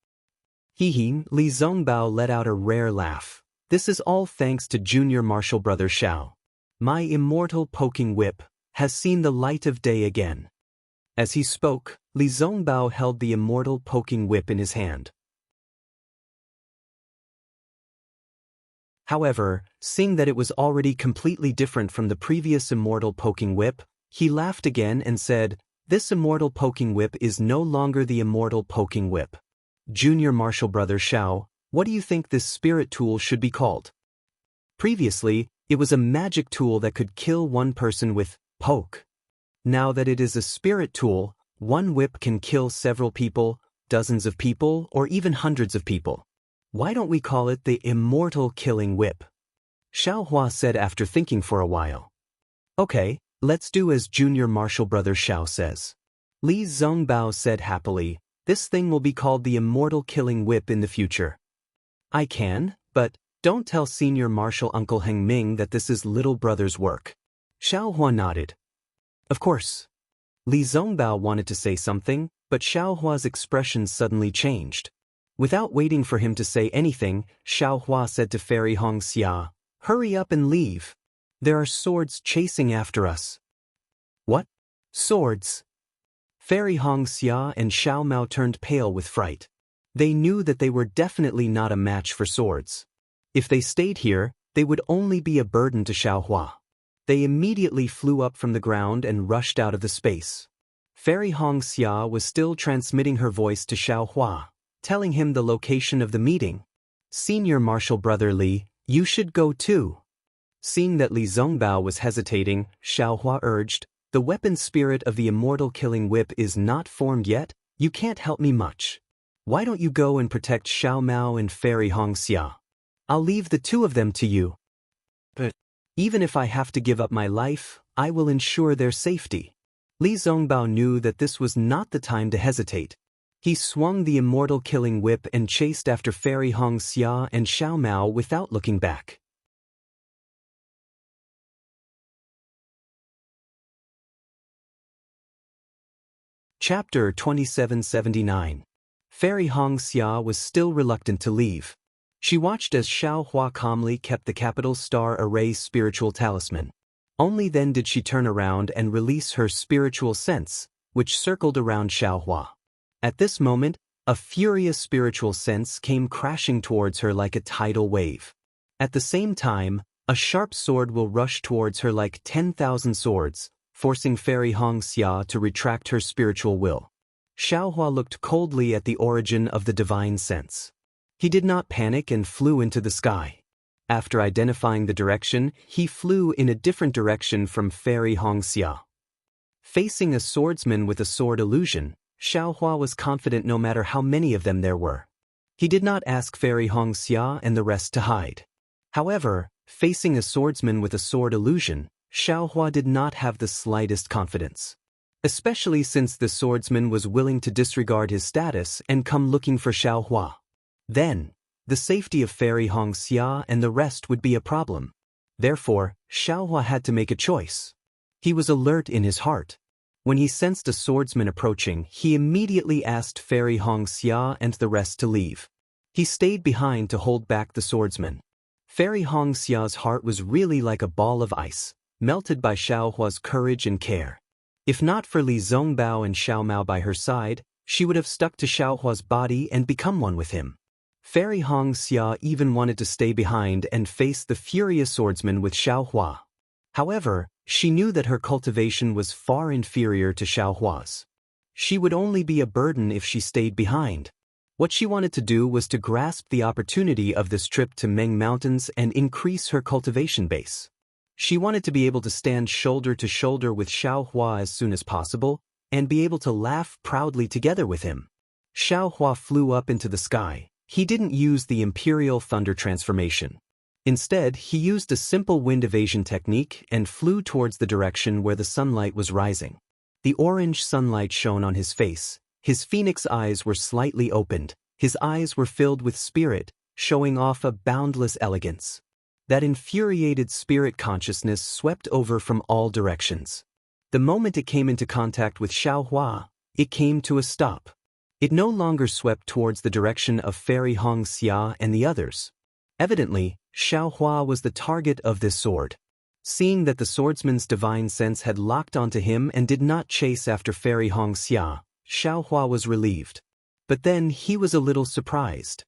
He, Li Zongbao let out a rare laugh. "This is all thanks to Junior Martial Brother Xiao. My immortal poking whip has seen the light of day again." As he spoke, Li Zongbao held the immortal poking whip in his hand. However, seeing that it was already completely different from the previous immortal poking whip, he laughed again and said, "This immortal poking whip is no longer the immortal poking whip. Junior Martial Brother Xiao, what do you think this spirit tool should be called?" Previously, it was a magic tool that could kill one person with poke. Now that it is a spirit tool, one whip can kill several people, dozens of people, or even hundreds of people. Why don't we call it the Immortal Killing Whip? Xiaohua said after thinking for a while. Okay, let's do as Junior Martial Brother Xiao says. Li Zongbao said happily, "This thing will be called the Immortal Killing Whip in the future." "I can, but don't tell Senior Martial Uncle Heng Ming that this is little brother's work." Xiaohua nodded. "Of course." Li Zongbao wanted to say something, but Xiaohua's expression suddenly changed. Without waiting for him to say anything, Xiaohua said to Fairy Xianxia, "Hurry up and leave. There are swords chasing after us." "What? Swords?" Fairy Xianxia and Xiao Mao turned pale with fright. They knew that they were definitely not a match for swords. If they stayed here, they would only be a burden to Xiaohua. They immediately flew up from the ground and rushed out of the space. Fairy Xianxia was still transmitting her voice to Xiaohua, telling him the location of the meeting. "Senior Martial Brother Li, you should go too." Seeing that Li Zongbao was hesitating, Xiaohua urged, "The weapon spirit of the immortal killing whip is not formed yet, you can't help me much. Why don't you go and protect Xiao Mao and Fairy Xia? I'll leave the 2 of them to you. But even if I have to give up my life, I will ensure their safety." Li Zongbao knew that this was not the time to hesitate. He swung the immortal killing whip and chased after Fairy Xia and Xiao Mao without looking back. Chapter 2779. Fairy Xia was still reluctant to leave. She watched as Xiaohua calmly kept the capital star array's spiritual talisman. Only then did she turn around and release her spiritual sense, which circled around Xiaohua. At this moment, a furious spiritual sense came crashing towards her like a tidal wave. At the same time, a sharp sword will rush towards her like 10,000 swords, forcing Fairy Xia to retract her spiritual will. Xiaohua looked coldly at the origin of the divine sense. He did not panic and flew into the sky. After identifying the direction, he flew in a different direction from Fairy Xia. Facing a swordsman with a sword illusion, Xiaohua was confident no matter how many of them there were. He did not ask Fairy Xia and the rest to hide. However, facing a swordsman with a sword illusion, Xiaohua did not have the slightest confidence. Especially since the swordsman was willing to disregard his status and come looking for Xiaohua. Then, the safety of Fairy Xianxia and the rest would be a problem. Therefore, Xiaohua had to make a choice. He was alert in his heart. When he sensed a swordsman approaching, he immediately asked Fairy Xianxia and the rest to leave. He stayed behind to hold back the swordsman. Fairy Xia's heart was really like a ball of ice, melted by Xiaohua's courage and care. If not for Li Zongbao and Xiao Mao by her side, she would have stuck to Xiaohua's body and become one with him. Fairy Xia even wanted to stay behind and face the furious swordsman with Xiaohua. However, she knew that her cultivation was far inferior to Xiaohua's. She would only be a burden if she stayed behind. What she wanted to do was to grasp the opportunity of this trip to Meng Mountains and increase her cultivation base. She wanted to be able to stand shoulder to shoulder with Xiaohua as soon as possible, and be able to laugh proudly together with him. Xiaohua flew up into the sky. He didn't use the Imperial Thunder transformation. Instead, he used a simple wind evasion technique and flew towards the direction where the sunlight was rising. The orange sunlight shone on his face. His phoenix eyes were slightly opened. His eyes were filled with spirit, showing off a boundless elegance. That infuriated spirit consciousness swept over from all directions. The moment it came into contact with Xiaohua, it came to a stop. It no longer swept towards the direction of Fairy Xia and the others. Evidently, Xiaohua was the target of this sword. Seeing that the swordsman's divine sense had locked onto him and did not chase after Fairy Xia, Xiaohua was relieved. But then he was a little surprised.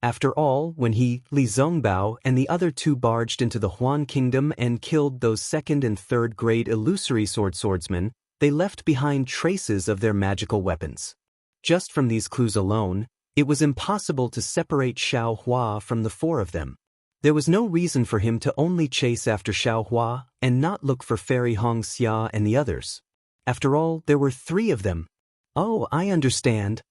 After all, when he, Li Zongbao, and the other two barged into the Huan Kingdom and killed those second and third grade illusory swordsmen, they left behind traces of their magical weapons. Just from these clues alone, it was impossible to separate Xiaohua from the four of them. There was no reason for him to only chase after Xiaohua and not look for Fairy Xia and the others. After all, there were three of them. Oh, I understand.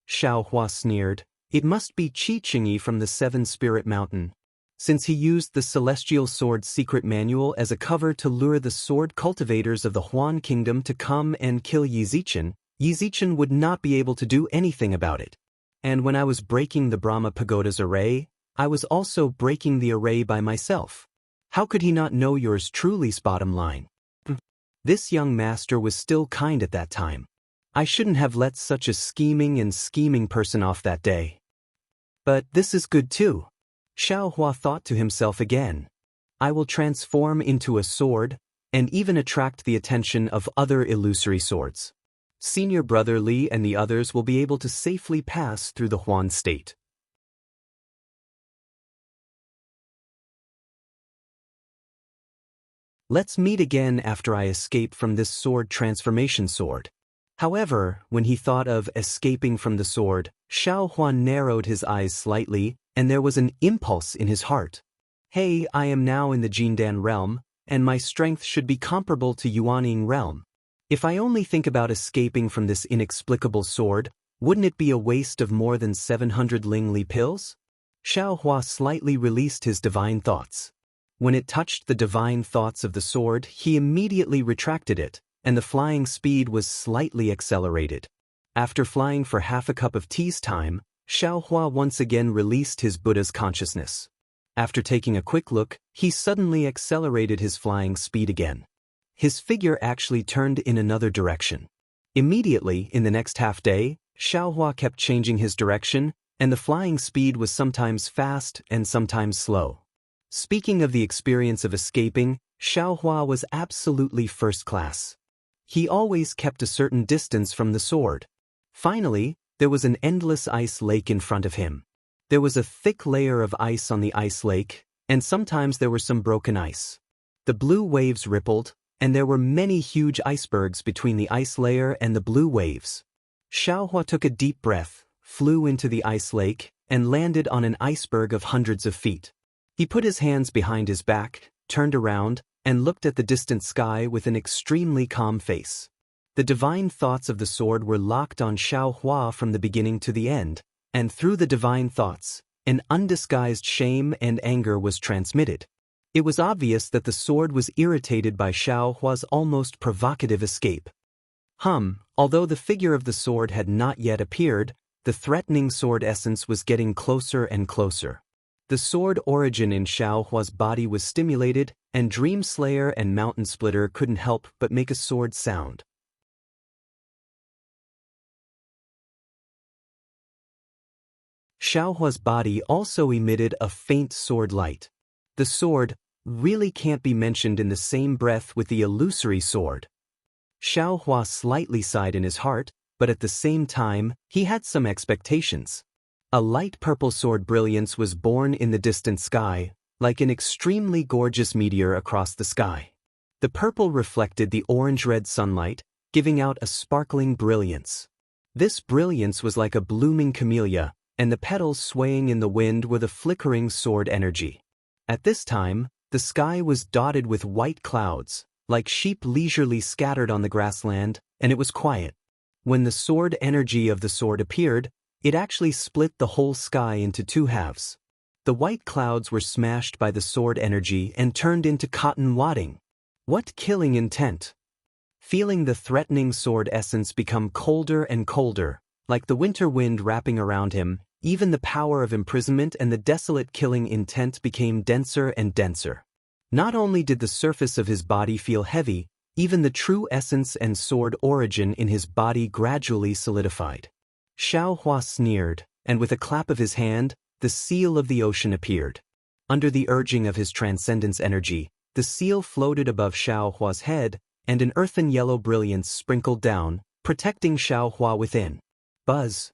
Xiaohua sneered. It must be Qi Qingyi from the Seven Spirit Mountain. Since he used the Celestial Sword's secret manual as a cover to lure the sword cultivators of the Huan Kingdom to come and kill Yi Zichen would not be able to do anything about it. And when I was breaking the Brahma Pagoda's array, I was also breaking the array by myself. How could he not know yours truly's bottom line? This young master was still kind at that time. I shouldn't have let such a scheming person off that day. But this is good too. Xiaohua thought to himself again. I will transform into a sword, and even attract the attention of other illusory swords. Senior brother Li and the others will be able to safely pass through the Huan state. Let's meet again after I escape from this sword transformation sword. However, when he thought of escaping from the sword, Xiaohua narrowed his eyes slightly, and there was an impulse in his heart. Hey, I am now in the Jindan realm, and my strength should be comparable to Yuanying realm. If I only think about escaping from this inexplicable sword, wouldn't it be a waste of more than 700 Lingli pills? Xiaohua slightly released his divine thoughts. When it touched the divine thoughts of the sword, he immediately retracted it, and the flying speed was slightly accelerated. After flying for half a cup of tea's time, Xiaohua once again released his Buddha's consciousness. After taking a quick look, he suddenly accelerated his flying speed again. His figure actually turned in another direction. Immediately, in the next half-day, Xiaohua kept changing his direction, and the flying speed was sometimes fast and sometimes slow. Speaking of the experience of escaping, Xiaohua was absolutely first class. He always kept a certain distance from the sword. Finally, there was an endless ice lake in front of him. There was a thick layer of ice on the ice lake, and sometimes there were some broken ice. The blue waves rippled, and there were many huge icebergs between the ice layer and the blue waves. Xiaohua took a deep breath, flew into the ice lake, and landed on an iceberg of hundreds of feet. He put his hands behind his back, turned around, and looked at the distant sky with an extremely calm face. The divine thoughts of the sword were locked on Xiaohua from the beginning to the end, and through the divine thoughts, an undisguised shame and anger was transmitted. It was obvious that the sword was irritated by Xiaohua's almost provocative escape. Although the figure of the sword had not yet appeared, the threatening sword essence was getting closer and closer. The sword origin in Xiaohua's body was stimulated, and Dream Slayer and Mountain Splitter couldn't help but make a sword sound. Xiaohua's body also emitted a faint sword light. The sword really can't be mentioned in the same breath with the illusory sword. Xiaohua slightly sighed in his heart, but at the same time, he had some expectations. A light purple sword brilliance was born in the distant sky, like an extremely gorgeous meteor across the sky. The purple reflected the orange-red sunlight, giving out a sparkling brilliance. This brilliance was like a blooming camellia, and the petals swaying in the wind were the flickering sword energy. At this time, the sky was dotted with white clouds, like sheep leisurely scattered on the grassland, and it was quiet. When the sword energy of the sword appeared, it actually split the whole sky into two halves. The white clouds were smashed by the sword energy and turned into cotton wadding. What killing intent! Feeling the threatening sword essence become colder and colder, like the winter wind wrapping around him, even the power of imprisonment and the desolate killing intent became denser and denser. Not only did the surface of his body feel heavy, even the true essence and sword origin in his body gradually solidified. Xiaohua sneered, and with a clap of his hand, the seal of the ocean appeared. Under the urging of his transcendence energy, the seal floated above Xiaohua's head, and an earthen yellow brilliance sprinkled down, protecting Xiaohua within. Buzz!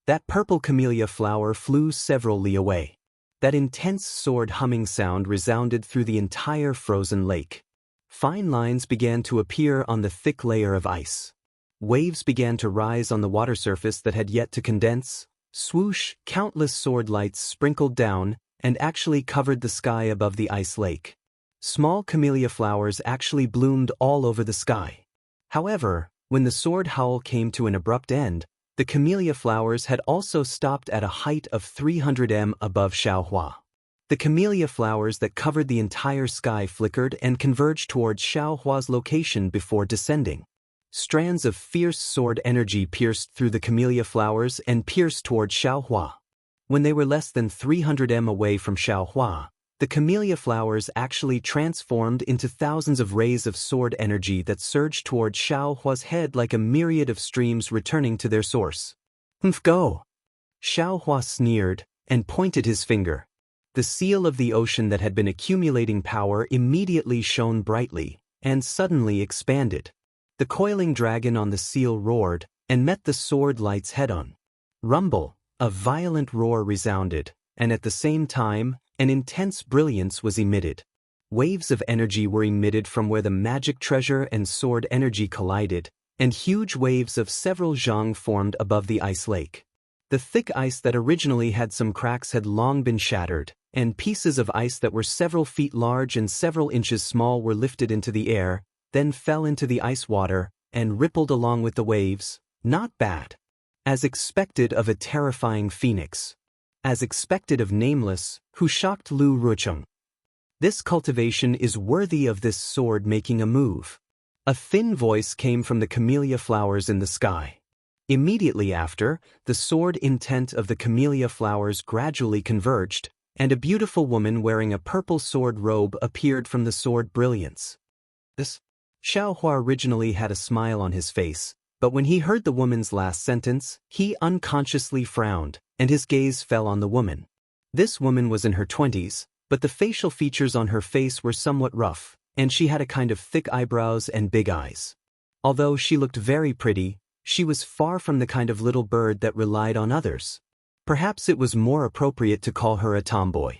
That purple camellia flower flew several li away. That intense sword humming sound resounded through the entire frozen lake. Fine lines began to appear on the thick layer of ice. Waves began to rise on the water surface that had yet to condense. Swoosh, countless sword lights sprinkled down and actually covered the sky above the ice lake. Small camellia flowers actually bloomed all over the sky. However, when the sword howl came to an abrupt end, the camellia flowers had also stopped at a height of 300 m above Xiaohua. The camellia flowers that covered the entire sky flickered and converged towards Xiaohua's location before descending. Strands of fierce sword energy pierced through the camellia flowers and pierced towards Xiaohua. When they were less than 300 m away from Xiaohua, the camellia flowers actually transformed into thousands of rays of sword energy that surged toward Xiaohua's head like a myriad of streams returning to their source. Go! Xiaohua sneered and pointed his finger. The seal of the ocean that had been accumulating power immediately shone brightly and suddenly expanded. The coiling dragon on the seal roared and met the sword light's head-on. Rumble! A violent roar resounded, and at the same time, an intense brilliance was emitted. Waves of energy were emitted from where the magic treasure and sword energy collided, and huge waves of several zhang formed above the ice lake. The thick ice that originally had some cracks had long been shattered, and pieces of ice that were several feet large and several inches small were lifted into the air, then fell into the ice water, and rippled along with the waves. Not bad. As expected of a terrifying phoenix. As expected of Nameless, who shocked Lu Rucheng. This cultivation is worthy of this sword making a move. A thin voice came from the camellia flowers in the sky. Immediately after, the sword intent of the camellia flowers gradually converged, and a beautiful woman wearing a purple sword robe appeared from the sword brilliance. Xiaohua originally had a smile on his face, but when he heard the woman's last sentence, he unconsciously frowned, and his gaze fell on the woman. This woman was in her 20s, but the facial features on her face were somewhat rough, and she had a kind of thick eyebrows and big eyes. Although she looked very pretty, she was far from the kind of little bird that relied on others. Perhaps it was more appropriate to call her a tomboy.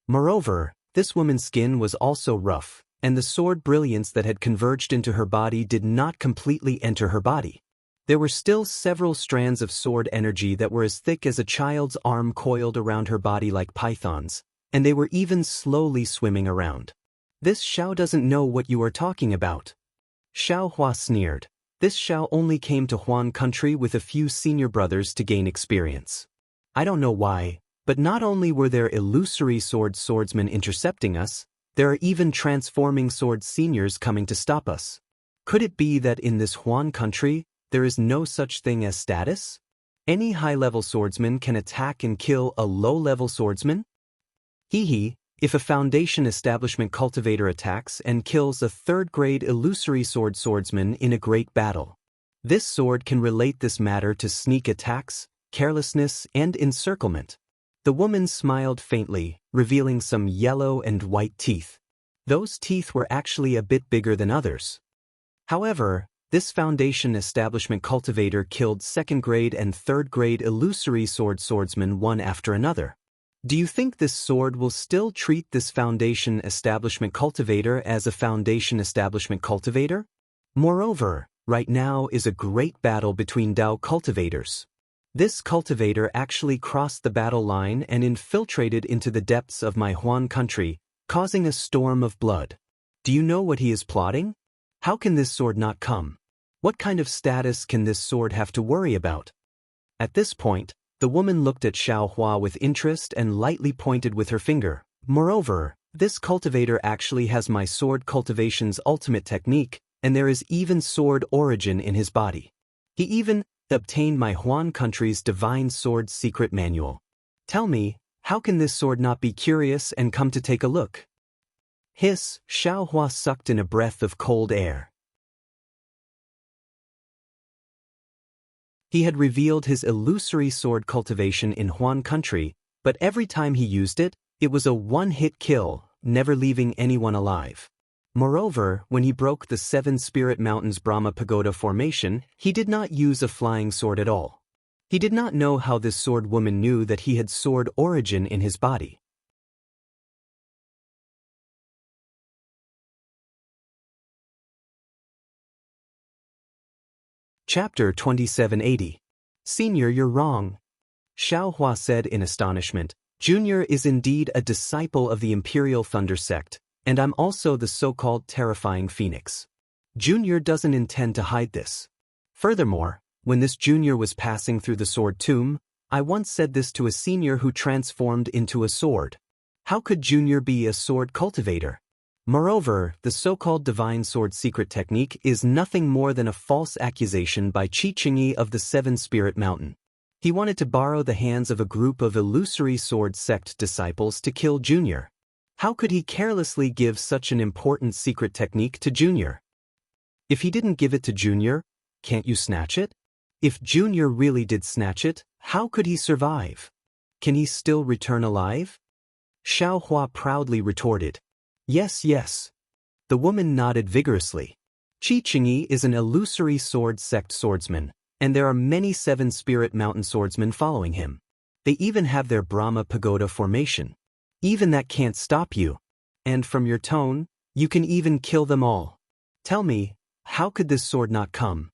Moreover, this woman's skin was also rough, and the sword brilliance that had converged into her body did not completely enter her body. There were still several strands of sword energy that were as thick as a child's arm coiled around her body like pythons, and they were even slowly swimming around. This Xiao doesn't know what you are talking about. Xiaohua sneered. This Xiao only came to Huan country with a few senior brothers to gain experience. I don't know why, But not only were there illusory swordsmen intercepting us, there are even transforming sword seniors coming to stop us. Could it be that in this Huan country, there is no such thing as status? Any high-level swordsman can attack and kill a low-level swordsman? If a Foundation establishment cultivator attacks and kills a third-grade illusory swordsman in a great battle. This sword can relate this matter to sneak attacks, carelessness, and encirclement. The woman smiled faintly, revealing some yellow and white teeth. Those teeth were actually a bit bigger than others. However, this Foundation establishment cultivator killed second-grade and third-grade illusory swordsmen one after another. Do you think this sword will still treat this Foundation establishment cultivator as a Foundation establishment cultivator? Moreover, right now is a great battle between Dao cultivators. This cultivator actually crossed the battle line and infiltrated into the depths of my Huan country, causing a storm of blood. Do you know what he is plotting? How can this sword not come? What kind of status can this sword have to worry about? At this point, the woman looked at Xiaohua with interest and lightly pointed with her finger. Moreover, this cultivator actually has my sword cultivation's ultimate technique, and there is even sword origin in his body. He even obtained my Huan country's divine sword secret manual. Tell me, how can this sword not be curious and come to take a look? Hiss, Xiaohua sucked in a breath of cold air. He had revealed his illusory sword cultivation in Huan country, but every time he used it, it was a one-hit kill, never leaving anyone alive. Moreover, when he broke the Seven Spirit Mountains Brahma Pagoda formation, he did not use a flying sword at all. He did not know how this sword woman knew that he had sword origin in his body. Chapter 2780. Senior, you're wrong. Xiaohua said in astonishment. Junior is indeed a disciple of the Imperial Thunder Sect, and I'm also the so-called terrifying Phoenix. Junior doesn't intend to hide this. Furthermore, when this junior was passing through the sword tomb, I once said this to a senior who transformed into a sword. How could junior be a sword cultivator? Moreover, the so-called divine sword secret technique is nothing more than a false accusation by Qi of the Seven Spirit Mountain. He wanted to borrow the hands of a group of illusory sword sect disciples to kill Junior. How could he carelessly give such an important secret technique to Junior? If he didn't give it to Junior, can't you snatch it? If Junior really did snatch it, how could he survive? Can he still return alive? Xiaohua proudly retorted. Yes, yes. The woman nodded vigorously. Qi is an illusory sword sect swordsman, and there are many Seven Spirit Mountain swordsmen following him. They even have their Brahma Pagoda formation. Even that can't stop you. And from your tone, you can even kill them all. Tell me, how could this sword not come?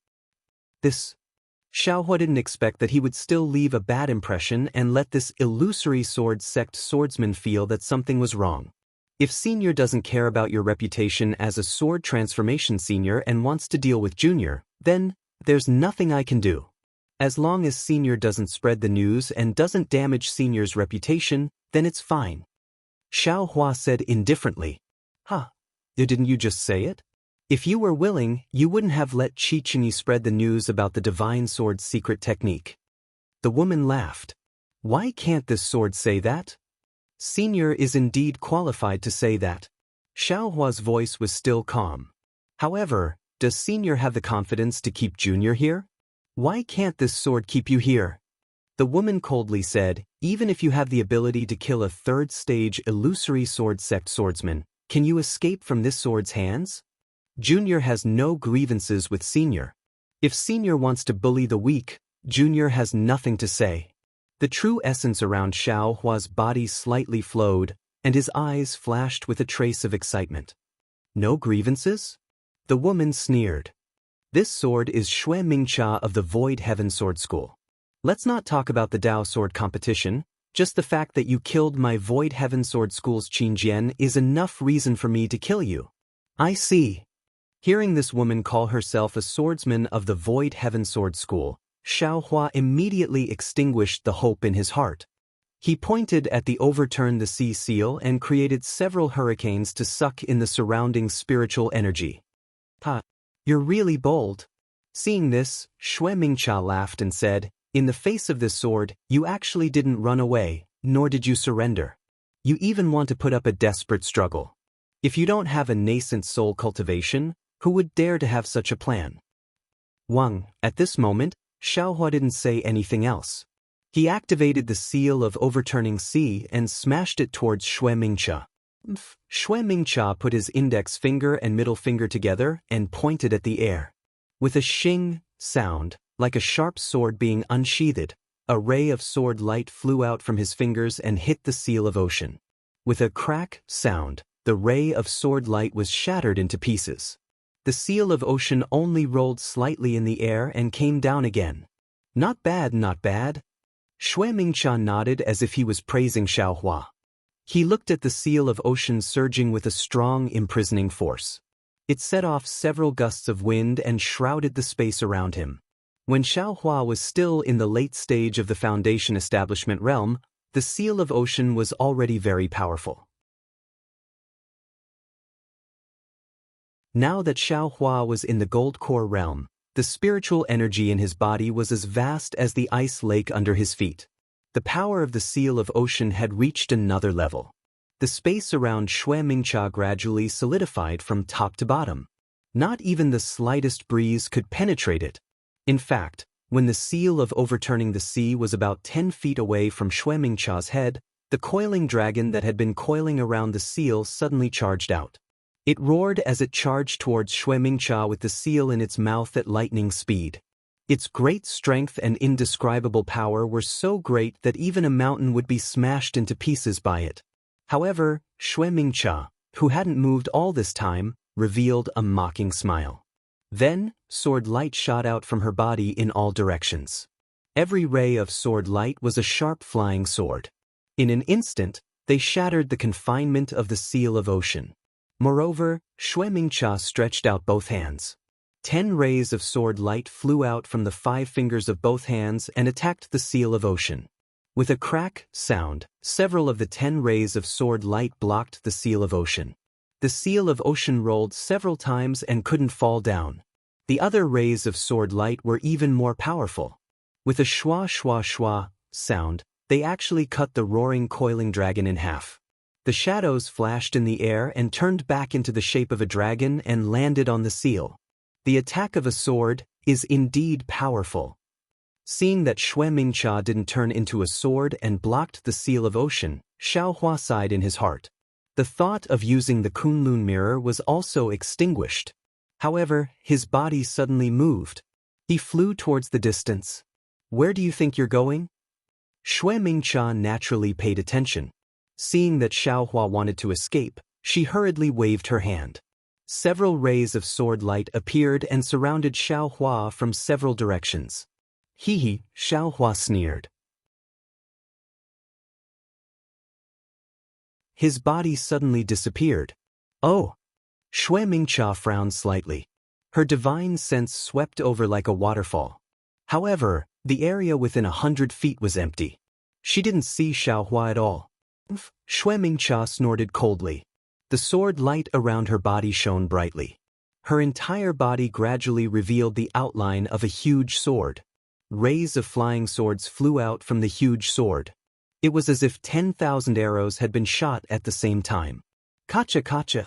Xiaohua didn't expect that he would still leave a bad impression and let this illusory sword sect swordsman feel that something was wrong. If Senior doesn't care about your reputation as a sword transformation senior and wants to deal with Junior, then there's nothing I can do. As long as Senior doesn't spread the news and doesn't damage Senior's reputation, then it's fine. Xiaohua said indifferently. Didn't you just say it? If you were willing, you wouldn't have let Qi spread the news about the divine sword's secret technique. The woman laughed. Why can't this sword say that? Senior is indeed qualified to say that. Xiaohua's voice was still calm. However, does Senior have the confidence to keep Junior here? Why can't this sword keep you here? The woman coldly said, even if you have the ability to kill a third-stage illusory sword sect swordsman, can you escape from this sword's hands? Junior has no grievances with Senior. If Senior wants to bully the weak, Junior has nothing to say. The true essence around Xiaohua's body slightly flowed, and his eyes flashed with a trace of excitement. No grievances? The woman sneered. This sword is Xue Mingcha of the Void Heaven Sword School. Let's not talk about the Dao sword competition, just the fact that you killed my Void Heaven Sword School's Qinjian is enough reason for me to kill you. I see. Hearing this woman call herself a swordsman of the Void Heaven Sword School, Xiaohua immediately extinguished the hope in his heart. He pointed at the overturned the sea seal and created several hurricanes to suck in the surrounding spiritual energy. "Ha! You're really bold." Seeing this, Xue Mingcha laughed and said, "In the face of this sword, you actually didn't run away, nor did you surrender. You even want to put up a desperate struggle. If you don't have a nascent soul cultivation, who would dare to have such a plan?" Wang, at this moment, Xiaohua didn't say anything else. He activated the seal of overturning sea and smashed it towards Xue Mingcha. Xue Mingcha put his index finger and middle finger together and pointed at the air. With a shing sound, like a sharp sword being unsheathed, a ray of sword light flew out from his fingers and hit the seal of ocean. With a crack sound, the ray of sword light was shattered into pieces. The seal of ocean only rolled slightly in the air and came down again. "Not bad, not bad." Xue Mingcha nodded as if he was praising Xiaohua. He looked at the seal of ocean surging with a strong imprisoning force. It set off several gusts of wind and shrouded the space around him. When Xiaohua was still in the late stage of the foundation establishment realm, the seal of ocean was already very powerful. Now that Xiaohua was in the gold core realm, the spiritual energy in his body was as vast as the ice lake under his feet. The power of the seal of ocean had reached another level. The space around Xue Mingcha gradually solidified from top to bottom. Not even the slightest breeze could penetrate it. In fact, when the seal of overturning the sea was about 10 feet away from Xue Mingcha's head, the coiling dragon that had been coiling around the seal suddenly charged out. It roared as it charged towards Xue Mingcha with the seal in its mouth at lightning speed. Its great strength and indescribable power were so great that even a mountain would be smashed into pieces by it. However, Xue Mingcha, who hadn't moved all this time, revealed a mocking smile. Then, sword light shot out from her body in all directions. Every ray of sword light was a sharp flying sword. In an instant, they shattered the confinement of the seal of ocean. Moreover, Xue Mingcha stretched out both hands. 10 rays of sword light flew out from the 5 fingers of both hands and attacked the seal of ocean. With a crack sound, several of the 10 rays of sword light blocked the seal of ocean. The seal of ocean rolled several times and couldn't fall down. The other rays of sword light were even more powerful. With a schwa schwa schwa sound, they actually cut the roaring coiling dragon in half. The shadows flashed in the air and turned back into the shape of a dragon and landed on the seal. The attack of a sword is indeed powerful. Seeing that Xue Mingcha didn't turn into a sword and blocked the seal of ocean, Xiaohua sighed in his heart. The thought of using the Kunlun mirror was also extinguished. However, his body suddenly moved. He flew towards the distance. "Where do you think you're going?" Xue Mingcha naturally paid attention. Seeing that Xiaohua wanted to escape, she hurriedly waved her hand. Several rays of sword light appeared and surrounded Xiaohua from several directions. "Hee," Xiaohua sneered. His body suddenly disappeared. "Oh!" Xue Mingcha frowned slightly. Her divine sense swept over like a waterfall. However, the area within 100 feet was empty. She didn't see Xiaohua at all. Xue Mingcha snorted coldly. The sword light around her body shone brightly. Her entire body gradually revealed the outline of a huge sword. Rays of flying swords flew out from the huge sword. It was as if 10,000 arrows had been shot at the same time. Kacha kacha.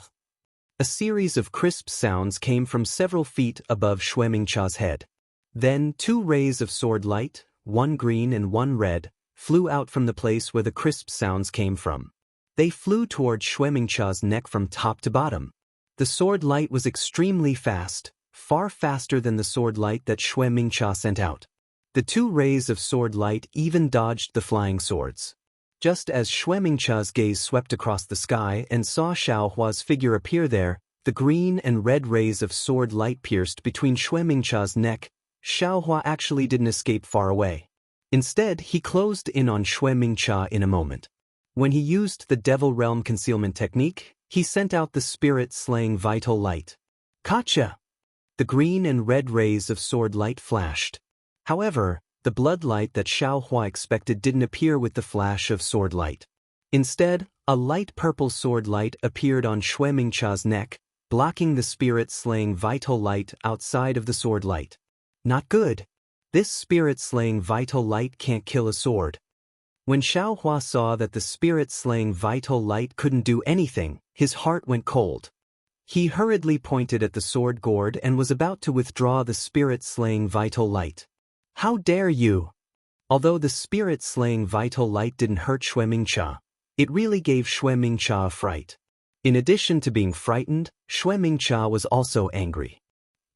A series of crisp sounds came from several feet above Xue Mingcha's head. Then 2 rays of sword light, one green and one red, flew out from the place where the crisp sounds came from. They flew toward Xue Mingcha's neck from top to bottom. The sword light was extremely fast, far faster than the sword light that Xue Mingcha sent out. The 2 rays of sword light even dodged the flying swords. Just as Xue Mingcha's gaze swept across the sky and saw Xiaohua's figure appear there, the green and red rays of sword light pierced between Xue Mingcha's neck. Xiaohua actually didn't escape far away. Instead, he closed in on Xue Mingcha in a moment. When he used the Devil Realm concealment technique, he sent out the spirit-slaying vital light. Kacha! The green and red rays of sword light flashed. However, The blood light that Xiaohua expected didn't appear with the flash of sword light. Instead, a light purple sword light appeared on Xue Mingqia's neck, blocking the spirit-slaying vital light outside of the sword light. Not good. This spirit-slaying vital light can't kill a sword. When Xiaohua saw that the spirit-slaying vital light couldn't do anything, his heart went cold. He hurriedly pointed at the sword gourd and was about to withdraw the spirit-slaying vital light. How dare you! Although the spirit-slaying vital light didn't hurt Xue Mingqia, it really gave Xue Mingqia a fright. In addition to being frightened, Xue Mingqia was also angry.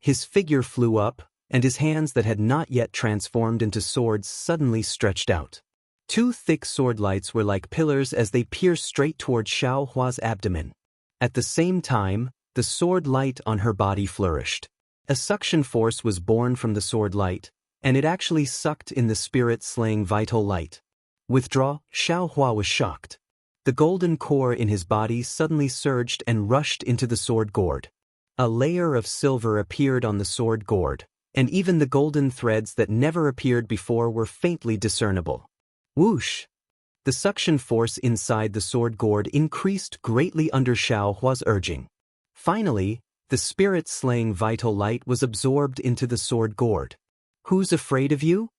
His figure flew up, and his hands that had not yet transformed into swords suddenly stretched out. Two thick sword lights were like pillars as they pierced straight toward Xiaohua's abdomen. At the same time, the sword light on her body flourished. A suction force was born from the sword light, and it actually sucked in the spirit-slaying vital light. Withdraw, Xiaohua was shocked. The golden core in his body suddenly surged and rushed into the sword gourd. A layer of silver appeared on the sword gourd, and even the golden threads that never appeared before were faintly discernible. Whoosh! The suction force inside the sword gourd increased greatly under Xiaohua's urging. Finally, the spirit-slaying vital light was absorbed into the sword gourd. Who's afraid of you?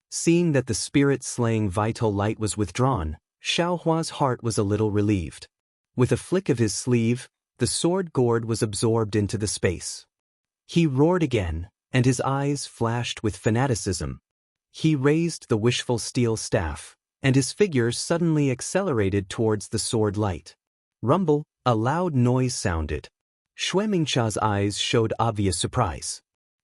Seeing that the spirit-slaying vital light was withdrawn, Xiaohua's heart was a little relieved. With a flick of his sleeve, the sword gourd was absorbed into the space. He roared again, and his eyes flashed with fanaticism. He raised the wishful steel staff, and his figure suddenly accelerated towards the sword light. Rumble, a loud noise sounded. Xue Mingqia's eyes showed obvious surprise.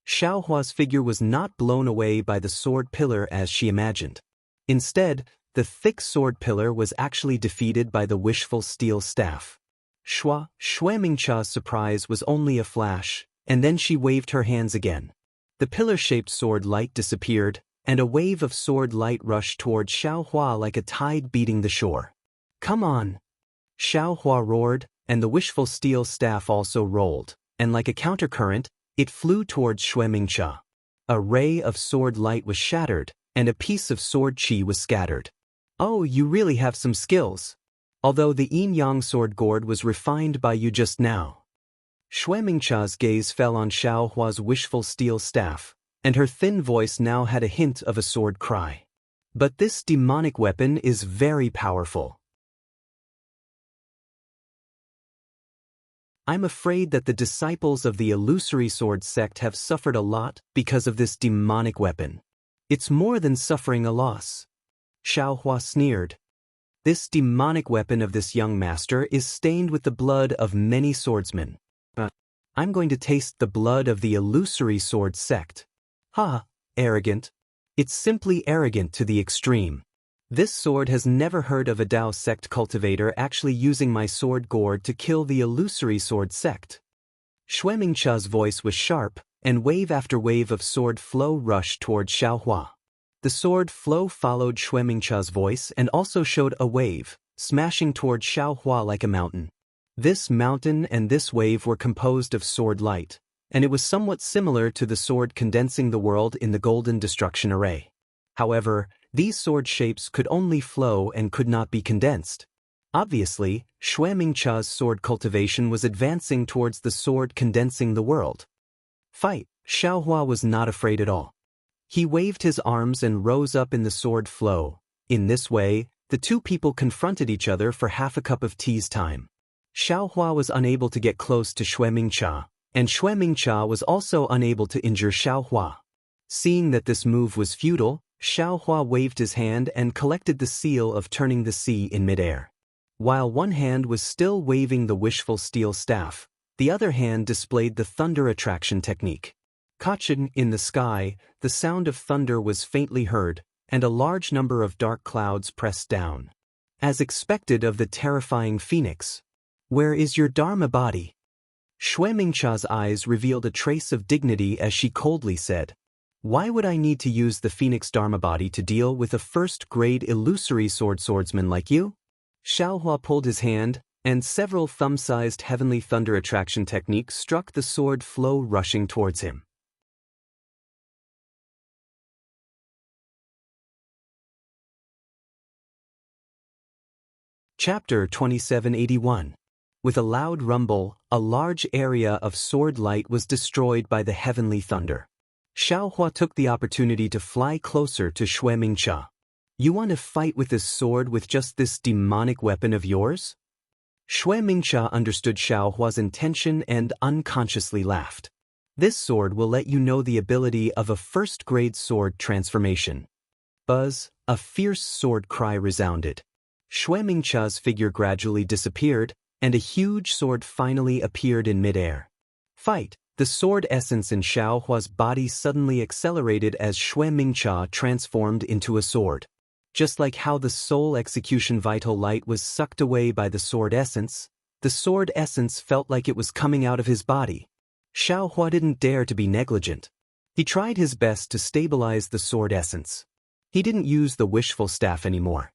Xiaohua's figure was not blown away by the sword pillar as she imagined. Instead, the thick sword pillar was actually defeated by the wishful steel staff. Xue Mingqia's surprise was only a flash, and then she waved her hands again. The pillar-shaped sword light disappeared, and a wave of sword light rushed toward Xiaohua like a tide beating the shore. Come on! Xiaohua roared, and the wishful steel staff also rolled, and like a countercurrent, it flew towards Xue Mingqia. A ray of sword light was shattered, and a piece of sword qi was scattered. Oh, you really have some skills. Although the yin-yang sword gourd was refined by you just now. Xue Mingqia's gaze fell on Xiaohua's wishful steel staff, and her thin voice now had a hint of a sword cry. But this demonic weapon is very powerful. I'm afraid that the disciples of the illusory sword sect have suffered a lot because of this demonic weapon. It's more than suffering a loss. Xiaohua sneered. This demonic weapon of this young master is stained with the blood of many swordsmen. I'm going to taste the blood of the illusory sword sect. Ha, arrogant. It's simply arrogant to the extreme. This sword has never heard of a Dao sect cultivator actually using my sword gourd to kill the illusory sword sect. Xue Mingqia's voice was sharp, and wave after wave of sword flow rushed toward Xiaohua. The sword flow followed Xue Mingqia's voice and also showed a wave, smashing toward Xiaohua like a mountain. This mountain and this wave were composed of sword light, and it was somewhat similar to the sword condensing the world in the Golden Destruction Array. However, these sword shapes could only flow and could not be condensed. Obviously, Xue Mingqia's sword cultivation was advancing towards the sword condensing the world. Fight! Xiaohua was not afraid at all. He waved his arms and rose up in the sword flow. In this way, the two people confronted each other for half a cup of tea's time. Xiaohua was unable to get close to Xue Mingqia, and Xue Mingqia was also unable to injure Xiaohua. Seeing that this move was futile, Xiaohua waved his hand and collected the seal of turning the sea in midair. While one hand was still waving the wishful steel staff, the other hand displayed the thunder attraction technique. Kachin in the sky, the sound of thunder was faintly heard, and a large number of dark clouds pressed down. As expected of the terrifying phoenix. Where is your Dharma body? Xue Mingqia's eyes revealed a trace of dignity as she coldly said, Why would I need to use the phoenix Dharma body to deal with a first-grade illusory swordsman like you? Xiaohua pulled his hand, and several thumb-sized heavenly thunder attraction techniques struck the sword flow rushing towards him. Chapter 2781. With a loud rumble, a large area of sword light was destroyed by the heavenly thunder. Xiaohua took the opportunity to fly closer to Mingcha. You want to fight with this sword with just this demonic weapon of yours? Mingcha understood Xiaohua's intention and unconsciously laughed. This sword will let you know the ability of a first-grade sword transformation. Buzz, a fierce sword cry resounded. Mingcha's figure gradually disappeared, and a huge sword finally appeared in midair. Fight! The sword essence in Xiaohua's body suddenly accelerated as Mingcha transformed into a sword. Just like how the soul execution vital light was sucked away by the sword essence felt like it was coming out of his body. Xiaohua didn't dare to be negligent. He tried his best to stabilize the sword essence. He didn't use the wishful staff anymore.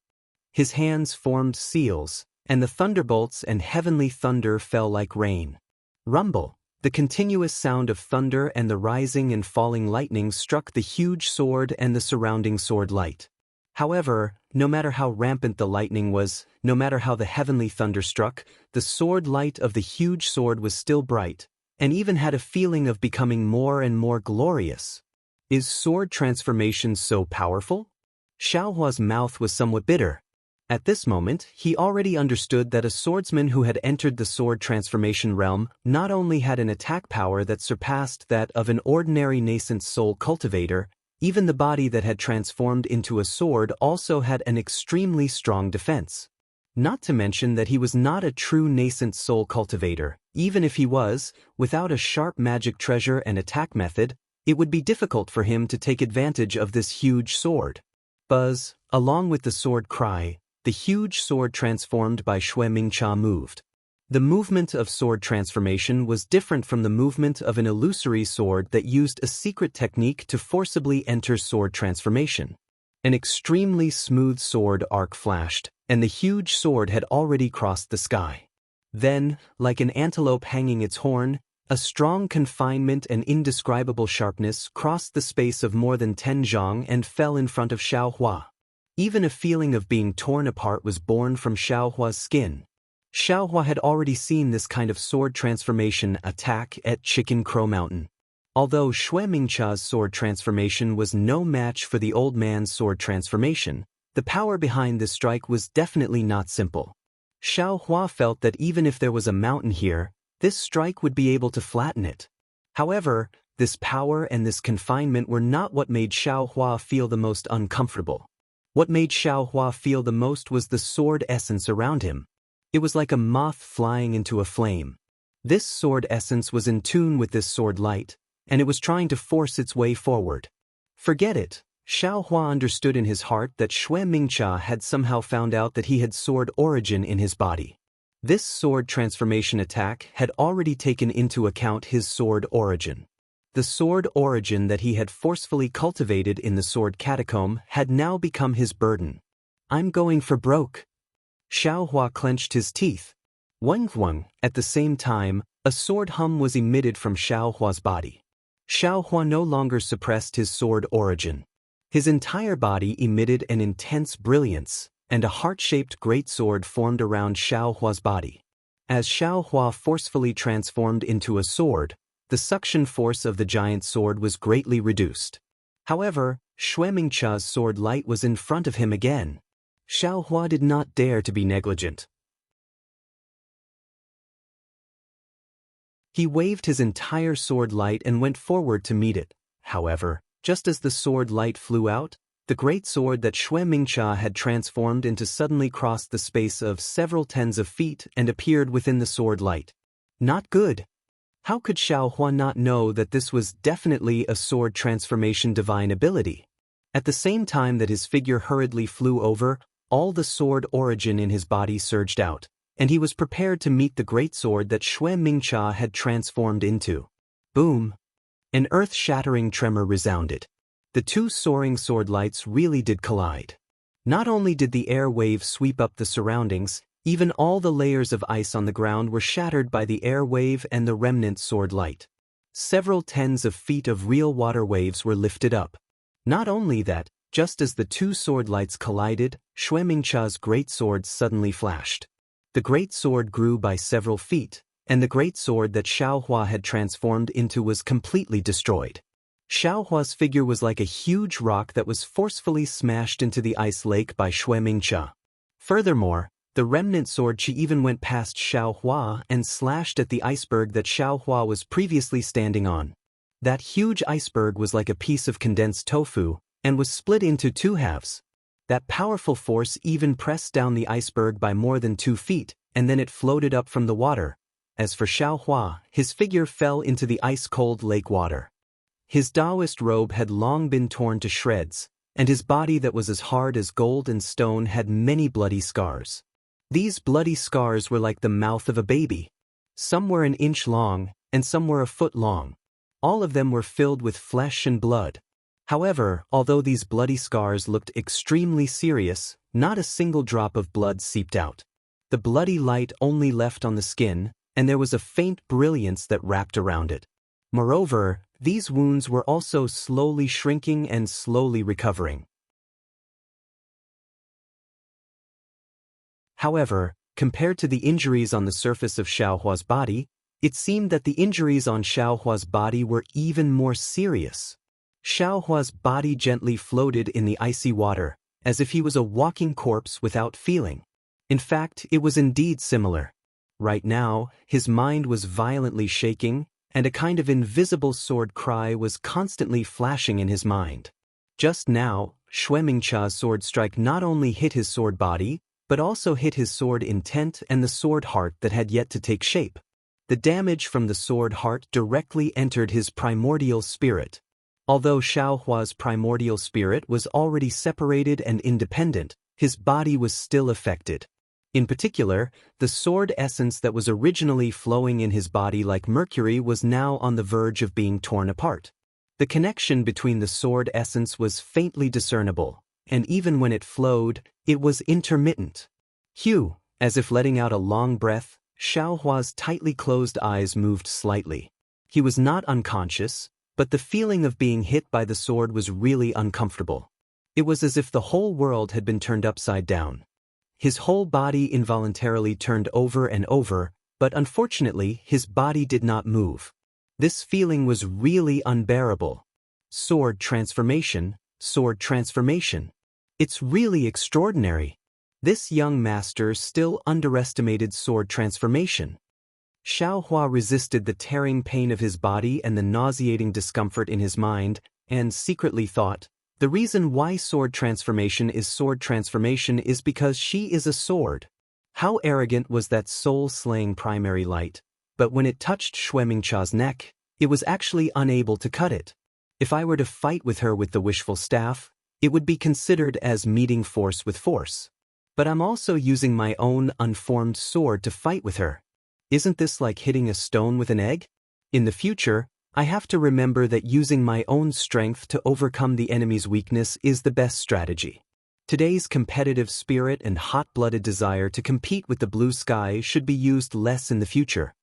His hands formed seals, and the thunderbolts and heavenly thunder fell like rain. Rumble! The continuous sound of thunder and the rising and falling lightning struck the huge sword and the surrounding sword light. However, no matter how rampant the lightning was, no matter how the heavenly thunder struck, the sword light of the huge sword was still bright, and even had a feeling of becoming more and more glorious. Is sword transformation so powerful? Xiaohua's mouth was somewhat bitter. At this moment, he already understood that a swordsman who had entered the sword transformation realm not only had an attack power that surpassed that of an ordinary nascent soul cultivator, even the body that had transformed into a sword also had an extremely strong defense. Not to mention that he was not a true nascent soul cultivator. Even if he was, without a sharp magic treasure and attack method, it would be difficult for him to take advantage of this huge sword. Buzz, along with the sword cry, the huge sword transformed by Mingcha moved. The movement of sword transformation was different from the movement of an illusory sword that used a secret technique to forcibly enter sword transformation. An extremely smooth sword arc flashed, and the huge sword had already crossed the sky. Then, like an antelope hanging its horn, a strong confinement and indescribable sharpness crossed the space of more than 10 zhang and fell in front of Xiaohua. Even a feeling of being torn apart was born from Xiaohua's skin. Xiaohua had already seen this kind of sword transformation attack at Chicken Crow Mountain. Although Mingcha's sword transformation was no match for the old man's sword transformation, the power behind this strike was definitely not simple. Xiaohua felt that even if there was a mountain here, this strike would be able to flatten it. However, this power and this confinement were not what made Xiaohua feel the most uncomfortable. What made Xiaohua feel the most was the sword essence around him. It was like a moth flying into a flame. This sword essence was in tune with this sword light, and it was trying to force its way forward. Forget it. Xiaohua understood in his heart that Mingcha had somehow found out that he had sword origin in his body. This sword transformation attack had already taken into account his sword origin. The sword origin that he had forcefully cultivated in the sword catacomb had now become his burden. I'm going for broke. Xiaohua clenched his teeth. Wang. At the same time, a sword hum was emitted from Xiaohua's body. Xiaohua no longer suppressed his sword origin. His entire body emitted an intense brilliance, and a heart-shaped great sword formed around Xiaohua's body. As Xiaohua forcefully transformed into a sword, the suction force of the giant sword was greatly reduced. However, Mingcha's sword light was in front of him again. Xiaohua did not dare to be negligent. He waved his entire sword light and went forward to meet it. However, just as the sword light flew out, the great sword that Mingcha had transformed into suddenly crossed the space of several tens of feet and appeared within the sword light. Not good. How could Xiaohua not know that this was definitely a sword transformation divine ability? At the same time that his figure hurriedly flew over, all the sword origin in his body surged out, and he was prepared to meet the great sword that Mingcha had transformed into. Boom! An earth-shattering tremor resounded. The two soaring sword lights really did collide. Not only did the air wave sweep up the surroundings, even all the layers of ice on the ground were shattered by the air wave and the remnant sword light. Several tens of feet of real water waves were lifted up. Not only that, Just as the two sword lights collided, Xuemingcha's great sword suddenly flashed. The great sword grew by several feet, and the great sword that Xiaohua had transformed into was completely destroyed. Xiaohua's figure was like a huge rock that was forcefully smashed into the ice lake by Xuemingcha. Furthermore, the remnant sword Qi even went past Xiaohua and slashed at the iceberg that Xiaohua was previously standing on. That huge iceberg was like a piece of condensed tofu, and was split into two halves. That powerful force even pressed down the iceberg by more than 2 feet, and then it floated up from the water. As for Xiaohua, his figure fell into the ice-cold lake water. His Daoist robe had long been torn to shreds, and his body that was as hard as gold and stone had many bloody scars. These bloody scars were like the mouth of a baby. Some were an inch long, and some were a foot long. All of them were filled with flesh and blood. However, although these bloody scars looked extremely serious, not a single drop of blood seeped out. The bloody light only left on the skin, and there was a faint brilliance that wrapped around it. Moreover, these wounds were also slowly shrinking and slowly recovering. However, compared to the injuries on the surface of Xiaohua's body, it seemed that the injuries on Xiaohua's body were even more serious. Xiaohua's body gently floated in the icy water, as if he was a walking corpse without feeling. In fact, it was indeed similar. Right now, his mind was violently shaking, and a kind of invisible sword cry was constantly flashing in his mind. Just now, Xuemingcha's sword strike not only hit his sword body, but also hit his sword intent and the sword heart that had yet to take shape. The damage from the sword heart directly entered his primordial spirit. Although Xiaohua's primordial spirit was already separated and independent, his body was still affected. In particular, the sword essence that was originally flowing in his body like mercury was now on the verge of being torn apart. The connection between the sword essence was faintly discernible, and even when it flowed, it was intermittent. Hugh, as if letting out a long breath, Xiaohua's tightly closed eyes moved slightly. He was not unconscious, but the feeling of being hit by the sword was really uncomfortable. It was as if the whole world had been turned upside down. His whole body involuntarily turned over and over, but unfortunately his body did not move. This feeling was really unbearable. Sword transformation, sword transformation. It's really extraordinary. This young master still underestimated sword transformation. Xiaohua resisted the tearing pain of his body and the nauseating discomfort in his mind, and secretly thought, the reason why sword transformation is because she is a sword. How arrogant was that soul-slaying primary light, but when it touched Xuemingcha's neck, it was actually unable to cut it. If I were to fight with her with the wishful staff, it would be considered as meeting force with force. But I'm also using my own unformed sword to fight with her. Isn't this like hitting a stone with an egg? In the future, I have to remember that using my own strength to overcome the enemy's weakness is the best strategy. Today's competitive spirit and hot-blooded desire to compete with the blue sky should be used less in the future.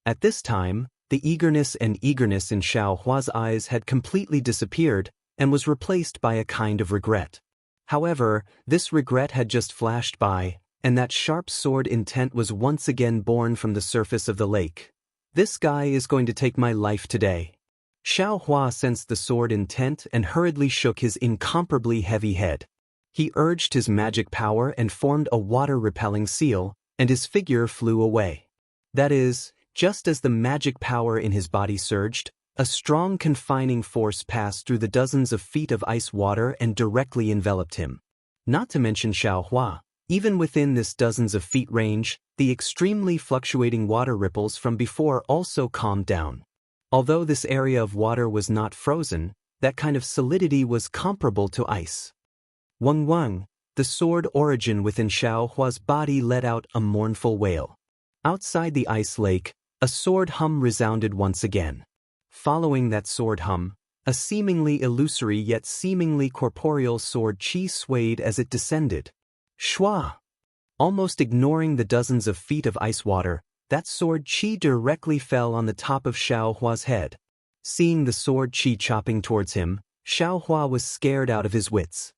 At this time, the eagerness in Xiaohua's eyes had completely disappeared and was replaced by a kind of regret. However, this regret had just flashed by, and that sharp sword intent was once again born from the surface of the lake. This guy is going to take my life today. Xiaohua sensed the sword intent and hurriedly shook his incomparably heavy head. He urged his magic power and formed a water-repelling seal, and his figure flew away. That is, just as the magic power in his body surged, a strong confining force passed through the dozens of feet of ice water and directly enveloped him. Not to mention Xiaohua. Even within this dozens of feet range, the extremely fluctuating water ripples from before also calmed down. Although this area of water was not frozen, that kind of solidity was comparable to ice. Wang, the sword origin within Xiaohua's body let out a mournful wail. Outside the ice lake, a sword hum resounded once again. Following that sword hum, a seemingly illusory yet seemingly corporeal sword chi swayed as it descended. Shua! Almost ignoring the dozens of feet of ice water, that sword chi directly fell on the top of Xiaohua's head. Seeing the sword chi chopping towards him, Xiaohua was scared out of his wits.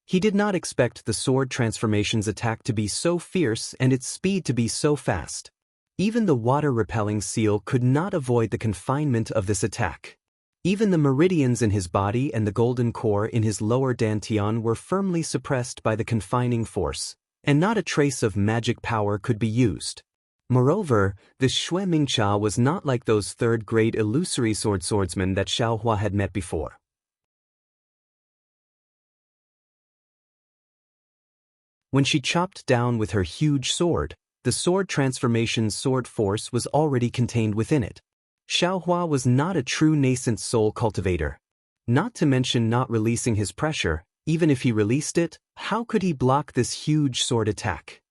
He did not expect the sword transformation's attack to be so fierce and its speed to be so fast. Even the water-repelling seal could not avoid the confinement of this attack. Even the meridians in his body and the golden core in his lower dantian were firmly suppressed by the confining force, and not a trace of magic power could be used. Moreover, this Xue Mingxia was not like those third-grade illusory swordsmen that Xiaohua had met before. When she chopped down with her huge sword, the sword transformation's sword force was already contained within it. Xiaohua was not a true nascent soul cultivator. Not to mention not releasing his pressure, even if he released it, how could he block this huge sword attack?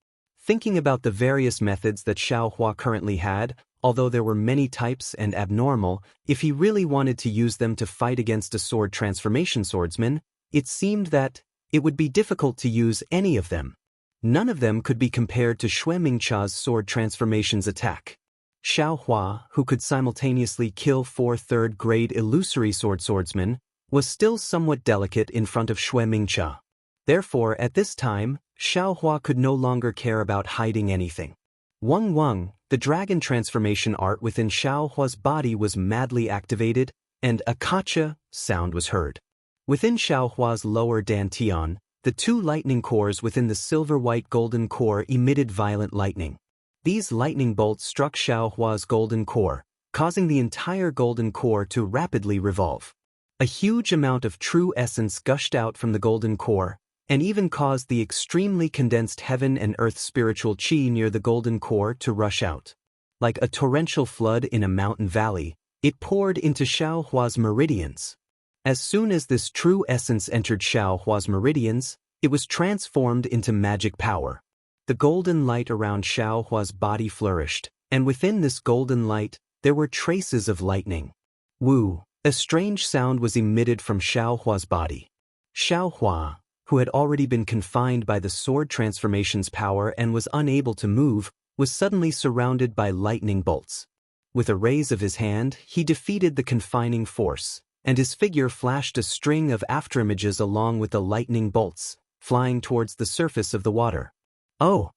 Thinking about the various methods that Xiaohua currently had, although there were many types and abnormal, if he really wanted to use them to fight against a sword transformation swordsman, it seemed that it would be difficult to use any of them. None of them could be compared to Xue Mingxia's sword transformation's attack. Xiaohua, who could simultaneously kill 4 third-grade illusory swordsmen, was still somewhat delicate in front of Xue Mingxia. Therefore, at this time, Xiaohua could no longer care about hiding anything. Wang, the dragon transformation art within Xiaohua's body was madly activated, and a kacha sound was heard. Within Xiaohua's lower dantian, the 2 lightning cores within the silver-white golden core emitted violent lightning. These lightning bolts struck Xiaohua's golden core, causing the entire golden core to rapidly revolve. A huge amount of true essence gushed out from the golden core, and even caused the extremely condensed heaven and earth spiritual qi near the golden core to rush out. Like a torrential flood in a mountain valley, it poured into Xiaohua's meridians. As soon as this true essence entered Xiaohua's meridians, it was transformed into magic power. The golden light around Xiaohua's body flourished, and within this golden light, there were traces of lightning. Wu, a strange sound was emitted from Xiaohua's body. Xiaohua, who had already been confined by the sword transformation's power and was unable to move, was suddenly surrounded by lightning bolts. With a raise of his hand, he defeated the confining force, and his figure flashed a string of afterimages along with the lightning bolts, flying towards the surface of the water. Oh!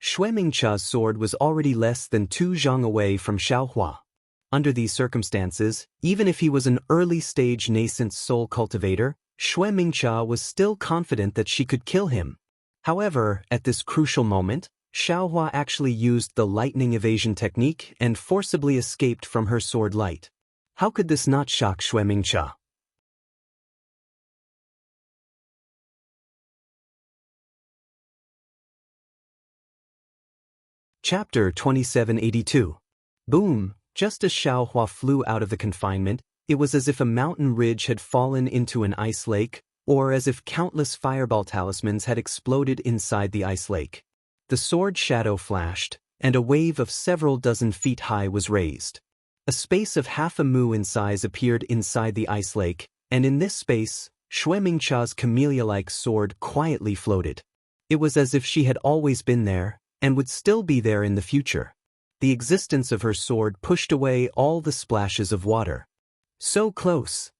Xue Mingxia's sword was already less than 2 zhang away from Xiaohua. Under these circumstances, even if he was an early-stage nascent soul cultivator, Xue Mingxia was still confident that she could kill him. However, at this crucial moment, Xiaohua actually used the lightning evasion technique and forcibly escaped from her sword light. How could this not shock Xue Mingxia? Chapter 2782. Boom! Just as Xiaohua flew out of the confinement, it was as if a mountain ridge had fallen into an ice lake, or as if countless fireball talismans had exploded inside the ice lake. The sword shadow flashed, and a wave of several dozen feet high was raised. A space of half a mu in size appeared inside the ice lake, and in this space, Xue Mingxia's camellia-like sword quietly floated. It was as if she had always been there, and would still be there in the future. The existence of her sword pushed away all the splashes of water. So close!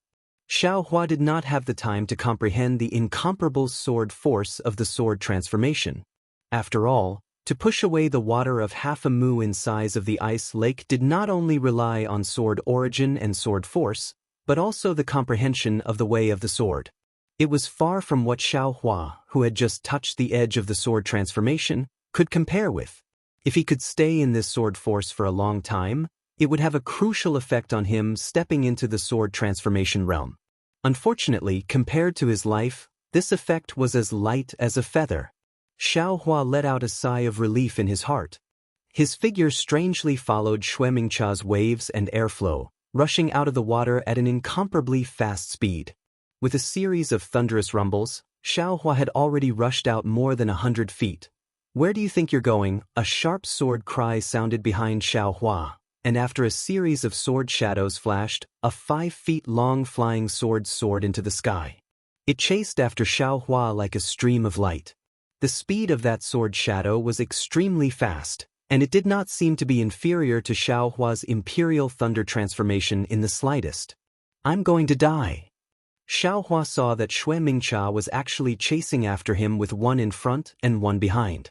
Xiaohua did not have the time to comprehend the incomparable sword force of the sword transformation. After all, to push away the water of half a mu in size of the ice lake did not only rely on sword origin and sword force, but also the comprehension of the way of the sword. It was far from what Xiaohua, who had just touched the edge of the sword transformation, could compare with. If he could stay in this sword force for a long time, it would have a crucial effect on him stepping into the sword transformation realm. Unfortunately, compared to his life, this effect was as light as a feather. Xiaohua let out a sigh of relief in his heart. His figure strangely followed Xue Mingxia's waves and airflow, rushing out of the water at an incomparably fast speed. With a series of thunderous rumbles, Xiaohua had already rushed out more than 100 feet. "Where do you think you're going?" A sharp sword cry sounded behind Xiaohua, and after a series of sword shadows flashed, a 5-feet-long flying sword soared into the sky. It chased after Xiaohua like a stream of light. The speed of that sword shadow was extremely fast, and it did not seem to be inferior to Xiaohua's imperial thunder transformation in the slightest. I'm going to die. Xiaohua saw that Xue Mingcha was actually chasing after him with one in front and one behind.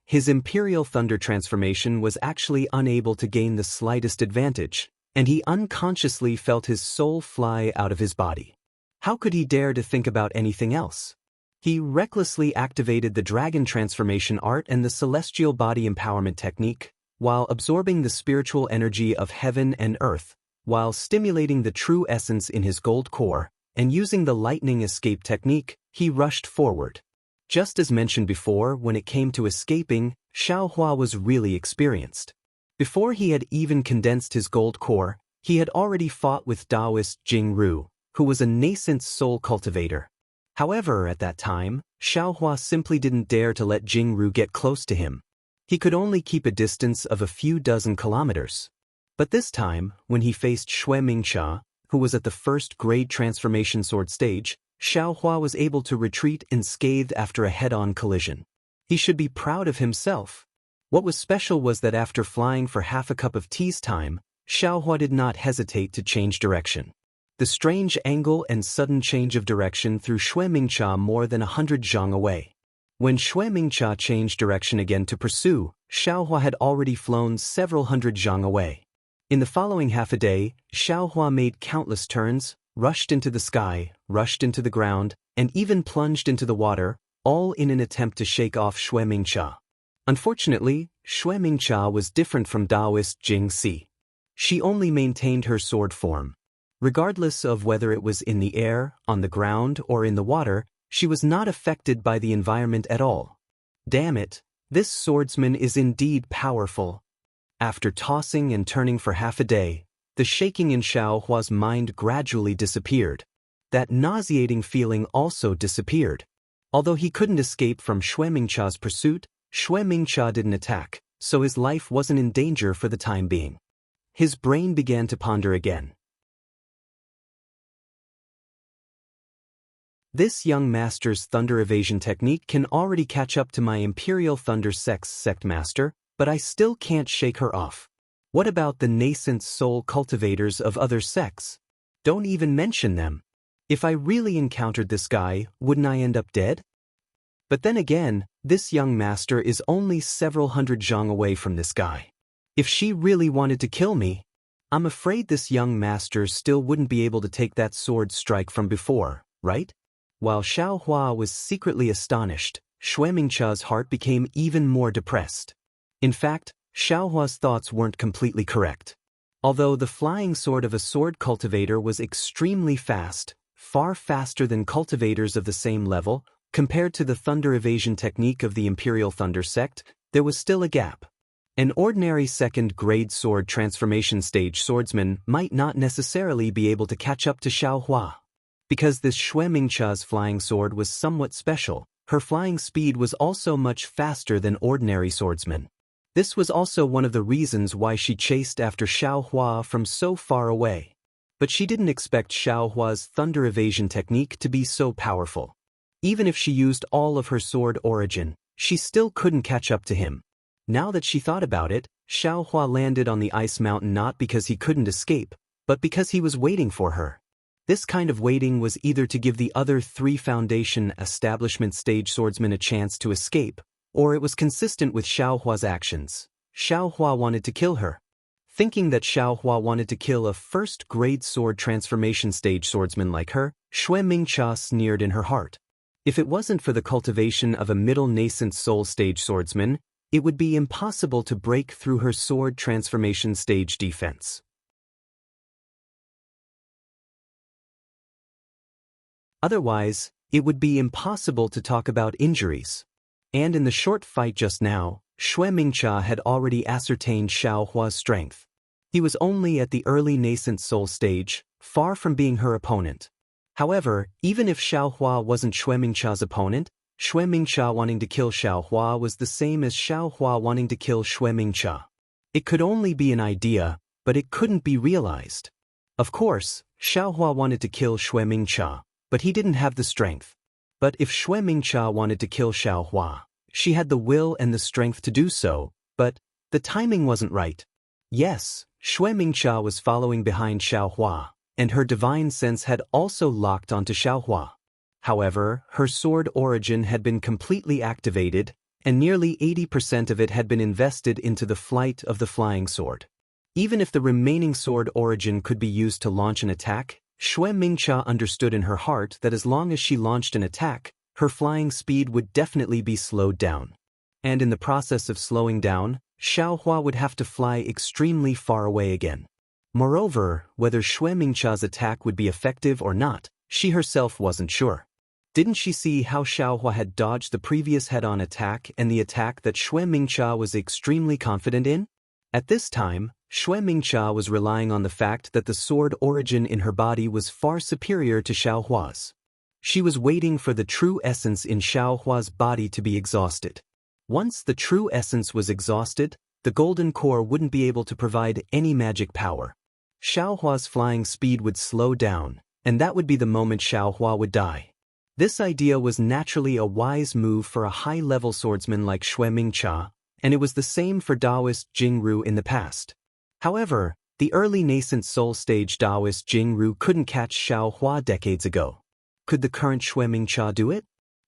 His imperial thunder transformation was actually unable to gain the slightest advantage, and he unconsciously felt his soul fly out of his body. How could he dare to think about anything else? He recklessly activated the dragon transformation art and the celestial body empowerment technique, while absorbing the spiritual energy of heaven and earth, while stimulating the true essence in his gold core, and using the lightning escape technique, he rushed forward. Just as mentioned before, when it came to escaping, Xiaohua was really experienced. Before he had even condensed his gold core, he had already fought with Daoist Jing Ru, who was a nascent soul cultivator. However, at that time, Xiaohua simply didn't dare to let Jing Ru get close to him. He could only keep a distance of a few dozen kilometers. But this time, when he faced Xue Mingcha, who was at the first grade transformation sword stage, Xiaohua was able to retreat unscathed after a head-on collision. He should be proud of himself. What was special was that after flying for half a cup of tea's time, Xiaohua did not hesitate to change direction. The strange angle and sudden change of direction threw Xue Mingcha more than 100 zhang away. When Xue Mingcha changed direction again to pursue, Xiaohua had already flown several hundred zhang away. In the following half a day, Xiaohua made countless turns, rushed into the sky, rushed into the ground, and even plunged into the water, all in an attempt to shake off Xue Mingcha. Unfortunately, Xue Mingcha was different from Daoist Jing Si. She only maintained her sword form. Regardless of whether it was in the air, on the ground, or in the water, she was not affected by the environment at all. Damn it, this swordsman is indeed powerful. After tossing and turning for half a day, the shaking in Xiaohua's mind gradually disappeared. That nauseating feeling also disappeared. Although he couldn't escape from Xue Mingcha's pursuit, Xue Mingcha didn't attack, so his life wasn't in danger for the time being. His brain began to ponder again. This young master's thunder evasion technique can already catch up to my Imperial Thunder sect master, but I still can't shake her off. What about the nascent soul cultivators of other sects? Don't even mention them. If I really encountered this guy, wouldn't I end up dead? But then again, this young master is only several hundred zhang away from this guy. If she really wanted to kill me, I'm afraid this young master still wouldn't be able to take that sword strike from before, right? While Xiaohua was secretly astonished, Xue Mingcha's heart became even more depressed. In fact, Xiaohua's thoughts weren't completely correct. Although the flying sword of a sword cultivator was extremely fast, far faster than cultivators of the same level, compared to the thunder evasion technique of the Imperial Thunder sect, there was still a gap. An ordinary second-grade sword transformation stage swordsman might not necessarily be able to catch up to Xiaohua. Because this Xue Mingcha's flying sword was somewhat special, her flying speed was also much faster than ordinary swordsmen. This was also one of the reasons why she chased after Xiaohua from so far away. But she didn't expect Xiaohua's thunder evasion technique to be so powerful. Even if she used all of her sword origin, she still couldn't catch up to him. Now that she thought about it, Xiaohua landed on the ice mountain not because he couldn't escape, but because he was waiting for her. This kind of waiting was either to give the other 3 Foundation establishment stage swordsmen a chance to escape, or it was consistent with Xiaohua's actions. Xiaohua wanted to kill her. Thinking that Xiaohua wanted to kill a first-grade sword transformation stage swordsman like her, Xue Mingcha sneered in her heart. If it wasn't for the cultivation of a middle nascent soul stage swordsman, it would be impossible to break through her sword transformation stage defense. Otherwise, it would be impossible to talk about injuries. And in the short fight just now, Xue Mingcha had already ascertained Xiaohua's strength. He was only at the early nascent soul stage, far from being her opponent. However, even if Xiaohua wasn't Xue Mingcha's opponent, Xue Mingcha wanting to kill Xiaohua was the same as Xiaohua wanting to kill Xue Mingcha. It could only be an idea, but it couldn't be realized. Of course, Xiaohua wanted to kill Xue Mingcha, but he didn't have the strength. But if Xue Mingcha wanted to kill Xiaohua, she had the will and the strength to do so, but The timing wasn't right. Yes, Xianxia was following behind Xiaohua, and her divine sense had also locked onto Xiaohua. However, her sword origin had been completely activated, and nearly 80% of it had been invested into the flight of the flying sword. Even if the remaining sword origin could be used to launch an attack, Xianxia understood in her heart that as long as she launched an attack, her flying speed would definitely be slowed down. And in the process of slowing down, Xiaohua would have to fly extremely far away again. Moreover, whether Xianxia's attack would be effective or not, she herself wasn't sure. Didn't she see how Xiaohua had dodged the previous head-on attack and the attack that Xianxia was extremely confident in? At this time, Xianxia was relying on the fact that the sword origin in her body was far superior to Xiaohua's. She was waiting for the true essence in Xiaohua's body to be exhausted. Once the true essence was exhausted, the golden core wouldn't be able to provide any magic power. Xiaohua's flying speed would slow down, and that would be the moment Xiaohua would die. This idea was naturally a wise move for a high-level swordsman like Xianxia, and it was the same for Daoist Jingru in the past. However, the early nascent soul-stage Daoist Jingru couldn't catch Xiaohua decades ago. Could the current Xianxia do it?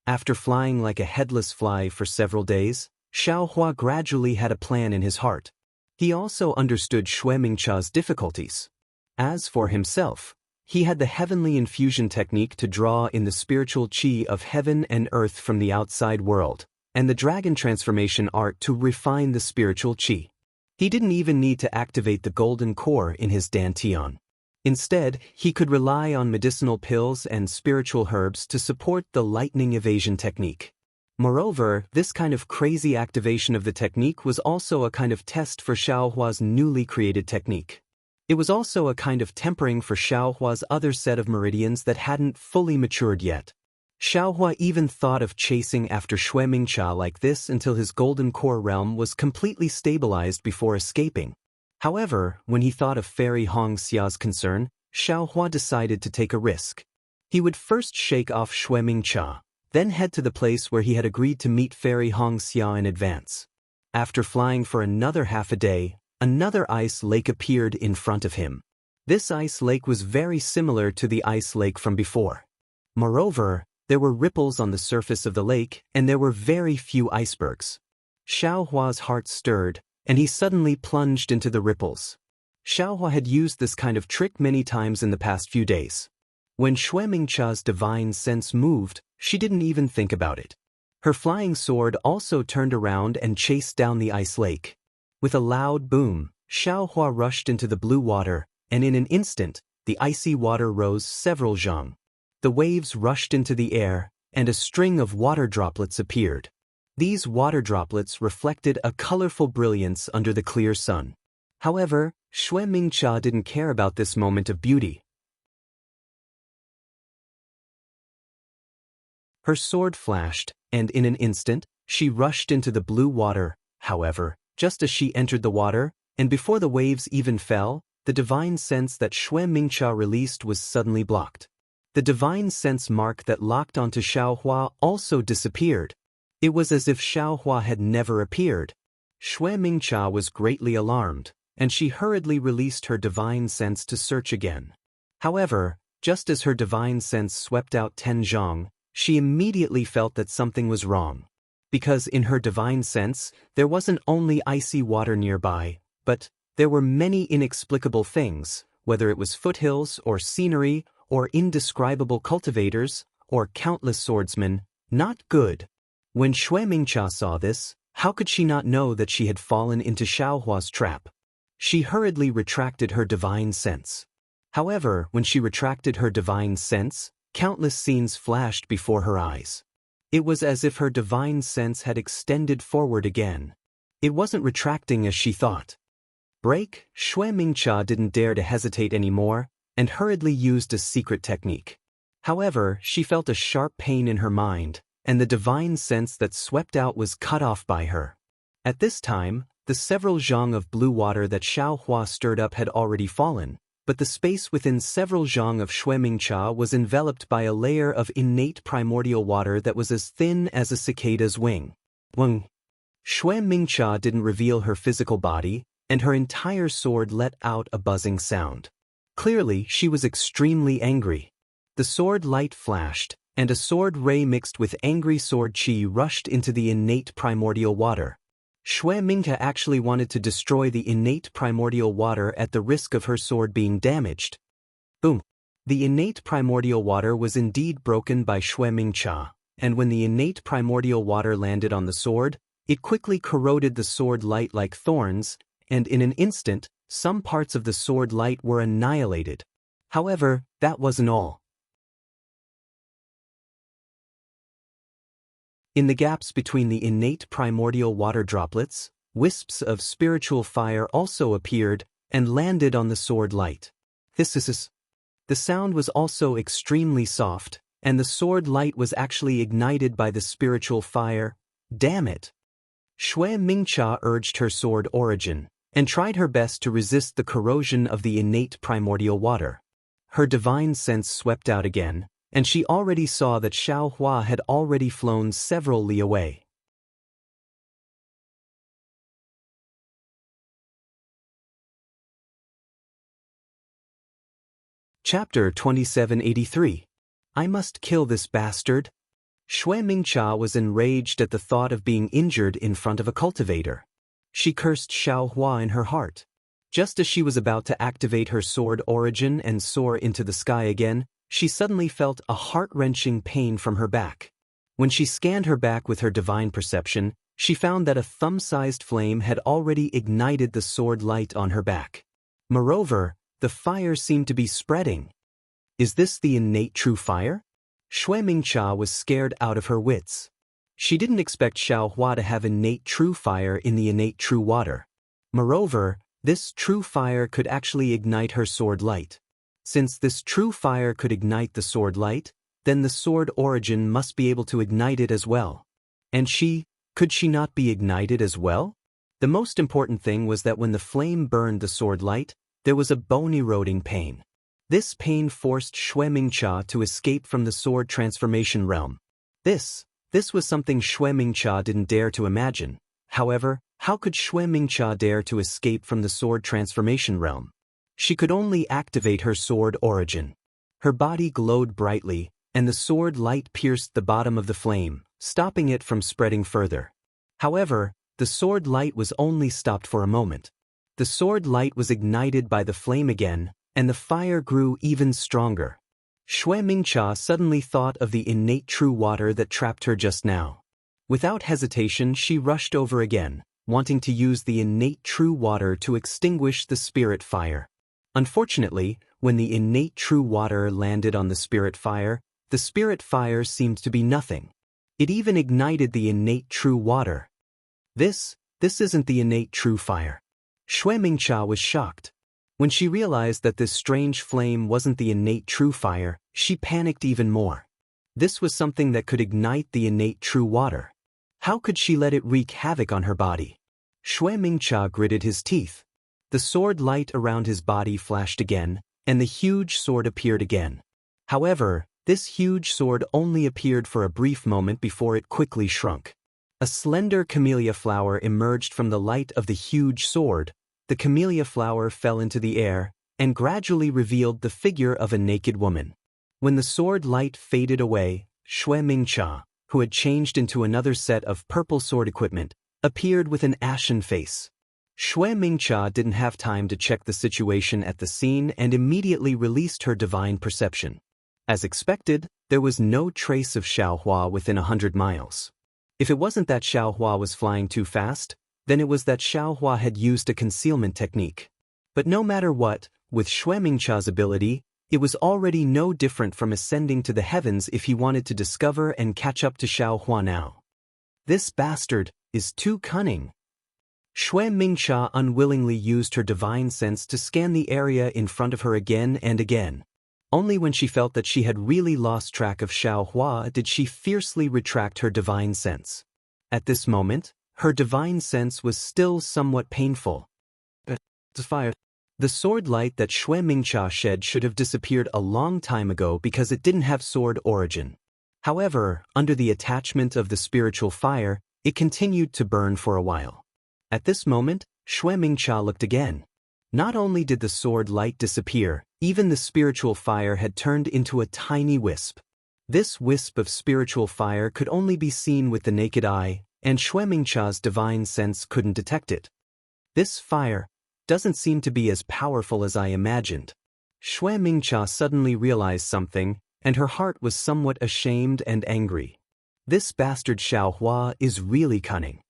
After flying like a headless fly for several days, Xiaohua gradually had a plan in his heart. He also understood Xianxia's difficulties. As for himself, he had the heavenly infusion technique to draw in the spiritual qi of heaven and earth from the outside world, and the dragon transformation art to refine the spiritual qi. He didn't even need to activate the golden core in his dantian. Instead, he could rely on medicinal pills and spiritual herbs to support the lightning evasion technique. Moreover, this kind of crazy activation of the technique was also a kind of test for Xiaohua's newly created technique. It was also a kind of tempering for Xiaohua's other set of meridians that hadn't fully matured yet. Xiaohua even thought of chasing after Xianxia like this until his golden core realm was completely stabilized before escaping. However, when he thought of Fairy Hongxia's concern, Xiaohua decided to take a risk. He would first shake off Xianxia, then head to the place where he had agreed to meet Fairy Hongxia in advance. After flying for another half a day, another ice lake appeared in front of him. This ice lake was very similar to the ice lake from before. Moreover, there were ripples on the surface of the lake, and there were very few icebergs. Xiaohua's heart stirred, and he suddenly plunged into the ripples. Xiaohua had used this kind of trick many times in the past few days. When Xianxia's divine sense moved, she didn't even think about it. Her flying sword also turned around and chased down the ice lake. With a loud boom, Xiaohua rushed into the blue water, and in an instant, the icy water rose several zhang. The waves rushed into the air, and a string of water droplets appeared. These water droplets reflected a colorful brilliance under the clear sun. However, Xianxia didn't care about this moment of beauty. Her sword flashed, and in an instant, she rushed into the blue water. However, just as she entered the water, and before the waves even fell, the divine sense that Xianxia released was suddenly blocked. The divine sense mark that locked onto Xiaohua also disappeared. It was as if Xiaohua had never appeared. Xianxia was greatly alarmed, and she hurriedly released her divine sense to search again. However, just as her divine sense swept out 10 zhang, she immediately felt that something was wrong. Because in her divine sense, there wasn't only icy water nearby, but there were many inexplicable things, whether it was foothills or scenery, or indescribable cultivators, or countless swordsmen, not good. When Xianxia saw this, how could she not know that she had fallen into Xiaohua's trap? She hurriedly retracted her divine sense. However, when she retracted her divine sense, countless scenes flashed before her eyes. It was as if her divine sense had extended forward again. It wasn't retracting as she thought. Break, Xianxia didn't dare to hesitate anymore, and hurriedly used a secret technique. However, she felt a sharp pain in her mind, and the divine sense that swept out was cut off by her. At this time, the several zhang of blue water that Xiaohua stirred up had already fallen, but the space within several zhang of Xianxia was enveloped by a layer of innate primordial water that was as thin as a cicada's wing. Wang. Xue Mingxia didn't reveal her physical body, and her entire sword let out a buzzing sound. Clearly, she was extremely angry. The sword light flashed, and a sword ray mixed with angry sword chi rushed into the innate primordial water. Xue Mingxia actually wanted to destroy the innate primordial water at the risk of her sword being damaged. Boom! The innate primordial water was indeed broken by Xue Mingxia, and when the innate primordial water landed on the sword, it quickly corroded the sword light like thorns, and in an instant, some parts of the sword light were annihilated. However, that wasn't all. In the gaps between the innate primordial water droplets, wisps of spiritual fire also appeared and landed on the sword light. Hiss. The sound was also extremely soft, and the sword light was actually ignited by the spiritual fire. Damn it! Xue Mingxia urged her sword origin, and tried her best to resist the corrosion of the innate primordial water. Her divine sense swept out again, and she already saw that Xiaohua had already flown several li away. Chapter 2783. I must kill this bastard. Xue Mingxia was enraged at the thought of being injured in front of a cultivator. She cursed Xiaohua in her heart. Just as she was about to activate her sword origin and soar into the sky again, she suddenly felt a heart-wrenching pain from her back. When she scanned her back with her divine perception, she found that a thumb-sized flame had already ignited the sword light on her back. Moreover, the fire seemed to be spreading. Is this the innate true fire? Xue Mingxia was scared out of her wits. She didn't expect Xiaohua to have innate true fire in the innate true water. Moreover, this true fire could actually ignite her sword light. Since this true fire could ignite the sword light, then the sword origin must be able to ignite it as well. And could she not be ignited as well? The most important thing was that when the flame burned the sword light, there was a bone-eroding pain. This pain forced Xue Mingxia to escape from the sword transformation realm. This was something Xue Mingxia didn't dare to imagine. However, how could Xue Mingxia dare to escape from the sword transformation realm? She could only activate her sword origin. Her body glowed brightly, and the sword light pierced the bottom of the flame, stopping it from spreading further. However, the sword light was only stopped for a moment. The sword light was ignited by the flame again, and the fire grew even stronger. Xue Mingxia suddenly thought of the innate true water that trapped her just now. Without hesitation, she rushed over again, wanting to use the innate true water to extinguish the spirit fire. Unfortunately, when the innate true water landed on the spirit fire seemed to be nothing. It even ignited the innate true water. This isn't the innate true fire. Xue Mingxia was shocked. When she realized that this strange flame wasn't the innate true fire, she panicked even more. This was something that could ignite the innate true water. How could she let it wreak havoc on her body? Xue Mingxia gritted his teeth. The sword light around his body flashed again, and the huge sword appeared again. However, this huge sword only appeared for a brief moment before it quickly shrunk. A slender camellia flower emerged from the light of the huge sword. The camellia flower fell into the air, and gradually revealed the figure of a naked woman. When the sword light faded away, Xue Mingxia, who had changed into another set of purple sword equipment, appeared with an ashen face. Xue Mingxia didn't have time to check the situation at the scene and immediately released her divine perception. As expected, there was no trace of Xiaohua within 100 miles. If it wasn't that Xiaohua was flying too fast, then it was that Xiaohua had used a concealment technique. But no matter what, with Xue Mingxia's ability, it was already no different from ascending to the heavens if he wanted to discover and catch up to Xiaohua now. This bastard is too cunning. Xue Mingxia unwillingly used her divine sense to scan the area in front of her again and again. Only when she felt that she had really lost track of Xiaohua did she fiercely retract her divine sense. At this moment, her divine sense was still somewhat painful. The sword light that Xue Mingxia shed should have disappeared a long time ago because it didn't have sword origin. However, under the attachment of the spiritual fire, It continued to burn for a while. At this moment, Xue Mingcha looked again. Not only did the sword light disappear, even the spiritual fire had turned into a tiny wisp. This wisp of spiritual fire could only be seen with the naked eye, and Xue Mingcha's divine sense couldn't detect it. This fire doesn't seem to be as powerful as I imagined. Xue Mingcha suddenly realized something, and her heart was somewhat ashamed and angry. This bastard Xiaohua is really cunning.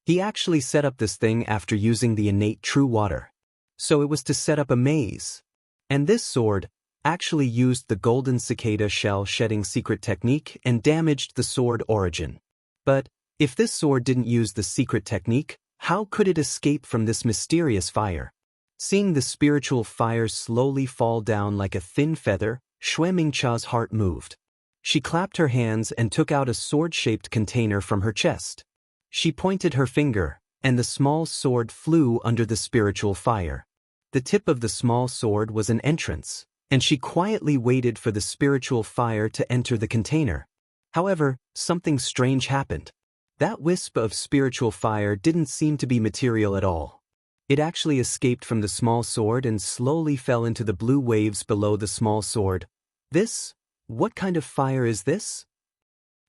He actually set up this thing after using the innate true water. So it was to set up a maze. And this sword actually used the golden cicada shell shedding secret technique and damaged the sword origin. But if this sword didn't use the secret technique, how could it escape from this mysterious fire? Seeing the spiritual fire slowly fall down like a thin feather, Xue Mingcha's heart moved. She clapped her hands and took out a sword-shaped container from her chest. She pointed her finger, and the small sword flew under the spiritual fire. The tip of the small sword was an entrance, and she quietly waited for the spiritual fire to enter the container. However, something strange happened. That wisp of spiritual fire didn't seem to be material at all. It actually escaped from the small sword and slowly fell into the blue waves below the small sword. What kind of fire is this?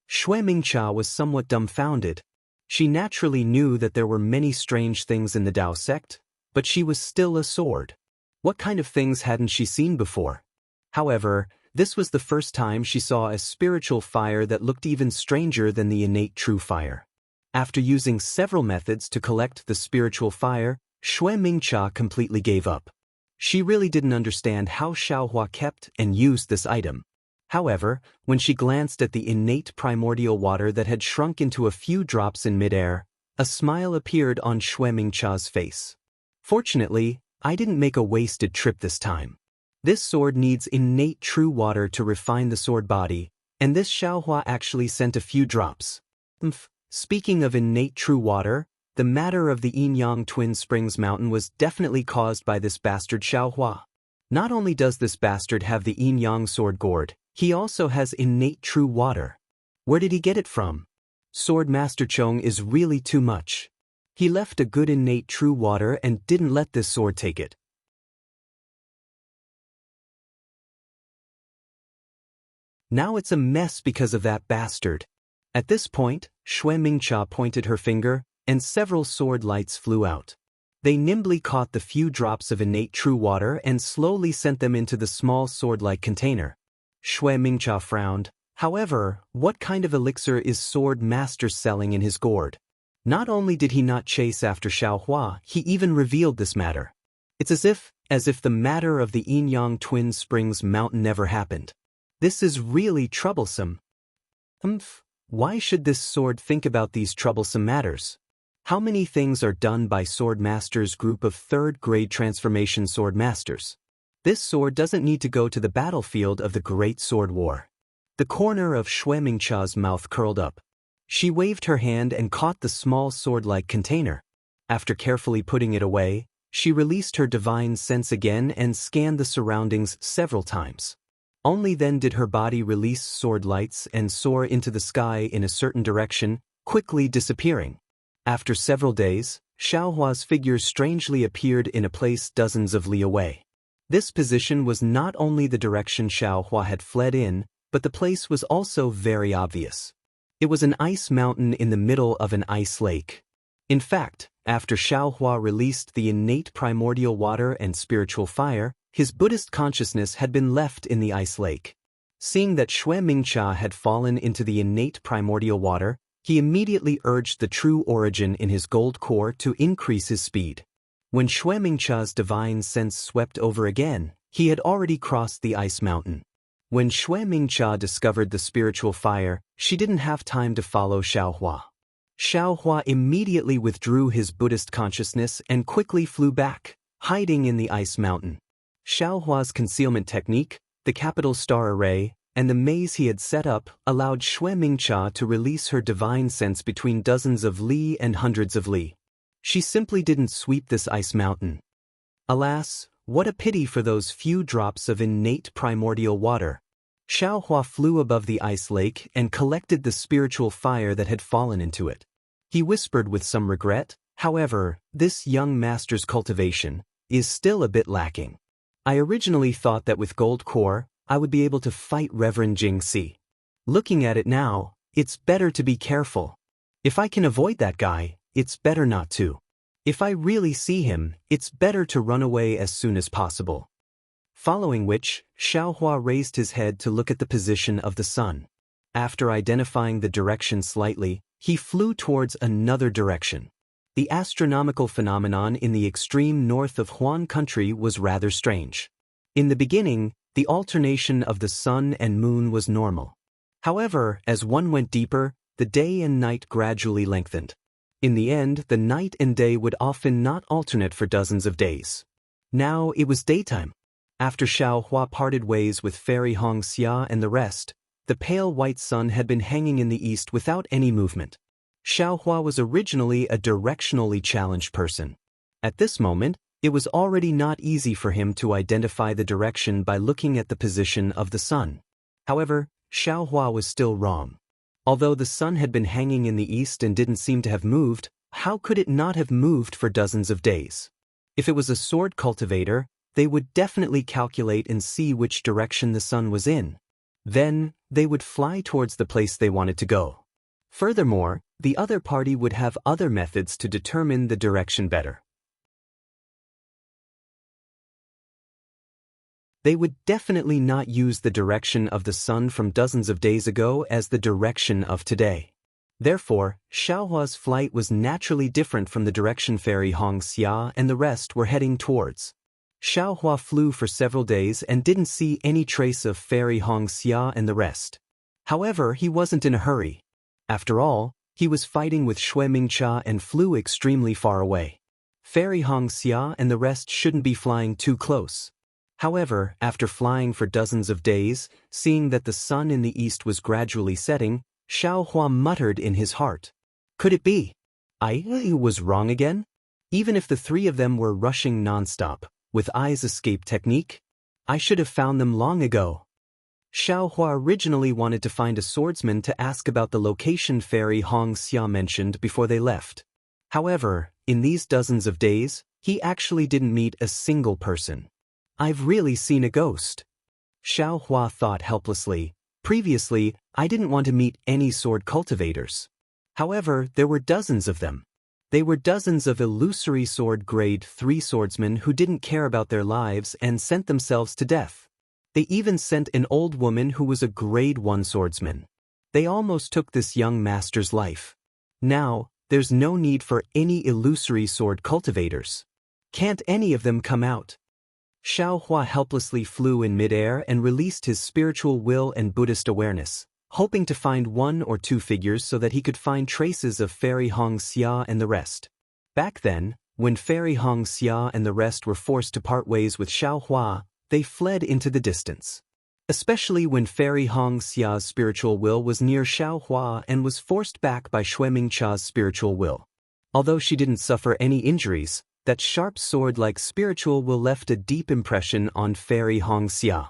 Xue Mingcha was somewhat dumbfounded. She naturally knew that there were many strange things in the Dao sect, but she was still a sword. What kind of things hadn't she seen before? However, this was the first time she saw a spiritual fire that looked even stranger than the innate true fire. After using several methods to collect the spiritual fire, Xue Mingcha completely gave up. She really didn't understand how Xiaohua kept and used this item. However, when she glanced at the innate primordial water that had shrunk into a few drops in midair, a smile appeared on Xue Mingcha's face. Fortunately, I didn't make a wasted trip this time. This sword needs innate true water to refine the sword body, and this Xiaohua actually sent a few drops. Speaking of innate true water, the matter of the yin-yang twin springs mountain was definitely caused by this bastard Xiaohua. Not only does this bastard have the yin-yang sword gourd, he also has innate true water. Where did he get it from? Sword Master Chong is really too much. He left a good innate true water and didn't let this sword take it. Now it's a mess because of that bastard. At this point, Xue Mingcha pointed her finger, and several sword lights flew out. They nimbly caught the few drops of innate true water and slowly sent them into the small sword-like container. Xue Mingcha frowned. However, what kind of elixir is Sword Master selling in his gourd? Not only did he not chase after Xiaohua, he even revealed this matter. It's as if the matter of the yin-yang twin springs mountain never happened. This is really troublesome. Why should this sword think about these troublesome matters? How many things are done by Sword Master's group of third-grade transformation sword masters? This sword doesn't need to go to the battlefield of the Great Sword War. The corner of Xue Mingcha's mouth curled up. She waved her hand and caught the small sword-like container. After carefully putting it away, she released her divine sense again and scanned the surroundings several times. Only then did her body release sword lights and soar into the sky in a certain direction, quickly disappearing. After several days, Xiaohua's figure strangely appeared in a place dozens of li away. This position was not only the direction Xiaohua had fled in, but the place was also very obvious. It was an ice mountain in the middle of an ice lake. In fact, after Xiaohua released the innate primordial water and spiritual fire, his Buddhist consciousness had been left in the ice lake. Seeing that Xue Mingcha had fallen into the innate primordial water, he immediately urged the true origin in his gold core to increase his speed. When Xue Mingcha's divine sense swept over again, he had already crossed the ice mountain. When Xue Mingcha discovered the spiritual fire, she didn't have time to follow Xiaohua. Xiaohua immediately withdrew his Buddhist consciousness and quickly flew back, hiding in the ice mountain. Xiaohua's concealment technique, the capital star array, and the maze he had set up allowed Xue Mingcha to release her divine sense between dozens of li and hundreds of li. She simply didn't sweep this ice mountain. Alas, what a pity for those few drops of innate primordial water. Xiaohua flew above the ice lake and collected the spiritual fire that had fallen into it. He whispered with some regret, "However, this young master's cultivation is still a bit lacking. I originally thought that with gold core, I would be able to fight Reverend Jingxi. Looking at it now, it's better to be careful. If I can avoid that guy, it's better not to. If I really see him, it's better to run away as soon as possible." Following which, Xiaohua raised his head to look at the position of the sun. After identifying the direction slightly, he flew towards another direction. The astronomical phenomenon in the extreme north of Huan country was rather strange. In the beginning, the alternation of the sun and moon was normal. However, as one went deeper, the day and night gradually lengthened. In the end, the night and day would often not alternate for dozens of days. Now it was daytime. After Xiaohua parted ways with Fairy Xianxia and the rest, the pale white sun had been hanging in the east without any movement. Xiaohua was originally a directionally challenged person. At this moment, it was already not easy for him to identify the direction by looking at the position of the sun. However, Xiaohua was still wrong. Although the sun had been hanging in the east and didn't seem to have moved, how could it not have moved for dozens of days? If it was a sword cultivator, they would definitely calculate and see which direction the sun was in. Then, they would fly towards the place they wanted to go. Furthermore, the other party would have other methods to determine the direction better. They would definitely not use the direction of the sun from dozens of days ago as the direction of today. Therefore, Xiaohua's flight was naturally different from the direction Fairy Xianxia and the rest were heading towards. Xiaohua flew for several days and didn't see any trace of Fairy Xianxia and the rest. However, he wasn't in a hurry. After all, he was fighting with Shui Mingcha and flew extremely far away. Fairy Xianxia and the rest shouldn't be flying too close. However, after flying for dozens of days, seeing that the sun in the east was gradually setting, Xiaohua muttered in his heart, "Could it be? I was wrong again? Even if the three of them were rushing non-stop, with eyes escape technique, I should have found them long ago." Xiaohua originally wanted to find a swordsman to ask about the location Fairy Xianxia mentioned before they left. However, in these dozens of days, he actually didn't meet a single person. "I've really seen a ghost," Xiaohua thought helplessly. "Previously, I didn't want to meet any sword cultivators. However, there were dozens of them. They were dozens of illusory sword grade 3 swordsmen who didn't care about their lives and sent themselves to death. They even sent an old woman who was a grade 1 swordsman. They almost took this young master's life. Now, there's no need for any illusory sword cultivators. Can't any of them come out?" Xiaohua helplessly flew in midair and released his spiritual will and Buddhist awareness, hoping to find one or two figures so that he could find traces of Fairy Xianxia and the rest. Back then, when Fairy Xianxia and the rest were forced to part ways with Xiaohua, they fled into the distance. Especially when Fairy Xia's spiritual will was near Xiaohua and was forced back by Shui Mingcha's spiritual will. Although she didn't suffer any injuries, that sharp sword-like spiritual will left a deep impression on Fairy Xianxia.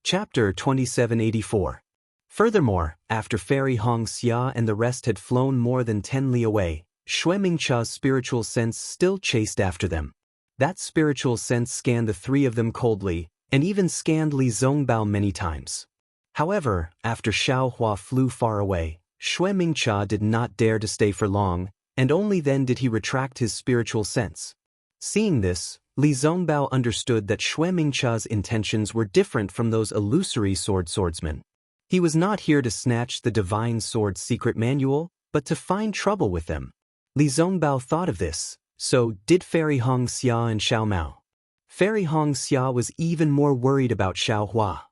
Chapter 2784. Furthermore, after Fairy Xianxia and the rest had flown more than 10 li away, Shui Mingcha's spiritual sense still chased after them. That spiritual sense scanned the three of them coldly, and even scanned Li Zongbao many times. However, after Xiaohua flew far away, Shui Mingcha did not dare to stay for long, and only then did he retract his spiritual sense. Seeing this, Li Zongbao understood that Shui Mingcha's intentions were different from those illusory swordsmen. He was not here to snatch the divine sword's secret manual, but to find trouble with them. Li Zongbao thought of this, so did Fairy Xianxia and Xiaomao. Fairy Xianxia was even more worried about Xiaohua.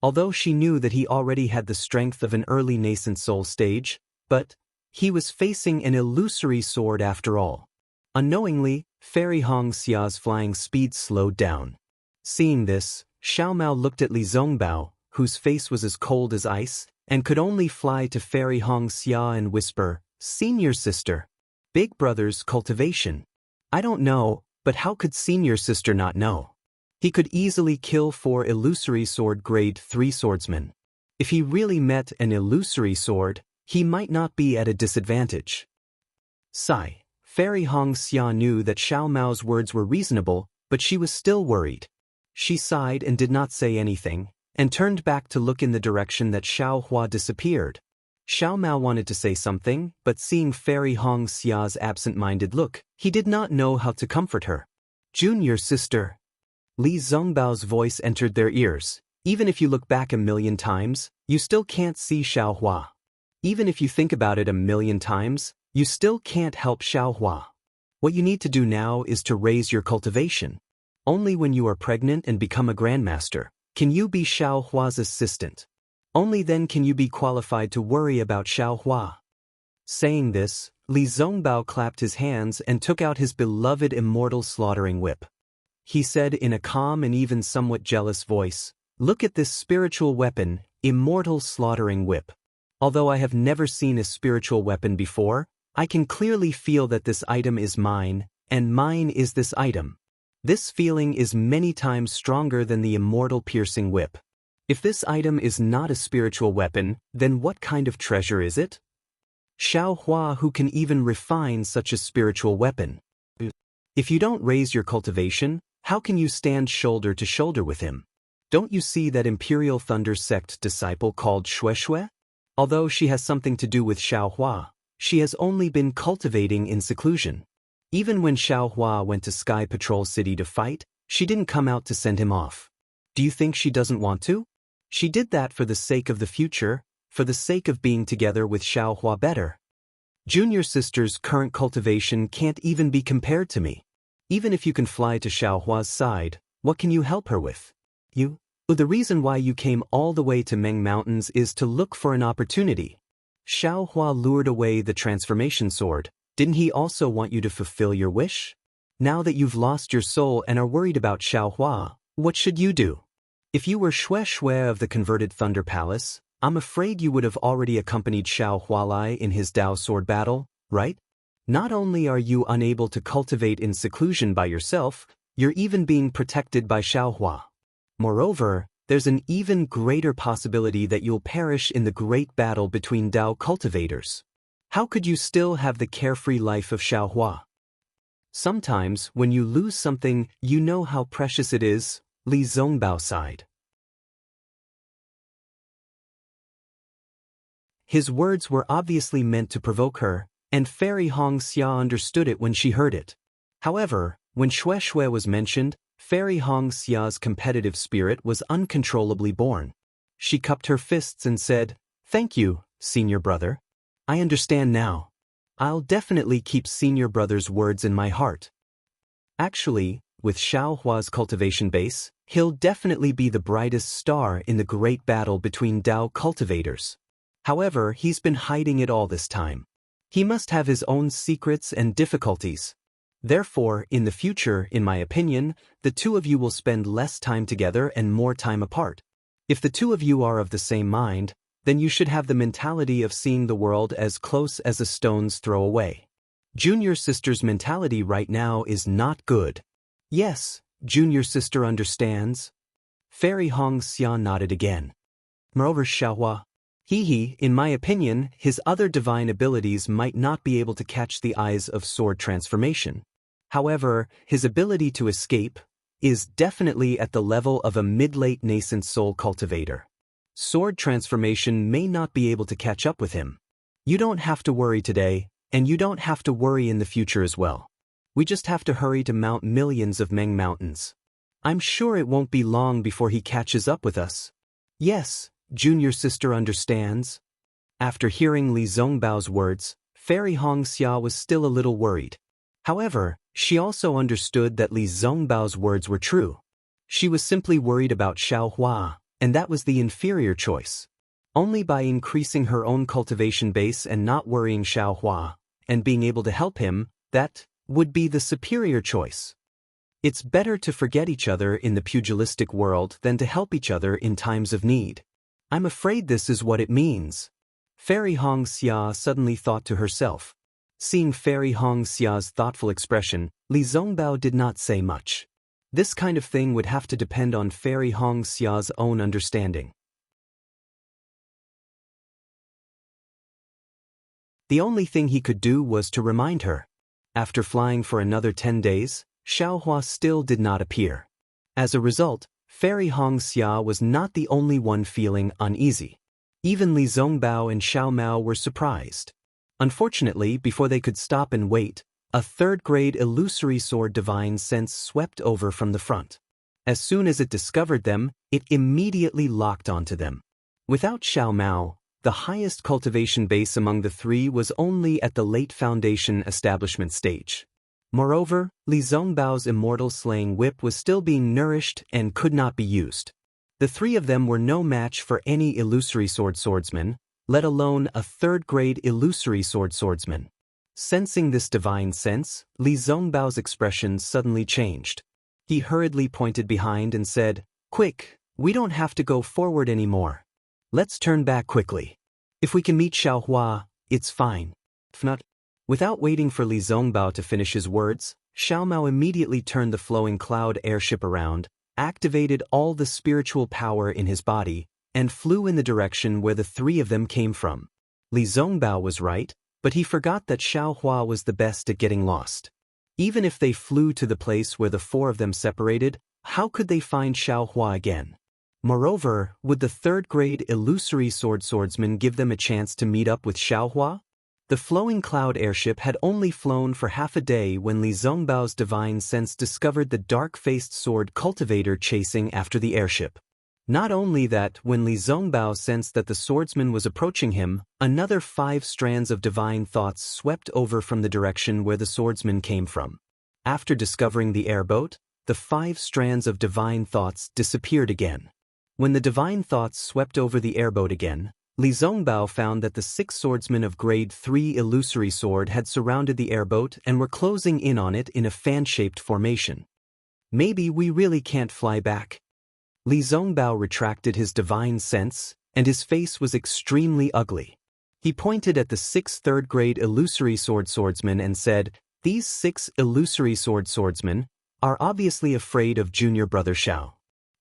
Although she knew that he already had the strength of an early nascent soul stage, but he was facing an illusory sword after all. Unknowingly, Fairy Xia's flying speed slowed down. Seeing this, Xiaomao looked at Li Zongbao, whose face was as cold as ice, and could only fly to Fairy Xianxia and whisper, "Senior sister." Big brother's cultivation. I don't know, but how could senior sister not know? He could easily kill 4 illusory sword grade 3 swordsmen. If he really met an illusory sword, he might not be at a disadvantage. Sigh. Fairy Xianxia knew that Xiao Mao's words were reasonable, but she was still worried. She sighed and did not say anything, and turned back to look in the direction that Xiao Hua disappeared. Xiao Mao wanted to say something, but seeing Fairy Xia's absent-minded look, he did not know how to comfort her. Junior sister. Li Zongbao's voice entered their ears. Even if you look back a million times, you still can't see Xiao Hua. Even if you think about it a million times, you still can't help Xiao Hua. What you need to do now is to raise your cultivation. Only when you are pregnant and become a grandmaster can you be Xiao Hua's assistant. Only then can you be qualified to worry about Xiao Hua. Saying this, Li Zongbao clapped his hands and took out his beloved immortal slaughtering whip. He said in a calm and even somewhat jealous voice, "Look at this spiritual weapon, immortal slaughtering whip. Although I have never seen a spiritual weapon before, I can clearly feel that this item is mine, and mine is this item. This feeling is many times stronger than the immortal piercing whip. If this item is not a spiritual weapon, then what kind of treasure is it? Xiao Hua, who can even refine such a spiritual weapon? If you don't raise your cultivation, how can you stand shoulder to shoulder with him? Don't you see that Imperial Thunder Sect disciple called Shui? Although she has something to do with Xiao Hua, she has only been cultivating in seclusion. Even when Xiao Hua went to Sky Patrol City to fight, she didn't come out to send him off. Do you think she doesn't want to? She did that for the sake of the future, for the sake of being together with Xiao Hua better. Junior sister's current cultivation can't even be compared to me. Even if you can fly to Xiao Hua's side, what can you help her with? The reason why you came all the way to Meng Mountains is to look for an opportunity. Xiao Hua lured away the transformation sword. Didn't he also want you to fulfill your wish? Now that you've lost your soul and are worried about Xiao Hua, what should you do? If you were Shui of the converted Thunder Palace, I'm afraid you would have already accompanied Xiao Hualai in his Dao sword battle, right? Not only are you unable to cultivate in seclusion by yourself, you're even being protected by Xiao Hua. Moreover, there's an even greater possibility that you'll perish in the great battle between Dao cultivators. How could you still have the carefree life of Xiao Hua? Sometimes, when you lose something, you know how precious it is, Li Zongbao sighed. His words were obviously meant to provoke her, and Fairy Xianxia understood it when she heard it. However, when Shui was mentioned, Fairy Xia's competitive spirit was uncontrollably born. She cupped her fists and said, "Thank you, senior brother. I understand now. I'll definitely keep senior brother's words in my heart." Actually, with Xiao Hua's cultivation base, he'll definitely be the brightest star in the great battle between Dao cultivators. However, he's been hiding it all this time. He must have his own secrets and difficulties. Therefore, in the future, in my opinion, the two of you will spend less time together and more time apart. If the two of you are of the same mind, then you should have the mentality of seeing the world as close as a stone's throw away. Junior sister's mentality right now is not good. Yes, junior sister understands. Fairy Xianxia nodded again. Moreover, Xiao Hua, in my opinion, his other divine abilities might not be able to catch the eyes of sword transformation. However, his ability to escape is definitely at the level of a mid-late nascent soul cultivator. Sword transformation may not be able to catch up with him. You don't have to worry today, and you don't have to worry in the future as well. We just have to hurry to mount millions of Meng Mountains. I'm sure it won't be long before he catches up with us. Yes, junior sister understands. After hearing Li Zongbao's words, Fairy Xianxia was still a little worried. However, she also understood that Li Zongbao's words were true. She was simply worried about Xiao Hua, and that was the inferior choice. Only by increasing her own cultivation base and not worrying Xiao Hua, and being able to help him, that would be the superior choice. It's better to forget each other in the pugilistic world than to help each other in times of need. I'm afraid this is what it means. Fairy Xianxia suddenly thought to herself. Seeing Fairy Hongxia's thoughtful expression, Li Zongbao did not say much. This kind of thing would have to depend on Fairy Hongxia's own understanding. The only thing he could do was to remind her. After flying for another 10 days, Xiaohua still did not appear. As a result, Fairy Hongxia was not the only one feeling uneasy. Even Li Zongbao and Xiao Mao were surprised. Unfortunately, before they could stop and wait, a third-grade illusory sword divine sense swept over from the front. As soon as it discovered them, it immediately locked onto them. Without Xiao Mao, the highest cultivation base among the three was only at the late foundation establishment stage. Moreover, Li Zongbao's immortal slaying whip was still being nourished and could not be used. The three of them were no match for any illusory swordsman, let alone a third-grade illusory swordsman. Sensing this divine sense, Li Zongbao's expression suddenly changed. He hurriedly pointed behind and said, "Quick, we don't have to go forward anymore. Let's turn back quickly. If we can meet Xiaohua, it's fine. If not..." Without waiting for Li Zongbao to finish his words, Xiao Mao immediately turned the flowing cloud airship around, activated all the spiritual power in his body, and flew in the direction where the three of them came from. Li Zongbao was right, but he forgot that Xiaohua was the best at getting lost. Even if they flew to the place where the four of them separated, how could they find Xiaohua again? Moreover, would the third-grade illusory swordsman give them a chance to meet up with Xiaohua? The flowing cloud airship had only flown for half a day when Li Zongbao's divine sense discovered the dark-faced sword cultivator chasing after the airship. Not only that, when Li Zongbao sensed that the swordsman was approaching him, another 5 strands of divine thoughts swept over from the direction where the swordsman came from. After discovering the airboat, the 5 strands of divine thoughts disappeared again. When the divine thoughts swept over the airboat again, Li Zongbao found that the 6 swordsmen of grade 3 illusory sword had surrounded the airboat and were closing in on it in a fan-shaped formation. Maybe we really can't fly back. Li Zongbao retracted his divine sense, and his face was extremely ugly. He pointed at the 6 third-grade illusory swordsmen and said, "These 6 illusory swordsmen are obviously afraid of junior brother Xiao.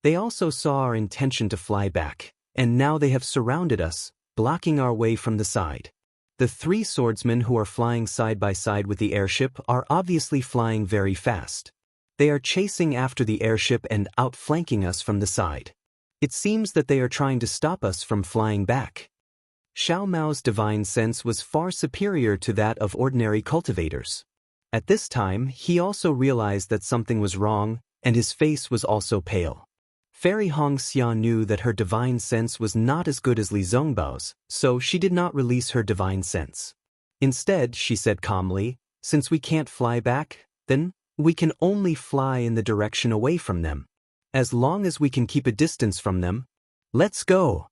They also saw our intention to fly back, and now they have surrounded us, blocking our way from the side. The 3 swordsmen who are flying side by side with the airship are obviously flying very fast. They are chasing after the airship and outflanking us from the side. It seems that they are trying to stop us from flying back." Xiao Mao's divine sense was far superior to that of ordinary cultivators. At this time, he also realized that something was wrong, and his face was also pale. Fairy Hongxia knew that her divine sense was not as good as Li Zongbao's, so she did not release her divine sense. Instead, she said calmly, "Since we can't fly back, then we can only fly in the direction away from them. As long as we can keep a distance from them, let's go."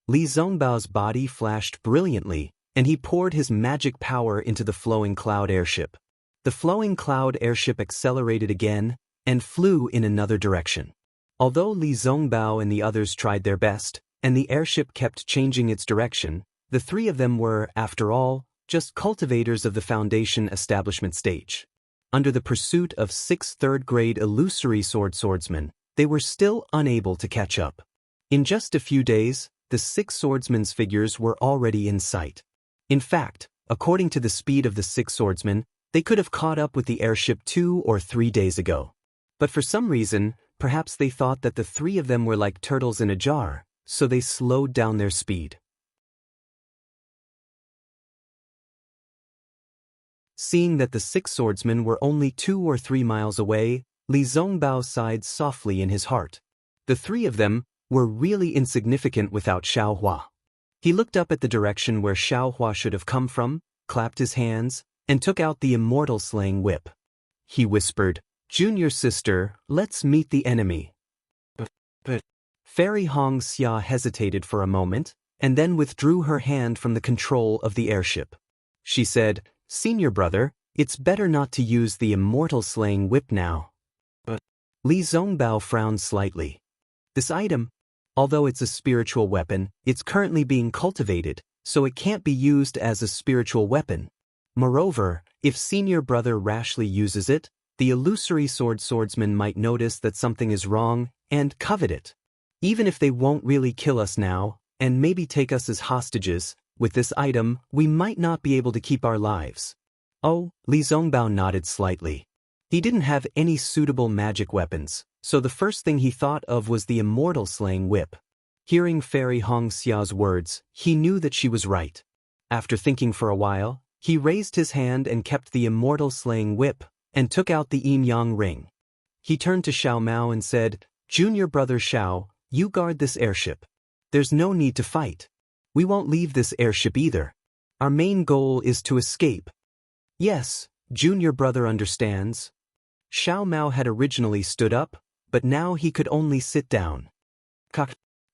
Li Zongbao's body flashed brilliantly, and he poured his magic power into the flowing cloud airship. The flowing cloud airship accelerated again and flew in another direction. Although Li Zongbao and the others tried their best, and the airship kept changing its direction, the 3 of them were, after all, just cultivators of the foundation establishment stage. Under the pursuit of 6 third-grade illusory swordsmen, they were still unable to catch up. In just a few days, the 6 swordsmen's figures were already in sight. In fact, according to the speed of the 6 swordsmen, they could have caught up with the airship 2 or 3 days ago. But for some reason, perhaps they thought that the 3 of them were like turtles in a jar, so they slowed down their speed. Seeing that the 6 swordsmen were only 2 or 3 miles away, Li Zongbao sighed softly in his heart. The 3 of them were really insignificant without Xiaohua. He looked up at the direction where Xiaohua should have come from, clapped his hands, and took out the immortal slaying whip. He whispered, "Junior sister, let's meet the enemy." But Fairy Hongxia hesitated for a moment, and then withdrew her hand from the control of the airship. She said, "Senior brother, it's better not to use the immortal slaying whip now." But Li Zongbao frowned slightly. This item, although it's a spiritual weapon, it's currently being cultivated, so it can't be used as a spiritual weapon. Moreover, if senior brother rashly uses it, the illusory swordsman might notice that something is wrong and covet it. Even if they won't really kill us now, and maybe take us as hostages, with this item, we might not be able to keep our lives. Oh, Li Zongbao nodded slightly. He didn't have any suitable magic weapons, so the first thing he thought of was the immortal slaying whip. Hearing Fairy Hong Xia's words, he knew that she was right. After thinking for a while, he raised his hand and kept the immortal slaying whip, and took out the yin-yang ring. He turned to Xiao Mao and said, "Junior brother Xiao, you guard this airship. There's no need to fight. We won't leave this airship either. Our main goal is to escape." "Yes, junior brother understands." Xiao Mao had originally stood up, but now he could only sit down.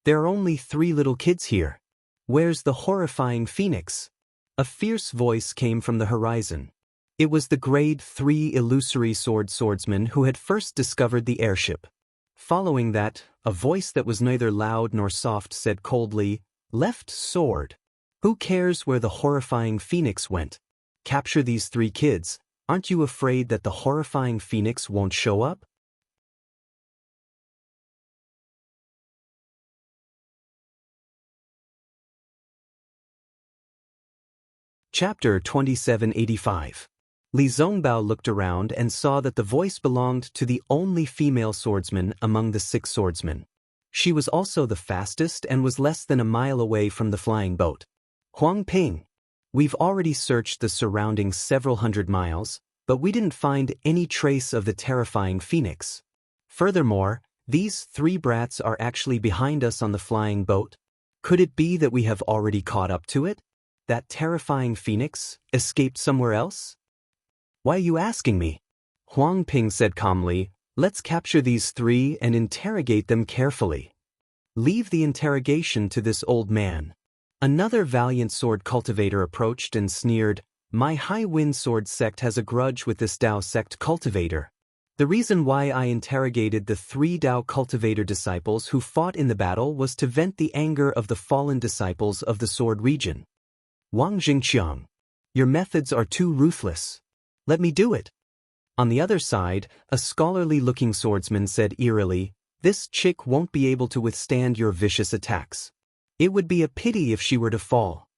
There are only 3 little kids here. Where's the horrifying phoenix?" A fierce voice came from the horizon. It was the grade 3 illusory swordsman who had first discovered the airship. Following that, a voice that was neither loud nor soft said coldly, "Left sword. Who cares where the horrifying phoenix went? Capture these 3 kids. Aren't you afraid that the horrifying phoenix won't show up?" Chapter 2785. Li Zongbao looked around and saw that the voice belonged to the only female swordsman among the 6 swordsmen. She was also the fastest and was less than a mile away from the flying boat. "Huang Ping, we've already searched the surrounding several hundred miles, but we didn't find any trace of the terrifying phoenix. Furthermore, these 3 brats are actually behind us on the flying boat. Could it be that we have already caught up to it? That terrifying phoenix escaped somewhere else?" "Why are you asking me?" Huang Ping said calmly. "Let's capture these 3 and interrogate them carefully." "Leave the interrogation to this old man." Another valiant sword cultivator approached and sneered, "My High Wind Sword sect has a grudge with this Dao sect cultivator. The reason why I interrogated the 3 Dao cultivator disciples who fought in the battle was to vent the anger of the fallen disciples of the sword region. Wang Jingqiang, your methods are too ruthless. Let me do it." On the other side, a scholarly-looking swordsman said eerily, "This chick won't be able to withstand your vicious attacks. It would be a pity if she were to fall."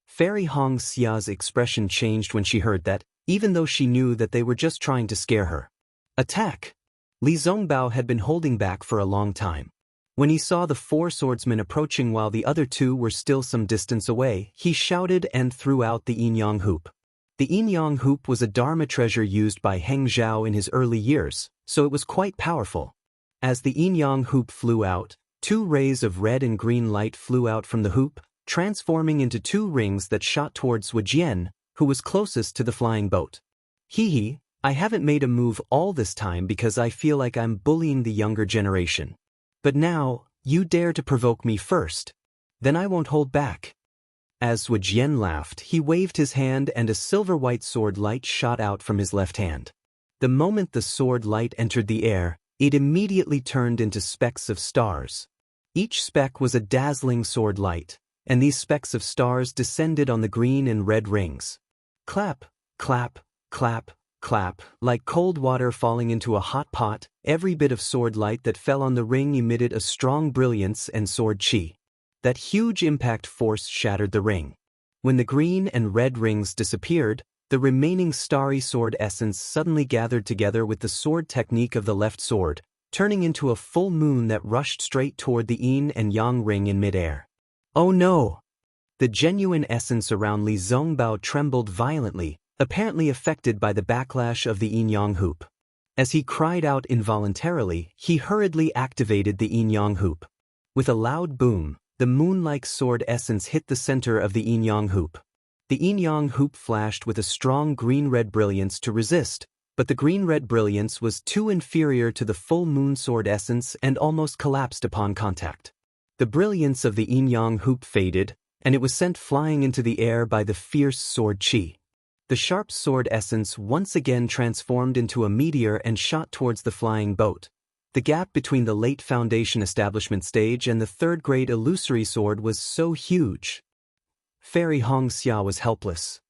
Fairy Hong Xia's expression changed when she heard that, even though she knew that they were just trying to scare her. "Attack!" Li Zongbao had been holding back for a long time. When he saw the 4 swordsmen approaching while the other 2 were still some distance away, he shouted and threw out the yin-yang hoop. The yin-yang hoop was a dharma treasure used by Heng Zhao in his early years, so it was quite powerful. As the yin-yang hoop flew out, 2 rays of red and green light flew out from the hoop, transforming into 2 rings that shot towards Wujian, who was closest to the flying boat. "Hee, I haven't made a move all this time because I feel like I'm bullying the younger generation. But now, you dare to provoke me first. Then I won't hold back." As Wujian laughed, he waved his hand and a silver-white sword light shot out from his left hand. The moment the sword light entered the air, it immediately turned into specks of stars. Each speck was a dazzling sword light, and these specks of stars descended on the green and red rings. Clap, clap, clap, clap, like cold water falling into a hot pot, every bit of sword light that fell on the ring emitted a strong brilliance and sword chi. That huge impact force shattered the ring. When the green and red rings disappeared, the remaining starry sword essence suddenly gathered together with the sword technique of the left sword, turning into a full moon that rushed straight toward the yin and yang ring in midair. "Oh no!" The genuine essence around Li Zongbao trembled violently, apparently affected by the backlash of the yin-yang hoop. As he cried out involuntarily, he hurriedly activated the yin-yang hoop. With a loud boom, the moon-like sword essence hit the center of the yin-yang hoop. The yin-yang hoop flashed with a strong green-red brilliance to resist, but the green-red brilliance was too inferior to the full moon sword essence and almost collapsed upon contact. The brilliance of the yin-yang hoop faded, and it was sent flying into the air by the fierce sword chi. The sharp sword essence once again transformed into a meteor and shot towards the flying boat. The gap between the late Foundation establishment stage and the 3rd-grade illusory sword was so huge. Fairy Hong Xia was helpless.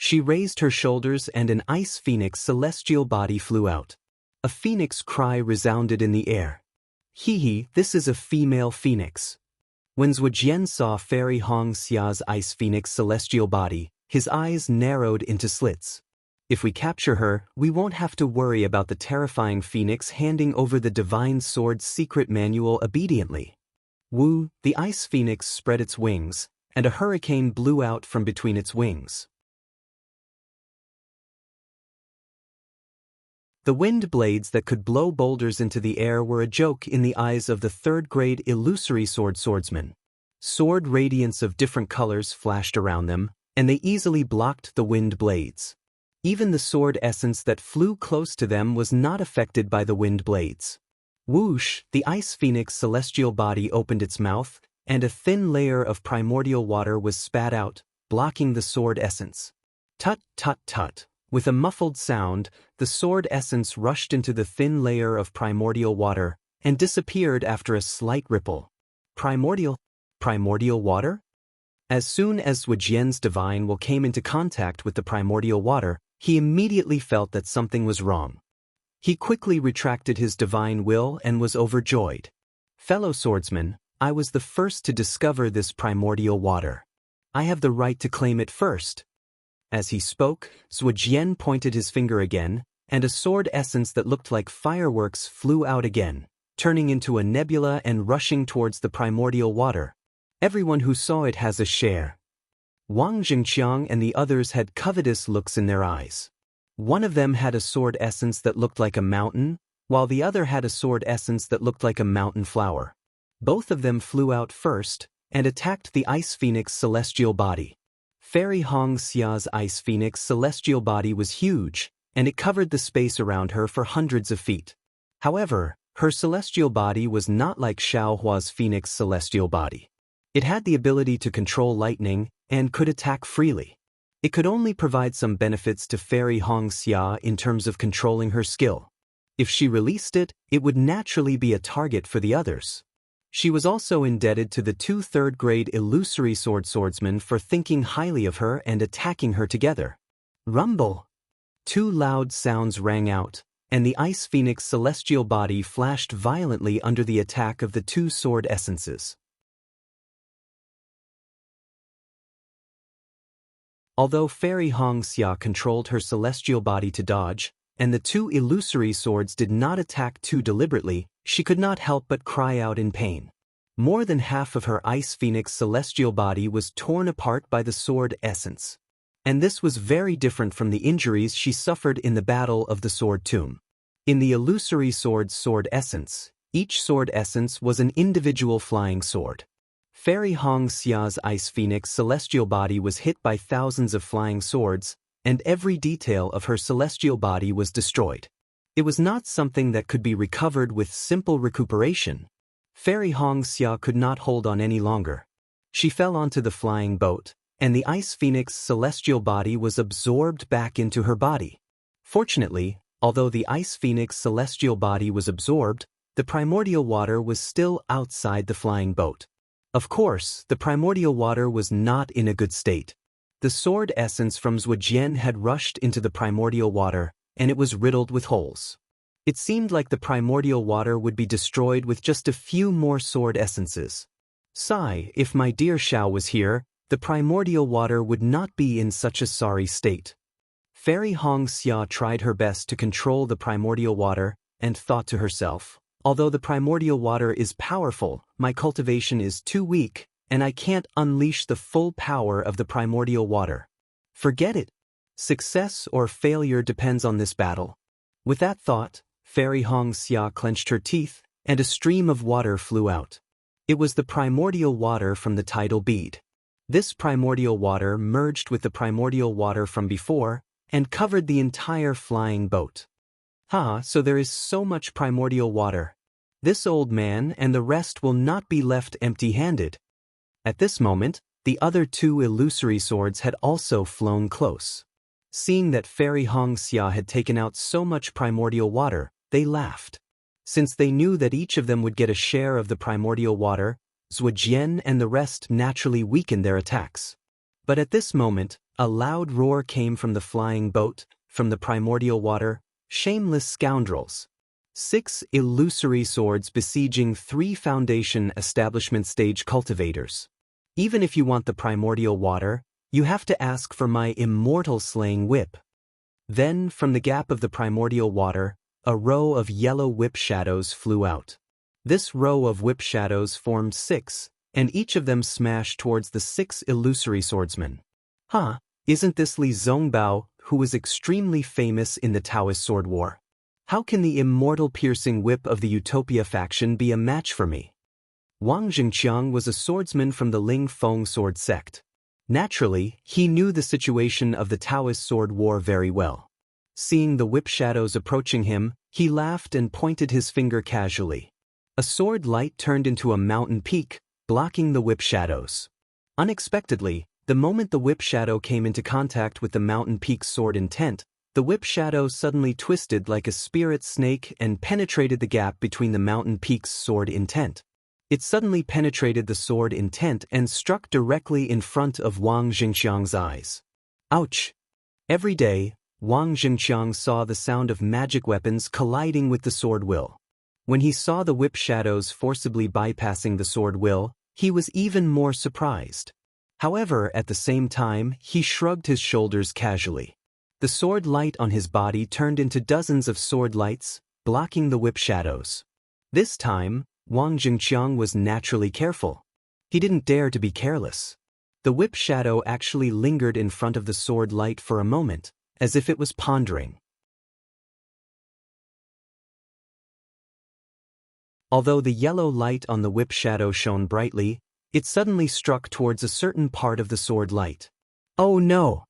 She raised her shoulders and an ice phoenix celestial body flew out. A phoenix cry resounded in the air. Hee, this is a female phoenix. When Zhujian saw Fairy Hong Xia's ice phoenix celestial body, his eyes narrowed into slits. If we capture her, we won't have to worry about the terrifying phoenix handing over the divine sword's secret manual obediently. Wu, the ice phoenix spread its wings, and a hurricane blew out from between its wings. The wind blades that could blow boulders into the air were a joke in the eyes of the third-grade illusory swordsman. Sword radiance of different colors flashed around them, and they easily blocked the wind blades. Even the sword essence that flew close to them was not affected by the wind blades. Whoosh, the ice phoenix celestial body opened its mouth, and a thin layer of primordial water was spat out, blocking the sword essence. Tut, tut, tut. With a muffled sound, the sword essence rushed into the thin layer of primordial water and disappeared after a slight ripple. Primordial water? As soon as Zhujian's divine will came into contact with the primordial water, he immediately felt that something was wrong. He quickly retracted his divine will and was overjoyed. Fellow swordsmen, I was the first to discover this primordial water. I have the right to claim it first. As he spoke, Zhujian pointed his finger again, and a sword essence that looked like fireworks flew out again, turning into a nebula and rushing towards the primordial water. Everyone who saw it has a share. Wang Lin and the others had covetous looks in their eyes. One of them had a sword essence that looked like a mountain, while the other had a sword essence that looked like a mountain flower. Both of them flew out first, and attacked the ice phoenix celestial body. Fairy Hong Xia's ice phoenix celestial body was huge, and it covered the space around her for hundreds of feet. However, her celestial body was not like Xiaohua's phoenix celestial body. It had the ability to control lightning, and could attack freely. It could only provide some benefits to Fairy Hong Xia in terms of controlling her skill. If she released it, it would naturally be a target for the others. She was also indebted to the two third-grade illusory swordsmen for thinking highly of her and attacking her together. Rumble! Two loud sounds rang out, and the ice phoenix celestial body flashed violently under the attack of the two sword essences. Although Fairy Hong Xia controlled her celestial body to dodge, and the two illusory swords did not attack too deliberately, she could not help but cry out in pain. More than half of her ice phoenix celestial body was torn apart by the sword essence. And this was very different from the injuries she suffered in the Battle of the Sword Tomb. In the illusory sword's sword essence, each sword essence was an individual flying sword. Fairy Hong Xia's ice phoenix celestial body was hit by thousands of flying swords, and every detail of her celestial body was destroyed. It was not something that could be recovered with simple recuperation. Fairy Hong Xia could not hold on any longer. She fell onto the flying boat, and the ice phoenix celestial body was absorbed back into her body. Fortunately, although the ice phoenix celestial body was absorbed, the primordial water was still outside the flying boat. Of course, the primordial water was not in a good state. The sword essence from Zhujian had rushed into the primordial water, and it was riddled with holes. It seemed like the primordial water would be destroyed with just a few more sword essences. Sigh, if my dear Xiao was here, the primordial water would not be in such a sorry state. Fairy Hong Xia tried her best to control the primordial water, and thought to herself, although the primordial water is powerful, my cultivation is too weak, and I can't unleash the full power of the primordial water. Forget it. Success or failure depends on this battle. With that thought, Fairy Hong Xia clenched her teeth, and a stream of water flew out. It was the primordial water from the tidal bead. This primordial water merged with the primordial water from before, and covered the entire flying boat. So there is so much primordial water. This old man and the rest will not be left empty-handed. At this moment, the other two illusory swords had also flown close. Seeing that Fairy Hong Xia had taken out so much primordial water, they laughed. Since they knew that each of them would get a share of the primordial water, Zhujian and the rest naturally weakened their attacks. But at this moment, a loud roar came from the flying boat, from the primordial water. Shameless scoundrels. 6 illusory swords besieging 3 foundation establishment stage cultivators. Even if you want the primordial water, you have to ask for my immortal slaying whip. Then, from the gap of the primordial water, a row of yellow whip shadows flew out. This row of whip shadows formed 6, and each of them smashed towards the 6 illusory swordsmen. Isn't this Li Zongbao, who was extremely famous in the Daoist sword war? How can the immortal piercing whip of the Utopia faction be a match for me? Wang Xianxia was a swordsman from the Ling Feng sword sect. Naturally, he knew the situation of the Daoist sword war very well. Seeing the whip shadows approaching him, he laughed and pointed his finger casually. A sword light turned into a mountain peak, blocking the whip shadows. Unexpectedly, the moment the whip shadow came into contact with the mountain peak's sword intent, the whip shadow suddenly twisted like a spirit snake and penetrated the gap between the mountain peak's sword intent. It suddenly penetrated the sword intent and struck directly in front of Wang Xianxia's eyes. Ouch! Every day, Wang Xianxia saw the sound of magic weapons colliding with the sword will. When he saw the whip shadows forcibly bypassing the sword will, he was even more surprised. However, at the same time, he shrugged his shoulders casually. The sword light on his body turned into dozens of sword lights, blocking the whip shadows. This time, Wang Xianxia was naturally careful. He didn't dare to be careless. The whip shadow actually lingered in front of the sword light for a moment, as if it was pondering. Although the yellow light on the whip shadow shone brightly, it suddenly struck towards a certain part of the sword light. Oh no!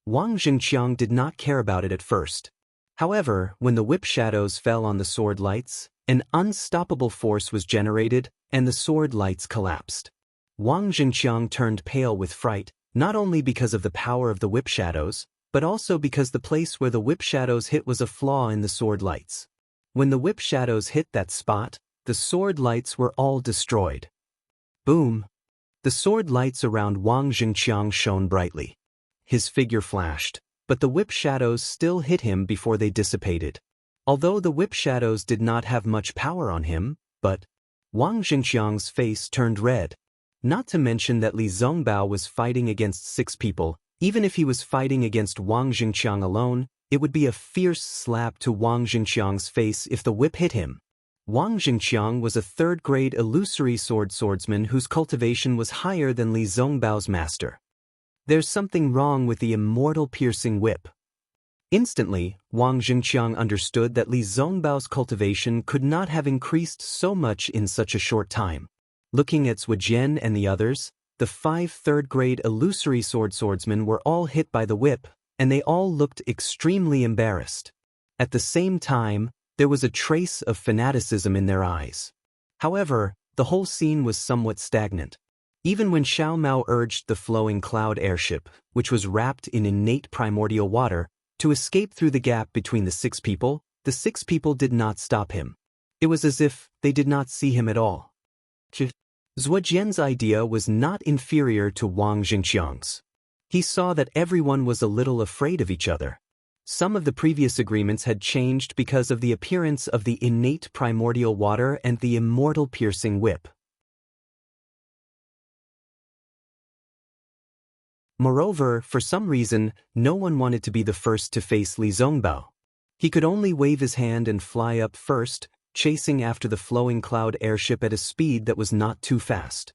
Wang Xianxia did not care about it at first. However, when the whip shadows fell on the sword lights, an unstoppable force was generated, and the sword lights collapsed. Wang Xianxia turned pale with fright, not only because of the power of the whip shadows, but also because the place where the whip shadows hit was a flaw in the sword lights. When the whip shadows hit that spot, the sword lights were all destroyed. Boom! The sword lights around Wang Xianxia shone brightly. His figure flashed, but the whip shadows still hit him before they dissipated. Although the whip shadows did not have much power on him, but Wang Xianxia's face turned red. Not to mention that Li Zongbao was fighting against 6 people. Even if he was fighting against Wang Xianxia alone, it would be a fierce slap to Wang Xianxia's face if the whip hit him. Wang Xianxia was a 3rd-grade illusory swordsman whose cultivation was higher than Li Zongbao's master. There's something wrong with the immortal piercing whip. Instantly, Wang Xianxia understood that Li Zongbao's cultivation could not have increased so much in such a short time. Looking at Zhujian and the others, the 5 3rd-grade illusory swordsmen were all hit by the whip, and they all looked extremely embarrassed. At the same time, there was a trace of fanaticism in their eyes. However, the whole scene was somewhat stagnant. Even when Xiao Mao urged the flowing cloud airship, which was wrapped in innate primordial water, to escape through the gap between the 6 people, the 6 people did not stop him. It was as if they did not see him at all. Zhujian's idea was not inferior to Wang Xianxia's. He saw that everyone was a little afraid of each other. Some of the previous agreements had changed because of the appearance of the innate primordial water and the immortal piercing whip. Moreover, for some reason, no one wanted to be the first to face Li Zongbao. He could only wave his hand and fly up first, chasing after the flowing cloud airship at a speed that was not too fast.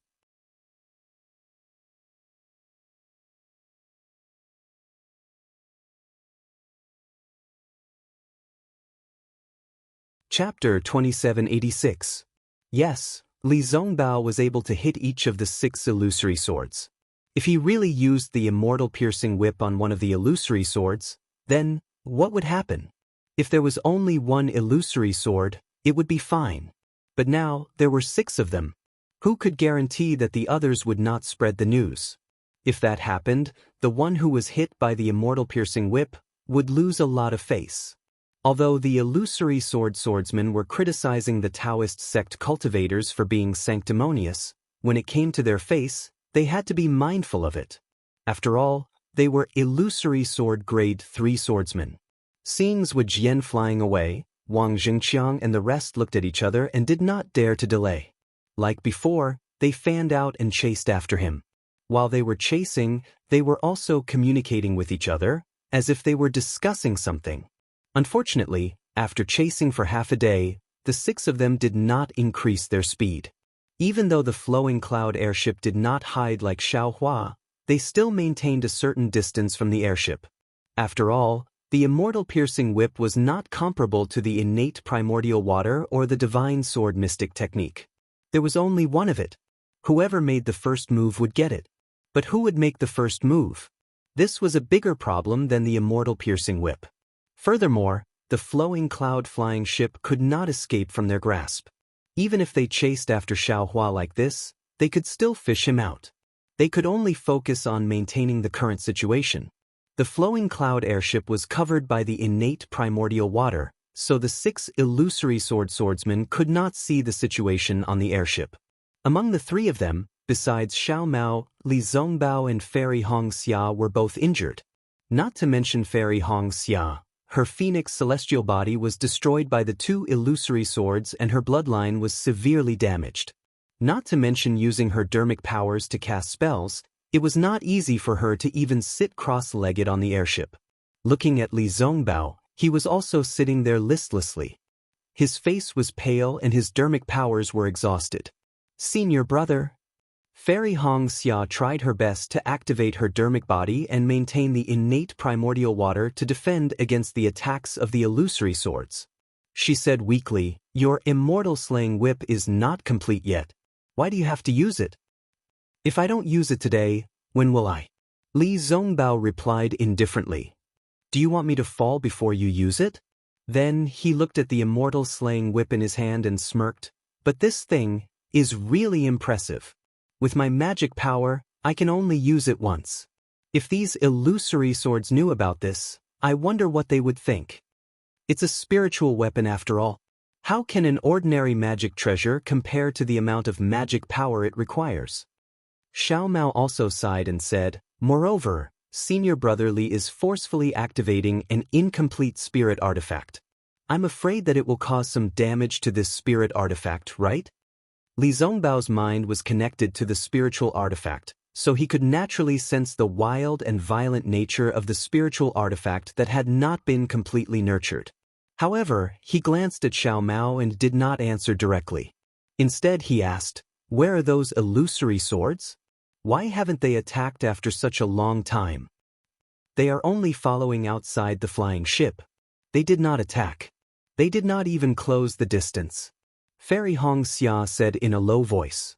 Chapter 2786. Yes, Li Zongbao was able to hit each of the 6 illusory swords. If he really used the immortal piercing whip on one of the illusory swords, then what would happen? If there was only one illusory sword, it would be fine. But now, there were 6 of them. Who could guarantee that the others would not spread the news? If that happened, the one who was hit by the immortal piercing whip would lose a lot of face. Although the illusory swordsmen were criticizing the Daoist sect cultivators for being sanctimonious, when it came to their face, they had to be mindful of it. After all, they were illusory sword grade 3 swordsmen. Seeing Zhuo Jian flying away, Wang Xingqiang and the rest looked at each other and did not dare to delay. Like before, they fanned out and chased after him. While they were chasing, they were also communicating with each other, as if they were discussing something. Unfortunately, after chasing for half a day, the 6 of them did not increase their speed. Even though the flowing cloud airship did not hide like Xiaohua, they still maintained a certain distance from the airship. After all, the immortal piercing whip was not comparable to the innate primordial water or the divine sword mystic technique. There was only one of it. Whoever made the first move would get it. But who would make the first move? This was a bigger problem than the immortal piercing whip. Furthermore, the flowing cloud flying ship could not escape from their grasp. Even if they chased after Xiaohua like this, they could still fish him out. They could only focus on maintaining the current situation. The flowing cloud airship was covered by the innate primordial water, so the 6 illusory swordsmen could not see the situation on the airship. Among the 3 of them, besides Xiao Mao, Li Zongbao and Fairy Hong Xia were both injured. Not to mention Fairy Hong Xia, her phoenix celestial body was destroyed by the 2 illusory swords and her bloodline was severely damaged. Not to mention using her dermic powers to cast spells, it was not easy for her to even sit cross-legged on the airship. Looking at Li Zongbao, he was also sitting there listlessly. His face was pale and his dermic powers were exhausted. "Senior brother." Fairy Hong Xia tried her best to activate her dermic body and maintain the innate primordial water to defend against the attacks of the illusory swords. She said weakly, "Your immortal slaying whip is not complete yet. Why do you have to use it?" "If I don't use it today, when will I?" Li Zongbao replied indifferently. "Do you want me to fall before you use it?" Then he looked at the immortal slaying whip in his hand and smirked, "But this thing is really impressive. With my magic power, I can only use it once. If these illusory swords knew about this, I wonder what they would think. It's a spiritual weapon after all. How can an ordinary magic treasure compare to the amount of magic power it requires?" Xiao Mao also sighed and said, "Moreover, Senior Brother Li is forcefully activating an incomplete spirit artifact. I'm afraid that it will cause some damage to this spirit artifact, right?" Li Zongbao's mind was connected to the spiritual artifact, so he could naturally sense the wild and violent nature of the spiritual artifact that had not been completely nurtured. However, he glanced at Xiao Mao and did not answer directly. Instead, he asked, "Where are those illusory swords? Why haven't they attacked after such a long time?" "They are only following outside the flying ship. They did not attack. They did not even close the distance," Fairy Hong Xia said in a low voice.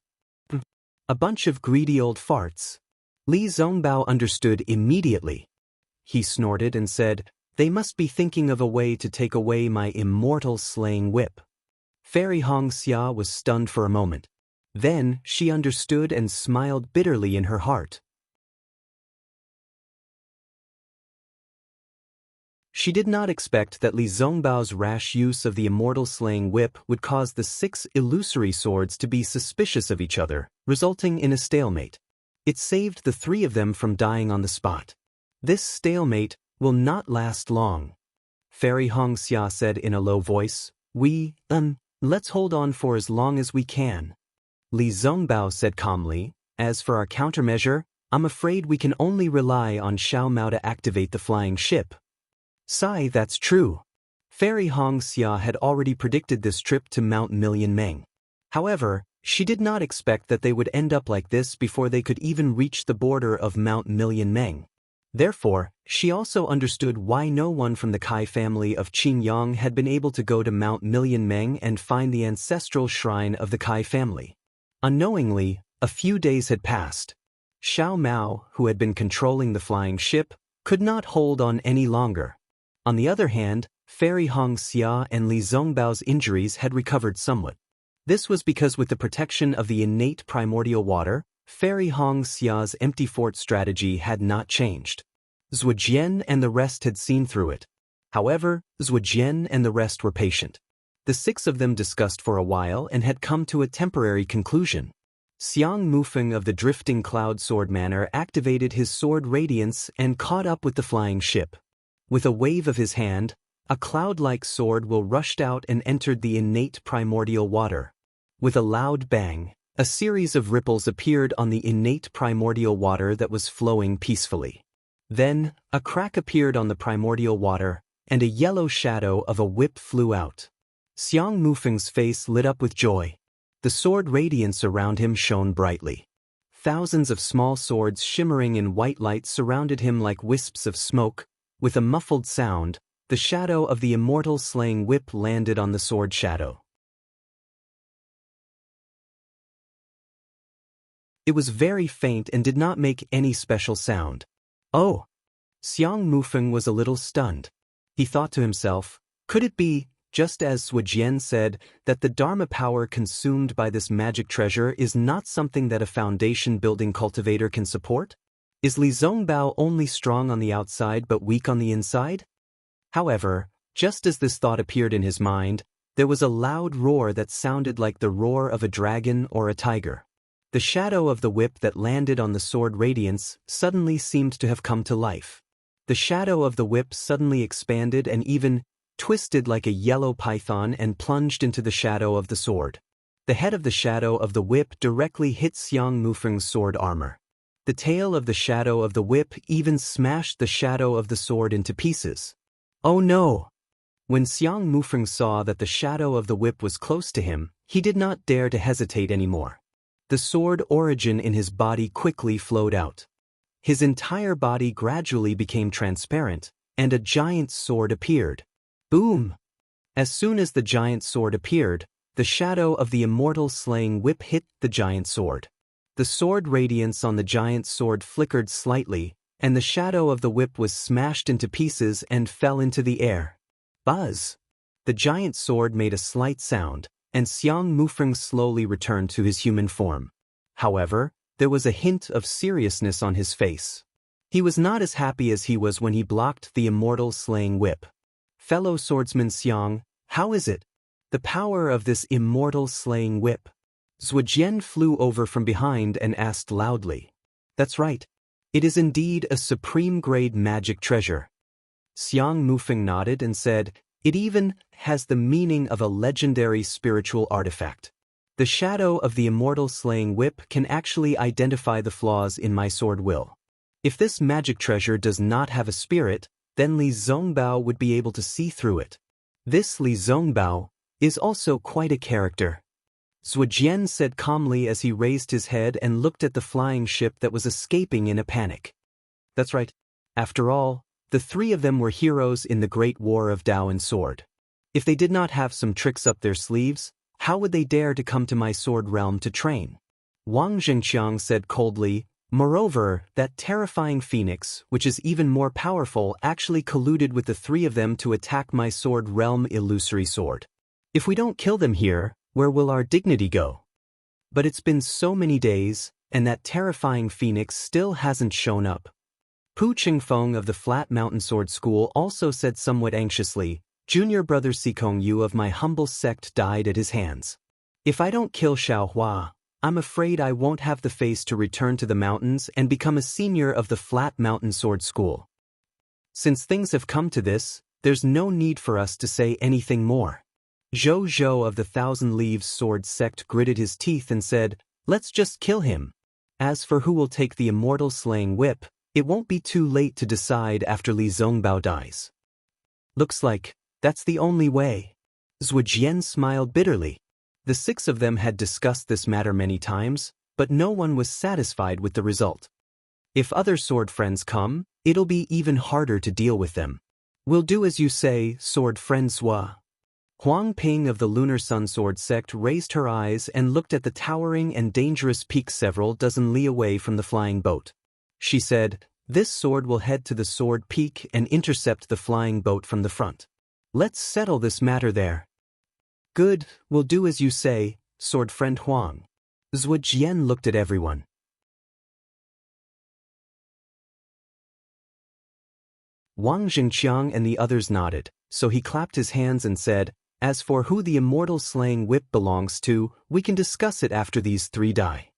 "A bunch of greedy old farts." Li Zongbao understood immediately. He snorted and said, "They must be thinking of a way to take away my immortal slaying whip." Fairy Hong Xia was stunned for a moment. Then she understood and smiled bitterly in her heart. She did not expect that Li Zongbao's rash use of the immortal slaying whip would cause the 6 illusory swords to be suspicious of each other, resulting in a stalemate. It saved the 3 of them from dying on the spot. "This stalemate will not last long," Fairy Hong Xia said in a low voice. Let's hold on for as long as we can." Li Zongbao said calmly, "As for our countermeasure, I'm afraid we can only rely on Xiao Mao to activate the flying ship." "Sigh, that's true." Fairy Hong Xia had already predicted this trip to Mount Million Meng. However, she did not expect that they would end up like this before they could even reach the border of Mount Million Meng. Therefore, she also understood why no one from the Kai family of Qin Yang had been able to go to Mount Million Meng and find the ancestral shrine of the Kai family. Unknowingly, a few days had passed. Xiao Mao, who had been controlling the flying ship, could not hold on any longer. On the other hand, Fairy Hong Xia and Li Zongbao's injuries had recovered somewhat. This was because with the protection of the innate primordial water, Fairy Hong Xia's empty fort strategy had not changed. Zhuo Jian and the rest had seen through it. However, Zhuo Jian and the rest were patient. The 6 of them discussed for a while and had come to a temporary conclusion. Xiang Mufeng of the Drifting Cloud Sword Manor activated his sword radiance and caught up with the flying ship. With a wave of his hand, a cloud-like sword will rushed out and entered the innate primordial water. With a loud bang, a series of ripples appeared on the innate primordial water that was flowing peacefully. Then, a crack appeared on the primordial water, and a yellow shadow of a whip flew out. Xiang Mufeng's face lit up with joy. The sword radiance around him shone brightly. Thousands of small swords shimmering in white light surrounded him like wisps of smoke. With a muffled sound, the shadow of the immortal slaying whip landed on the sword shadow. It was very faint and did not make any special sound. Oh! Xiang Mufeng was a little stunned. He thought to himself, could it be, just as Suojian said, that the Dharma power consumed by this magic treasure is not something that a foundation-building cultivator can support? Is Li Zongbao only strong on the outside but weak on the inside? However, just as this thought appeared in his mind, there was a loud roar that sounded like the roar of a dragon or a tiger. The shadow of the whip that landed on the sword radiance suddenly seemed to have come to life. The shadow of the whip suddenly expanded and even twisted like a yellow python and plunged into the shadow of the sword. The head of the shadow of the whip directly hit Xiang Mufeng's sword armor. The tail of the shadow of the whip even smashed the shadow of the sword into pieces. Oh no! When Xiang Mufeng saw that the shadow of the whip was close to him, he did not dare to hesitate anymore. The sword origin in his body quickly flowed out. His entire body gradually became transparent, and a giant sword appeared. Boom! As soon as the giant sword appeared, the shadow of the immortal slaying whip hit the giant sword. The sword radiance on the giant sword flickered slightly, and the shadow of the whip was smashed into pieces and fell into the air. Buzz! The giant sword made a slight sound, and Xiang Mufeng slowly returned to his human form. However, there was a hint of seriousness on his face. He was not as happy as he was when he blocked the immortal slaying whip. Fellow swordsman Xiang, how is it? The power of this immortal slaying whip. Suojian flew over from behind and asked loudly. That's right. It is indeed a supreme-grade magic treasure. Xiang Mufeng nodded and said, it even has the meaning of a legendary spiritual artifact. The shadow of the immortal slaying whip can actually identify the flaws in my sword will. If this magic treasure does not have a spirit, then Li Zongbao would be able to see through it. This Li Zongbao is also quite a character. Suojian said calmly as he raised his head and looked at the flying ship that was escaping in a panic. That's right. After all, the three of them were heroes in the Great War of Dao and Sword. If they did not have some tricks up their sleeves, how would they dare to come to my sword realm to train? Wang Zhengqiang said coldly, moreover, that terrifying phoenix, which is even more powerful, actually colluded with the three of them to attack my sword realm illusory sword. If we don't kill them here, where will our dignity go? But it's been so many days, and that terrifying phoenix still hasn't shown up. Pu Qingfeng of the Flat Mountain Sword School also said somewhat anxiously, junior brother Sikong Yu of my humble sect died at his hands. If I don't kill Xiaohua, I'm afraid I won't have the face to return to the mountains and become a senior of the Flat Mountain Sword School. Since things have come to this, there's no need for us to say anything more. Zhou Zhou of the Thousand Leaves Sword Sect gritted his teeth and said, let's just kill him. As for who will take the immortal slaying whip, it won't be too late to decide after Li Zongbao dies. Looks like that's the only way. Suojian smiled bitterly. The six of them had discussed this matter many times, but no one was satisfied with the result. If other sword friends come, it'll be even harder to deal with them. We'll do as you say, sword friend Sua. Huang Ping of the Lunar Sun Sword Sect raised her eyes and looked at the towering and dangerous peak several dozen li away from the flying boat. She said, this sword will head to the sword peak and intercept the flying boat from the front. Let's settle this matter there. Good, we'll do as you say, sword friend Huang. Suojian looked at everyone. Wang Zhengqiang and the others nodded, so he clapped his hands and said, as for who the immortal slaying whip belongs to, we can discuss it after these three die.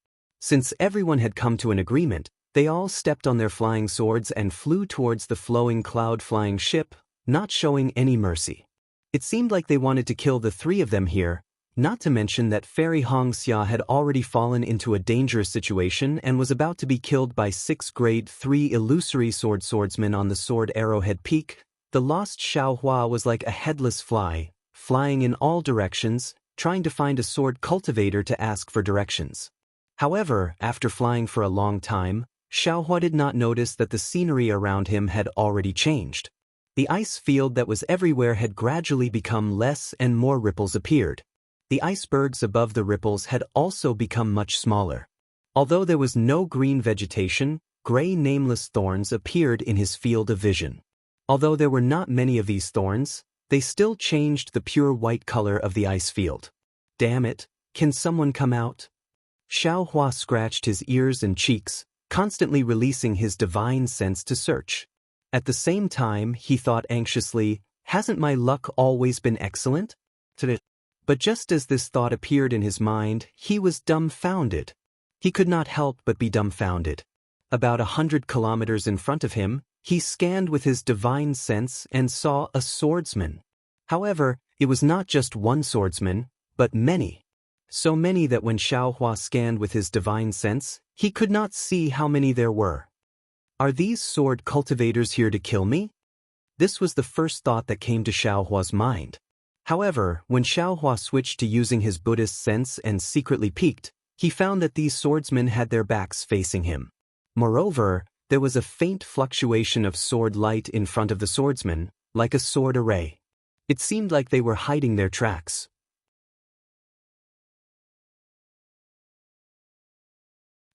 Since everyone had come to an agreement, they all stepped on their flying swords and flew towards the flowing cloud-flying ship, not showing any mercy. It seemed like they wanted to kill the three of them here, not to mention that Fairy Xianxia had already fallen into a dangerous situation and was about to be killed by 6th grade 3 illusory swordsmen on the sword arrowhead peak. The lost Xiaohua was like a headless fly, flying in all directions, trying to find a sword cultivator to ask for directions. However, after flying for a long time, Xiaohua did not notice that the scenery around him had already changed. The ice field that was everywhere had gradually become less and more ripples appeared. The icebergs above the ripples had also become much smaller. Although there was no green vegetation, gray nameless thorns appeared in his field of vision. Although there were not many of these thorns, they still changed the pure white color of the ice field. Damn it, can someone come out? Xiaohua scratched his ears and cheeks, constantly releasing his divine sense to search. At the same time, he thought anxiously, hasn't my luck always been excellent? But just as this thought appeared in his mind, he was dumbfounded. He could not help but be dumbfounded. About 100 kilometers in front of him, he scanned with his divine sense and saw a swordsman. However, it was not just one swordsman, but many. So many that when Xiaohua scanned with his divine sense, he could not see how many there were. Are these sword cultivators here to kill me? This was the first thought that came to Xiaohua's mind. However, when Xiaohua switched to using his Buddhist sense and secretly peeked, he found that these swordsmen had their backs facing him. Moreover, there was a faint fluctuation of sword light in front of the swordsmen, like a sword array. It seemed like they were hiding their tracks.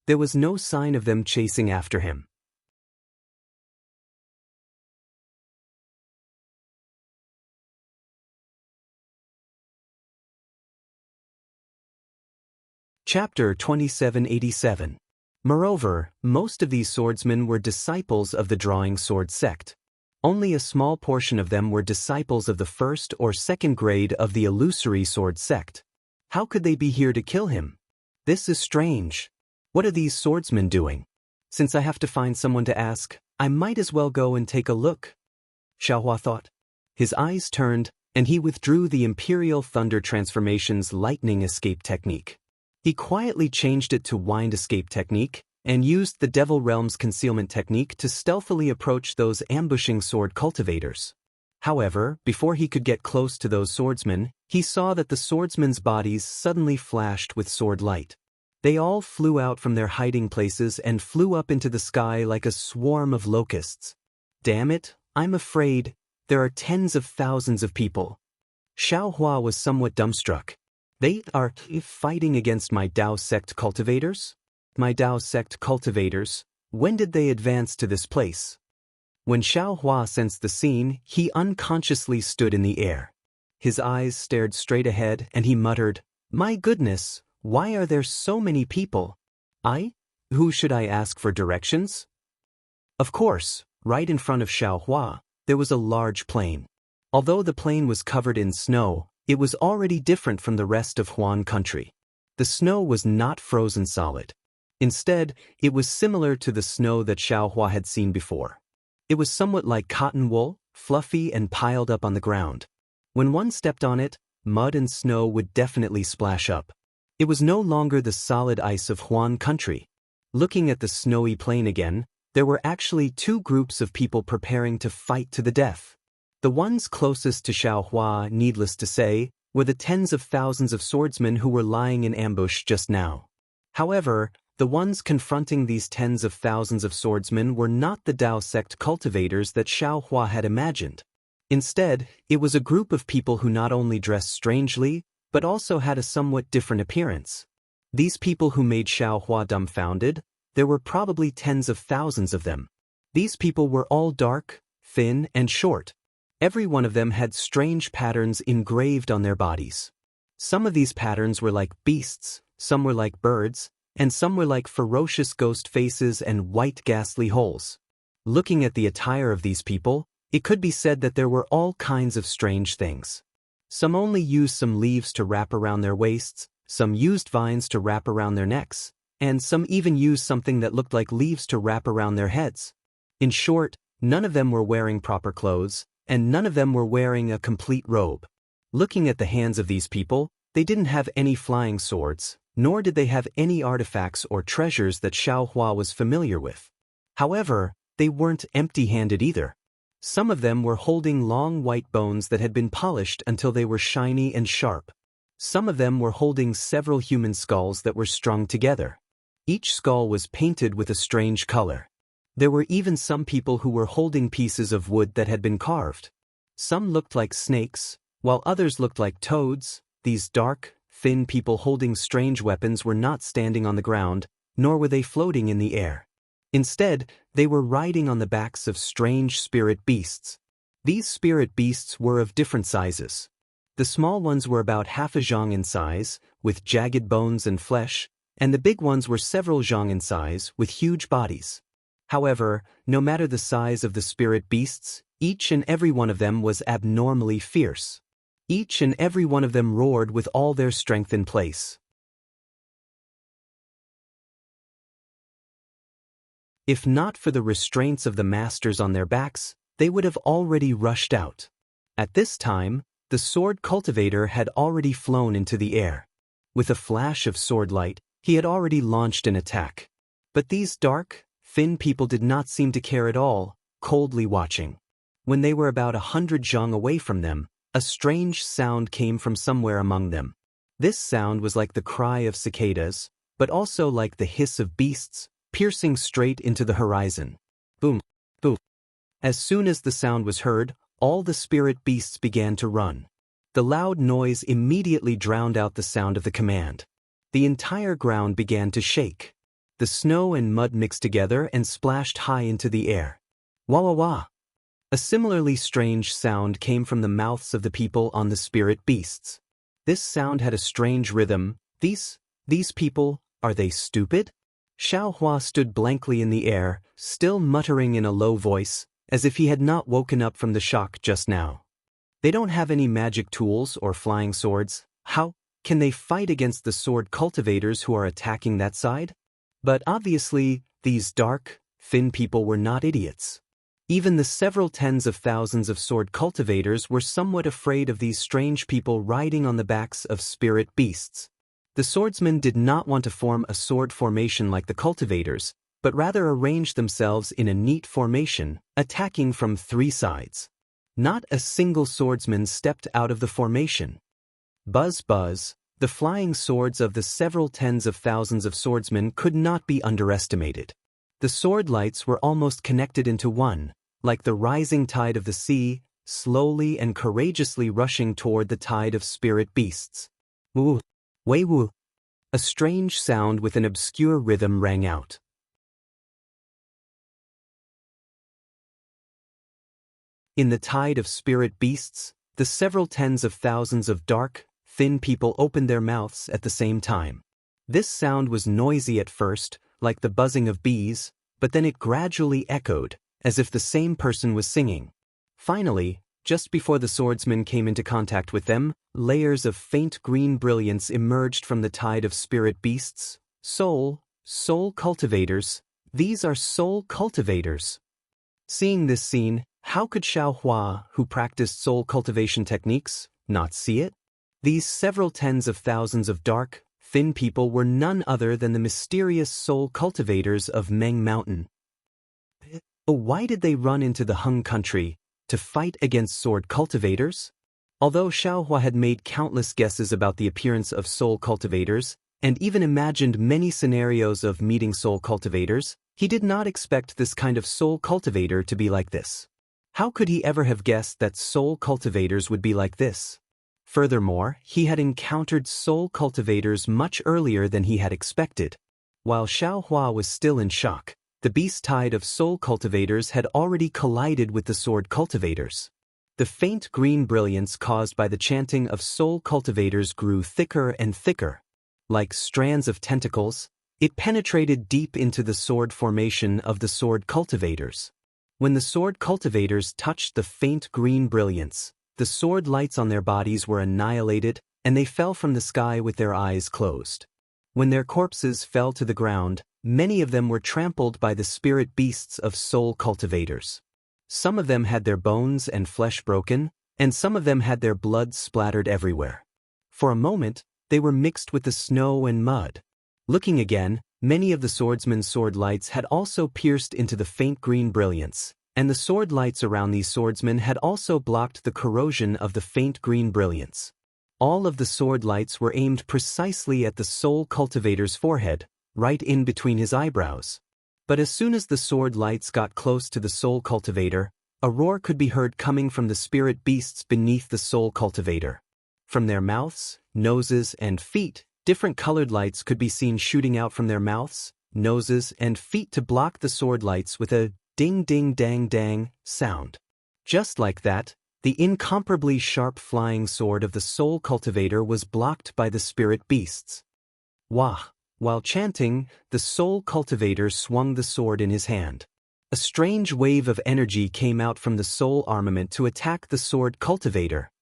There was no sign of them chasing after him. Chapter 2787. Moreover, most of these swordsmen were disciples of the drawing sword sect. Only a small portion of them were disciples of the 1st or 2nd grade of the illusory sword sect. How could they be here to kill him? This is strange. What are these swordsmen doing? Since I have to find someone to ask, I might as well go and take a look. Xiaohua thought. His eyes turned, and he withdrew the Imperial Thunder Transformation's lightning escape technique. He quietly changed it to wind escape technique, and used the Devil Realm's concealment technique to stealthily approach those ambushing sword cultivators. However, before he could get close to those swordsmen, he saw that the swordsmen's bodies suddenly flashed with sword light. They all flew out from their hiding places and flew up into the sky like a swarm of locusts. Damn it, I'm afraid there are tens of thousands of people. Xiaohua was somewhat dumbstruck. They are fighting against my Dao sect cultivators? My Dao sect cultivators, when did they advance to this place? When Xiaohua sensed the scene, he unconsciously stood in the air. His eyes stared straight ahead and he muttered, "My goodness, why are there so many people? Who should I ask for directions?" Of course, right in front of Xiaohua, there was a large plain. Although the plain was covered in snow, it was already different from the rest of Huan country. The snow was not frozen solid. Instead, it was similar to the snow that Xiaohua had seen before. It was somewhat like cotton wool, fluffy and piled up on the ground. When one stepped on it, mud and snow would definitely splash up. It was no longer the solid ice of Huan country. Looking at the snowy plain again, there were actually two groups of people preparing to fight to the death. The ones closest to Xiaohua, needless to say, were the tens of thousands of swordsmen who were lying in ambush just now. However, the ones confronting these tens of thousands of swordsmen were not the Dao sect cultivators that Xiaohua had imagined. Instead, it was a group of people who not only dressed strangely, but also had a somewhat different appearance. These people who made Xiaohua dumbfounded, there were probably tens of thousands of them. These people were all dark, thin, and short. Every one of them had strange patterns engraved on their bodies. Some of these patterns were like beasts, some were like birds, and some were like ferocious ghost faces and white ghastly holes. Looking at the attire of these people, it could be said that there were all kinds of strange things. Some only used some leaves to wrap around their waists, some used vines to wrap around their necks, and some even used something that looked like leaves to wrap around their heads. In short, none of them were wearing proper clothes, and none of them were wearing a complete robe. Looking at the hands of these people, they didn't have any flying swords, nor did they have any artifacts or treasures that Xiaohua was familiar with. However, they weren't empty-handed either. Some of them were holding long white bones that had been polished until they were shiny and sharp. Some of them were holding several human skulls that were strung together. Each skull was painted with a strange color. There were even some people who were holding pieces of wood that had been carved. Some looked like snakes, while others looked like toads. These dark, thin people holding strange weapons were not standing on the ground, nor were they floating in the air. Instead, they were riding on the backs of strange spirit beasts. These spirit beasts were of different sizes. The small ones were about half a zhang in size, with jagged bones and flesh, and the big ones were several zhang in size, with huge bodies. However, no matter the size of the spirit beasts, each and every one of them was abnormally fierce. Each and every one of them roared with all their strength in place. If not for the restraints of the masters on their backs, they would have already rushed out. At this time, the sword cultivator had already flown into the air. With a flash of sword light, he had already launched an attack. But these dark, thin people did not seem to care at all, coldly watching. When they were about 100 zhang away from them, a strange sound came from somewhere among them. This sound was like the cry of cicadas, but also like the hiss of beasts, piercing straight into the horizon. Boom, boom. As soon as the sound was heard, all the spirit beasts began to run. The loud noise immediately drowned out the sound of the command. The entire ground began to shake. The snow and mud mixed together and splashed high into the air. Wah wah wah. A similarly strange sound came from the mouths of the people on the spirit beasts. This sound had a strange rhythm. These people, are they stupid? Xiaohua stood blankly in the air, still muttering in a low voice, as if he had not woken up from the shock just now. They don't have any magic tools or flying swords. How can they fight against the sword cultivators who are attacking that side? But obviously, these dark, thin people were not idiots. Even the several tens of thousands of sword cultivators were somewhat afraid of these strange people riding on the backs of spirit beasts. The swordsmen did not want to form a sword formation like the cultivators, but rather arrange themselves in a neat formation, attacking from three sides. Not a single swordsman stepped out of the formation. Buzz buzz, the flying swords of the several tens of thousands of swordsmen could not be underestimated. The sword lights were almost connected into one, like the rising tide of the sea, slowly and courageously rushing toward the tide of spirit beasts. Woo, wei woo. A strange sound with an obscure rhythm rang out. In the tide of spirit beasts, the several tens of thousands of dark, thin people opened their mouths at the same time. This sound was noisy at first, like the buzzing of bees, but then it gradually echoed, as if the same person was singing. Finally, just before the swordsmen came into contact with them, layers of faint green brilliance emerged from the tide of spirit beasts. Soul cultivators. These are soul cultivators. Seeing this scene, how could Xiaohua, who practiced soul cultivation techniques, not see it? These several tens of thousands of dark, thin people were none other than the mysterious soul cultivators of Meng Mountain. Why did they run into the Hung country, to fight against sword cultivators? Although Xiaohua had made countless guesses about the appearance of soul cultivators, and even imagined many scenarios of meeting soul cultivators, he did not expect this kind of soul cultivator to be like this. How could he ever have guessed that soul cultivators would be like this? Furthermore, he had encountered soul cultivators much earlier than he had expected. While Xiaohua was still in shock, the beast tide of soul cultivators had already collided with the sword cultivators. The faint green brilliance caused by the chanting of soul cultivators grew thicker and thicker. Like strands of tentacles, it penetrated deep into the sword formation of the sword cultivators. When the sword cultivators touched the faint green brilliance, the sword lights on their bodies were annihilated, and they fell from the sky with their eyes closed. When their corpses fell to the ground, many of them were trampled by the spirit beasts of soul cultivators. Some of them had their bones and flesh broken, and some of them had their blood splattered everywhere. For a moment, they were mixed with the snow and mud. Looking again, many of the swordsmen's sword lights had also pierced into the faint green brilliance, and the sword lights around these swordsmen had also blocked the corrosion of the faint green brilliance. All of the sword lights were aimed precisely at the soul cultivator's forehead, right in between his eyebrows. But as soon as the sword lights got close to the soul cultivator, a roar could be heard coming from the spirit beasts beneath the soul cultivator. From their mouths, noses, and feet, different colored lights could be seen shooting out from their mouths, noses, and feet to block the sword lights with a ding-ding-dang-dang sound. Just like that, the incomparably sharp flying sword of the soul cultivator was blocked by the spirit beasts. Wah! While chanting, the soul cultivator swung the sword in his hand. A strange wave of energy came out from the soul armament to attack the sword cultivator.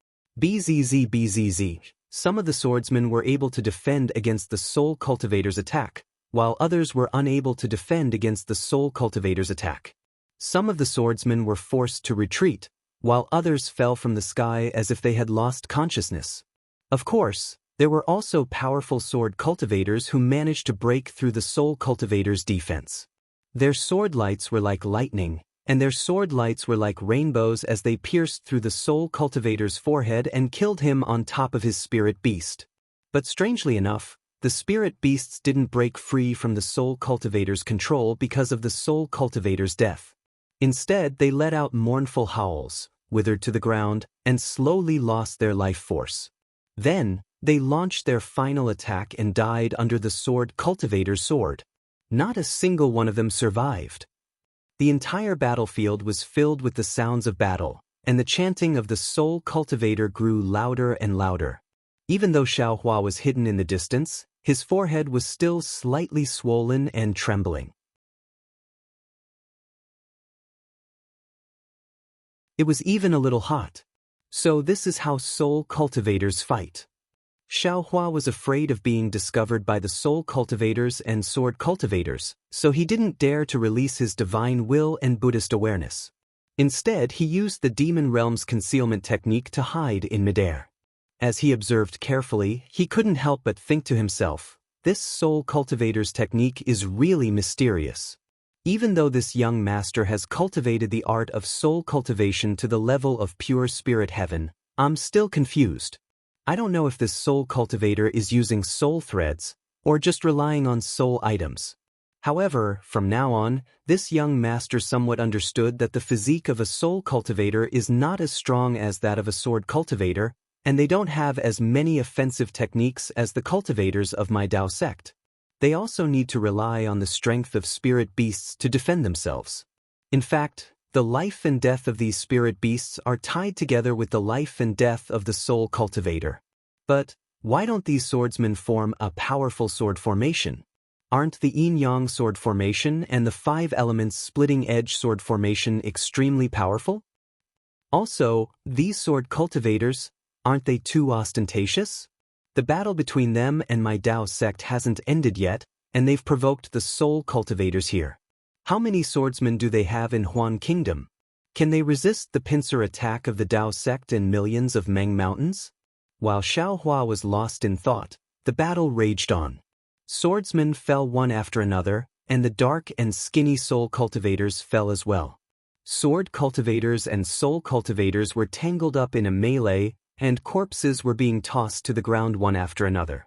Bzz. Some of the swordsmen were able to defend against the soul cultivator's attack, while others were unable to defend against the soul cultivator's attack. Some of the swordsmen were forced to retreat, while others fell from the sky as if they had lost consciousness. Of course, there were also powerful sword cultivators who managed to break through the soul cultivator's defense. Their sword lights were like lightning, and their sword lights were like rainbows as they pierced through the soul cultivator's forehead and killed him on top of his spirit beast. But strangely enough, the spirit beasts didn't break free from the soul cultivator's control because of the soul cultivator's death. Instead, they let out mournful howls, withered to the ground, and slowly lost their life force. Then, they launched their final attack and died under the sword cultivator's sword. Not a single one of them survived. The entire battlefield was filled with the sounds of battle, and the chanting of the soul cultivator grew louder and louder. Even though Xiaohua was hidden in the distance, his forehead was still slightly swollen and trembling. It was even a little hot. So this is how soul cultivators fight. Xiaohua was afraid of being discovered by the soul cultivators and sword cultivators, so he didn't dare to release his divine will and Buddhist awareness. Instead, he used the demon realm's concealment technique to hide in midair. As he observed carefully, he couldn't help but think to himself, this soul cultivator's technique is really mysterious. Even though this young master has cultivated the art of soul cultivation to the level of pure spirit heaven, I'm still confused. I don't know if this soul cultivator is using soul threads, or just relying on soul items. However, from now on, this young master somewhat understood that the physique of a soul cultivator is not as strong as that of a sword cultivator, and they don't have as many offensive techniques as the cultivators of my Dao sect. They also need to rely on the strength of spirit beasts to defend themselves. In fact, the life and death of these spirit beasts are tied together with the life and death of the soul cultivator. But why don't these swordsmen form a powerful sword formation? Aren't the yin-yang sword formation and the 5 elements splitting edge sword formation extremely powerful? Also, these sword cultivators, aren't they too ostentatious? The battle between them and my Dao sect hasn't ended yet, and they've provoked the soul cultivators here. How many swordsmen do they have in Huan Kingdom? Can they resist the pincer attack of the Dao sect and millions of Meng Mountains? While Xiaohua was lost in thought, the battle raged on. Swordsmen fell one after another, and the dark and skinny soul cultivators fell as well. Sword cultivators and soul cultivators were tangled up in a melee, and corpses were being tossed to the ground one after another.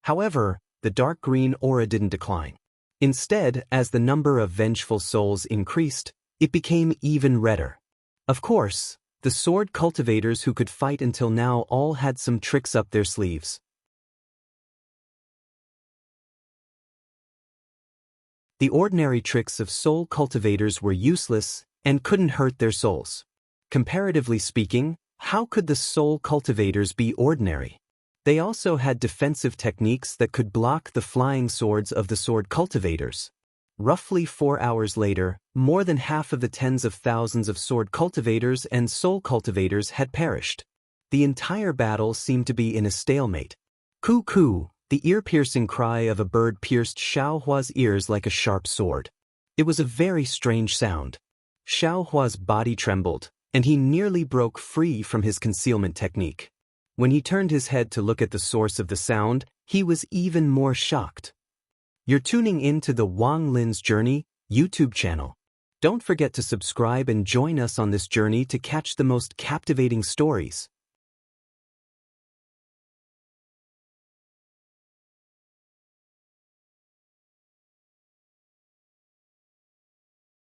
However, the dark green aura didn't decline. Instead, as the number of vengeful souls increased, it became even redder. Of course, the sword cultivators who could fight until now all had some tricks up their sleeves. The ordinary tricks of soul cultivators were useless and couldn't hurt their souls. Comparatively speaking, how could the soul cultivators be ordinary? They also had defensive techniques that could block the flying swords of the sword cultivators. Roughly 4 hours later, more than half of the tens of thousands of sword cultivators and soul cultivators had perished. The entire battle seemed to be in a stalemate. Cuckoo, The ear-piercing cry of a bird pierced Xiaohua's ears like a sharp sword. It was a very strange sound. Xiaohua's body trembled, and he nearly broke free from his concealment technique. When he turned his head to look at the source of the sound, he was even more shocked. You're tuning in to the Wang Lin's Journey YouTube channel. Don't forget to subscribe and join us on this journey to catch the most captivating stories.